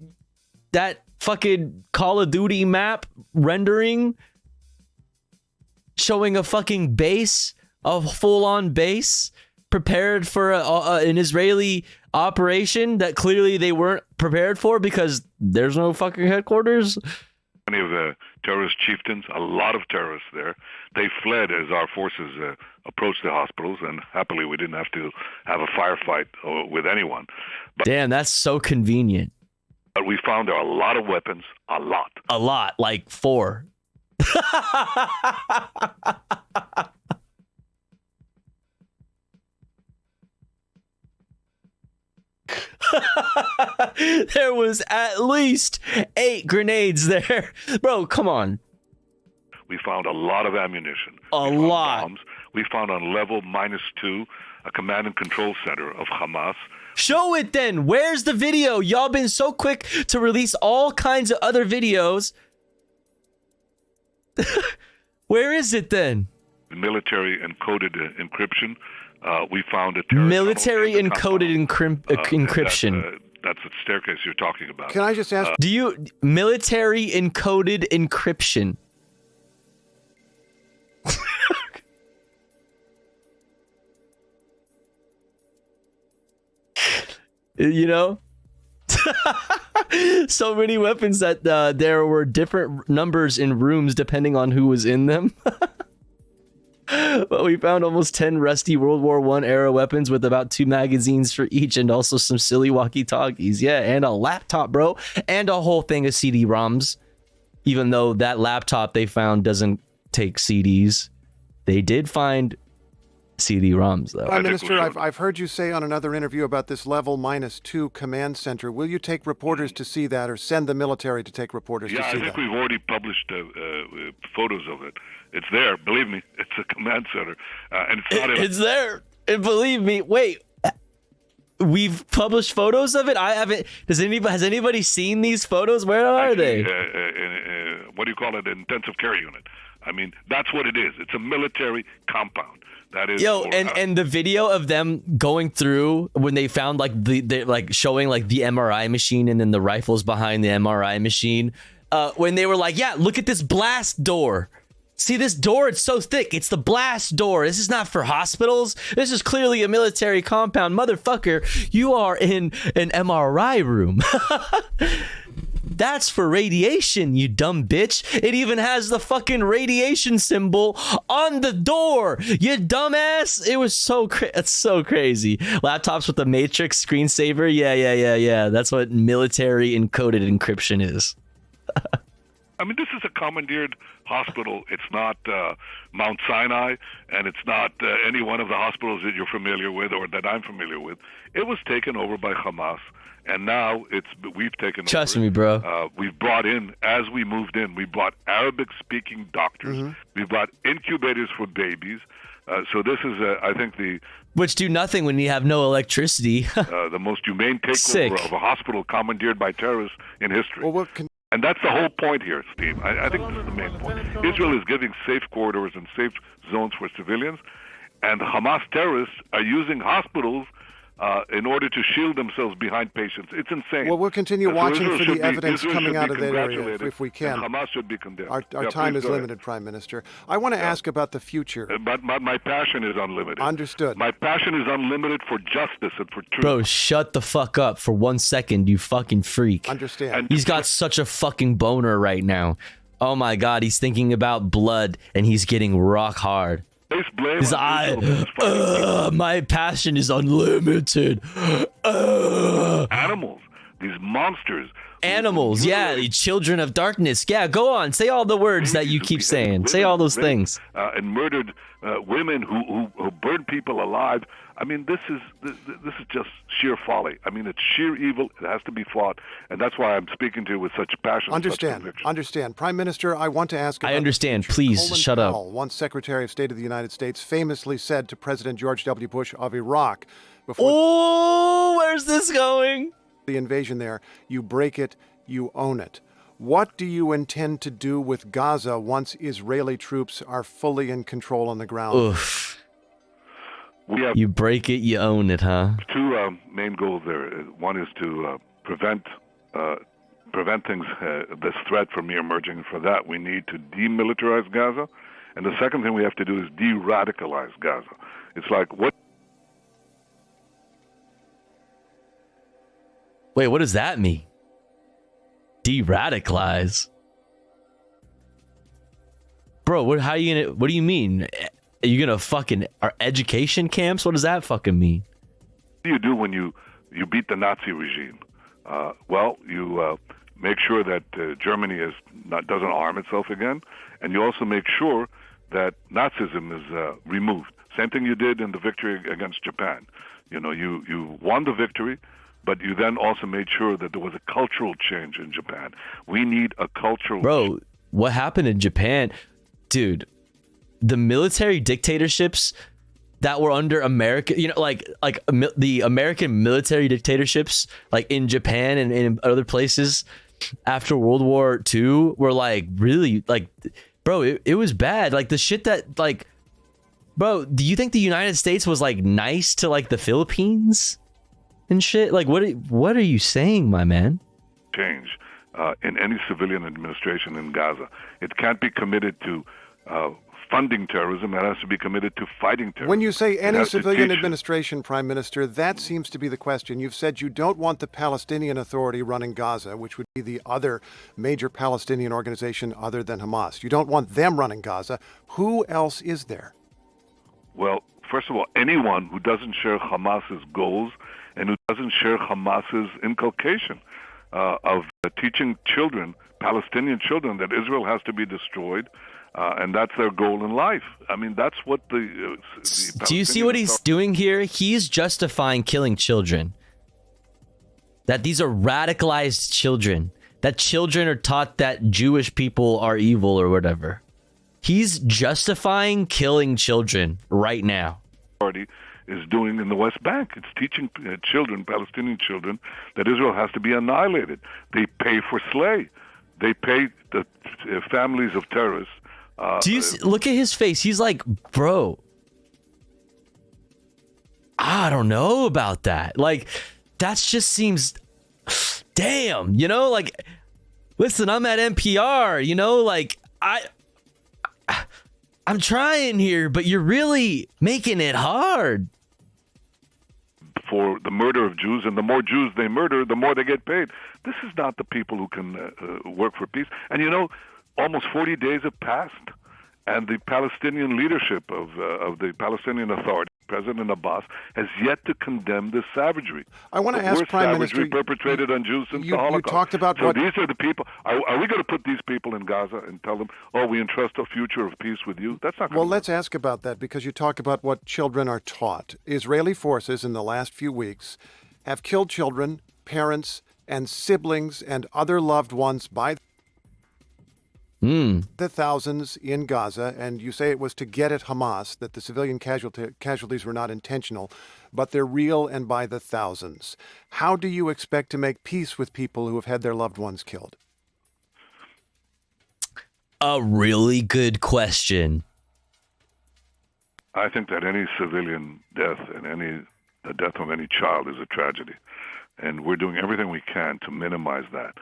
fucking Call of Duty map rendering showing a fucking base, a full-on base prepared for an Israeli operation that clearly they weren't prepared for because there's no fucking headquarters. Many of the terrorist chieftains, a lot of terrorists there, they fled as our forces approached the hospitals, and happily we didn't have to have a firefight with anyone. But, damn, that's so convenient. But we found there are a lot of weapons, a lot. A lot, like 4. There was at least 8 grenades there. Bro, come on. We found a lot of ammunition. A lot. Bombs. We found on level -2 a command and control center of Hamas. Show it then. Where's the video? Y'all been so quick to release all kinds of other videos. Where is it then? Military encoded encryption. We found a military encoded encryption. That's the staircase you're talking about. Can I just ask? Do you military encoded encryption? You know, so many weapons that there were different numbers in rooms depending on who was in them. But we found almost 10 rusty World War I era weapons with about 2 magazines for each, and also some silly walkie-talkies. Yeah, and a laptop, bro, and a whole thing of CD-ROMs. Even though that laptop they found doesn't take CDs, they did find CD-ROMs, though. Prime Minister, I've heard you say on another interview about this level -2 command center. Will you take reporters to see that, or send the military to take reporters to see that? Yeah, I think we've already published photos of it. It's there. Believe me, it's a command center, and it's not. It's there, and believe me. Wait, we've published photos of it. I haven't. Has anybody seen these photos? Where are they? What do you call it? An intensive care unit. I mean, that's what it is. It's a military compound. That is. Yo, and the video of them going through when they found like the like showing like the MRI machine and then the rifles behind the MRI machine. When they were like, yeah, look at this blast door. See this door? It's so thick. It's the blast door. This is not for hospitals. This is clearly a military compound. Motherfucker, you are in an MRI room. That's for radiation, you dumb bitch. It even has the fucking radiation symbol on the door, you dumbass. It was so it's so crazy. Laptops with the Matrix screensaver. Yeah. That's what military encoded encryption is. I mean, this is a commandeered hospital. It's not Mount Sinai, and it's not any one of the hospitals that you're familiar with or that I'm familiar with. It was taken over by Hamas, and now we've taken Trust over. me, bro. We've brought in, as we moved in, we brought Arabic-speaking doctors. Mm-hmm. We brought incubators for babies. So this is, I think, which do nothing when you have no electricity. The most humane takeover of a hospital commandeered by terrorists in history. Well, And that's the whole point here, Steve. I think this is the main point. Israel is giving safe corridors and safe zones for civilians, and Hamas terrorists are using hospitals in order to shield themselves behind patients. It's insane. Well, we'll continue watching Israel for the should evidence Israel coming should out be of that area congratulated, if we can. and Hamas should be condemned. Our Yeah, time please is go ahead. limited, Prime Minister. I want to ask about the future. But my passion is unlimited. Understood. My passion is unlimited for justice and for truth. Bro, shut the fuck up for 1 second, you fucking freak. Understand. He's got such a fucking boner right now. Oh my god, he's thinking about blood and he's getting rock hard. His my passion is unlimited. Animals, these monsters. Animals, yeah, the children of darkness. Yeah, go on, say all the words that you keep saying. Say all those things. And murdered women who burned people alive. I mean, this is just sheer folly. I mean, it's sheer evil. It has to be fought, and that's why I'm speaking to you with such passion. Understand. Prime Minister, I want to ask about I understand. Please, Colin shut Powell, up. once Secretary of State of the United States, famously said to President George W. Bush of Iraq before where's this going? The invasion there, you break it, you own it. What do you intend to do with Gaza once Israeli troops are fully in control on the ground? Oof. You break it, you own it, huh? Two main goals there. One is to prevent things, this threat from emerging. For that, we need to demilitarize Gaza. And the second thing we have to do is de-radicalize Gaza. It's like, what? Wait, what does that mean? De-radicalize? Bro, what do you mean? Are you gonna fucking our education camps? What does that fucking mean? What do you do when you beat the Nazi regime? Well, you make sure that Germany doesn't arm itself again, and you also make sure that Nazism is removed. Same thing you did in the victory against Japan. You know, you won the victory, but you then also made sure that there was a cultural change in Japan. We need a cultural. Bro, what happened in Japan, dude? The military dictatorships that were under America, you know, like the American military dictatorships, like in Japan and in other places after World War II, were like really like, bro, it was bad. Like the shit that like, bro, do you think the United States was like nice to like the Philippines and shit? Like, what are you saying, my man? Change in any civilian administration in Gaza. It can't be committed to funding terrorism. It has to be committed to fighting terrorism. When you say any civilian administration, Prime Minister, that seems to be the question. You've said you don't want the Palestinian Authority running Gaza, which would be the other major Palestinian organization other than Hamas. You don't want them running Gaza. Who else is there? Well, first of all, anyone who doesn't share Hamas's goals and who doesn't share Hamas's inculcation of teaching children, Palestinian children, that Israel has to be destroyed. And that's their goal in life. I mean, that's what the do you see what he's doing here? He's justifying killing children. That these are radicalized children. That children are taught that Jewish people are evil or whatever. He's justifying killing children right now. Is doing in the West Bank. It's teaching children, Palestinian children, that Israel has to be annihilated. They pay for slay. They pay the families of terrorists. Do you look at his face? He's like, bro, I don't know about that. Like, that just seems, damn, you know, like, listen, I'm at NPR, you know, like, I'm trying here, but you're really making it hard. For the murder of Jews, and the more Jews they murder, the more they get paid. This is not the people who can work for peace. And you know, almost 40 days have passed, and the Palestinian leadership of the Palestinian Authority, President Abbas, has yet to condemn this savagery. I want to ask Prime Minister, perpetrated on Jews since the Holocaust. You talked about so these are the people. Are we going to put these people in Gaza and tell them, "Oh, we entrust a future of peace with you"? That's not. Well, let's ask about that, because you talk about what children are taught. Israeli forces in the last few weeks have killed children, parents, and siblings and other loved ones by the thousands in Gaza, and you say it was to get at Hamas, that the civilian casualties were not intentional, but they're real and by the thousands. How do you expect to make peace with people who have had their loved ones killed? a really good question. I think that any civilian death and the death of any child is a tragedy, and we're doing everything we can to minimize that.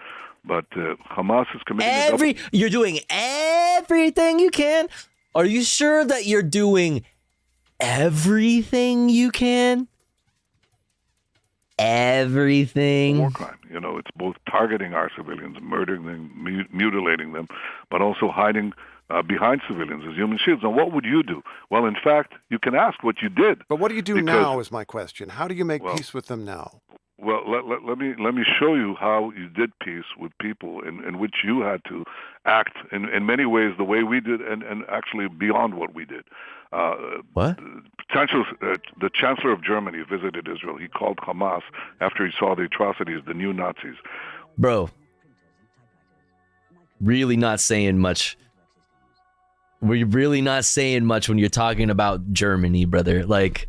But Hamas is committing You're doing everything you can? Are you sure that you're doing everything you can? Everything. War crime. You know, it's both targeting our civilians, murdering them, mutilating them, but also hiding behind civilians as human shields. Now, what would you do? Well, in fact, you can ask what you did. But what do you do now is my question. How do you make peace with them now? Well, let me show you how you did peace with people in which you had to act in many ways the way we did and actually beyond what we did. What? The Chancellor of Germany visited Israel. He called Hamas after he saw the atrocities, the new Nazis. Bro, really not saying much. We're really not saying much when you're talking about Germany, brother. Like,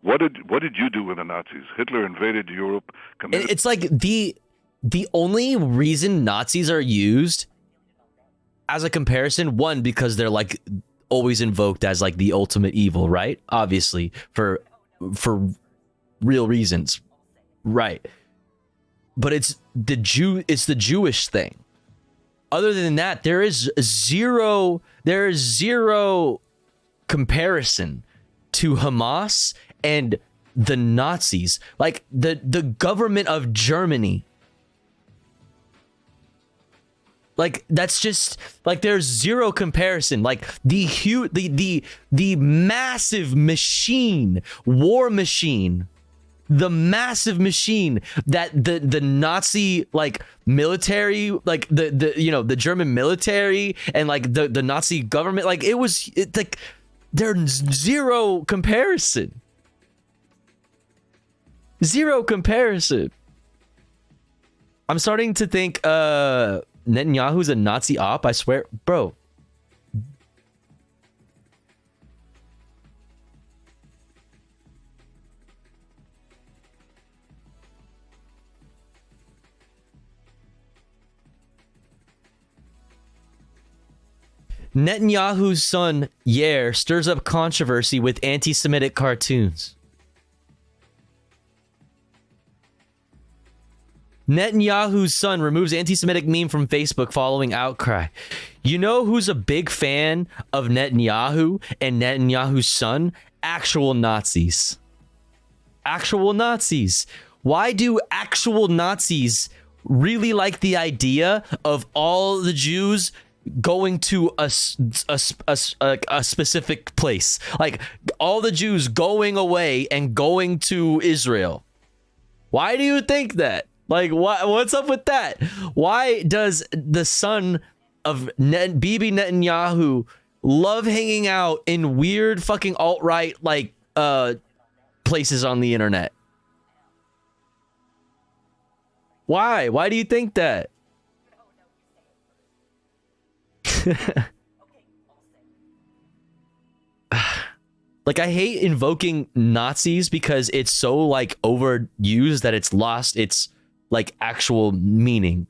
what did you do with the Nazis? Hitler invaded Europe. It's like the only reason Nazis are used as a comparison, one, because they're like always invoked as like the ultimate evil, right? Obviously, for real reasons, right? But it's the Jewish thing. Other than that, there is zero comparison to Hamas and the Nazis. Like the government of Germany. Like, that's just like, there's zero comparison. Like the massive machine, war machine, the massive machine that the Nazi like military, like the German military and like the Nazi government, like it's like there's zero comparison. Zero comparison. I'm starting to think Netanyahu's a Nazi op, I swear. Bro. Netanyahu's son, Yair, stirs up controversy with anti-Semitic cartoons. Netanyahu's son removes anti-Semitic meme from Facebook following outcry. You know who's a big fan of Netanyahu and Netanyahu's son? Actual Nazis. Actual Nazis. Why do actual Nazis really like the idea of all the Jews going to a specific place? Like all the Jews going away and going to Israel. Why do you think that? Like, what's up with that? Why does the son of Bibi Netanyahu love hanging out in weird fucking alt-right like places on the internet? Why? Why do you think that? Like, I hate invoking Nazis because it's so like overused that it's lost its like actual meaning.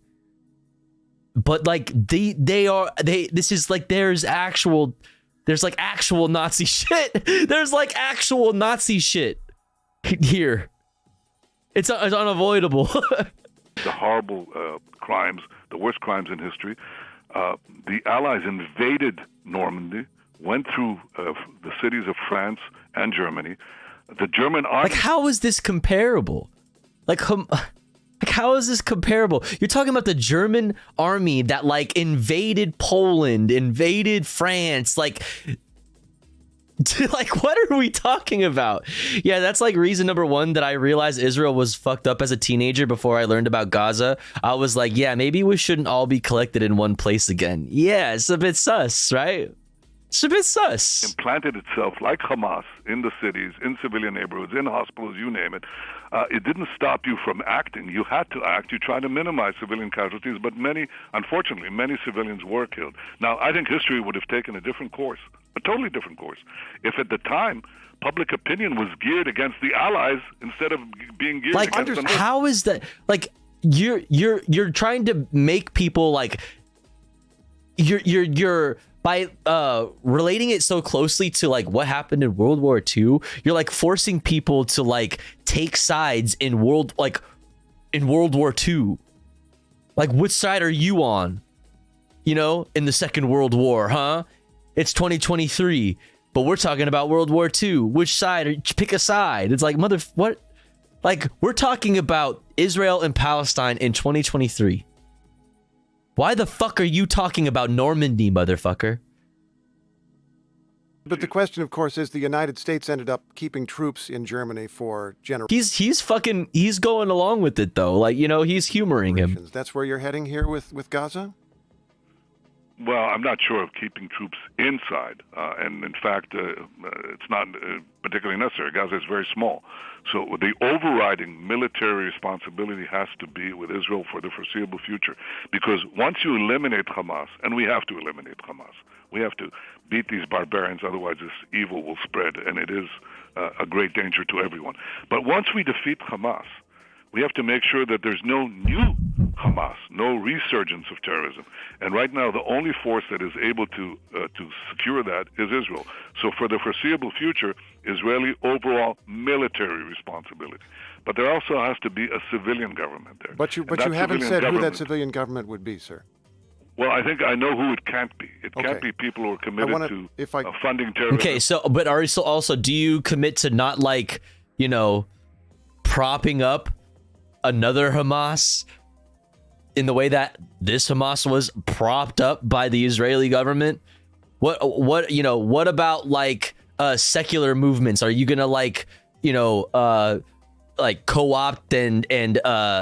But like this is like there's like actual Nazi shit. There's like actual Nazi shit here. It's unavoidable. The horrible crimes, the worst crimes in history. The Allies invaded Normandy, went through the cities of France and Germany. The German army. Like, how is this comparable? Like, how is this comparable? You're talking about the German army that like invaded Poland, invaded France, like what are we talking about? Yeah, that's like reason number one that I realized Israel was fucked up as a teenager before I learned about Gaza. I was like, yeah, maybe we shouldn't all be collected in one place again. Yeah, it's a bit sus, right? It's a bit sus. Implanted itself like Hamas in the cities, in civilian neighborhoods, in hospitals, you name it. It didn't stop you from acting. You had to act. You tried to minimize civilian casualties, but unfortunately, many civilians were killed. Now, I think history would have taken a different course, a totally different course, if at the time public opinion was geared against the Allies instead of being geared against the North. How is that? Like, you're trying to make people like you're by relating it so closely to like what happened in World War II, you're like forcing people to like take sides in World War II. Like, which side are you on? You know, in the Second World War, huh? It's 2023, but we're talking about World War II. Which side? Pick a side. It's like, what? Like, we're talking about Israel and Palestine in 2023. Why the fuck are you talking about Normandy, motherfucker? But the question, of course, is the United States ended up keeping troops in Germany for generations. He's going along with it, though. Like, you know, he's humoring him. That's where you're heading here with Gaza? Well, I'm not sure of keeping troops inside. And in fact, it's not particularly necessary. Gaza is very small. So the overriding military responsibility has to be with Israel for the foreseeable future. Because once you eliminate Hamas, and we have to eliminate Hamas, we have to beat these barbarians, otherwise this evil will spread, and it is a great danger to everyone. But once we defeat Hamas, we have to make sure that there's no new Hamas, no resurgence of terrorism. And right now, the only force that is able to secure that is Israel. So for the foreseeable future, Israeli overall military responsibility. But there also has to be a civilian government there. But you haven't said who that civilian government would be, sir. Well, I think I know who it can't be. It can't be people who are committed to funding terrorism. Okay, so, but are you also, do you commit to not, like, you know, propping up another Hamas in the way that this Hamas was propped up by the Israeli government? What you know, what about like secular movements? Are you gonna like, you know, like co-opt and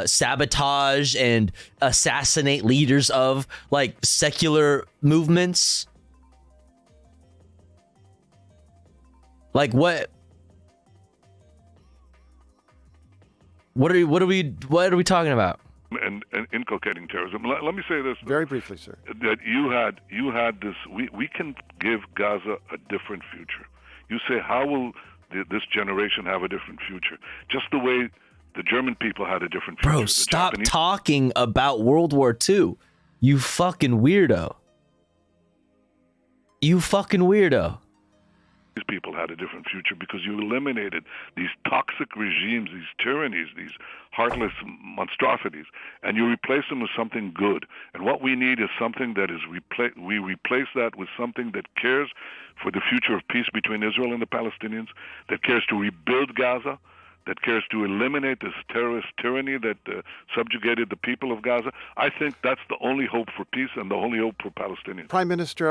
sabotage and assassinate leaders of like secular movements? Like what are we talking about? And inculcating terrorism. Let me say this very briefly, sir. That you had this. We can give Gaza a different future. You say, how will this generation have a different future? Just the way the German people had a different future. Bro, stop talking about World War II. You fucking weirdo. You fucking weirdo. These people had a different future because you eliminated these toxic regimes, these tyrannies, these heartless monstrosities, and you replace them with something good. And what we need is something that is we replace that with something that cares for the future of peace between Israel and the Palestinians, that cares to rebuild Gaza, that cares to eliminate this terrorist tyranny that subjugated the people of Gaza. I think that's the only hope for peace and the only hope for Palestinians. Prime Minister,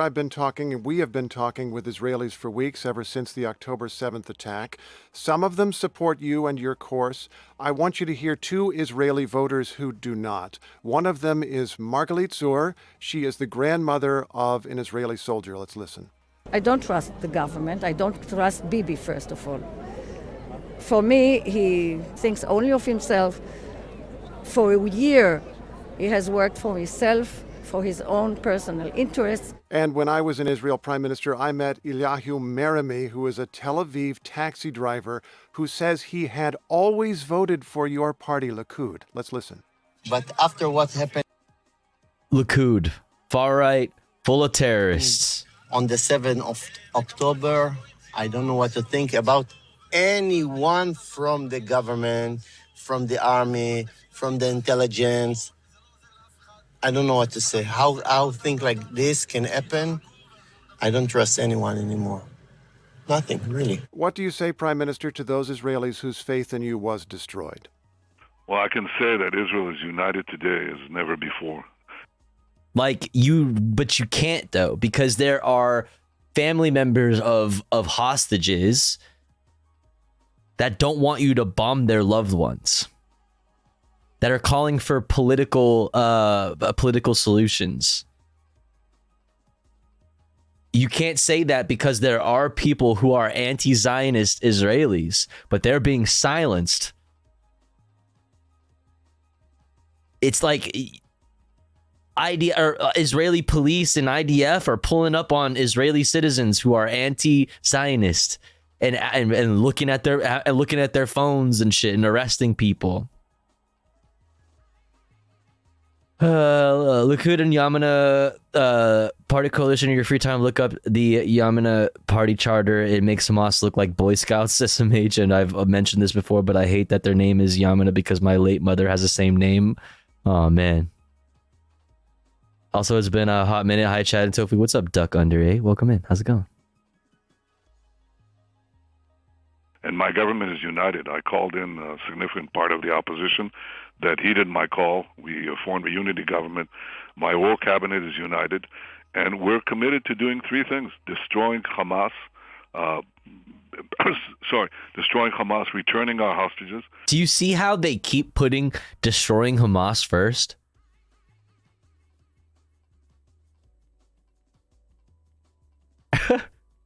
we have been talking with Israelis for weeks ever since the October 7th attack. Some of them support you and your course. I want you to hear two Israeli voters who do not. One of them is Margalit Zur. She is the grandmother of an Israeli soldier. Let's listen. I don't trust the government. I don't trust Bibi, first of all. For me, he thinks only of himself. For a year, he has worked for himself, for his own personal interests. And when I was in Israel, Prime Minister, I met Eliyahu Merimi, who is a Tel Aviv taxi driver, who says he had always voted for your party, Likud. Let's listen. But after what happened... Likud, far right, full of terrorists. On the 7th of October, I don't know what to think about anyone from the government, from the army, from the intelligence. I don't know what to say. How things like this can happen, I don't trust anyone anymore. Nothing, really. What do you say, Prime Minister, to those Israelis whose faith in you was destroyed? Well, I can say that Israel is united today as never before. But you can't, though, because there are family members of hostages that don't want you to bomb their loved ones, that are calling for political solutions. You can't say that because there are people who are anti-Zionist Israelis, but they're being silenced. It's like Israeli police and IDF are pulling up on Israeli citizens who are anti-Zionist. And looking at their phones and shit and arresting people. Likud and Yamina party coalition in your free time. Look up the Yamina party charter. It makes Hamas look like Boy Scouts. SMH, and I've mentioned this before, but I hate that their name is Yamina because my late mother has the same name. Oh man. Also, it's been a hot minute. Hi, Chad and Tofu. What's up, Duck Under? Welcome in. How's it going? And my government is united. I called in a significant part of the opposition that heeded my call. We formed a unity government. My whole cabinet is united. And we're committed to doing three things: destroying Hamas, destroying Hamas, returning our hostages. Do you see how they keep putting destroying Hamas first?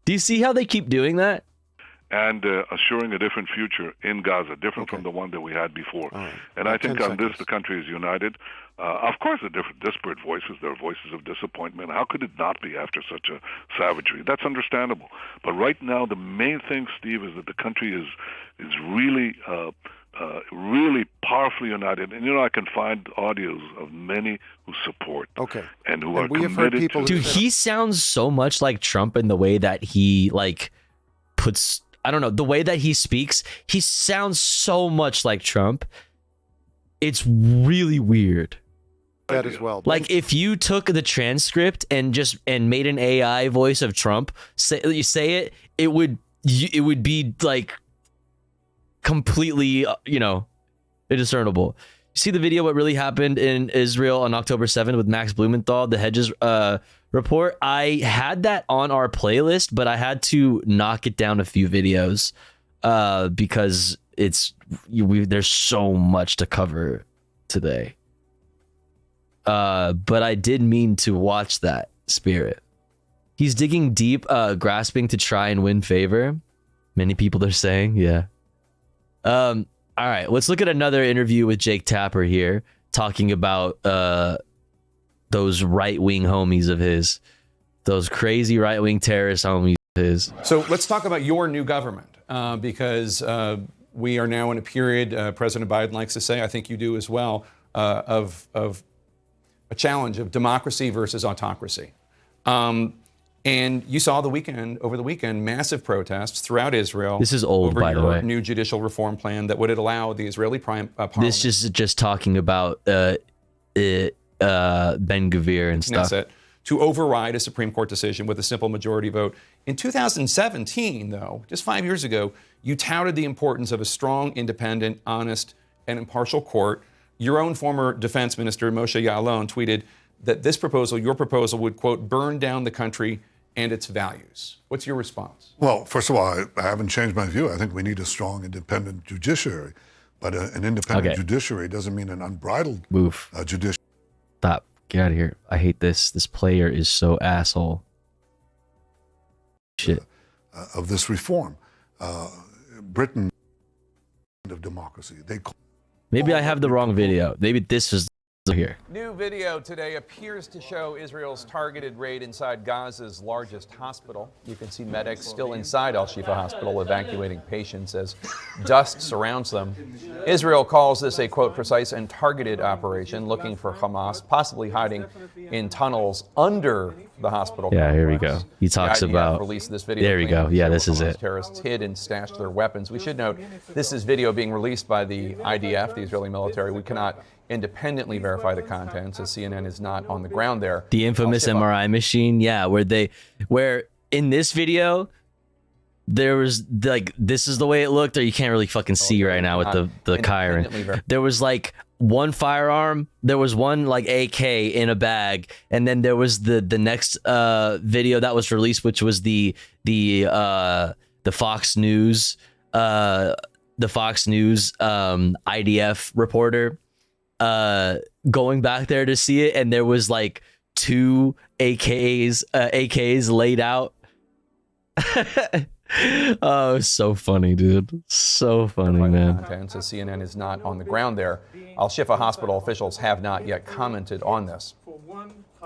Do you see how they keep doing that? And assuring a different future in Gaza, different from the one that we had before. Right. And I think on this, the country is united. Of course, there are different disparate voices. There are voices of disappointment. How could it not be after such a savagery? That's understandable. But right now, the main thing, Steve, is that the country is really really powerfully united. And, I can find audios of many who support and who are committed to... Dude, he sounds so much like Trump in the way that he, puts... I don't know, the way that he speaks, he sounds so much like Trump. It's really weird. That as well. If you took the transcript and made an AI voice of Trump, say it would be completely, indiscernible. You see the video what really happened in Israel on October 7th with Max Blumenthal, the Hedges report. I had that on our playlist, but I had to knock it down a few videos because there's so much to cover today. But I did mean to watch that, Spirit. He's digging deep, grasping to try and win favor. Many people are saying, yeah. All right, let's look at another interview with Jake Tapper here, talking about those right-wing homies of his, those crazy right-wing terrorist homies of his. So let's talk about your new government, because we are now in a period, President Biden likes to say, I think you do as well, of a challenge of democracy versus autocracy. And you saw over the weekend, massive protests throughout Israel. This is old, by the way. New judicial reform plan that would allow the Israeli parliament. This is just talking about Ben Gvir and stuff. To override a Supreme Court decision with a simple majority vote. In 2017, though, just 5 years ago, you touted the importance of a strong, independent, honest, and impartial court. Your own former defense minister, Moshe Ya'alon, tweeted that your proposal would, quote, burn down the country and its values. What's your response? Well, first of all, I haven't changed my view. I think we need a strong, independent judiciary. But an independent judiciary doesn't mean an unbridled judiciary. Stop. Get out of here. I hate this. This player is so asshole. Shit. Of this reform. Britain of democracy. Maybe I have the wrong video. Maybe this is here. New video today appears to show Israel's targeted raid inside Gaza's largest hospital. You can see medics still inside Al-Shifa Hospital evacuating patients as dust surrounds them. Israel calls this a, quote, precise and targeted operation looking for Hamas, possibly hiding in tunnels under the hospital. Yeah, here we go. He talks about... Released this video. There we go. Yeah, this is it. Terrorists hid and stashed their weapons. We should note this is video being released by the IDF, the Israeli military. We cannot independently verify the contents, as CNN is not on the ground there. The infamous MRI machine, yeah, where in this video there was this is the way it looked, or you can't really fucking see right now with the Chiron. There was one firearm, there was one AK in a bag, and then there was the next video that was released, which was the Fox News IDF reporter going back there to see it, and there was two AKs laid out. Oh, so funny, dude. So funny, man. So CNN is not on the ground there. Al-Shifa Hospital officials have not yet commented on this.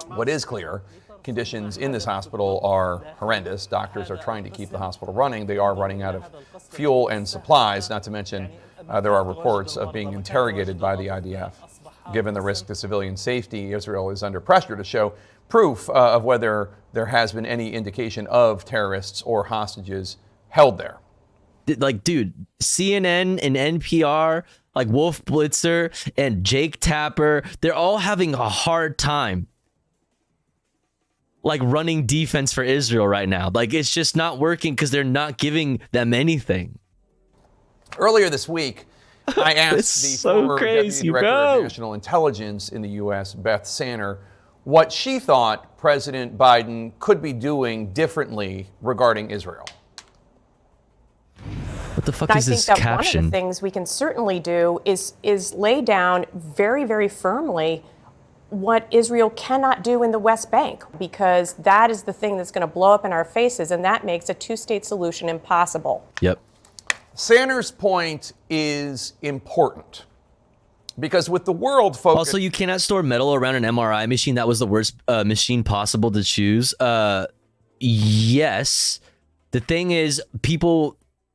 What is clear, conditions in this hospital are horrendous. Doctors are trying to keep the hospital running. They are running out of fuel and supplies, not to mention there are reports of being interrogated by the IDF. Given the risk to civilian safety, Israel is under pressure to show proof of whether there has been any indication of terrorists or hostages held there. Like, dude, CNN and NPR, like Wolf Blitzer and Jake Tapper, they're all having a hard time, like, running defense for Israel right now. Like, it's just not working because they're not giving them anything. Earlier this week, I asked the former Deputy Director of National Intelligence in the U.S., Beth Sanner, what she thought President Biden could be doing differently regarding Israel. What the fuck is this caption? I think that one of the things we can certainly do is lay down very, very firmly what Israel cannot do in the West Bank, because that is the thing that's going to blow up in our faces, and that makes a two-state solution impossible. Yep. Sanner's point is important because with the world focused... Also, you cannot store metal around an MRI machine. That was the worst machine possible to choose. Yes. The thing is,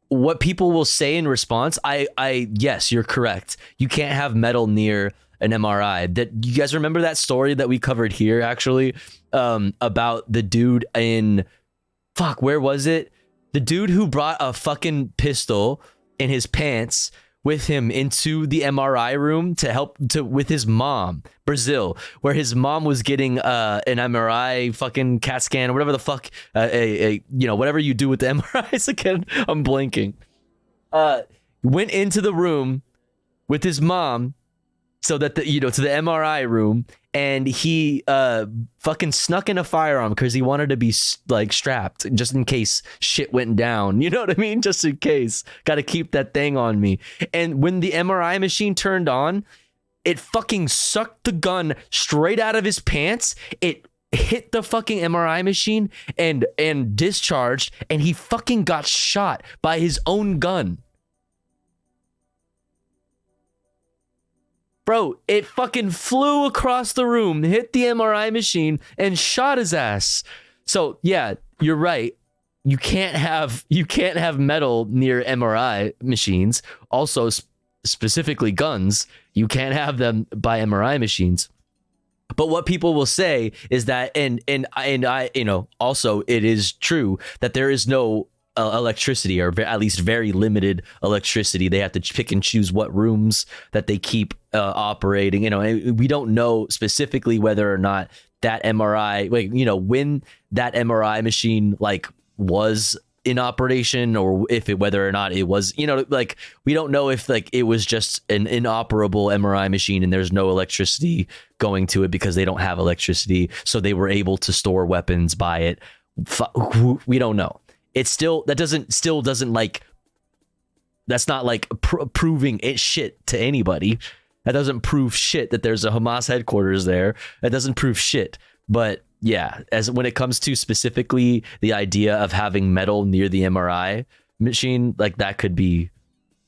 what people will say in response, yes, you're correct. You can't have metal near an MRI. That, you guys remember that story that we covered here, actually, about the dude in... Fuck, where was it? The dude who brought a fucking pistol in his pants with him into the MRI room to help with his mom, Brazil, where his mom was getting an MRI fucking CAT scan or whatever the fuck, whatever you do with the MRIs. Again, I'm blanking. Went into the room with his mom so that to the MRI room, and he fucking snuck in a firearm because he wanted to be like strapped just in case shit went down. You know what I mean? Just in case. Got to keep that thing on me. And when the MRI machine turned on, it fucking sucked the gun straight out of his pants. It hit the fucking MRI machine and discharged, and he fucking got shot by his own gun. Bro, it fucking flew across the room, hit the MRI machine, and shot his ass. So yeah, you're right. You can't have metal near MRI machines. Also, specifically guns, you can't have them by MRI machines. But what people will say is that, and I, also it is true that there is no electricity, or at least very limited electricity. They have to pick and choose what rooms that they keep operating. And we don't know specifically whether or not that MRI, when that MRI machine was in operation, or whether or not it was, we don't know if it was just an inoperable MRI machine and there's no electricity going to it because they don't have electricity, so they were able to store weapons by it. We don't know. It's still, that's not proving it shit to anybody. That doesn't prove shit that there's a Hamas headquarters there. That doesn't prove shit. But yeah, as when it comes to specifically the idea of having metal near the MRI machine, that could be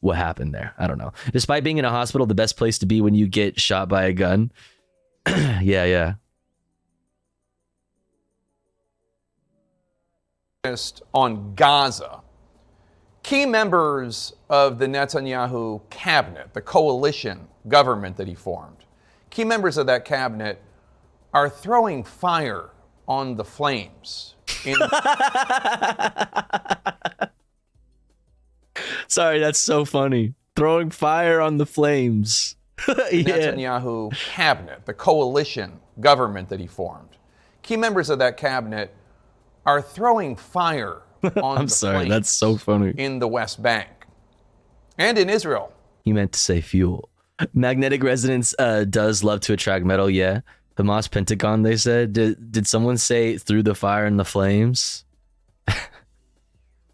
what happened there. I don't know. Despite being in a hospital, the best place to be when you get shot by a gun. Yeah. On Gaza, key members of the Netanyahu cabinet, the coalition government that he formed, key members of that cabinet are throwing fire on the flames. Sorry, that's so funny. Throwing fire on the flames. Netanyahu cabinet, the coalition government that he formed, key members of that cabinet are throwing fire on I'm the sorry, flames that's so funny. in the West Bank and in Israel. He meant to say fuel. Magnetic resonance does love to attract metal, yeah. Hamas Pentagon, they said. Did someone say through the fire and the flames?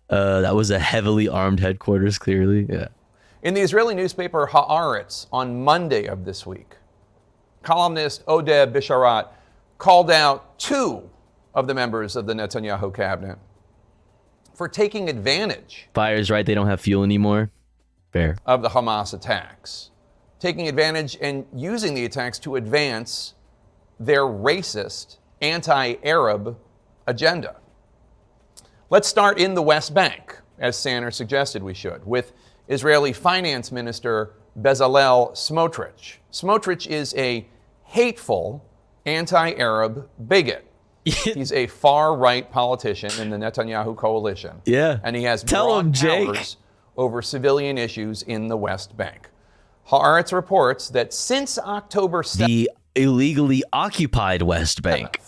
That was a heavily armed headquarters, clearly, yeah. In the Israeli newspaper Haaretz on Monday of this week, columnist Odeh Bisharat called out two of the members of the Netanyahu cabinet for taking advantage. Fire's right, they don't have fuel anymore. Fair. Of the Hamas attacks. Taking advantage and using the attacks to advance their racist, anti-Arab agenda. Let's start in the West Bank, as Sanner suggested we should, with Israeli Finance Minister Bezalel Smotrich. Smotrich is a hateful anti-Arab bigot. He's a far-right politician in the Netanyahu coalition. Yeah. And he has Tell him, Jake. powers over civilian issues in the West Bank. Haaretz reports that since October 7th, the illegally occupied West Bank,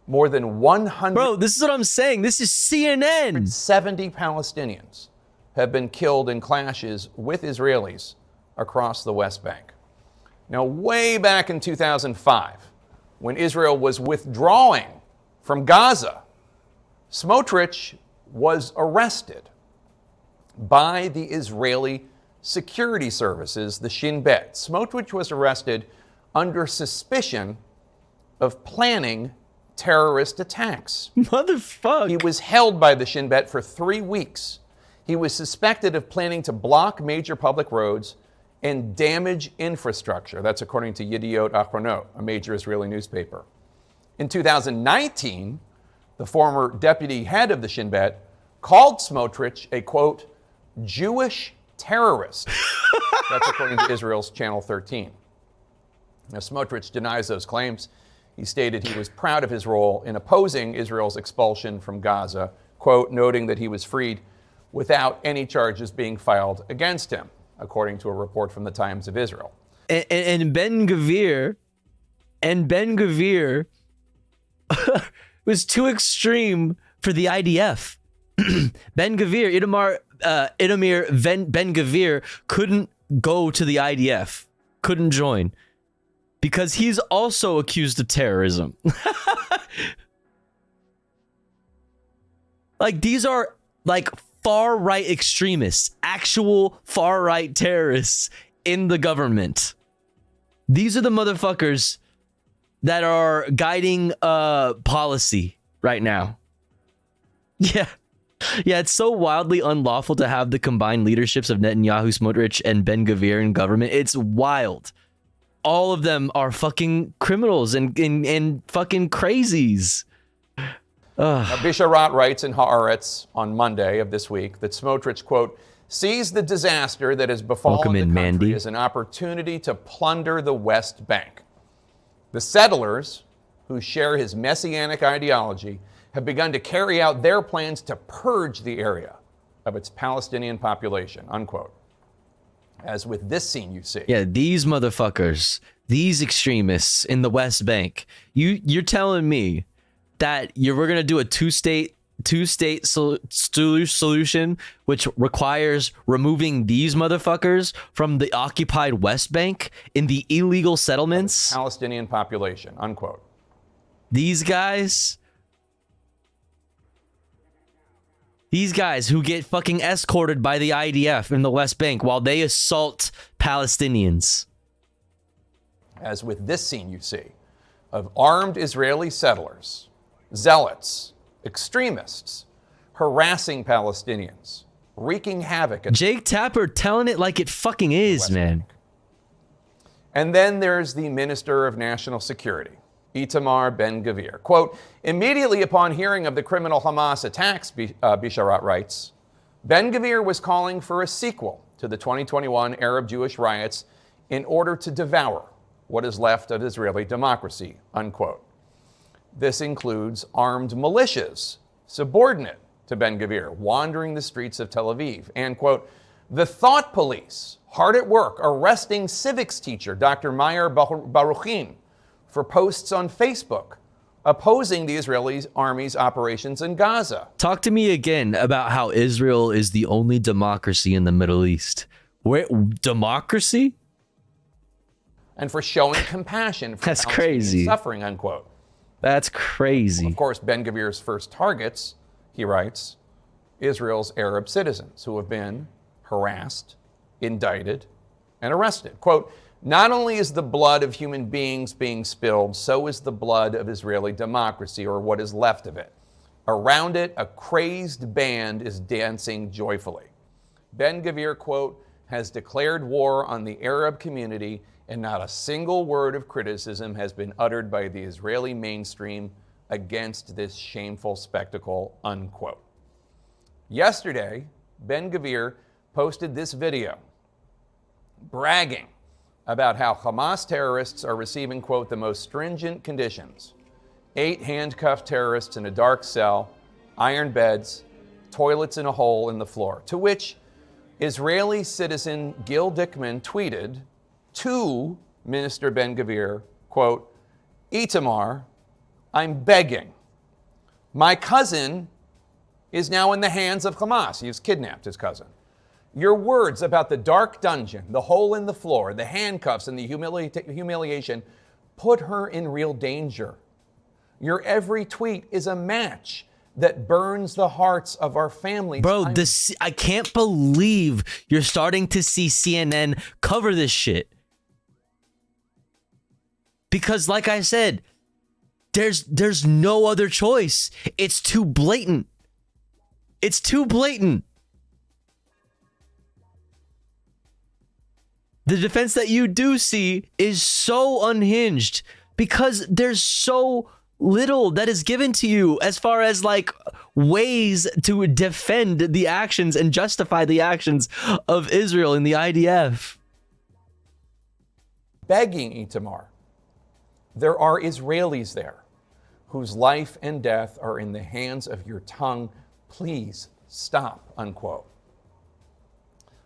more than 100... Bro, this is what I'm saying. This is CNN. 70 Palestinians have been killed in clashes with Israelis across the West Bank. Now, way back in 2005, when Israel was withdrawing from Gaza, Smotrich was arrested by the Israeli security services, the Shin Bet. Smotrich was arrested under suspicion of planning terrorist attacks. Motherfucker. He was held by the Shin Bet for 3 weeks. He was suspected of planning to block major public roads and damage infrastructure. That's according to Yediot Ahronot, a major Israeli newspaper. In 2019, the former deputy head of the Shin Bet called Smotrich a, quote, Jewish terrorist. That's according to Israel's Channel 13. Now, Smotrich denies those claims. He stated he was proud of his role in opposing Israel's expulsion from Gaza, quote, noting that he was freed without any charges being filed against him, according to a report from the Times of Israel. And Ben Gvir was too extreme for the IDF. Ben Gvir, Itamar Ben Gvir couldn't go to the IDF, couldn't join, because he's also accused of terrorism. Like, these are like far-right extremists, actual far-right terrorists in the government. These are the motherfuckers that are guiding policy right now. Yeah. Yeah, it's so wildly unlawful to have the combined leaderships of Netanyahu, Smotrich, and Ben Gvir in government. It's wild. All of them are fucking criminals and fucking crazies. Now, Bisharat writes in Haaretz on Monday of this week that Smotrich, quote, sees the disaster that has befallen the country as an opportunity to plunder the West Bank. The settlers, who share his messianic ideology, have begun to carry out their plans to purge the area of its Palestinian population, unquote. As with this scene you see. Yeah, these motherfuckers, these extremists in the West Bank, you're telling me that we're going to do a two-state solution, which requires removing these motherfuckers from the occupied West Bank in the illegal settlements? Palestinian population, unquote. These guys who get fucking escorted by the IDF in the West Bank while they assault Palestinians. As with this scene you see of armed Israeli settlers, zealots, extremists, harassing Palestinians, wreaking havoc. Jake Tapper telling it like it fucking is, man. And then there's the Minister of National Security, Itamar Ben Gvir. Quote, immediately upon hearing of the criminal Hamas attacks, Bisharat writes, Ben Gvir was calling for a sequel to the 2021 Arab-Jewish riots in order to devour what is left of Israeli democracy, unquote. This includes armed militias, subordinate to Ben Gvir, wandering the streets of Tel Aviv, and, quote, the thought police, hard at work, arresting civics teacher Dr. Meir Baruchin for posts on Facebook opposing the Israeli army's operations in Gaza. Talk to me again about how Israel is the only democracy in the Middle East. Where democracy? And for showing compassion for That's Palestinian crazy. suffering, unquote. That's crazy. Of course, Ben Gvir's first targets, he writes, Israel's Arab citizens who have been harassed, indicted, and arrested. Quote, not only is the blood of human beings being spilled, so is the blood of Israeli democracy, or what is left of it. Around it, a crazed band is dancing joyfully. Ben Gvir, quote, has declared war on the Arab community, and not a single word of criticism has been uttered by the Israeli mainstream against this shameful spectacle, unquote. Yesterday, Ben Gvir posted this video bragging about how Hamas terrorists are receiving, quote, the most stringent conditions. 8 handcuffed terrorists in a dark cell, iron beds, toilets in a hole in the floor. To which Israeli citizen Gil Dickman tweeted to Minister Ben-Gvir, quote, Itamar, I'm begging. My cousin is now in the hands of Hamas. He's kidnapped his cousin. Your words about the dark dungeon, the hole in the floor, the handcuffs, and the humiliation put her in real danger. Your every tweet is a match that burns the hearts of our families. Bro, I can't believe you're starting to see CNN cover this shit. Because like I said, there's no other choice. It's too blatant. It's too blatant. The defense that you do see is so unhinged because there's so little that is given to you as far as like ways to defend the actions and justify the actions of Israel and the IDF. Begging Itamar. There are Israelis there whose life and death are in the hands of your tongue. Please stop, unquote.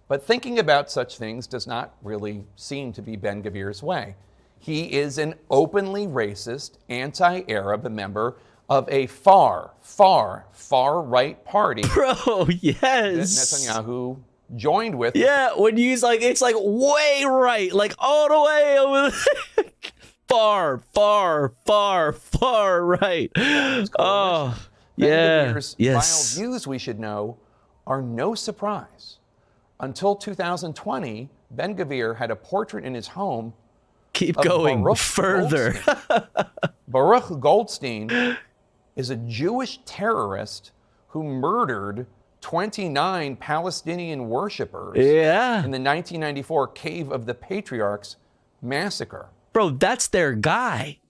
But thinking about such things does not really seem to be Ben-Gvir's way. He is an openly racist, anti-Arab member of a far right party. Bro, yes. That Netanyahu joined with. Yeah, when you use like, it's like way right, like all the way over there. far right. Oh, yeah. Ben-Gvir's Yes. vile views, we should know, are no surprise. Until 2020, Ben-Gvir had a portrait in his home. Keep going Baruch further. Goldstein. Baruch Goldstein is a Jewish terrorist who murdered 29 Palestinian worshipers in the 1994 Cave of the Patriarchs massacre. Bro, that's their guy.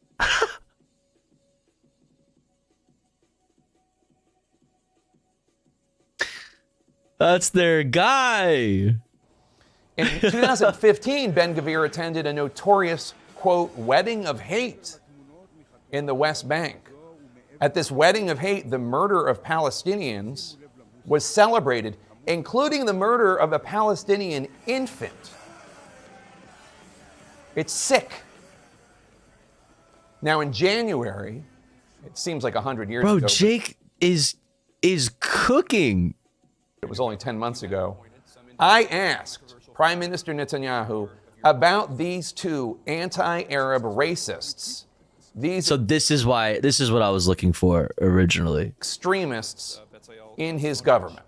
That's their guy. In 2015, Ben-Gvir attended a notorious, quote, wedding of hate in the West Bank. At this wedding of hate, the murder of Palestinians was celebrated, including the murder of a Palestinian infant. It's sick. Now, in January, it seems like 100 years ago. Bro, Jake is cooking. It was only 10 months ago. I asked Prime Minister Netanyahu about these two anti-Arab racists. So this is what I was looking for originally. Extremists in his government.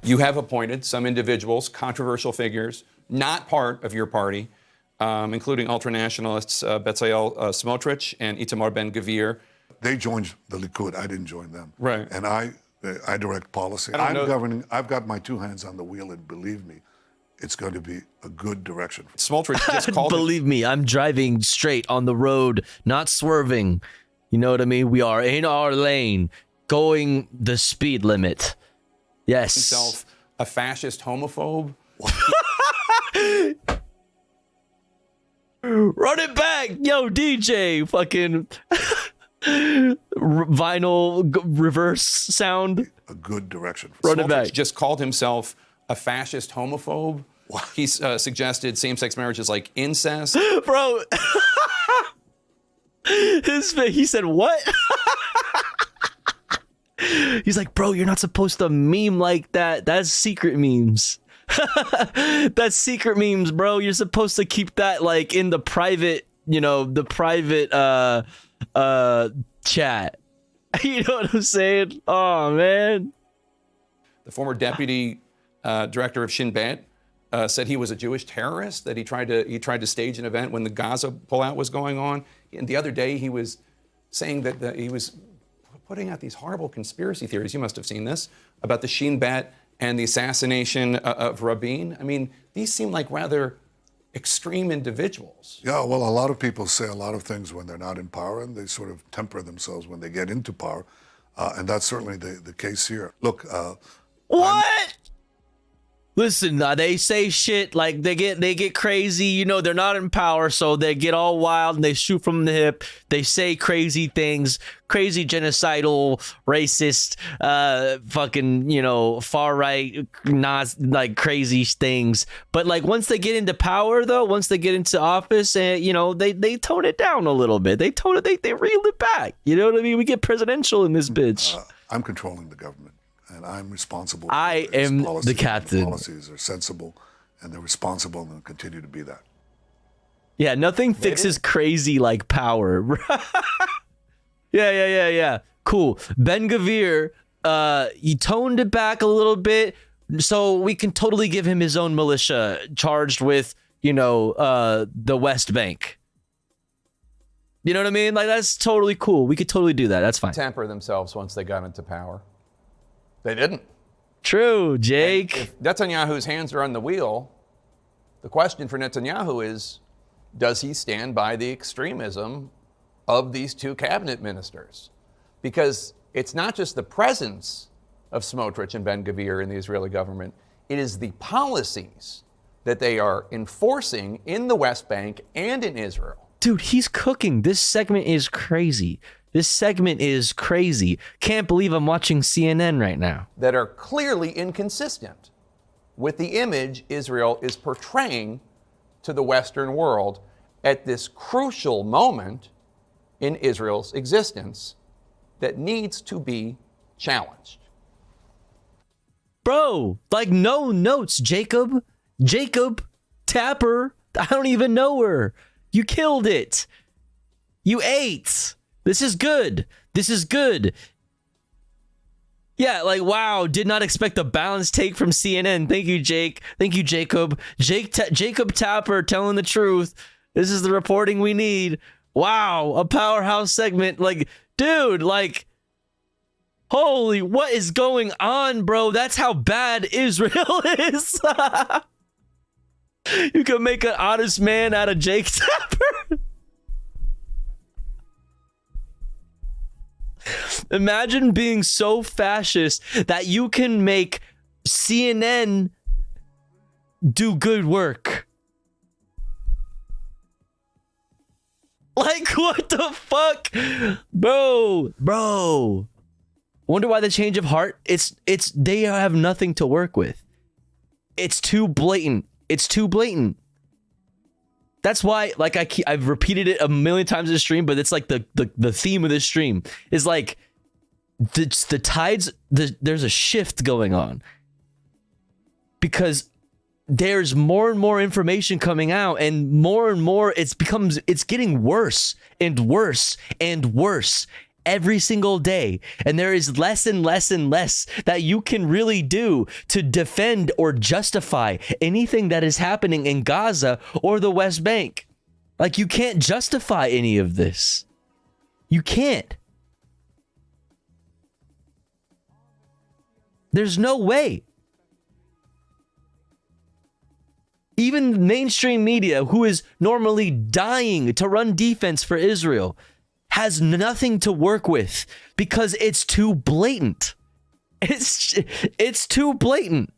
You have appointed some individuals, controversial figures, not part of your party, including ultranationalists Bezalel Smotrich and Itamar Ben-Gvir. They joined the Likud. I didn't join them. Right. And I direct policy. I'm governing. I've got my 2 hands on the wheel, and believe me, it's going to be a good direction. Smotrich just called Believe me, I'm driving straight on the road, not swerving. You know what I mean? We are in our lane, going the speed limit. Yes. Himself a fascist homophobe. Run it back, yo, DJ, fucking vinyl reverse sound. A good direction. Run it back. Just called himself a fascist homophobe. He suggested same-sex marriage is like incest. Bro, he said what? He's like, bro, you're not supposed to meme like that. That's secret memes. That's secret memes, bro. You're supposed to keep that like in the private, the private chat. You know what I'm saying? Oh man. The former deputy director of Shin Bet said he was a Jewish terrorist, that he tried to stage an event when the Gaza pullout was going on. And the other day he was saying that he was putting out these horrible conspiracy theories. You must have seen this about the Shin Bet and the assassination of Rabin. I mean, these seem like rather extreme individuals. Yeah, well, a lot of people say a lot of things when they're not in power, and they sort of temper themselves when they get into power. And that's certainly the case here. Look, what? Listen, they say shit like they get crazy. You know, they're not in power, so they get all wild and they shoot from the hip. They say crazy things, crazy genocidal, racist, fucking, you know, far right, not like crazy things. But like once they get into power, though, once they get into office, you know, they tone it down a little bit. They reel it back. You know what I mean? We get presidential in this bitch. I'm controlling the government. And I'm responsible. I am the captain. Policies are sensible, and they're responsible, and they'll continue to be that. Yeah, nothing fixes crazy like power. Yeah. Cool. Ben-Gvir, he toned it back a little bit, so we can totally give him his own militia charged with, you know, the West Bank. You know what I mean? Like, that's totally cool. We could totally do that. That's fine. Temper themselves once they got into power. They didn't. True, Jake. And if Netanyahu's hands are on the wheel, the question for Netanyahu is, does he stand by the extremism of these two cabinet ministers? Because it's not just the presence of Smotrich and Ben-Gvir in the Israeli government, it is the policies that they are enforcing in the West Bank and in Israel. Dude, he's cooking. This segment is crazy. Can't believe I'm watching CNN right now. That are clearly inconsistent with the image Israel is portraying to the Western world at this crucial moment in Israel's existence that needs to be challenged. Bro, like no notes, Jacob Tapper. I don't even know her. You killed it. You ate. This is good. Yeah, like, wow, did not expect a balanced take from CNN. Thank you, Jake. Thank you, Jacob. Jacob Tapper telling the truth. This is the reporting we need. Wow, a powerhouse segment. Like, dude, like, holy, what is going on, bro? That's how bad Israel is. You can make an honest man out of Jake Tapper. Imagine being so fascist that you can make CNN do good work. Like, what the fuck? Bro. Wonder why the change of heart? It's they have nothing to work with. It's too blatant. That's why, like, I've repeated it a million times in the stream, but it's like the theme of this stream is like the tides. There's a shift going on because there's more and more information coming out, and more it's getting worse and worse and worse every single day, and there is less and less and less that you can really do to defend or justify anything that is happening in Gaza or the West Bank. Like, you can't justify any of this. You can't. There's no way. Even mainstream media, who is normally dying to run defense for Israel, has nothing to work with because it's too blatant. It's too blatant.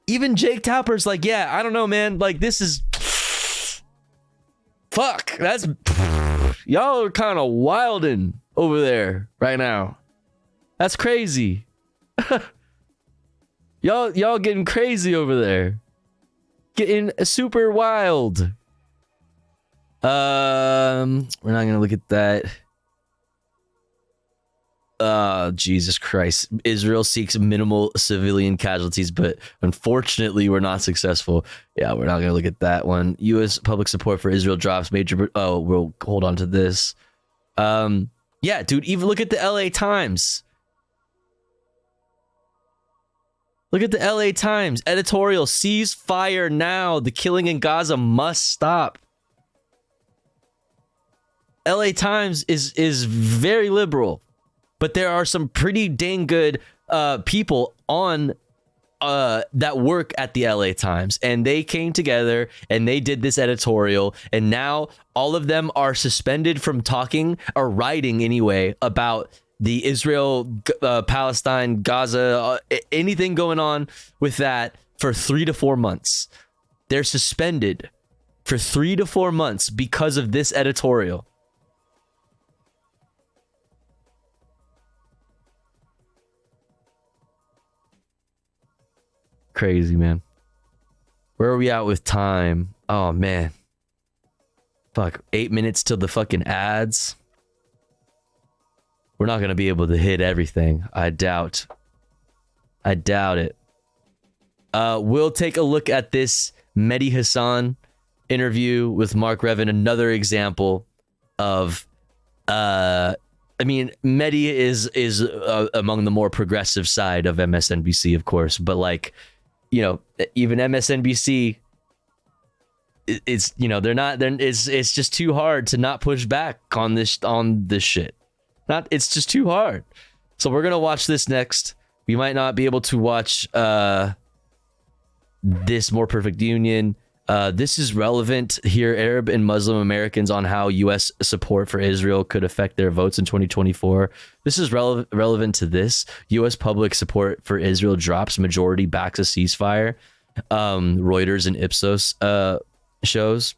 Even Jake Tapper's like, yeah, I don't know, man. Like, this is fuck. That's y'all are kind of wilding over there right now. That's crazy. y'all getting crazy over there. Getting super wild. We're not gonna look at that. Jesus Christ. Israel seeks minimal civilian casualties, but unfortunately we're not successful. Yeah, we're not gonna look at that one. U.S. public support for Israel drops major. Oh, we'll hold on to this. Yeah, dude, even look at the LA Times. Look at the LA Times editorial: ceasefire now. The killing in Gaza must stop. LA Times is very liberal, but there are some pretty dang good people on that work at the LA Times, and they came together and they did this editorial, and now all of them are suspended from talking or writing anyway about the Israel, Palestine, Gaza, anything going on with that for 3 to 4 months. They're suspended for 3 to 4 months because of this editorial. Crazy, man. Where are we at with time? Oh, man. Fuck, 8 minutes till the fucking ads. We're not going to be able to hit everything. I doubt it. We'll take a look at this Mehdi Hassan interview with Mark Revin. Another example of, I mean, Mehdi is among the more progressive side of MSNBC, of course. But like, you know, even MSNBC, it's, you know, it's just too hard to not push back on this shit. It's just too hard. So we're gonna watch this next. We might not be able to watch this More Perfect Union. This is relevant here, Arab and Muslim Americans, on how U.S. support for Israel could affect their votes in 2024. This is relevant to this. U.S. public support for Israel drops. Majority backs a ceasefire. Reuters and Ipsos shows.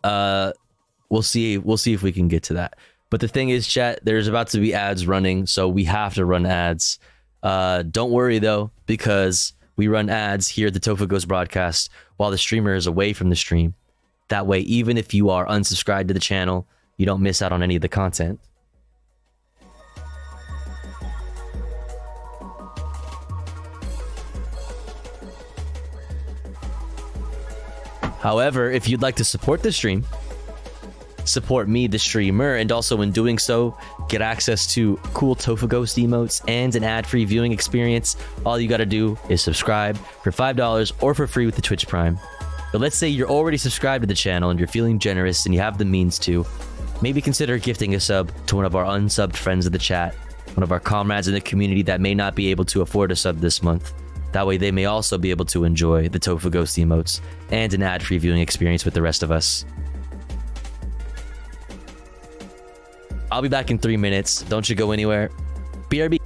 We'll see if we can get to that. But the thing is, chat, there's about to be ads running, so we have to run ads. Don't worry, though, because we run ads here at the Tofu Ghost broadcast while the streamer is away from the stream. That way, even if you are unsubscribed to the channel, you don't miss out on any of the content. However, if you'd like to support the stream, support me, the streamer, and also in doing so, get access to cool Tofu Ghost emotes and an ad-free viewing experience, all you gotta do is subscribe for $5 or for free with the Twitch Prime. But let's say you're already subscribed to the channel and you're feeling generous and you have the means to, maybe consider gifting a sub to one of our unsubbed friends of the chat, one of our comrades in the community that may not be able to afford a sub this month. That way they may also be able to enjoy the Tofu Ghost emotes and an ad-free viewing experience with the rest of us. I'll be back in 3 minutes. Don't you go anywhere. BRB.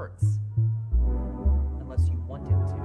hurts. Unless you want it to.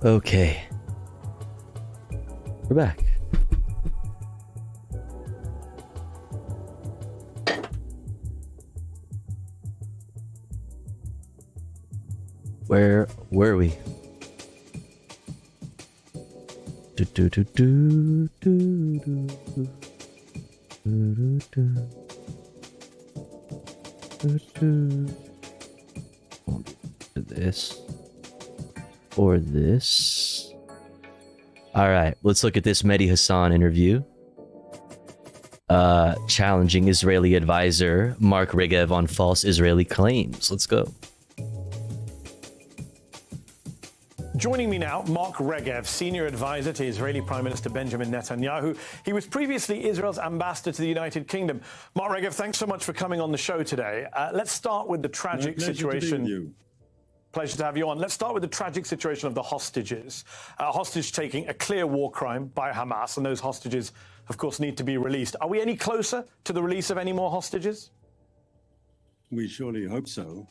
Okay. We're back. Where were we? Do do do do do do do do do. This or this. All right, let's look at this Mehdi Hassan interview. Challenging Israeli advisor Mark Regev on false Israeli claims. Let's go. Joining me now, Mark Regev, senior advisor to Israeli Prime Minister Benjamin Netanyahu. He was previously Israel's ambassador to the United Kingdom. Mark Regev, thanks so much for coming on the show today. Let's start with the tragic situation. Pleasure to have you on. Let's start with the tragic situation of the hostages. Hostage taking, a clear war crime by Hamas, and those hostages, of course, need to be released. Are we any closer to the release of any more hostages? We surely hope so.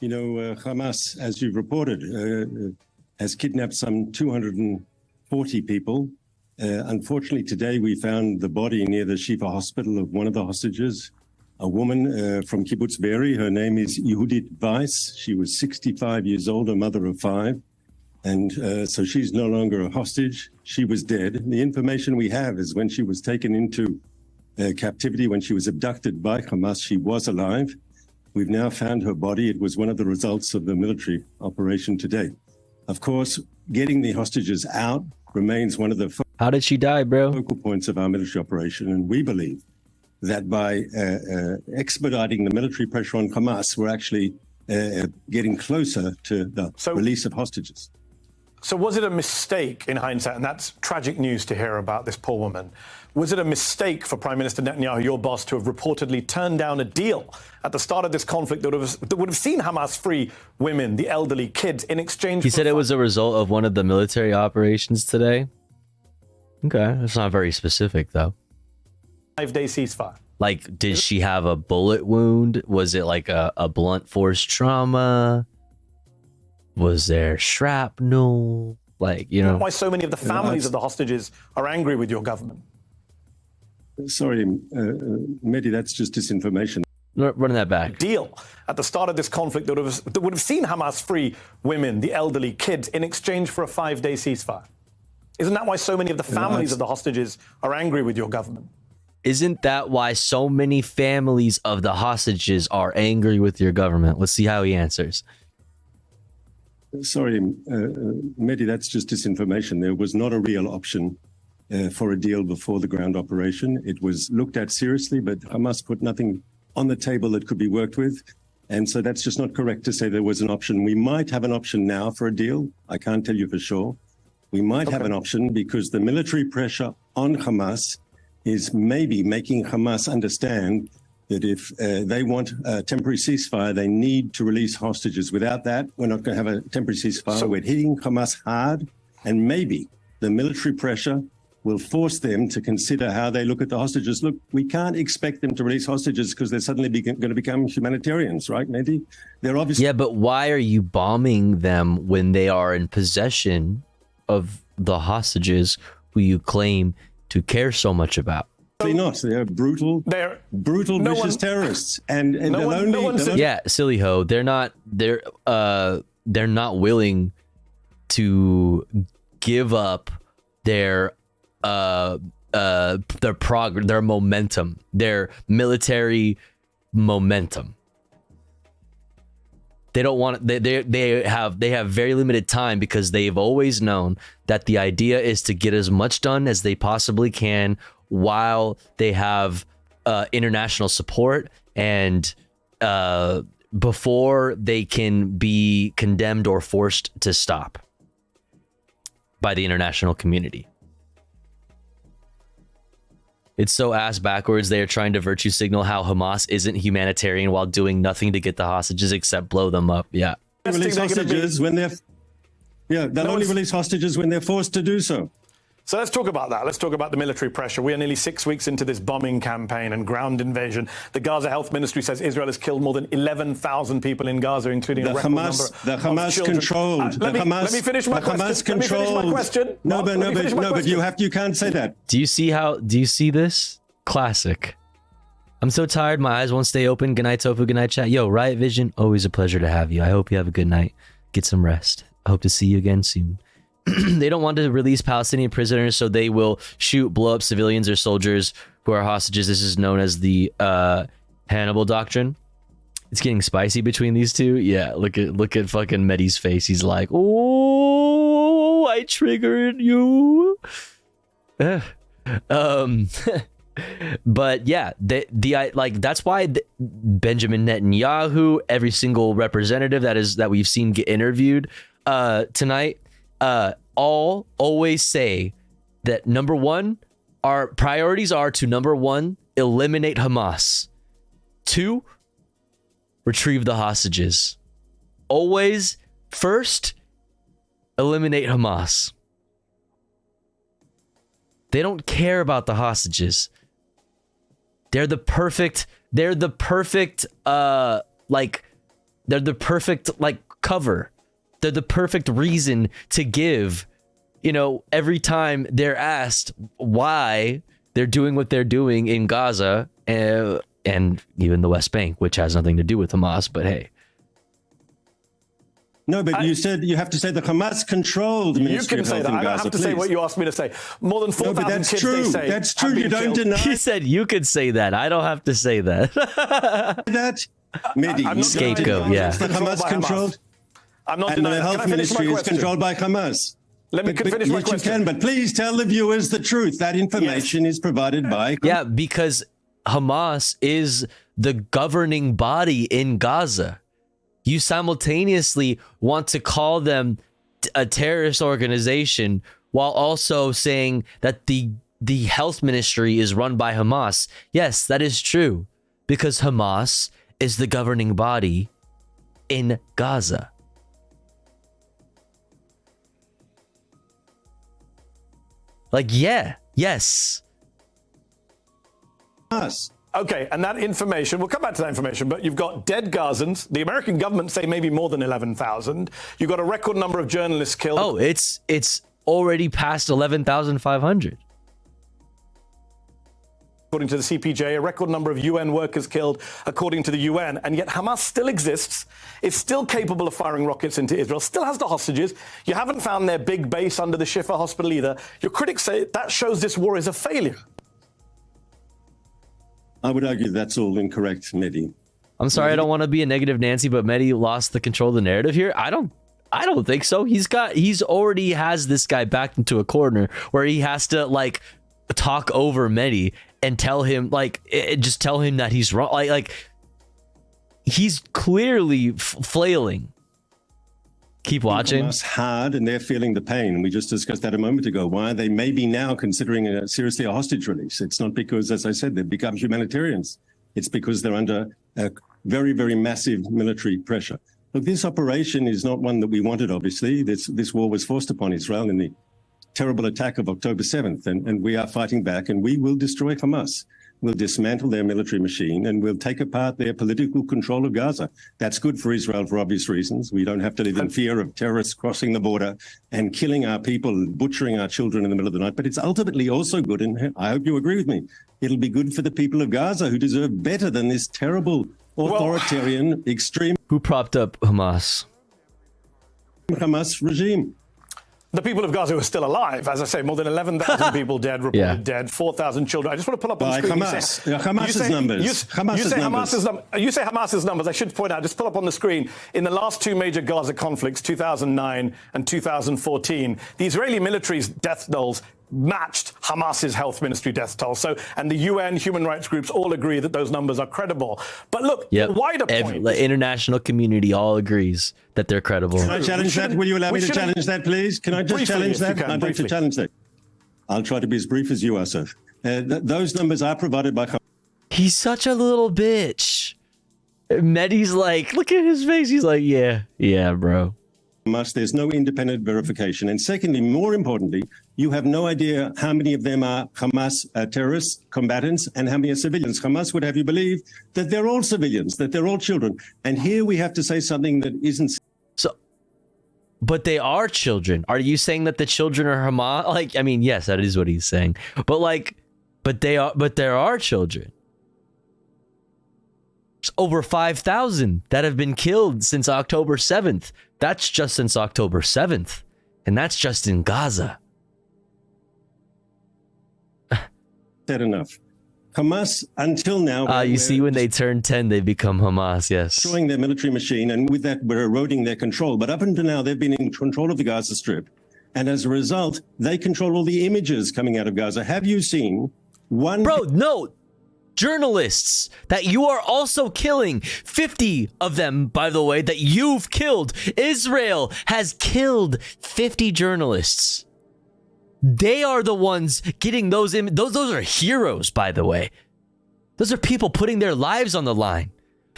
You know, Hamas, as you've reported, has kidnapped some 240 people. Unfortunately, today we found the body near the Shifa hospital of one of the hostages, a woman from Kibbutz Be'eri. Her name is Yehudit Weiss. She was 65 years old, a mother of 5. And so she's no longer a hostage. She was dead. The information we have is when she was taken into captivity, when she was abducted by Hamas, she was alive. We've now found her body. It was one of the results of the military operation today. Of course, getting the hostages out remains one of the How did she die, bro? Focal points of our military operation. And we believe that by expediting the military pressure on Hamas, we're actually getting closer to the release of hostages. So was it a mistake in hindsight, and that's tragic news to hear about this poor woman, was it a mistake for Prime Minister Netanyahu, your boss, to have reportedly turned down a deal at the start of this conflict that would have seen Hamas free women, the elderly, kids, in exchange He said it was a result of one of the military operations today? Okay, that's not very specific, though. 5-day ceasefire. Like, did she have a bullet wound? Was it like a blunt force trauma? Was there shrapnel? Like, you know. Why so many of the families of the hostages are angry with your government? Sorry, Mehdi, that's just disinformation. Running that back. Deal at the start of this conflict that would have seen Hamas free women, the elderly, kids, in exchange for a 5-day ceasefire. Isn't that why so many of the families of the hostages are angry with your government? Isn't that why so many families of the hostages are angry with your government? Let's see how he answers. Sorry, Mehdi, that's just disinformation. There was not a real option for a deal before the ground operation. It was looked at seriously, but Hamas put nothing on the table that could be worked with. And so that's just not correct to say there was an option. We might have an option now for a deal. I can't tell you for sure. We might have an option because the military pressure on Hamas is maybe making Hamas understand that if they want a temporary ceasefire, they need to release hostages. Without that, we're not going to have a temporary ceasefire. We're hitting Hamas hard, and maybe the military pressure will force them to consider how they look at the hostages. Look, we can't expect them to release hostages because they're suddenly going to become humanitarians, right, Mehdi? They're obviously... Yeah, but why are you bombing them when they are in possession of the hostages who you claim to care so much about? Not. They're brutal, vicious terrorists, and yeah, silly ho. They're not willing to give up their momentum, their military momentum. They don't want they have very limited time because they've always known that the idea is to get as much done as they possibly can while they have international support and before they can be condemned or forced to stop by the international community. It's so ass backwards. They are trying to virtue signal how Hamas isn't humanitarian while doing nothing to get the hostages except blow them up. Yeah. Release hostages when they're they'll only release hostages when they're forced to do so. So let's talk about that. Let's talk about the military pressure. We are nearly 6 weeks into this bombing campaign and ground invasion. The Gaza Health Ministry says Israel has killed more than 11,000 people in Gaza, including a record number of children. Let me finish my question. No, but you can't say that. Do you see this? Classic. I'm so tired. My eyes won't stay open. Good night, Tofu. Good night, chat. Yo, Riot Vision, always a pleasure to have you. I hope you have a good night. Get some rest. I hope to see you again soon. They don't want to release Palestinian prisoners, so they will shoot, blow up civilians or soldiers who are hostages. This is known as the Hannibal Doctrine. It's getting spicy between these two. Yeah, look at fucking Mehdi's face. He's like, oh, I triggered you. But yeah, that's why Benjamin Netanyahu, every single representative that we've seen get interviewed tonight, always say that number one, our priorities are to number one, eliminate Hamas, 2, retrieve the hostages. Always first, eliminate Hamas. They don't care about the hostages. They're the perfect cover. They're the perfect reason to give, every time they're asked why they're doing what they're doing in Gaza and even the West Bank, which has nothing to do with Hamas, but hey. No, but you said you have to say the Hamas-controlled Ministry of Health in Gaza. I don't have to say what you asked me to say. More than 4,000 kids, true. They say, that's true. You don't deny. He said you could say that. I don't have to say that. Mehdi, scapegoat, yeah. The Hamas-controlled? I'm not and denying. the health ministry is controlled by Hamas. Let me finish my question. You can, but please tell the viewers the truth. That information is provided by... Yeah, because Hamas is the governing body in Gaza. You simultaneously want to call them a terrorist organization while also saying that the health ministry is run by Hamas. Yes, that is true, because Hamas is the governing body in Gaza. Yes. Us. Okay, and that information, we'll come back to that information, but you've got dead Gazans. The American government say maybe more than 11,000. You've got a record number of journalists killed. Oh, it's already past 11,500. According to the CPJ, a record number of UN workers killed, according to the UN, and yet Hamas still exists. It's still capable of firing rockets into Israel, still has the hostages. You haven't found their big base under the Shifa hospital either. Your critics say that shows this war is a failure. I would argue that's all incorrect, Mehdi. I'm sorry, I don't want to be a negative Nancy, but Mehdi lost the control of the narrative here. I don't think so. He's already has this guy backed into a corner where he has to talk over Mehdi and tell him just tell him that he's wrong. Like he's clearly flailing. Keep watching. Hamas hard, and they're feeling the pain. We just discussed that a moment ago. Why they may be now considering seriously a hostage release. It's not because, as I said, they've become humanitarians. It's because they're under a very, very massive military pressure. Look, this operation is not one that we wanted, obviously. This war was forced upon Israel in the terrible attack of October 7th, and we are fighting back, and we will destroy Hamas. We'll dismantle their military machine, and we'll take apart their political control of Gaza. That's good for Israel for obvious reasons. We don't have to live in fear of terrorists crossing the border and killing our people, butchering our children in the middle of the night. But it's ultimately also good, and I hope you agree with me, it'll be good for the people of Gaza, who deserve better than this terrible authoritarian, extreme... Who propped up Hamas? Hamas regime. The people of Gaza are still alive. As I say, more than 11,000 people dead, reported dead, 4,000 children. I just want to pull up on the screen. Hamas's numbers. You say Hamas's numbers. I should point out, just pull up on the screen. In the last two major Gaza conflicts, 2009 and 2014, the Israeli military's death tolls matched Hamas's health ministry death toll. So, and the UN human rights groups all agree that those numbers are credible. But look, the wider point... The international community all agrees that they're credible. Can I challenge that? Will you allow me to challenge that, please? Can I just challenge that? I'm going to challenge that. I'll try to be as brief as you are, sir. Those numbers are provided by... He's such a little bitch. Mehdi's like, look at his face. He's like, yeah, bro. There's no independent verification. And secondly, more importantly, you have no idea how many of them are Hamas terrorists, combatants, and how many are civilians. Hamas would have you believe that they're all civilians, that they're all children. And here we have to say something that isn't... But they are children. Are you saying that the children are Hamas? Like, I mean, yes, that is what he's saying. But there are children. There's over 5,000 that have been killed since October 7th. That's just since October 7th. And that's just in Gaza. Said enough. Hamas, until now... you see, when they turn 10, they become Hamas, yes. Destroying their military machine, and with that, we're eroding their control. But up until now, they've been in control of the Gaza Strip. And as a result, they control all the images coming out of Gaza. Have you seen one... Bro, no! Journalists that you are also killing, 50 of them, by the way, that you've killed. Israel has killed 50 journalists. They are the ones getting those are heroes, by the way. Those are people putting their lives on the line.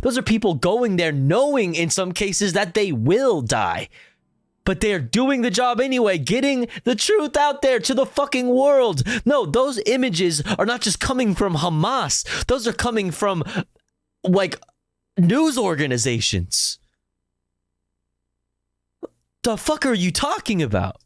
Those are people going there knowing in some cases that they will die. But they're doing the job anyway, getting the truth out there to the fucking world. No, those images are not just coming from Hamas. Those are coming from, like, news organizations. The fuck are you talking about?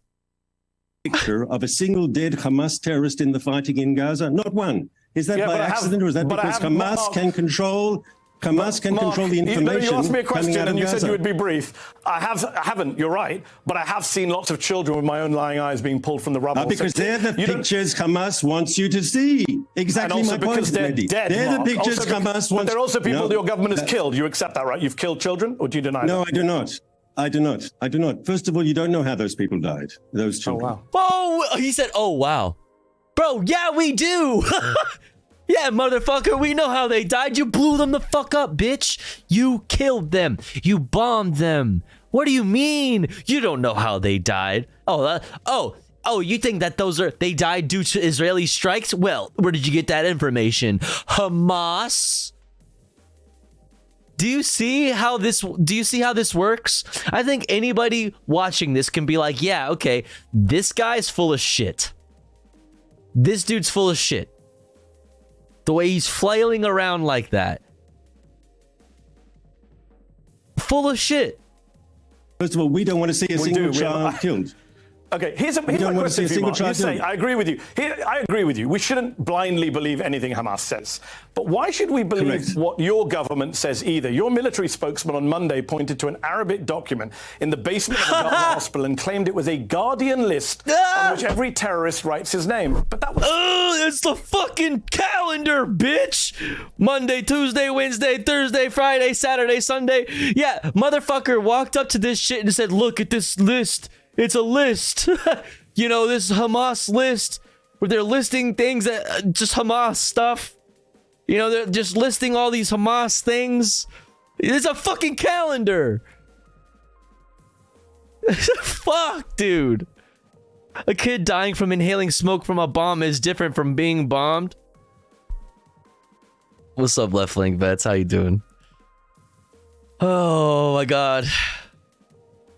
Picture of a single dead Hamas terrorist in the fighting in Gaza? Not one. Is that by accident, or is that because Hamas can control... Hamas can control the information. You asked me a question and you Gaza. said you would be brief. I haven't, you're right, but I have seen lots of children with my own lying eyes being pulled from the rubble. Because they're the pictures Hamas wants you to see. Exactly my point. Because they're dead, they're the pictures Hamas wants. But they're also people that your government has killed. You accept that, right? You've killed children, or do you deny that? No, I do not. I do not. First of all, you don't know how those people died, those children. Oh, wow. Oh, he said, oh, wow. Bro, yeah, we do. Yeah, motherfucker, we know how they died. You blew them the fuck up, bitch. You killed them. You bombed them. What do you mean? You don't know how they died. Oh, you think that they died due to Israeli strikes? Well, where did you get that information? Hamas? Do you see how this works? I think anybody watching this can be like, yeah, okay, this guy's full of shit. This dude's full of shit. The way he's flailing around like that. Full of shit. First of all, we don't want to see a single child killed. Okay, here's my question for you, Mark. You say, I agree with you. I agree with you. We shouldn't blindly believe anything Hamas says. But why should we believe what your government says either? Your military spokesman on Monday pointed to an Arabic document in the basement of the Gaza hospital and claimed it was a Guardian list on which every terrorist writes his name. But that was... it's the fucking calendar, bitch! Monday, Tuesday, Wednesday, Thursday, Friday, Saturday, Sunday. Yeah, motherfucker walked up to this shit and said, look at this list. It's a list. You know, this Hamas list where they're listing things that just Hamas stuff. You know, they're just listing all these Hamas things. It's a fucking calendar. Fuck, dude. A kid dying from inhaling smoke from a bomb is different from being bombed. What's up, Left Flank Vets? How you doing? Oh my god.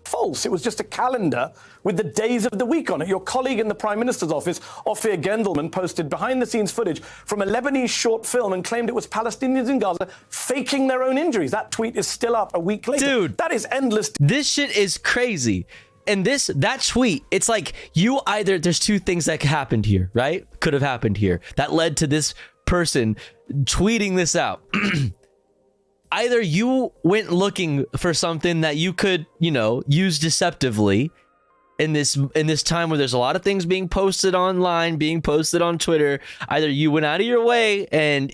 False. It was just a calendar with the days of the week on it. Your colleague in the Prime Minister's office, Ophir Gendelman, posted behind-the-scenes footage from a Lebanese short film and claimed it was Palestinians in Gaza faking their own injuries. That tweet is still up a week later. Dude, that is endless. This shit is crazy. And that tweet, it's like there's two things that happened here, right? Could have happened here that led to this person tweeting this out. Either you went looking for something that you could, use deceptively in this time where there's a lot of things being posted online, being posted on Twitter. Either you went out of your way and,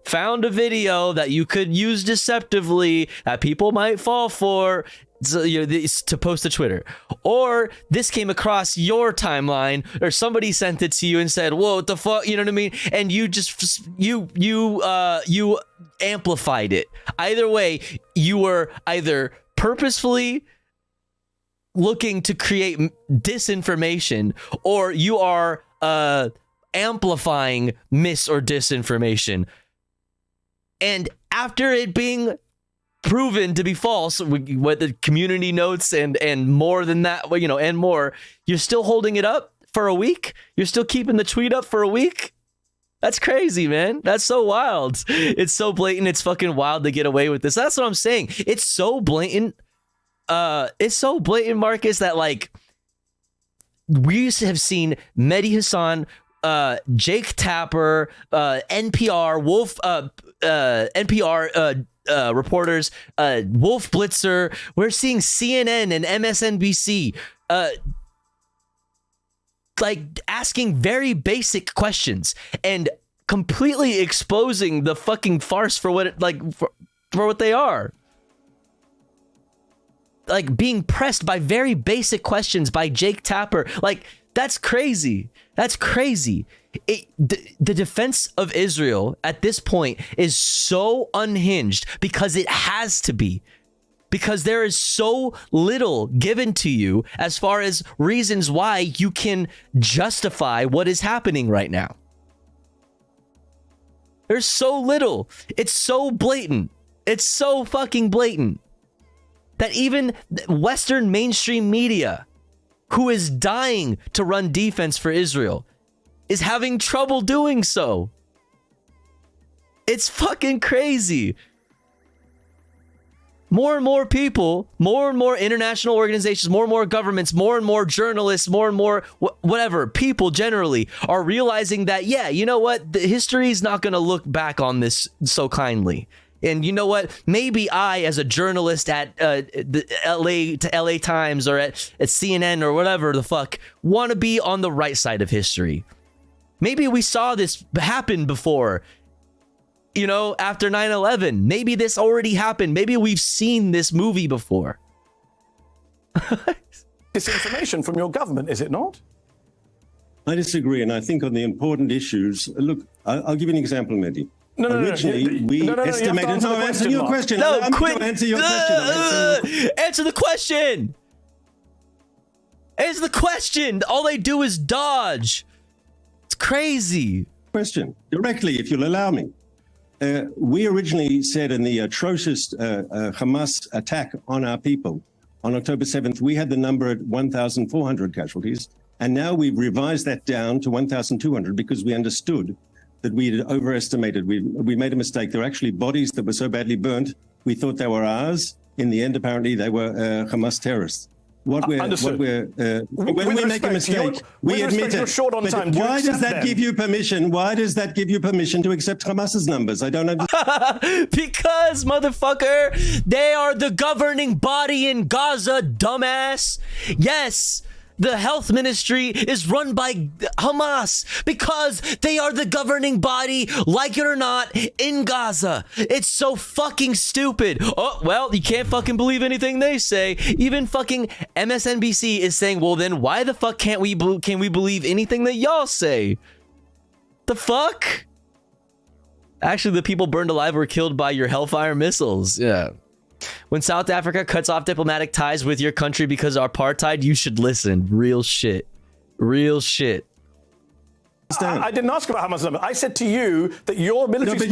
found a video that you could use deceptively that people might fall for, to post to Twitter, or this came across your timeline, or somebody sent it to you and said, "Whoa, what the fuck?" You know what I mean? And you just you amplified it. Either way, you were either purposefully looking to create disinformation, or you are amplifying mis or disinformation. And after it being proven to be false, what the community notes and more than that, and more, you're still holding it up for a week? You're still keeping the tweet up for a week? That's crazy, man. That's so wild. It's so blatant. It's fucking wild to get away with this. That's what I'm saying. It's so blatant. It's so blatant, Marcus, that we have seen Mehdi Hassan, Jake Tapper, NPR, Wolf, NPR, reporters, Wolf Blitzer. We're seeing CNN and MSNBC asking very basic questions and completely exposing the fucking farce for what for what they are. Being pressed by very basic questions by Jake Tapper. That's crazy. That's crazy. The defense of Israel at this point is so unhinged because it has to be. Because there is so little given to you as far as reasons why you can justify what is happening right now. There's so little. It's so blatant. It's so fucking blatant that even Western mainstream media, who is dying to run defense for Israel, is having trouble doing so. It's fucking crazy. More and more people, more and more international organizations, more and more governments, more and more journalists, more and more whatever, people generally are realizing that, yeah, you know what? The history is not going to look back on this so kindly. And you know what? Maybe I, as a journalist at the LA Times or at CNN or whatever the fuck, want to be on the right side of history. Maybe we saw this happen before, after 9/11. Maybe this already happened. Maybe we've seen this movie before. Disinformation from your government, is it not? I disagree, and I think on the important issues, look, I'll give you an example, Mehdi. Originally, we estimated. No, answer your question. No, quit. Answer your question. Answer the question. Answer the question. All they do is dodge. It's crazy. Question directly, if you'll allow me. We originally said in the atrocious Hamas attack on our people on October 7th, we had the number at 1,400 casualties, and now we've revised that down to 1,200 because we understood that we had overestimated. We made a mistake. There were actually bodies that were so badly burnt, we thought they were ours. In the end, apparently, they were Hamas terrorists. When we make a mistake, we admit it. Short on time. Why does that give you permission? Why does that give you permission to accept Hamas's numbers? I don't understand. Because, motherfucker, they are the governing body in Gaza, dumbass. Yes. The health ministry is run by Hamas because they are the governing body, like it or not, in Gaza. It's so fucking stupid. Oh, well, you can't fucking believe anything they say. Even fucking MSNBC is saying, well, then why the fuck can we believe anything that y'all say? The fuck? Actually, the people burned alive were killed by your Hellfire missiles. Yeah. When South Africa cuts off diplomatic ties with your country because of apartheid, you should listen. Real shit. Real shit. I didn't ask about Hamas number. I said to you that your military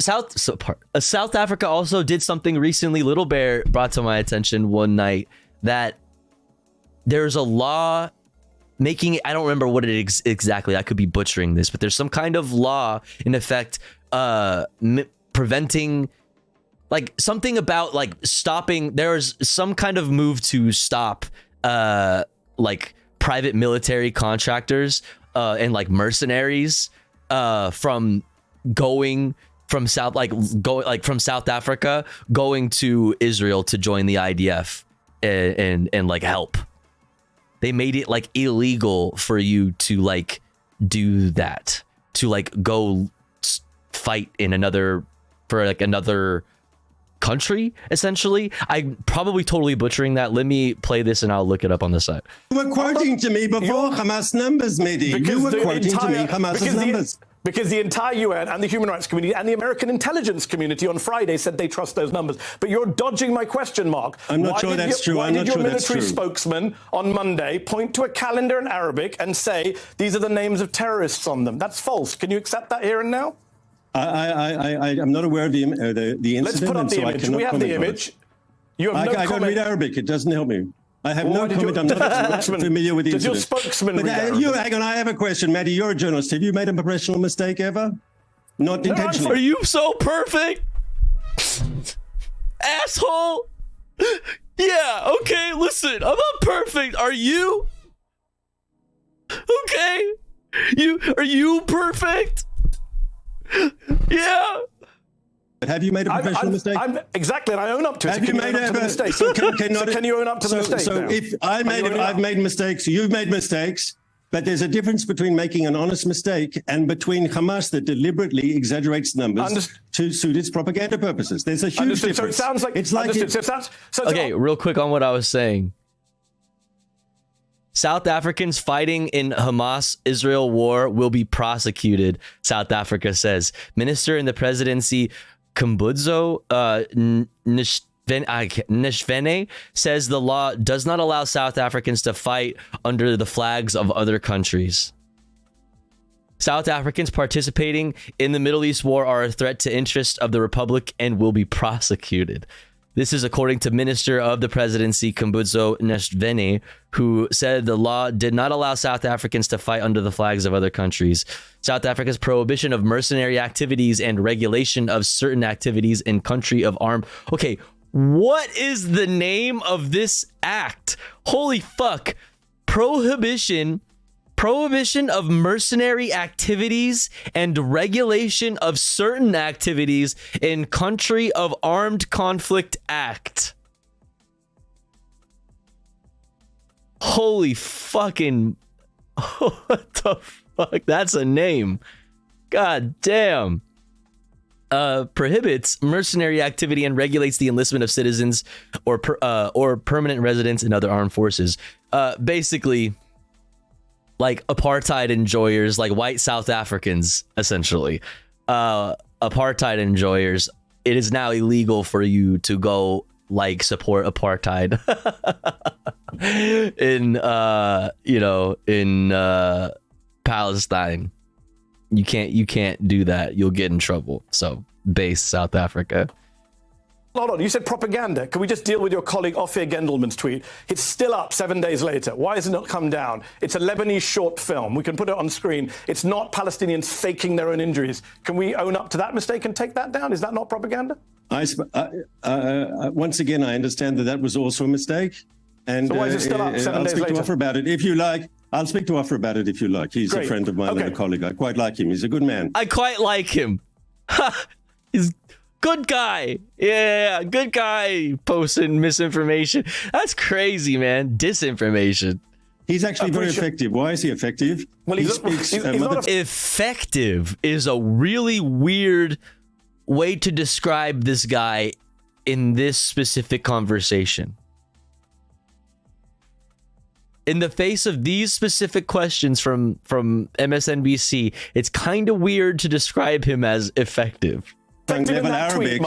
South Africa also did something recently. Little Bear brought to my attention one night that there's a law making it, I don't remember what it is exactly. I could be butchering this, but there's some kind of law in effect preventing, like something about like stopping. There's some kind of move to stop like private military contractors and like mercenaries from going from South Africa going to Israel to join the IDF and like help. They made it like illegal for you to like do that, to like go fight in another country, essentially. I'm probably totally butchering that. Let me play this and I'll look it up on the site. You were quoting to me before Hamas numbers, Mehdi. You were quoting to me Hamas's numbers. Because the entire UN and the human rights community and the American intelligence community on Friday said they trust those numbers. But you're dodging my question, Mark. I'm not sure that's true. Why did your military spokesman on Monday point to a calendar in Arabic and say these are the names of terrorists on them? That's false. Can you accept that here and now? I'm not aware of the incident. Let's put up the image. We have the image. You have no I can't read Arabic. It doesn't help me. I have no comment. I'm not familiar with the incident. Does your spokesman read hang on, I have a question, Maddie. You're a journalist. Have you made a professional mistake ever? Not intentionally. Are you so perfect? Asshole. Yeah, okay, listen. I'm not perfect. Are you? Okay. Are you perfect? Yeah. But have you made a professional mistake? Exactly, and I own up to it. Have you made a mistake? So can you own up to the mistake? So if I've made mistakes, you've made mistakes, but there's a difference between making an honest mistake and between Hamas that deliberately exaggerates numbers to suit its propaganda purposes. There's a huge difference. So it sounds like it's like okay, real quick on what I was saying. South Africans fighting in Hamas-Israel war will be prosecuted, South Africa says. Minister in the presidency, Khumbudzo Nishvene, says the law does not allow South Africans to fight under the flags of other countries. South Africans participating in the Middle East war are a threat to interest of the Republic and will be prosecuted. This is according to Minister of the Presidency, Khumbudzo Nishvene, who said the law did not allow South Africans to fight under the flags of other countries. South Africa's prohibition of mercenary activities and regulation of certain activities in country of armed... Okay, what is the name of this act? Holy fuck. Prohibition of mercenary activities and regulation of certain activities in country of armed conflict act. Holy fucking... What the fuck? That's a name. God damn. Prohibits mercenary activity and regulates the enlistment of citizens or permanent residents in other armed forces. Basically... like apartheid enjoyers, like white South Africans, essentially. Apartheid enjoyers, it is now illegal for you to go like support apartheid in Palestine. You can't do that. You'll get in trouble. So base South Africa. Hold on, you said propaganda. Can we just deal with your colleague Ophir Gendelman's tweet? It's still up 7 days later. Why has it not come down? It's a Lebanese short film. We can put it on screen. It's not Palestinians faking their own injuries. Can we own up to that mistake and take that down? Is that not propaganda? Once again, I understand that was also a mistake. And so why is it still up 7 days later? I'll speak to Ophir about it if you like. I'll speak to Ophir about it if you like. He's a friend of mine and a colleague. I quite like him. He's a good man. I quite like him. He's good guy. Yeah, good guy posting misinformation. That's crazy, man. Disinformation. He's actually very effective. Why is he effective? Well, he's not effective is a really weird way to describe this guy in this specific conversation. In the face of these specific questions from MSNBC, it's kind of weird to describe him as effective. Arabic.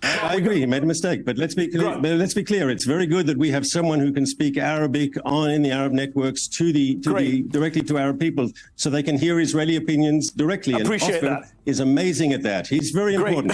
I agree, he made a mistake, but let's be clear. It's very good that we have someone who can speak Arabic in the Arab networks directly to Arab people, so they can hear Israeli opinions directly. Appreciate that. Is amazing at that. He's very important.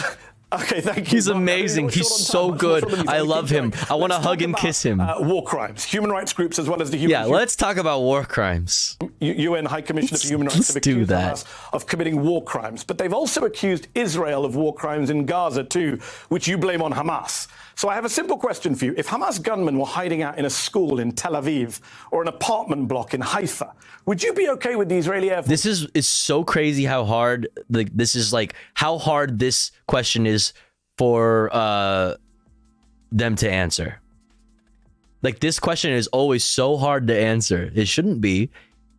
Okay, thank you. He's amazing. He's so good. I love him. I want to hug and kiss him. War crimes, human rights groups, as well as the human. Yeah, let's talk about war crimes. UN High Commissioner for Human Rights have accused Hamas of committing war crimes, but they've also accused Israel of war crimes in Gaza too, which you blame on Hamas. So I have a simple question for you. If Hamas gunmen were hiding out in a school in Tel Aviv or an apartment block in Haifa, would you be okay with the Israeli Air Force? This is so crazy how hard how hard this question is for them to answer. Like, this question is always so hard to answer. It shouldn't be,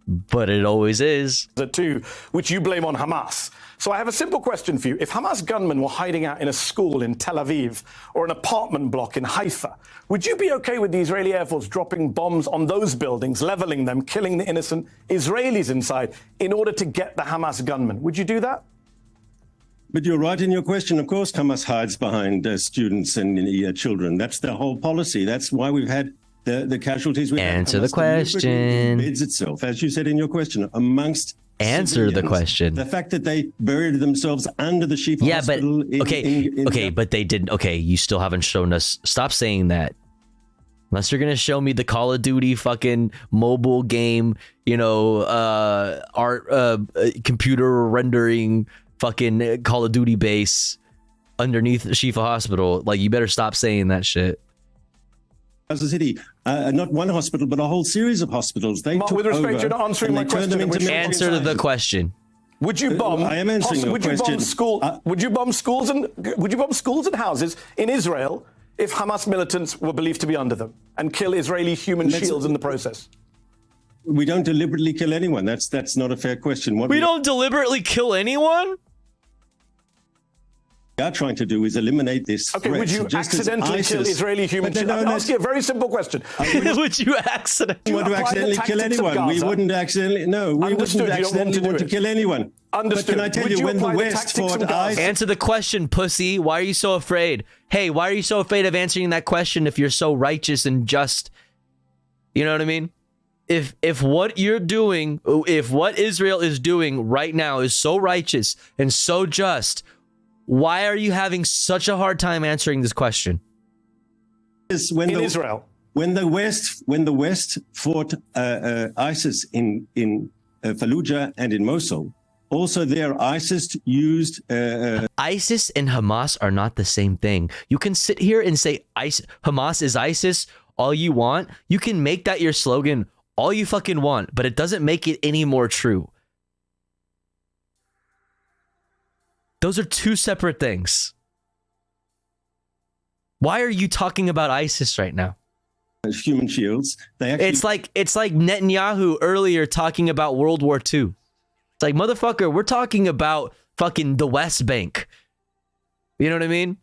but it always is. The two, which you blame on Hamas. So I have a simple question for you. If Hamas gunmen were hiding out in a school in Tel Aviv or an apartment block in Haifa, would you be okay with the Israeli Air Force dropping bombs on those buildings, leveling them, killing the innocent Israelis inside in order to get the Hamas gunmen? Would you do that? But you're right in your question. Of course, Hamas hides behind students and children. That's their whole policy. That's why we've had the casualties. Answer the question. Embeds itself, as you said in your question, amongst Answer the question. The fact that they buried themselves under the Shifa hospital. But they didn't. Okay, you still haven't shown us. Stop saying that. Unless you're gonna show me the Call of Duty fucking mobile game, computer rendering fucking Call of Duty base underneath Shifa Hospital. Like, you better stop saying that shit. Gaza City, not one hospital, but a whole series of hospitals. They took with respect, over you're not answering my question. Answer the question. Would you bomb? I am answering your question. Would you bomb schools and houses in Israel if Hamas militants were believed to be under them and kill Israeli human shields in the process? We don't deliberately kill anyone. That's not a fair question. What we don't deliberately kill anyone? Are trying to do is eliminate this. Okay, would you accidentally kill Israeli human shields? I'm asking a very simple question. Would you accidentally want to accidentally kill anyone? We wouldn't accidentally. No, we wouldn't accidentally want to kill anyone. Understood. But can I tell you, when the West fought ISIS... Answer the question, pussy. Why are you so afraid? Hey, why are you so afraid of answering that question if you're so righteous and just? You know what I mean? If what you're doing, if what Israel is doing right now is so righteous and so just, why are you having such a hard time answering this question? Israel, when the West fought ISIS in Fallujah and in Mosul, also there ISIS used ISIS and Hamas are not the same thing. You can sit here and say Hamas is ISIS all you want. You can make that your slogan all you fucking want, but it doesn't make it any more true. Those are two separate things. Why are you talking about ISIS right now? Human shields. It's like Netanyahu earlier talking about World War II. It's like, motherfucker, we're talking about fucking the West Bank. You know what I mean?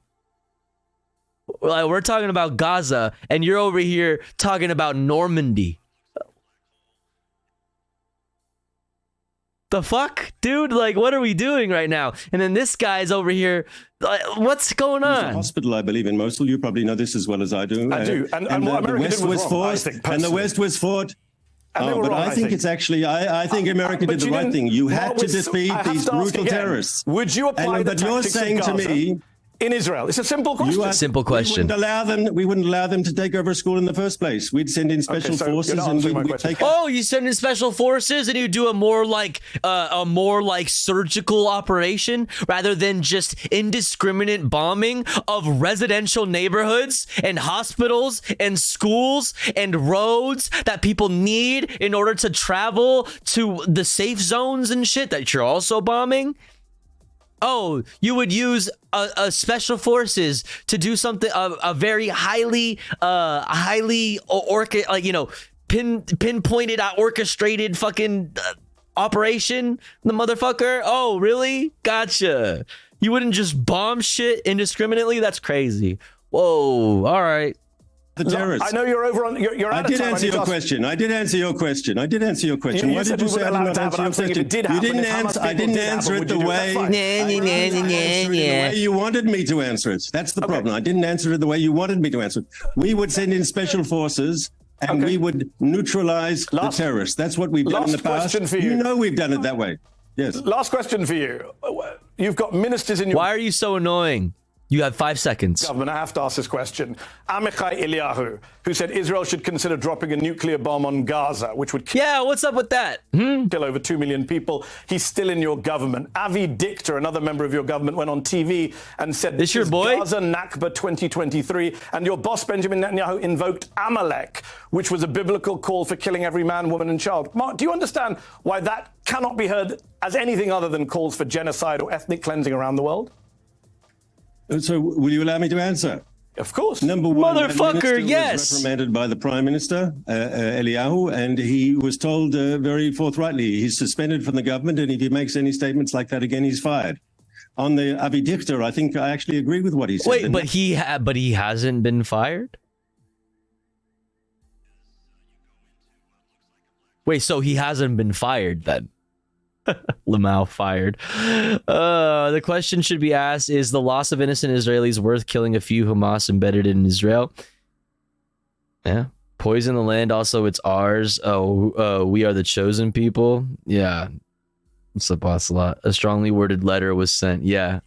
Like, we're talking about Gaza, and you're over here talking about Normandy. The fuck, dude? Like, what are we doing right now? And then this guy's over here. Like, what's going on? There's a hospital, I believe, in Mosul. You probably know this as well as I do. I do. And what the West was forced, and the West was fought. But I think it's actually, I think America did the right thing. You had to defeat these brutal terrorists. Would you apply the tactics of Gaza? But you're saying to me, in Israel, it's a simple question. Simple question. We wouldn't allow them to take over a school in the first place. We'd send in special forces and we'd take. Oh, you send in special forces and you do a more like surgical operation rather than just indiscriminate bombing of residential neighborhoods and hospitals and schools and roads that people need in order to travel to the safe zones and shit that you're also bombing. Oh, you would use a special forces to do something, a very highly pinpointed, orchestrated fucking operation, the motherfucker. Oh, really? Gotcha. You wouldn't just bomb shit indiscriminately? That's crazy. Whoa. All right. The terrorists. I know you're over on. You're out of time. I did answer your question. Why did you say I did not answer your question? You didn't answer. I didn't answer it the way you wanted me to answer it. That's the problem. I didn't answer it the way you wanted me to answer it. We would send in special forces and we would neutralize the terrorists. That's what we've done in the past. You know we've done it that way. Yes. Last question for you. You've got ministers in your. Why are you so annoying? You have 5 seconds. Government, I have to ask this question. Amichai Eliyahu, who said Israel should consider dropping a nuclear bomb on Gaza, which would kill what's up with that? Kill over 2 million people. He's still in your government. Avi Dichter, another member of your government, went on TV and said this is Gaza Nakba 2023. And your boss, Benjamin Netanyahu, invoked Amalek, which was a biblical call for killing every man, woman, and child. Mark, do you understand why that cannot be heard as anything other than calls for genocide or ethnic cleansing around the world? So, will you allow me to answer? Of course. Number one, motherfucker, yes. Was reprimanded by the Prime Minister, Eliyahu, and he was told very forthrightly he's suspended from the government, and if he makes any statements like that again, he's fired. On the Avi Dichter, I think I actually agree with what he said. Wait, but he hasn't been fired? Wait, so he hasn't been fired then? Lamau fired. The question should be asked, is the loss of innocent Israelis worth killing a few Hamas embedded in Israel? Yeah. Poison the land, also it's ours. We are the chosen people. Yeah. It's a boss a lot. A strongly worded letter was sent. Yeah.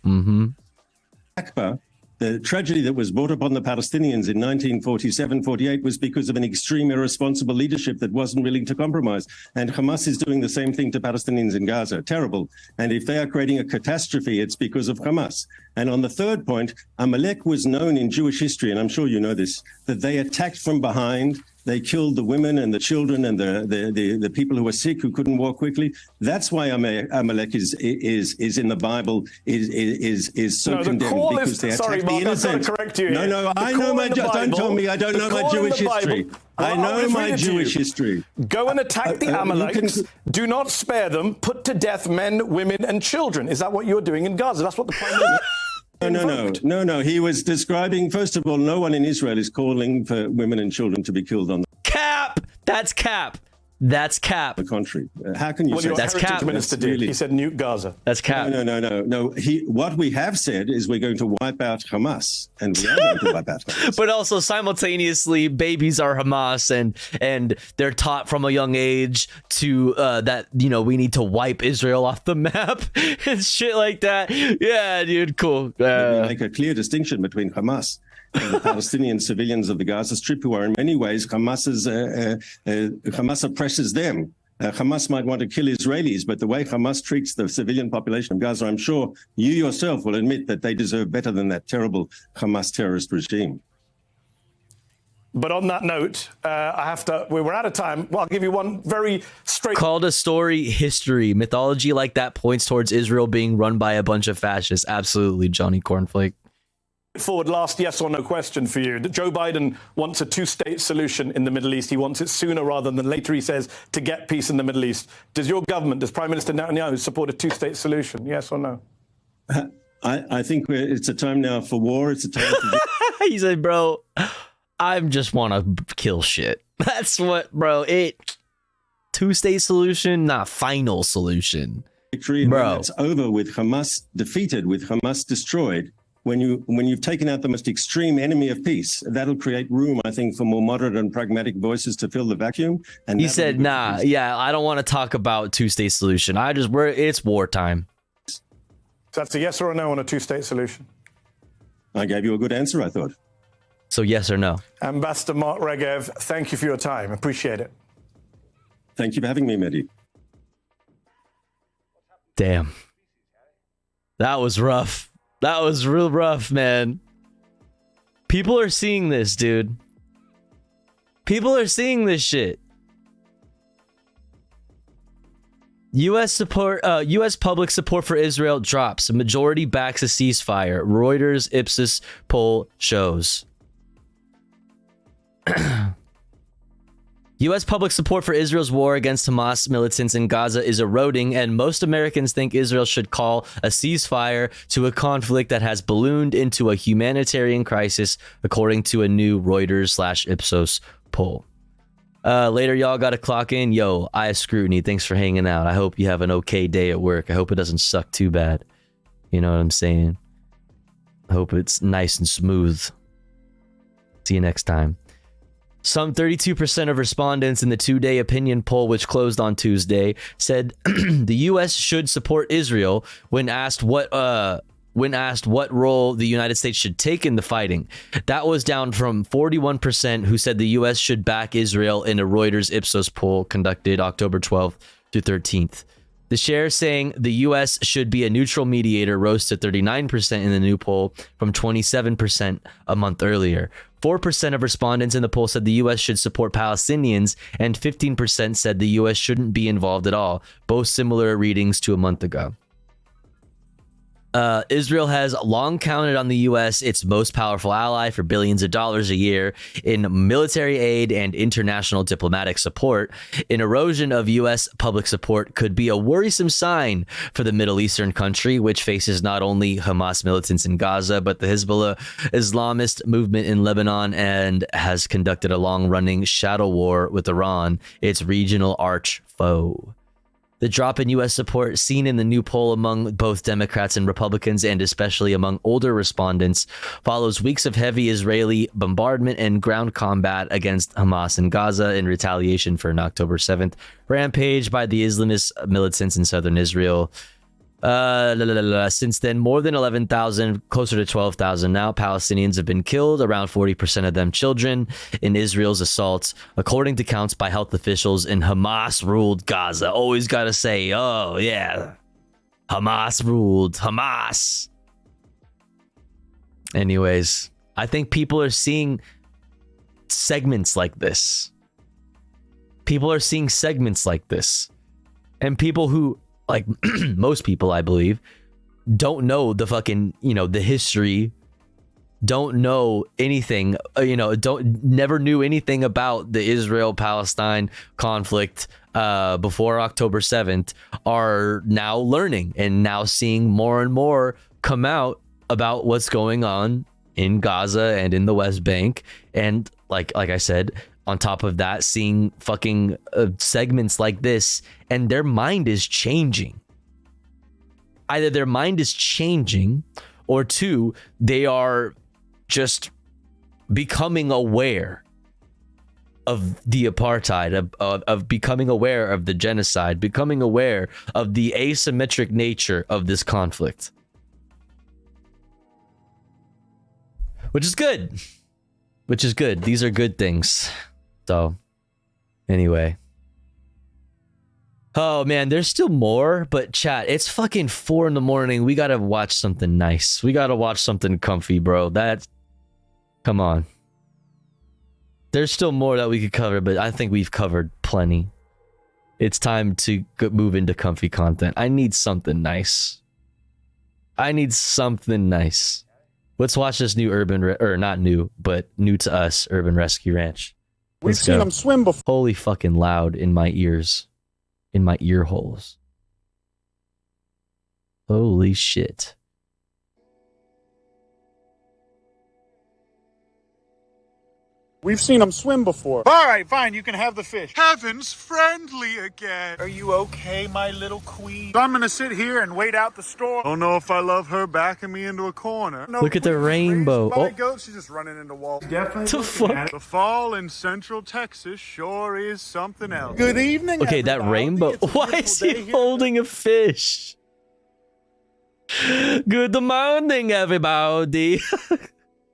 Akbar, the tragedy that was brought upon the Palestinians in 1947-48 was because of an extreme irresponsible leadership that wasn't willing to compromise. And Hamas is doing the same thing to Palestinians in Gaza. Terrible. And if they are creating a catastrophe, it's because of Hamas. And on the third point, Amalek was known in Jewish history, and I'm sure you know this, that they attacked from behind. They killed the women and the children and the people who were sick, who couldn't walk quickly. That's why Amalek is in the Bible, is so condemned, because they attacked the innocent. No, I know my. Don't tell me I don't know my Jewish history. I know my Jewish history. Go and attack the Amalekites. Do not spare them. Put to death men, women, and children. Is that what you're doing in Gaza? That's what the Prime Minister. No. He was describing, first of all, no one in Israel is calling for women and children to be killed on the cap. That's cap. That's cap. The country. How can you say that's cap? Minister did. He said nuke Gaza. That's cap. No. What we have said is we're going to wipe out Hamas, and we are going to wipe out Hamas. But also simultaneously, babies are Hamas, and they're taught from a young age to that we need to wipe Israel off the map and shit like that. Yeah, dude, cool. We make a clear distinction between Hamas and the Palestinian civilians of the Gaza Strip, who are in many ways Hamas oppresses them. Hamas might want to kill Israelis, but the way Hamas treats the civilian population of Gaza, I'm sure you yourself will admit that they deserve better than that terrible Hamas terrorist regime. But on that note, we're out of time. Well, I'll give you one very straight. Called a story history. Mythology like that points towards Israel being run by a bunch of fascists. Absolutely, Johnny Cornflake. Forward last yes or no question for you. Joe Biden wants a two-state solution in the Middle East. He wants it sooner rather than later, he says, to get peace in the Middle East. Does your government, does Prime Minister Netanyahu support a two-state solution? Yes or no? I think it's a time now for war. It's a time for... He said, bro, I just want to kill shit. That's what, bro, two-state solution, not final solution. Victory, bro. It's over with Hamas defeated, with Hamas destroyed. When you've taken out the most extreme enemy of peace, that'll create room, I think, for more moderate and pragmatic voices to fill the vacuum. And he said, "Nah, yeah, I don't want to talk about two-state solution. It's wartime." So that's a yes or a no on a two-state solution. I gave you a good answer, I thought. So yes or no? Ambassador Mark Regev, thank you for your time. Appreciate it. Thank you for having me, Mehdi. Damn, that was rough. That was real rough, man. People are seeing this, dude. People are seeing this shit. U.S. public support for Israel drops. A majority backs a ceasefire. Reuters Ipsos poll shows. U.S. public support for Israel's war against Hamas militants in Gaza is eroding, and most Americans think Israel should call a ceasefire to a conflict that has ballooned into a humanitarian crisis, according to a new Reuters/Ipsos poll. Later, y'all got to clock in. Yo, I Scrutiny, thanks for hanging out. I hope you have an okay day at work. I hope it doesn't suck too bad. You know what I'm saying? I hope it's nice and smooth. See you next time. Some 32% of respondents in the two-day opinion poll, which closed on Tuesday, said the U.S. should support Israel when asked what when asked what role the United States should take in the fighting. That was down from 41% who said the U.S. should back Israel in a Reuters Ipsos poll conducted October 12th through 13th. The share saying the U.S. should be a neutral mediator rose to 39% in the new poll from 27% a month earlier. 4% of respondents in the poll said the U.S. should support Palestinians, and 15% said the U.S. shouldn't be involved at all, both similar readings to a month ago. Israel has long counted on the U.S., its most powerful ally, for billions of dollars a year in military aid and international diplomatic support. An erosion of U.S. public support could be a worrisome sign for the Middle Eastern country, which faces not only Hamas militants in Gaza, but the Hezbollah Islamist movement in Lebanon, and has conducted a long-running shadow war with Iran, its regional arch foe. The drop in U.S. support seen in the new poll among both Democrats and Republicans, and especially among older respondents, follows weeks of heavy Israeli bombardment and ground combat against Hamas in Gaza in retaliation for an October 7th rampage by the Islamist militants in southern Israel. Since then, more than 11,000, closer to 12,000 now, Palestinians have been killed, around 40% of them children, in Israel's assaults, according to counts by health officials in Hamas-ruled Gaza. Always gotta say, oh yeah, Hamas-ruled, Hamas. Anyways, I think people are seeing segments like this. People are seeing segments like this. And people who, like most people, I believe, don't know the fucking, the history, don't know anything, never knew anything about the Israel-Palestine conflict before October 7th, are now learning and now seeing more and more come out about what's going on in Gaza and in the West Bank. And like I said, on top of that, seeing fucking segments like this, and their mind is changing. Either their mind is changing, or two, they are just becoming aware of the apartheid, of becoming aware of the genocide, becoming aware of the asymmetric nature of this conflict. Which is good. Which is good. These are good things. So, anyway. Oh man, there's still more, but chat, it's fucking 4 a.m. We gotta watch something nice. We gotta watch something comfy, bro. Come on. There's still more that we could cover, but I think we've covered plenty. It's time to move into comfy content. I need something nice. Let's watch this new not new, but new to us, Urban Rescue Ranch. We've seen them swim before. Holy fucking loud in my ears. In my ear holes. Holy shit. We've seen them swim before. All right, fine, you can have the fish. Heaven's friendly again. Are you okay, my little queen? So I'm gonna sit here and wait out the storm. Don't know if I love her backing me into a corner. No, look at the rainbow. Oh, goat, she's just running into walls. Definitely. The fuck? The fall in Central Texas sure is something else. Good evening. Okay, that rainbow. Why is he holding a fish? Good morning, everybody.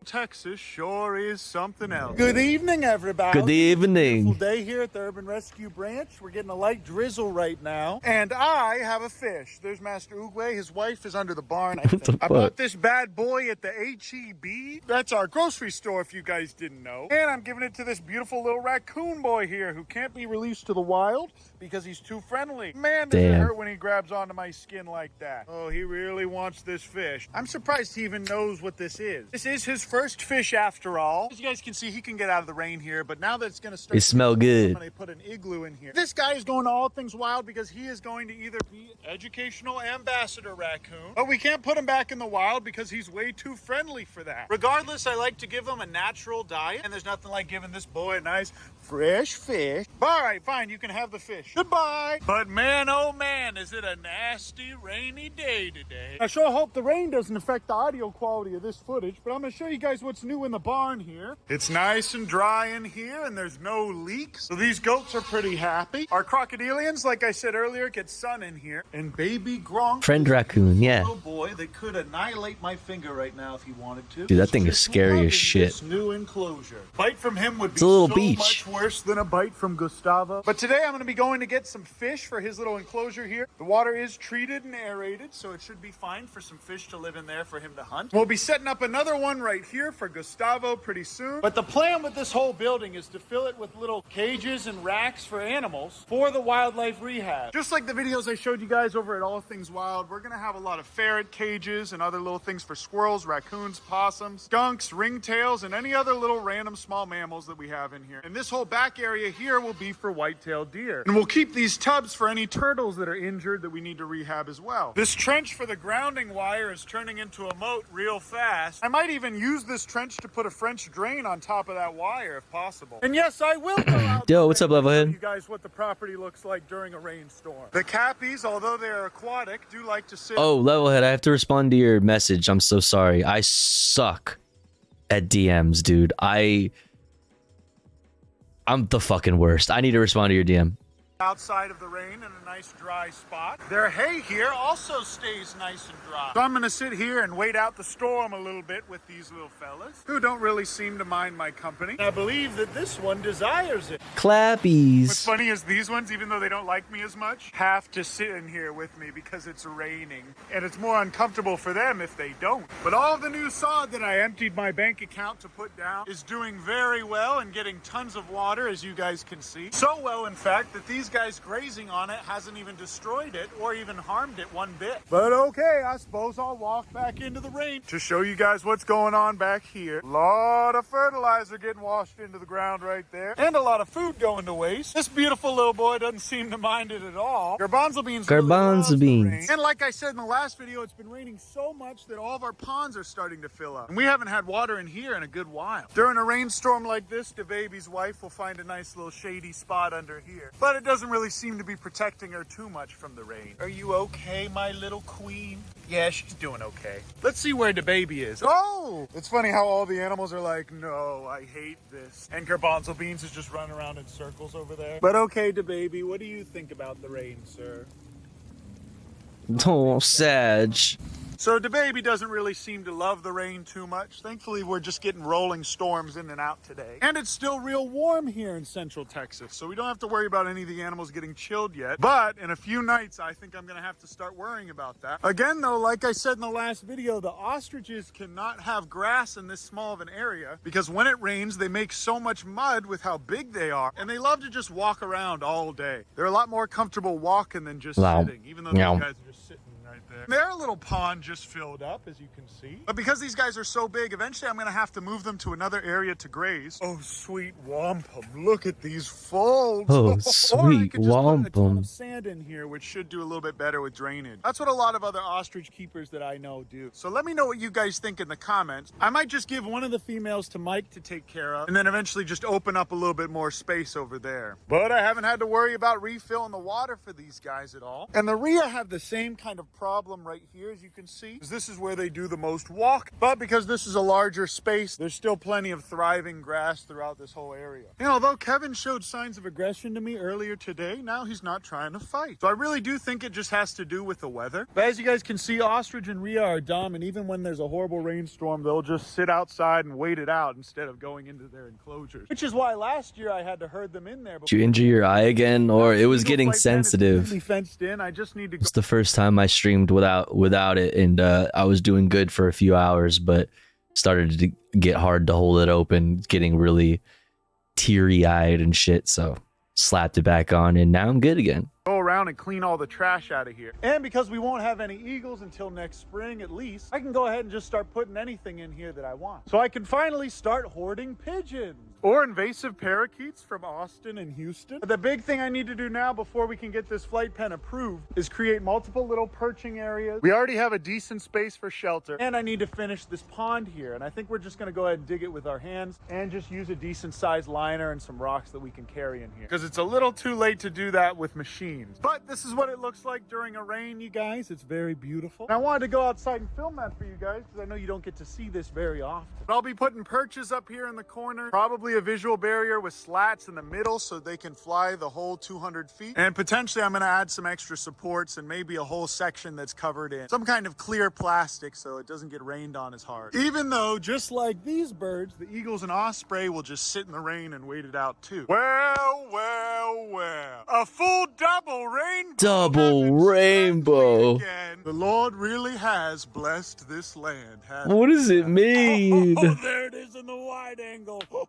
Texas sure is something else. Good evening, everybody. Good evening. Beautiful day here at the Urban Rescue Branch. We're getting a light drizzle right now. And I have a fish. There's Master Oogway. His wife is under the barn. I bought this bad boy at the H-E-B. That's our grocery store, if you guys didn't know. And I'm giving it to this beautiful little raccoon boy here who can't be released to the wild because he's too friendly. Man, does it hurt when he grabs onto my skin like that. Oh, he really wants this fish. I'm surprised he even knows what this is. This is his first fish after all. As you guys can see, he can get out of the rain here, but now that it's going to start, it smell good. They put an igloo in here. This guy is going to All Things Wild because he is going to either be educational ambassador raccoon, but we can't put him back in the wild because he's way too friendly for that. Regardless, I like to give him a natural diet, and there's nothing like giving this boy a nice fresh fish. All right, fine, you can have the fish. Goodbye. But man, oh man, is it a nasty rainy day today. I sure hope the rain doesn't affect the audio quality of this footage, but I'm going to show you guys what's new in the barn here. It's nice and dry in here, and there's no leaks, so these goats are pretty happy. Our crocodilians, like I said earlier, get sun in here, and baby Gronk, friend raccoon, yeah. little boy, boy that could annihilate my finger right now if he wanted to. Dude, that thing is scary as shit. This new enclosure. Bite from him would be It's a little so beach. much worse than a bite from Gustavo. But today I'm going to be going to get some fish for his little enclosure here. The water is treated and aerated, so it should be fine for some fish to live in there for him to hunt. We'll be setting up another one right here for Gustavo pretty soon. But the plan with this whole building is to fill it with little cages and racks for animals for the wildlife rehab. Just like the videos I showed you guys over at All Things Wild, we're going to have a lot of ferret cages and other little things for squirrels, raccoons, possums, skunks, ringtails, and any other little random small mammals that we have in here. And this whole back area here will be for white-tailed deer. And we'll keep these tubs for any turtles that are injured that we need to rehab as well. This trench for the grounding wire is turning into a moat real fast. I might even use this trench to put a French drain on top of that wire if possible. And yes, I will go out Yo, what's up, Levelhead? you guys what the property looks like during a rainstorm. The cappies, although they're aquatic, do like to sit. Oh, Levelhead, I have to respond to your message. I'm so sorry. I suck at DMs, dude. I'm the fucking worst. I need to respond to your DM. Outside of the rain in a nice dry spot. Their hay here also stays nice and dry. So I'm gonna sit here and wait out the storm a little bit with these little fellas who don't really seem to mind my company. I believe that this one desires it. Clappies. What's funny is these ones, even though they don't like me as much, have to sit in here with me because it's raining. And it's more uncomfortable for them if they don't. But all of the new sod that I emptied my bank account to put down is doing very well and getting tons of water, as you guys can see. So well, in fact, that these guys grazing on it hasn't even destroyed it or even harmed it one bit. But okay, I suppose I'll walk back into the rain to show you guys what's going on back here. A lot of fertilizer getting washed into the ground right there, and a lot of food going to waste. This beautiful little boy doesn't seem to mind it at all. Garbanzo beans. Garbanzo beans. And like I said in the last video, it's been raining so much that all of our ponds are starting to fill up. And we haven't had water in here in a good while. During a rainstorm like this, the baby's wife will find a nice little shady spot under here. But it doesn't really seem to be protecting her too much from the rain. Are you okay, my little queen? Yeah, she's doing okay. Let's see where the baby is. Oh! It's funny how all the animals are like, no, I hate this. And Garbanzo Beans is just running around in circles over there. But okay, the baby, what do you think about the rain, sir? Oh, Sag. So the baby doesn't really seem to love the rain too much. Thankfully, we're just getting rolling storms in and out today. And it's still real warm here in central Texas, so we don't have to worry about any of the animals getting chilled yet. But in a few nights, I think I'm gonna have to start worrying about that. Again, though, like I said in the last video, the ostriches cannot have grass in this small of an area because when it rains, they make so much mud with how big they are. And they love to just walk around all day. They're a lot more comfortable walking than just sitting, even though these guys are just sitting right there. Their little pond just filled up, as you can see. But because these guys are so big, eventually I'm going to have to move them to another area to graze. Oh, sweet wampum. Look at these folds. Oh, sweet wampum. Sand in here, which should do a little bit better with drainage. That's what a lot of other ostrich keepers that I know do. So let me know what you guys think in the comments. I might just give one of the females to Mike to take care of, and then eventually just open up a little bit more space over there. But I haven't had to worry about refilling the water for these guys at all. And the rhea have the same kind of problem right here, as you can see. This is where they do the most walk. But because this is a larger space, there's still plenty of thriving grass throughout this whole area. And although Kevin showed signs of aggression to me earlier today, now he's not trying to fight. So I really do think it just has to do with the weather. But as you guys can see, ostrich and rhea are dumb, and even when there's a horrible rainstorm, they'll just sit outside and wait it out instead of going into their enclosures. Which is why last year I had to herd them in there. Did you injure your eye again, or it was getting sensitive? Fenced in. I just need to go. It's the first time I streamed without it, and I was doing good for a few hours, but started to get hard to hold it open, getting really teary-eyed and shit, so slapped it back on, and now I'm good again. Go around and clean all the trash out of here. And because we won't have any eagles until next spring at least, I can go ahead and just start putting anything in here that I want. So I can finally start hoarding pigeons or invasive parakeets from Austin and Houston. But the big thing I need to do now before we can get this flight pen approved is create multiple little perching areas. We already have a decent space for shelter, and I need to finish this pond here. And I think we're just gonna go ahead and dig it with our hands and just use a decent sized liner and some rocks that we can carry in here. Because it's a little too late to do that with machines. But this is what it looks like during a rain, you guys. It's very beautiful. And I wanted to go outside and film that for you guys because I know you don't get to see this very often. But I'll be putting perches up here in the corner, probably Possibly a visual barrier with slats in the middle so they can fly the whole 200 feet. And potentially I'm gonna add some extra supports and maybe a whole section that's covered in some kind of clear plastic so it doesn't get rained on as hard. Even though, just like these birds, the eagles and osprey will just sit in the rain and wait it out too. Well, well, well. A full double rainbow. Double rainbow. The Lord really has blessed this land. What does it mean? Oh, there it is in the wide angle. What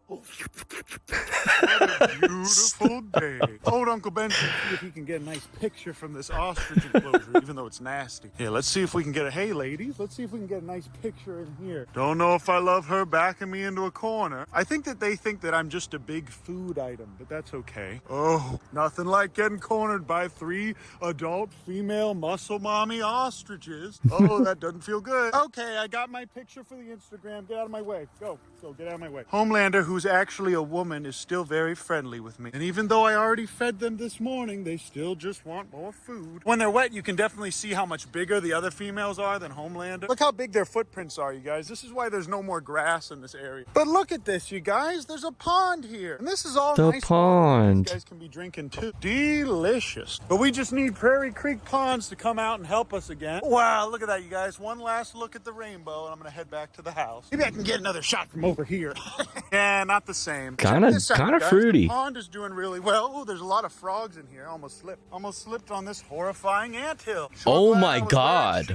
a beautiful day. Old Uncle Ben can see if he can get a nice picture from this ostrich enclosure, even though it's nasty. Here, let's see if we can get a, hey ladies, let's see if we can get a nice picture in here. Don't know if I love her backing me into a corner. I think that they think that I'm just a big food item, but that's okay. Oh, nothing like getting cornered by 3 adult female muscle mommy ostriches. Oh, that doesn't feel good. Okay, I got my picture for the Instagram. Get out of my way. Go, get out of my way. Homelander, who's actually a woman, is still very friendly with me. And even though I already fed them this morning, they still just want more food. When they're wet, you can definitely see how much bigger the other females are than Homelander. Look how big their footprints are, you guys. This is why there's no more grass in this area. But look at this, you guys. There's a pond here. And this is all the nice pond. You guys can be drinking too. Delicious. But we just need Prairie Creek Ponds to come out and help us again. Wow, look at that, you guys. One last look at the rainbow, and I'm gonna head back to the house. Maybe I can get another shot from over here. Yeah, not the same. Kind of fruity. The pond is doing really well. Oh, there's a lot of frogs in here. I almost slipped on this horrifying anthill. Oh my god.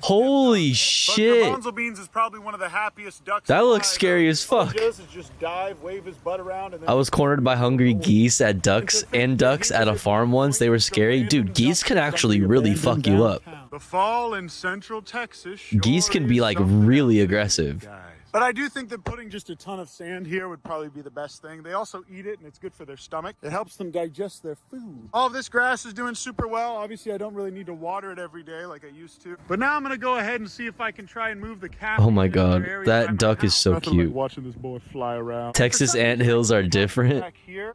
Holy shit. Garbanzo beans is probably one of the happiest ducks. That looks scary as fuck. Just dive, wave his butt around, and then I was cornered by hungry geese at ducks at a farm once. They were scary. Dude, geese can actually really fuck you up. The fall in Central Texas. Geese can be like really aggressive. But I do think that putting just a ton of sand here would probably be the best thing. They also eat it, and it's good for their stomach. It helps them digest their food. All of this grass is doing super well. Obviously, I don't really need to water it every day like I used to. But now I'm going to go ahead and see if I can try and move the cap. Oh my god, that duck is so cute. Like watching this boy fly around. Texas anthills are different.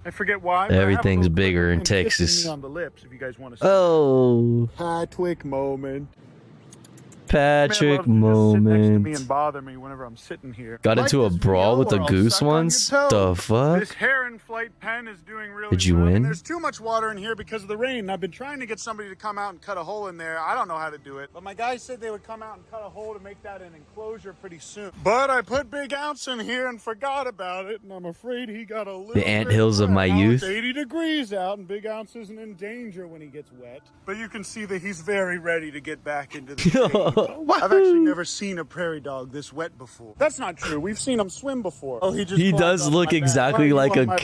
I forget why. Everything's bigger in Texas. On the lips, if you guys want to see. Oh. Patrick moment. Patrick moment. Me and bother me whenever I'm sitting here. Got into a brawl with the goose once? The fuck? This heron flight pen is doing really Did you well. win? There's too much water in here because of the rain. I've been trying to get somebody to come out and cut a hole in there. I don't know how to do it. But my guys said they would come out and cut a hole to make that an enclosure pretty soon. But I put Big Ounce in here and forgot about it. And I'm afraid he got a little The anthills of my youth. It's 80 degrees out and Big Ounce isn't in danger when he gets wet. But you can see that he's very ready to get back into the shade. I've actually never seen a prairie dog this wet before. That's not true. We've seen him swim before. Oh, he does look exactly like a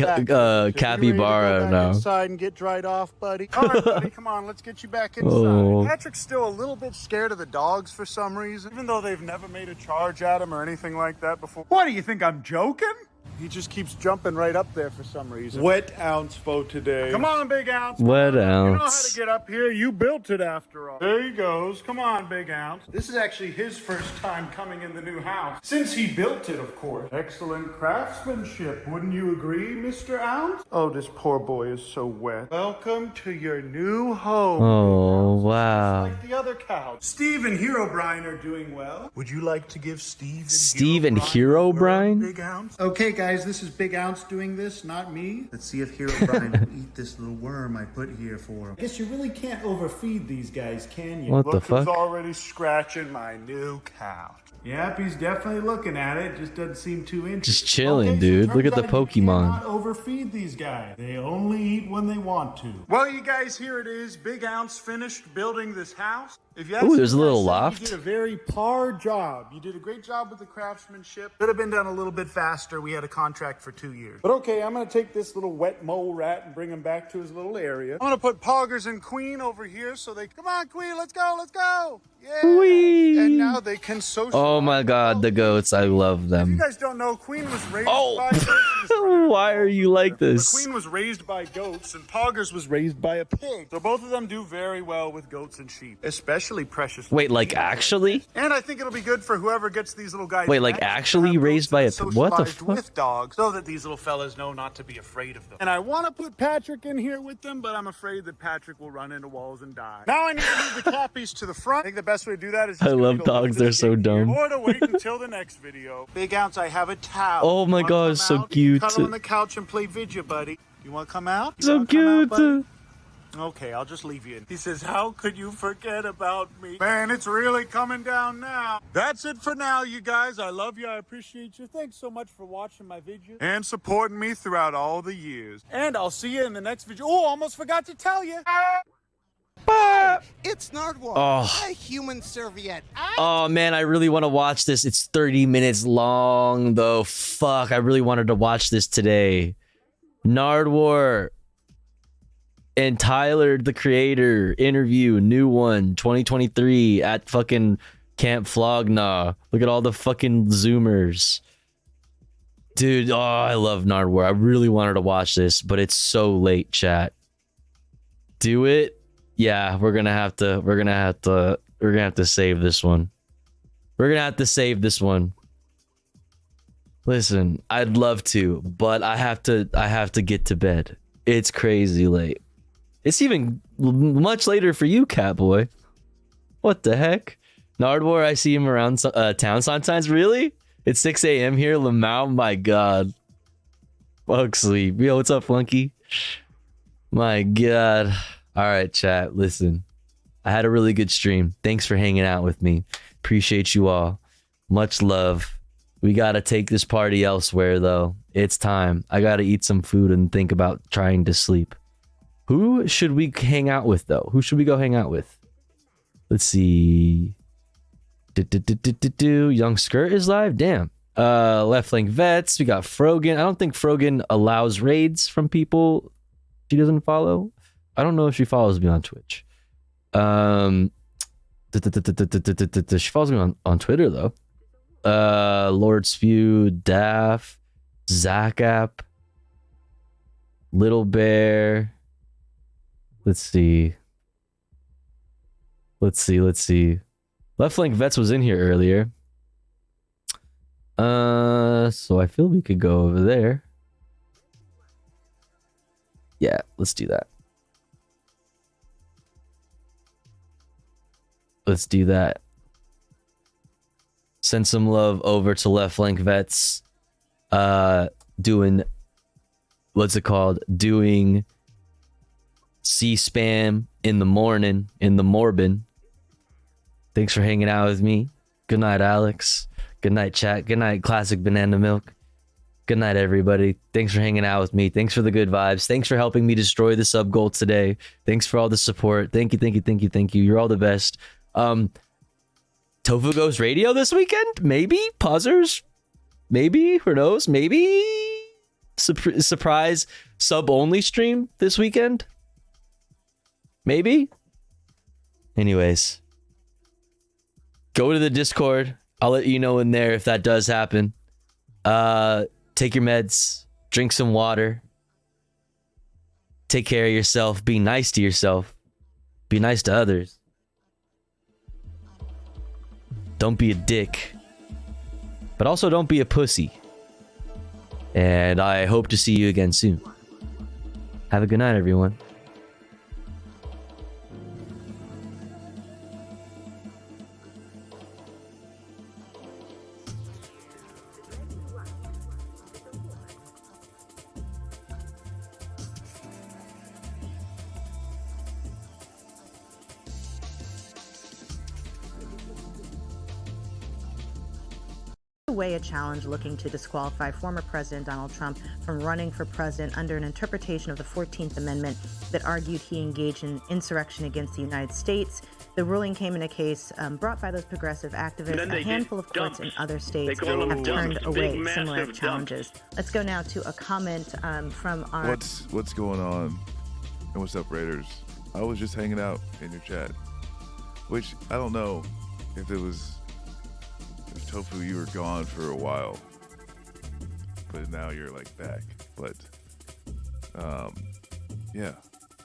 capybara now. Inside and get dried off, buddy. All right, buddy, come on, let's get you back inside. Patrick's still a little bit scared of the dogs for some reason, even though they've never made a charge at him or anything like that before. What, do you think I'm joking? He just keeps jumping right up there for some reason. Wet Ounce for today. Come on, Big Ounce. Wet Ounce. You know how to get up here. You built it after all. There he goes. Come on, Big Ounce. This is actually his first time coming in the new house. Since he built it, of course. Excellent craftsmanship. Wouldn't you agree, Mr. Ounce? Oh, this poor boy is so wet. Welcome to your new home. Oh, wow. Like the other cow. Steve and Herobrine are doing well. Would you like to give Steve and Herobrine? Big Ounce? Okay, guys, this is Big Ounce doing this, not me. Let's see if Herobrine will eat this little worm I put here for him. I guess you really can't overfeed these guys, can you? What the fuck? Look who's already scratching my new couch. Yep, he's definitely looking at it. Just doesn't seem too interested. Just chilling, dude. Look at the Pokemon. You cannot overfeed these guys. They only eat when they want to. Well, you guys, here it is. Big Ounce finished building this house. If you Ooh, there's a little loft. You did a very par job. You did a great job with the craftsmanship. Could have been done a little bit faster. We had a contract for 2 years. But okay, I'm going to take this little wet mole rat and bring him back to his little area. I'm going to put Poggers and Queen over here so they... Come on, Queen, let's go, let's go. Yeah. Whee! And now they can socialize. Oh my god, the goats. I love If them. you guys don't know, Queen was raised by goats. Why are you like The this? Queen was raised by goats and Poggers was raised by a pig. So both of them do very well with goats and sheep, especially precious. Wait, like actually? And I think it'll be good for whoever gets these little guys. Wait, like next actually to have raised by a goats what the socialized fuck? with dogs, so that these little fellas know not to be afraid of them. And I want to put Patrick in here with them, but I'm afraid that Patrick will run into walls and die. Now I need to move the cappies to the front. I think the best way to do that is I love go dogs, they're so dumb. Or to wait until the next video. Big Ounce, I have a towel. Oh my gosh, so cute. Cuddle on the couch and play video, buddy. You want to come out? So cute. Okay, I'll just leave you in. He says, how could you forget about me? Man, it's really coming down now. That's it for now, you guys. I love you. I appreciate you. Thanks so much for watching my video and supporting me throughout all the years. And I'll see you in the next video. Oh, almost forgot to tell you. It's Nardwar. Oh. A human serviette. Oh man, I really want to watch this. It's 30 minutes long though. Fuck, I really wanted to watch this today. Nardwar and Tyler, the creator, interview, new one, 2023 at fucking Camp Flogna. Look at all the fucking Zoomers. Dude, oh, I love Nardwar. I really wanted to watch this, but it's so late, chat. Do it? Yeah, we're gonna have to save this one. We're gonna have to save this one. Listen, I'd love to, but I have to get to bed. It's crazy late. It's even much later for you, Catboy. What the heck? Nardwar, I see him around town sometimes. Really? It's 6 a.m. here, Lamau. My God. Fuck sleep. Yo, what's up, Flunky? My God. All right, chat. Listen, I had a really good stream. Thanks for hanging out with me. Appreciate you all. Much love. We got to take this party elsewhere, though. It's time. I got to eat some food and think about trying to sleep. Who should we hang out with, though? Who should we go hang out with? Let's see. Young Skirt is live? Damn. Left Flank Vets. We got Frogan. I don't think Frogan allows raids from people she doesn't follow. I don't know if she follows me on Twitch. She follows me on Twitter, though. Lord Spew, Daff, Zacap, Little Bear. Let's see. Left Flank Vets was in here earlier. So I feel we could go over there. Yeah, let's do that. Let's do that. Send some love over to Left Flank Vets. Doing, what's it called? Doing C-spam in the morning, in the Morbin. Thanks for hanging out with me. Good night, Alex. Good night, chat. Good night, Classic Banana Milk. Good night, everybody. Thanks for hanging out with me. Thanks for the good vibes. Thanks for helping me destroy the sub goal today. Thanks for all the support. Thank you. You're all the best. Tofu Ghost Radio this weekend? Maybe? Pausers? Maybe? Who knows? Maybe? Surprise sub-only stream this weekend? Maybe? Anyways. Go to the Discord. I'll let you know in there if that does happen. Take your meds. Drink some water. Take care of yourself. Be nice to yourself. Be nice to others. Don't be a dick. But also don't be a pussy. And I hope to see you again soon. Have a good night, everyone. Away a challenge looking to disqualify former President Donald Trump from running for president under an interpretation of the 14th Amendment that argued he engaged in insurrection against the United States. The ruling came in a case brought by those progressive activists. A handful of courts in other states have turned away similar challenges. Let's go now to a comment from our... What's going on? And what's up, Raiders? I was just hanging out in your chat, which I don't know if it was... Tofu, you were gone for a while, but now you're like back. But yeah,